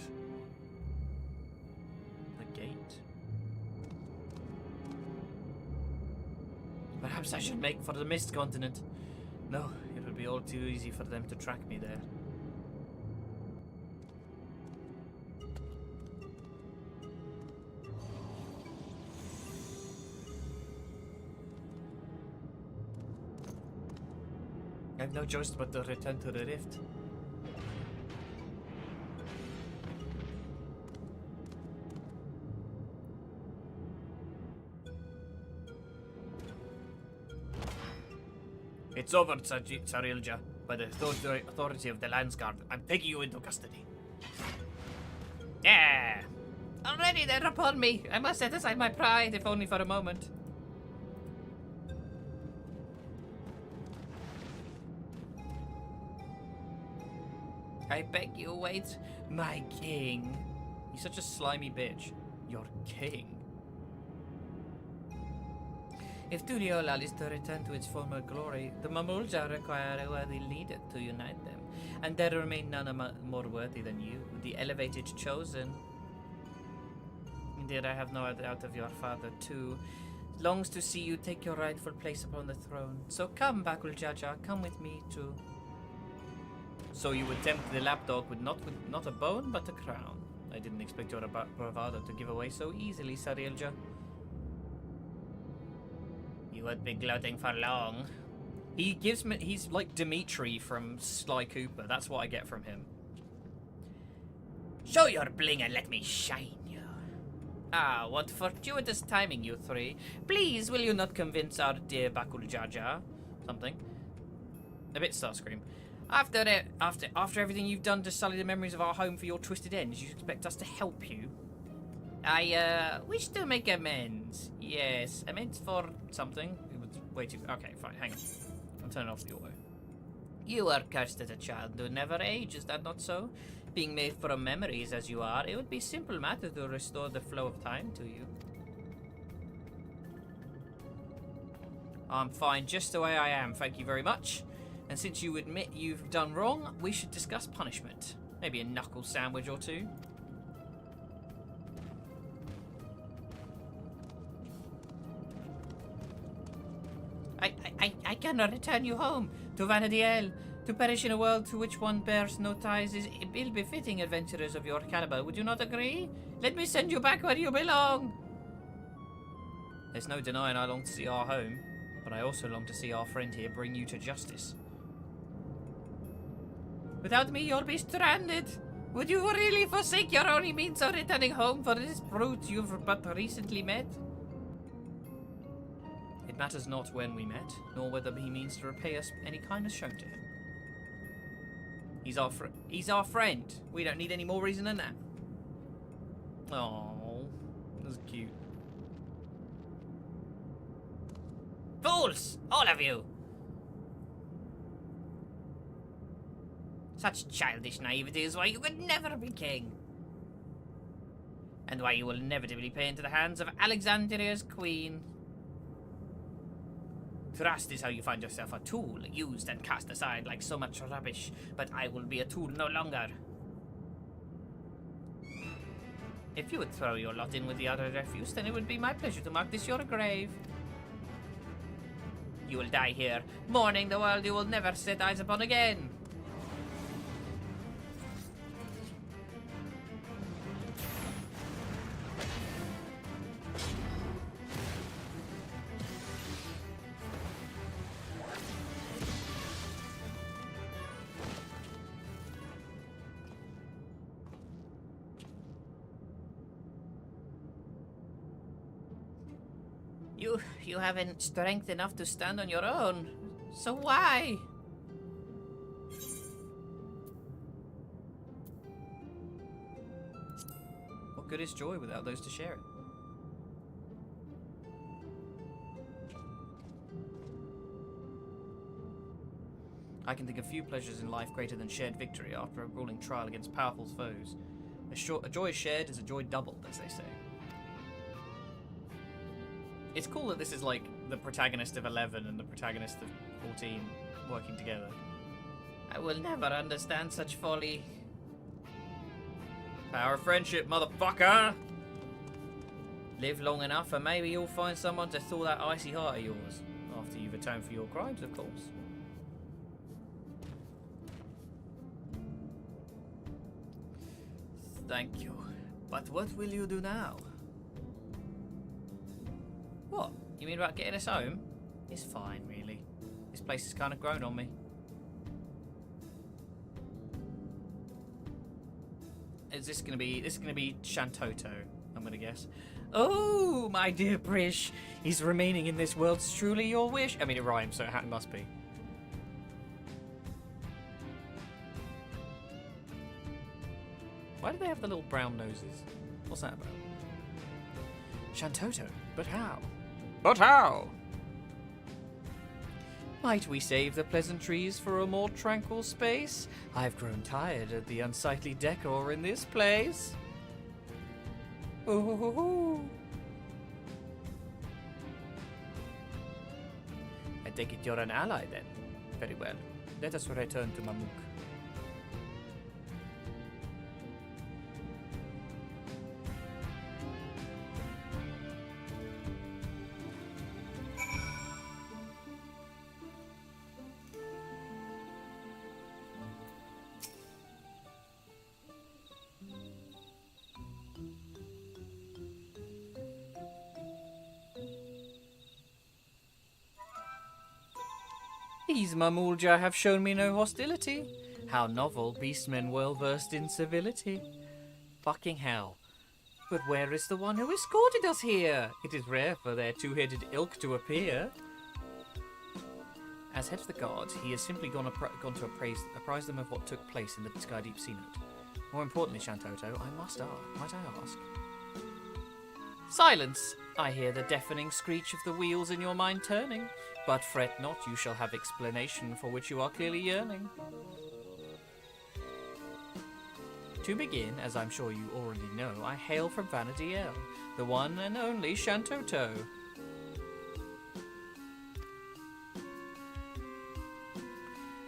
The gate. Perhaps I should make for the Mist Continent. No, it would be all too easy for them to track me there. I have no choice but to return to the rift. It's over, Cyrilja. By the authority of the Landsguard, I'm taking you into custody. Yeah! Already they're upon me. I must set aside my pride, if only for a moment. I beg you, wait. My king. He's such a slimy bitch. Your king. If Turiolal is to return to its former glory, the Mamulja require a worthy leader to unite them. And there remain none more worthy than you, the elevated chosen. Indeed, I have no doubt of your father, too. Longs to see you take your rightful place upon the throne. So come, Bakul Jaja, come with me, too. So you would tempt the lapdog with not a bone, but a crown. I didn't expect your bravado to give away so easily, Cyrilja. You would be gloating for long. He's like Dimitri from Sly Cooper. That's what I get from him. Show your bling and let me shine you. Ah, what fortuitous timing, you three. Please, will you not convince our dear Bakul Jaja? Something. A bit Starscream. After everything you've done to sully the memories of our home for your twisted ends, you expect us to help you? I wish to make amends. Yes, amends for something. It was way too. Okay, fine. Hang on. I'm turning off the auto. You are cursed as a child who never age, is that not so? Being made from memories as you are, it would be simple matter to restore the flow of time to you. I'm fine just the way I am, thank you very much. And since you admit you've done wrong, we should discuss punishment. Maybe a knuckle sandwich or two. I cannot return you home to Vanadiel. To perish in a world to which one bears no ties is ill-befitting adventurers of your caliber. Would you not agree? Let me send you back where you belong. There's no denying I long to see our home, but I also long to see our friend here bring you to justice. Without me, you'll be stranded. Would you really forsake your only means of returning home for this brute you've but recently met? It matters not when we met, nor whether he means to repay us any kindness shown to him. He's our friend. We don't need any more reason than that. Oh, that's cute. Fools! All of you! Such childish naivety is why you could never be king. And why you will inevitably pay into the hands of Alexandria's queen. Trust is how you find yourself a tool, used and cast aside like so much rubbish, but I will be a tool no longer. If you would throw your lot in with the other refuse, then it would be my pleasure to mark this your grave. You will die here, mourning the world you will never set eyes upon again. You haven't strength enough to stand on your own. So why? What good is joy without those to share it? I can think of few pleasures in life greater than shared victory after a grueling trial against powerful foes. A joy shared is a joy doubled, as they say. It's cool that this is like the protagonist of 11 and the protagonist of 14 working together. I will never understand such folly. Power of friendship, motherfucker! Live long enough and maybe you'll find someone to thaw that icy heart of yours. After you've atoned for your crimes, of course. Thank you. But what will you do now? What? You mean about getting us home? It's fine, really. This place has kind of grown on me. Is this gonna be Shantoto, I'm gonna guess. Oh, my dear Brish, is remaining in this world truly your wish? I mean, it rhymes, so it must be. Why do they have the little brown noses? What's that about? Shantoto, but how? But how? Might we save the pleasantries for a more tranquil space? I've grown tired of the unsightly decor in this place. Ooh. I take it you're an ally then. Very well. Let us return to Mamuk. These Mamulja have shown me no hostility. How novel, beastmen well versed in civility. Fucking hell. But where is the one who escorted us here? It is rare for their two-headed ilk to appear. As head of the guard, he has simply gone to apprise them of what took place in the Skydeep Sea Note. More importantly, Shantoto, might I ask? Silence! I hear the deafening screech of the wheels in your mind turning. But fret not, you shall have explanation for which you are clearly yearning. To begin, as I'm sure you already know, I hail from Vanity L, the one and only Shantoto.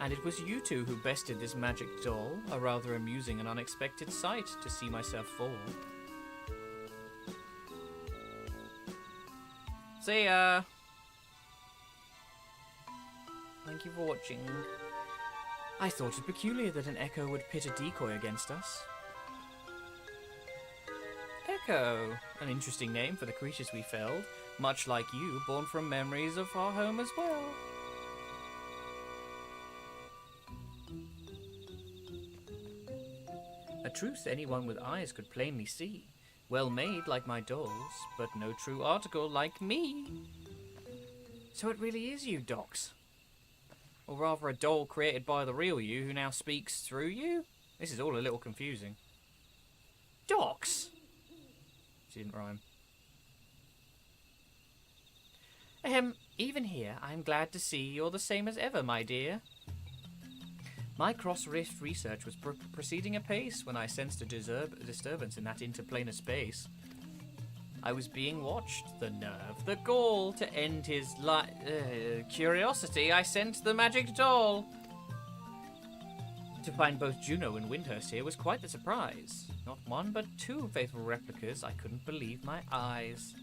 And it was you two who bested this magic doll, a rather amusing and unexpected sight to see myself fall. See ya! Thank you for watching. I thought it peculiar that an echo would pit a decoy against us. Echo, an interesting name for the creatures we felled, much like you, born from memories of our home as well. A truth anyone with eyes could plainly see. Well made like my dolls, but no true article like me. So it really is you, Docs? Or rather a doll created by the real you who now speaks through you? This is all a little confusing. Docs! She didn't rhyme. Even here, I'm glad to see you're the same as ever, my dear. My cross-rift research was proceeding apace when I sensed a disturbance in that interplanar space. I was being watched. The nerve, the gall. To end his curiosity, I sent the magic doll. To find both Juno and Windhurst here was quite the surprise. Not one, but two faithful replicas. I couldn't believe my eyes.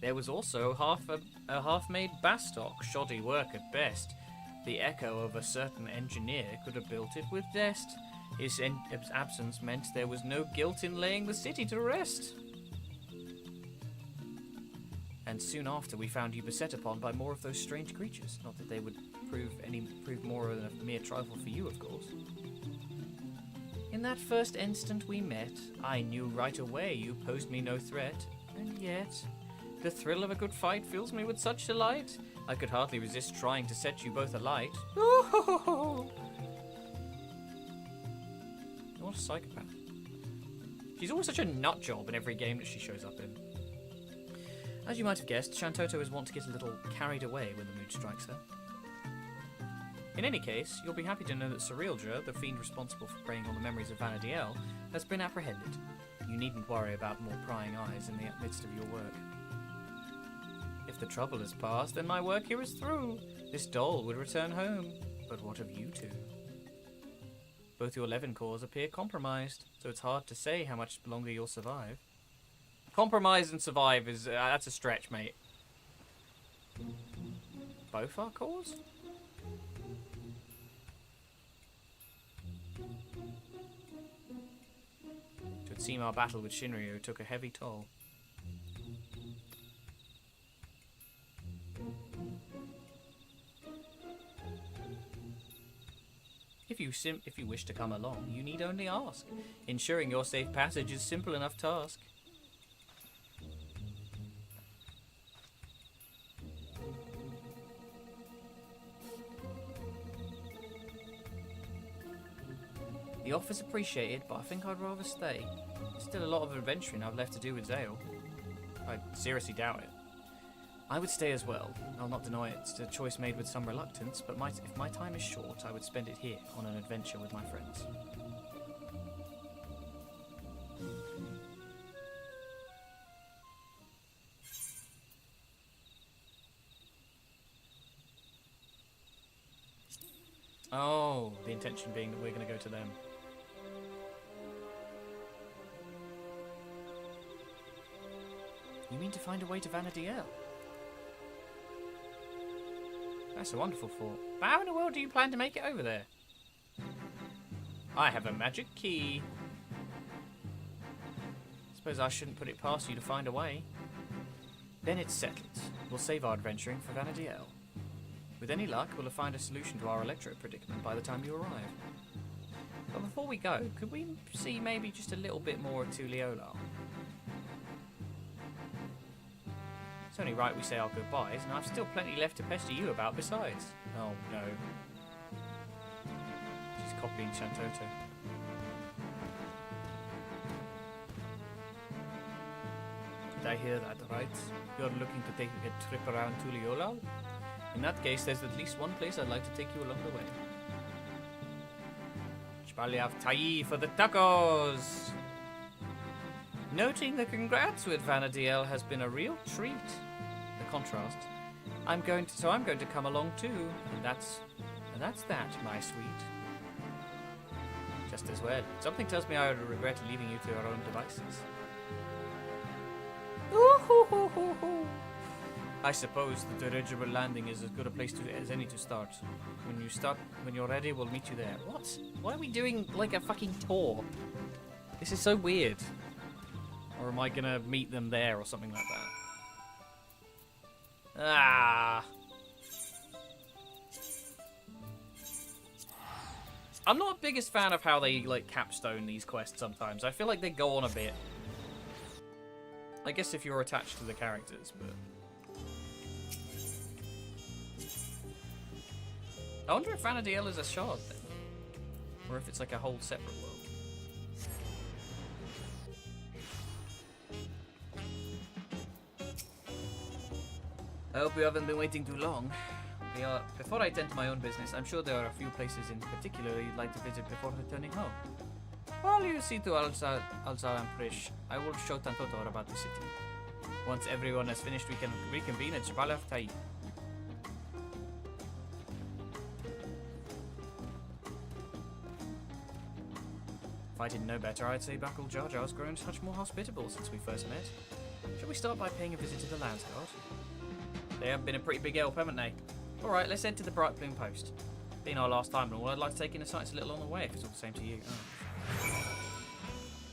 There was also a half-made Bastock, shoddy work at best. The echo of a certain engineer could have built it with zest. His absence meant there was no guilt in laying the city to rest. And soon after, we found you beset upon by more of those strange creatures. Not that they would prove more than a mere trifle for you, of course. In that first instant we met, I knew right away you posed me no threat. And yet, the thrill of a good fight fills me with such delight. I could hardly resist trying to set you both alight. Ooh! What a psychopath. She's always such a nut job in every game that she shows up in. As you might have guessed, Shantoto is wont to get a little carried away when the mood strikes her. In any case, you'll be happy to know that Surrealdra, the fiend responsible for preying on the memories of Vanadiel, has been apprehended. You needn't worry about more prying eyes in the midst of your work. If the trouble has passed, then my work here is through. This doll would return home. But what of you two? Both your Levin cores appear compromised, so it's hard to say how much longer you'll survive. Compromise and survive is... that's a stretch, mate. Both our cores? It would seem our battle with Shinryu took a heavy toll. If you wish to come along, you need only ask. Ensuring your safe passage is simple enough task. The offer's appreciated, but I think I'd rather stay. There's still a lot of adventuring I've left to do with Zale. I seriously doubt it. I would stay as well. I'll not deny it's a choice made with some reluctance, but if my time is short, I would spend it here on an adventure with my friends. Oh, the intention being that we're going to go to them. You mean to find a way to Vanadiel? That's a wonderful thought. But how in the world do you plan to make it over there? I have a magic key. Suppose I shouldn't put it past you to find a way. Then it's settled. We'll save our adventuring for Vanadiel. With any luck, we'll find a solution to our electro predicament by the time you arrive. But before we go, could we see maybe just a little bit more of Tuliolal? It's only right we say our goodbyes, and I've still plenty left to pester you about besides. Oh no. She's copying Shantoto. Did I hear that right? You're looking to take a trip around Tuliolal? In that case, there's at least one place I'd like to take you along the way. Shpaliav Tai for the tacos! Noting the congrats with Vanadiel has been a real treat. The contrast. I'm going to come along too, and that's that, my sweet. Just as well. Something tells me I would regret leaving you to your own devices. I suppose the dirigible landing is as good a place as any to start. When you're ready, we'll meet you there. What? Why are we doing like a fucking tour? This is so weird. Or am I gonna meet them there or something like that? Ah. I'm not the biggest fan of how they like capstone these quests sometimes. I feel like they go on a bit. I guess if you're attached to the characters, but I wonder if Vanadiel is a shard then, or if it's like a whole separate world. I hope you haven't been waiting too long. Before I tend to my own business, I'm sure there are a few places in particular you'd like to visit before returning home. While you see to Alza and Prish, I will show Tantotor about the city. Once everyone has finished, we can reconvene at Shpaliav Tai. If I didn't know better, I'd say Buckle Jar Jar's grown much more hospitable since we first met. Shall we start by paying a visit to the Landsguard? They have been a pretty big help, haven't they? Alright, let's head to the Bright Bloom Post. Being our last time and all, I'd like to take in the sights a little on the way if it's all the same to you. Oh. Is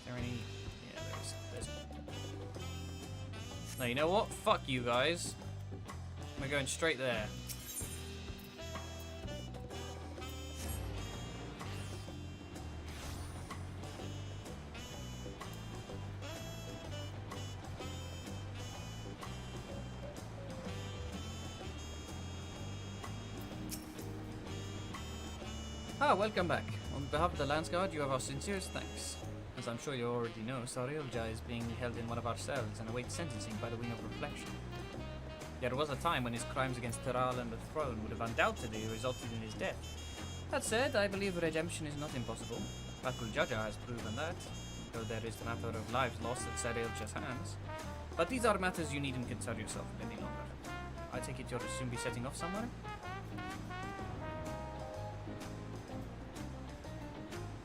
there any... Yeah, there's... No, you know what? Fuck you guys. We're going straight there. Welcome back. On behalf of the Landsguard, you have our sincerest thanks. As I'm sure you already know, Sarielja is being held in one of our cells and awaits sentencing by the Wing of Reflection. There was a time when his crimes against Teral and the throne would have undoubtedly resulted in his death. That said, I believe redemption is not impossible. Bakul Jaja has proven that, though there is the matter of lives lost at Sarilja's hands. But these are matters you needn't concern yourself with any longer. I take it you'll soon be setting off somewhere?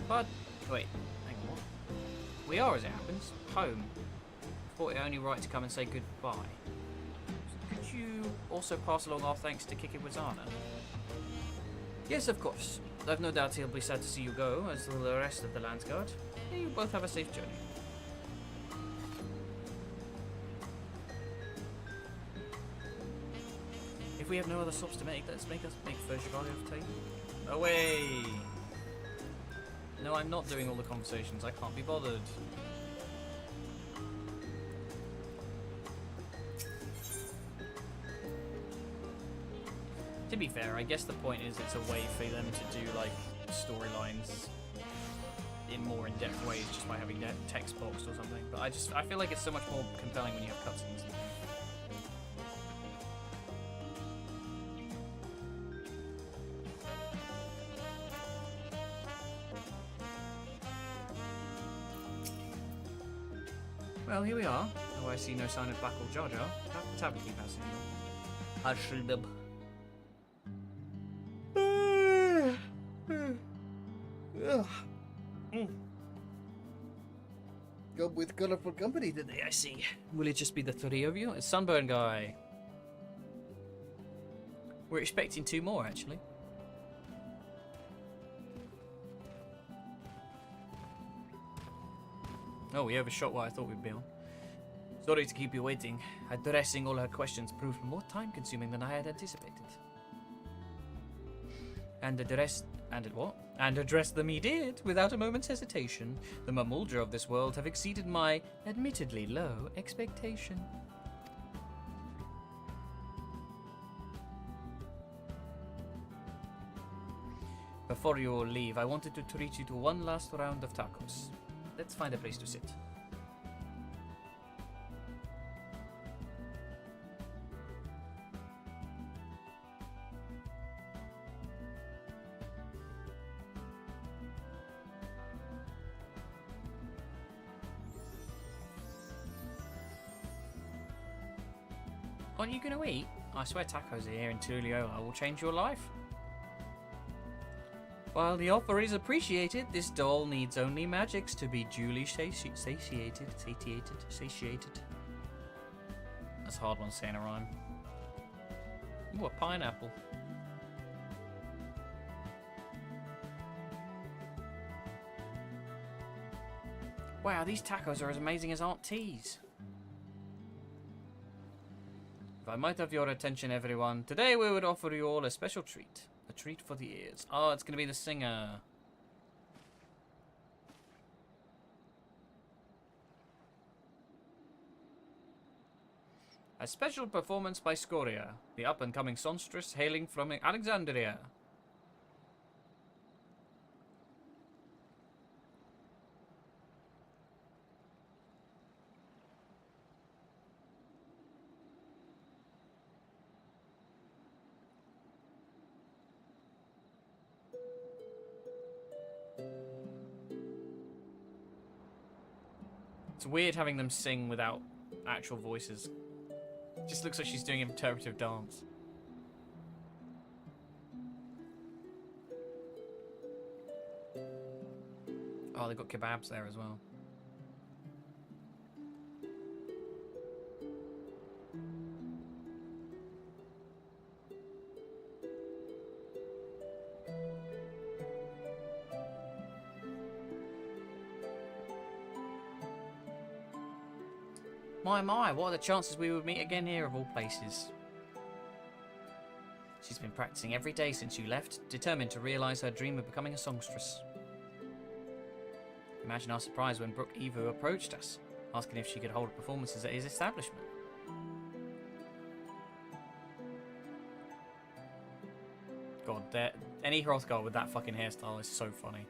But, wait, hang on. We are, as it happens, home. Thought it only right to come and say goodbye. Could you also pass along our thanks to Kikibwazana? Yes, of course. I've no doubt he'll be sad to see you go, as will the rest of the Landsguard. May you both have a safe journey. If we have no other stops to make, let's make Fershigari of Tate. Away! No, I'm not doing all the conversations. I can't be bothered. To be fair, I guess the point is it's a way for them to do like storylines in more in-depth ways just by having that text boxed or something. But I feel like it's so much more compelling when you have cutscenes. Well, here we are. Oh, I see no sign of Bakul Jar Jar. Tablet keep passing. Ashildub. Job with colourful company today, I see. Will it just be the three of you? It's Sunburn Guy. We're expecting 2 more, actually. Oh, we overshot what I thought we'd be on. Sorry to keep you waiting. Addressing all her questions proved more time-consuming than I had anticipated. And addressed them he did, without a moment's hesitation. The Mamuldra of this world have exceeded my, admittedly low, expectation. Before you all leave, I wanted to treat you to one last round of tacos. Let's find a place to sit. Aren't you going to eat? I swear tacos here in Tuliola will change your life. While the offer is appreciated, this doll needs only magics to be duly satiated. That's a hard one to say in a rhyme. Ooh, a pineapple. Wow, these tacos are as amazing as Aunt T's. If I might have your attention, everyone, today we would offer you all a special treat. A treat for the ears. Oh, it's going to be the singer. A special performance by Scoria, the up-and-coming songstress hailing from Alexandria. It's weird having them sing without actual voices. It just looks like she's doing interpretive dance. Oh, they've got kebabs there as well. My, what are the chances we would meet again here of all places? She's been practicing every day since you left, determined to realise her dream of becoming a songstress. Imagine our surprise when Brooke Evu approached us, asking if she could hold performances at his establishment. God, any Hrothgar with that fucking hairstyle is so funny.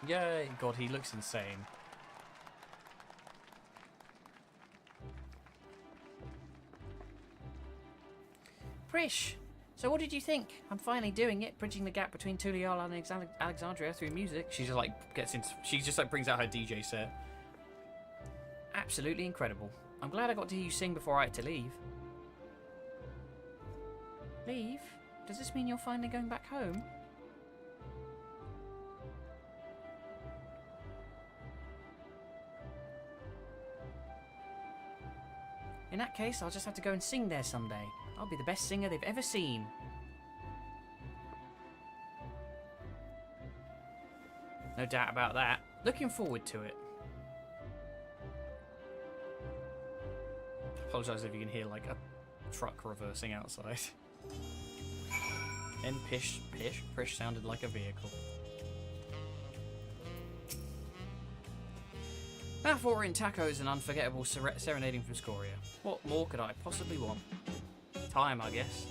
Yay! God, he looks insane. Prish, so what did you think? I'm finally doing it, bridging the gap between Tulial and Alexandria through music. She just like gets into. She just like brings out her DJ set. Absolutely incredible. I'm glad I got to hear you sing before I had to leave. Leave? Does this mean you're finally going back home? In that case, I'll just have to go and sing there someday. I'll be the best singer they've ever seen. No doubt about that. Looking forward to it. Apologise if you can hear like a truck reversing outside. And Prish sounded like a vehicle. Now for we're in tacos and unforgettable serenading from Scoria. What more could I possibly want? Time, I guess.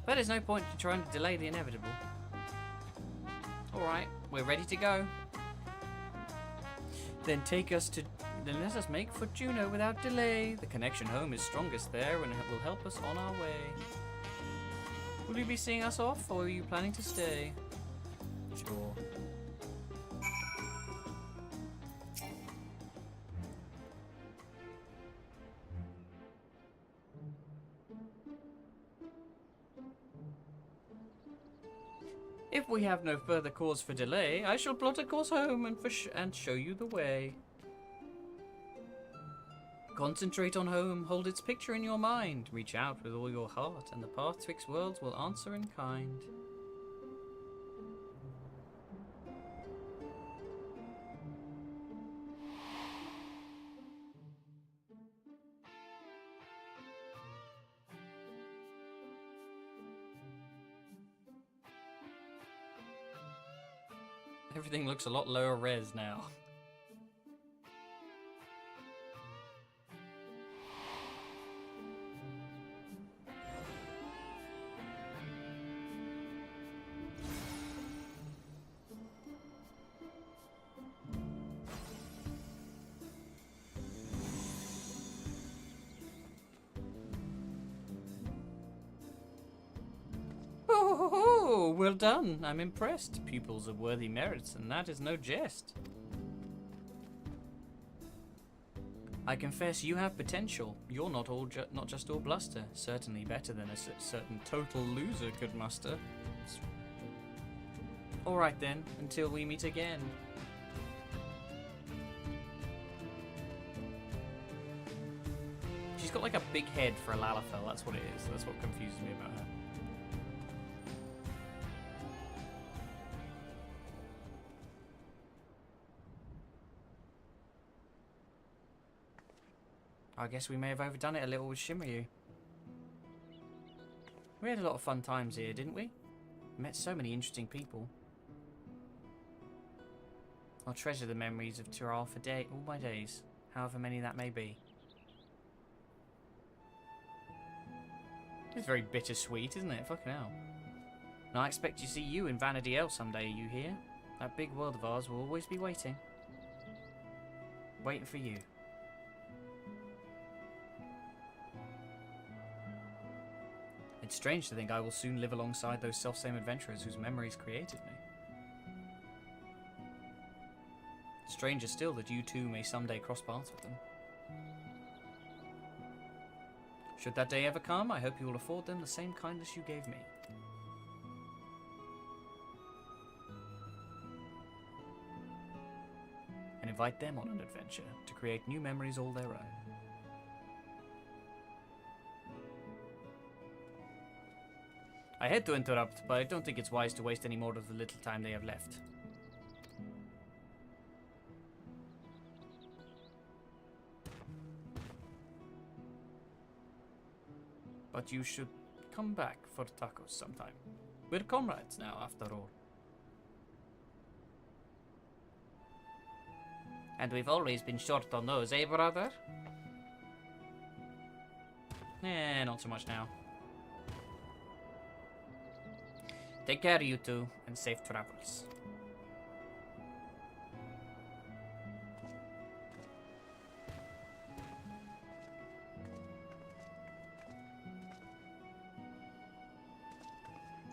But there's no point in trying to delay the inevitable. Alright, we're ready to go. Then let us make for Juno without delay. The connection home is strongest there and it will help us on our way. Will you be seeing us off or are you planning to stay? Sure. If we have no further cause for delay, I shall plot a course home and show you the way. Concentrate on home, hold its picture in your mind, reach out with all your heart, and the path twixt worlds will answer in kind. Everything looks a lot lower res now. Oh, well done. I'm impressed. Pupils of worthy merits, and that is no jest. I confess you have potential. You're not just all bluster. Certainly better than a certain total loser could muster. All right then, until we meet again. She's got like a big head for a Lalafell. That's what it is. That's what confuses me about her. I guess we may have overdone it a little with Shimryu. We had a lot of fun times here, didn't we? Met so many interesting people. I'll treasure the memories of Tyral for all my days, however many that may be. It's very bittersweet, isn't it? Fucking hell. And I expect to see you in Vanity L someday, you hear? That big world of ours will always be waiting. Waiting for you. It's strange to think I will soon live alongside those selfsame adventurers whose memories created me. Stranger still that you too may someday cross paths with them. Should that day ever come, I hope you will afford them the same kindness you gave me. And invite them on an adventure to create new memories all their own. I hate to interrupt, but I don't think it's wise to waste any more of the little time they have left. But you should come back for tacos sometime. We're comrades now, after all. And we've always been short on those, eh, brother? Not so much now. Take care, you two, and safe travels.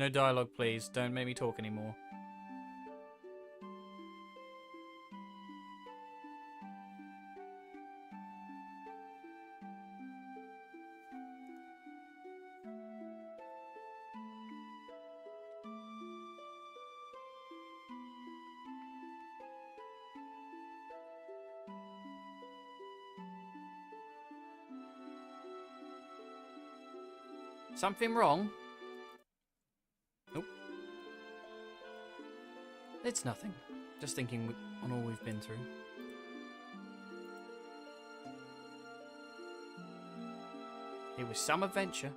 No dialogue, please. Don't make me talk anymore. Something wrong? Nope. It's nothing. Just thinking on all we've been through. It was some adventure.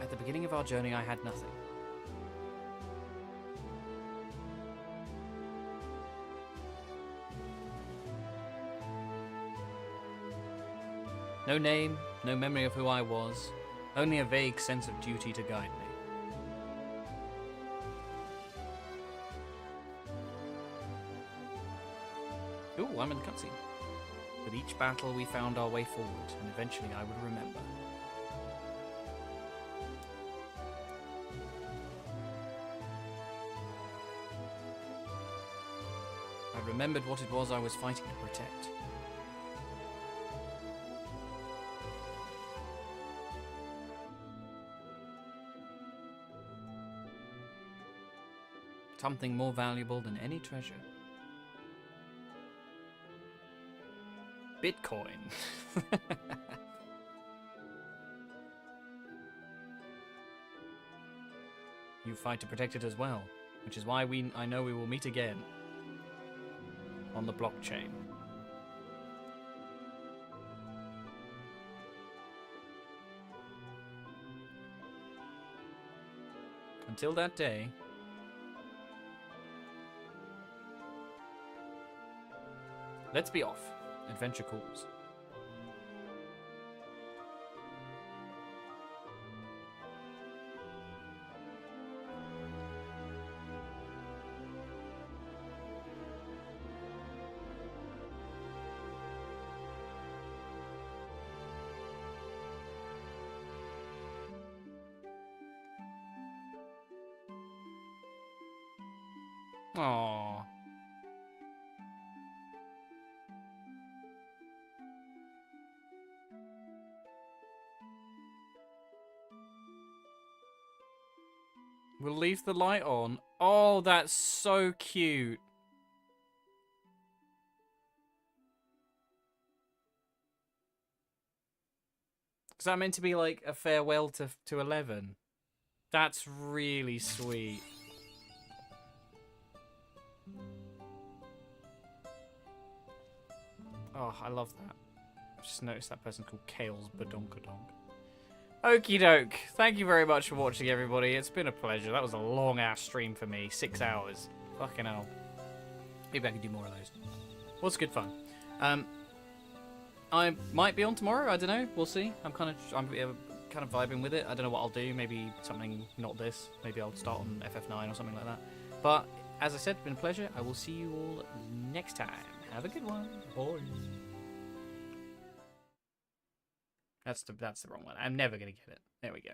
At the beginning of our journey, I had nothing. No name, no memory of who I was, only a vague sense of duty to guide me. Ooh, I'm in the cutscene. With each battle we found our way forward, and eventually I would remember. I remembered what it was I was fighting to protect. Something more valuable than any treasure. Bitcoin. You fight to protect it as well, which is why I know we will meet again on the blockchain. Until that day, let's be off. Adventure calls. Aww. We'll leave the light on. Oh, that's so cute. Is that meant to be like a farewell to 11? That's really sweet. Oh, I love that. I just noticed that person called Kale's Badonkadonk. Okie doke. Thank you very much for watching, everybody. It's been a pleasure. That was a long-ass stream for me. 6 hours. Fucking hell. Maybe I can do more of those. Was good fun. I might be on tomorrow. I don't know. We'll see. I'm kind of vibing with it. I don't know what I'll do. Maybe something not this. Maybe I'll start on FF9 or something like that. But as I said, it's been a pleasure. I will see you all next time. Have a good one. Bye. That's the wrong one. I'm never gonna get it. There we go.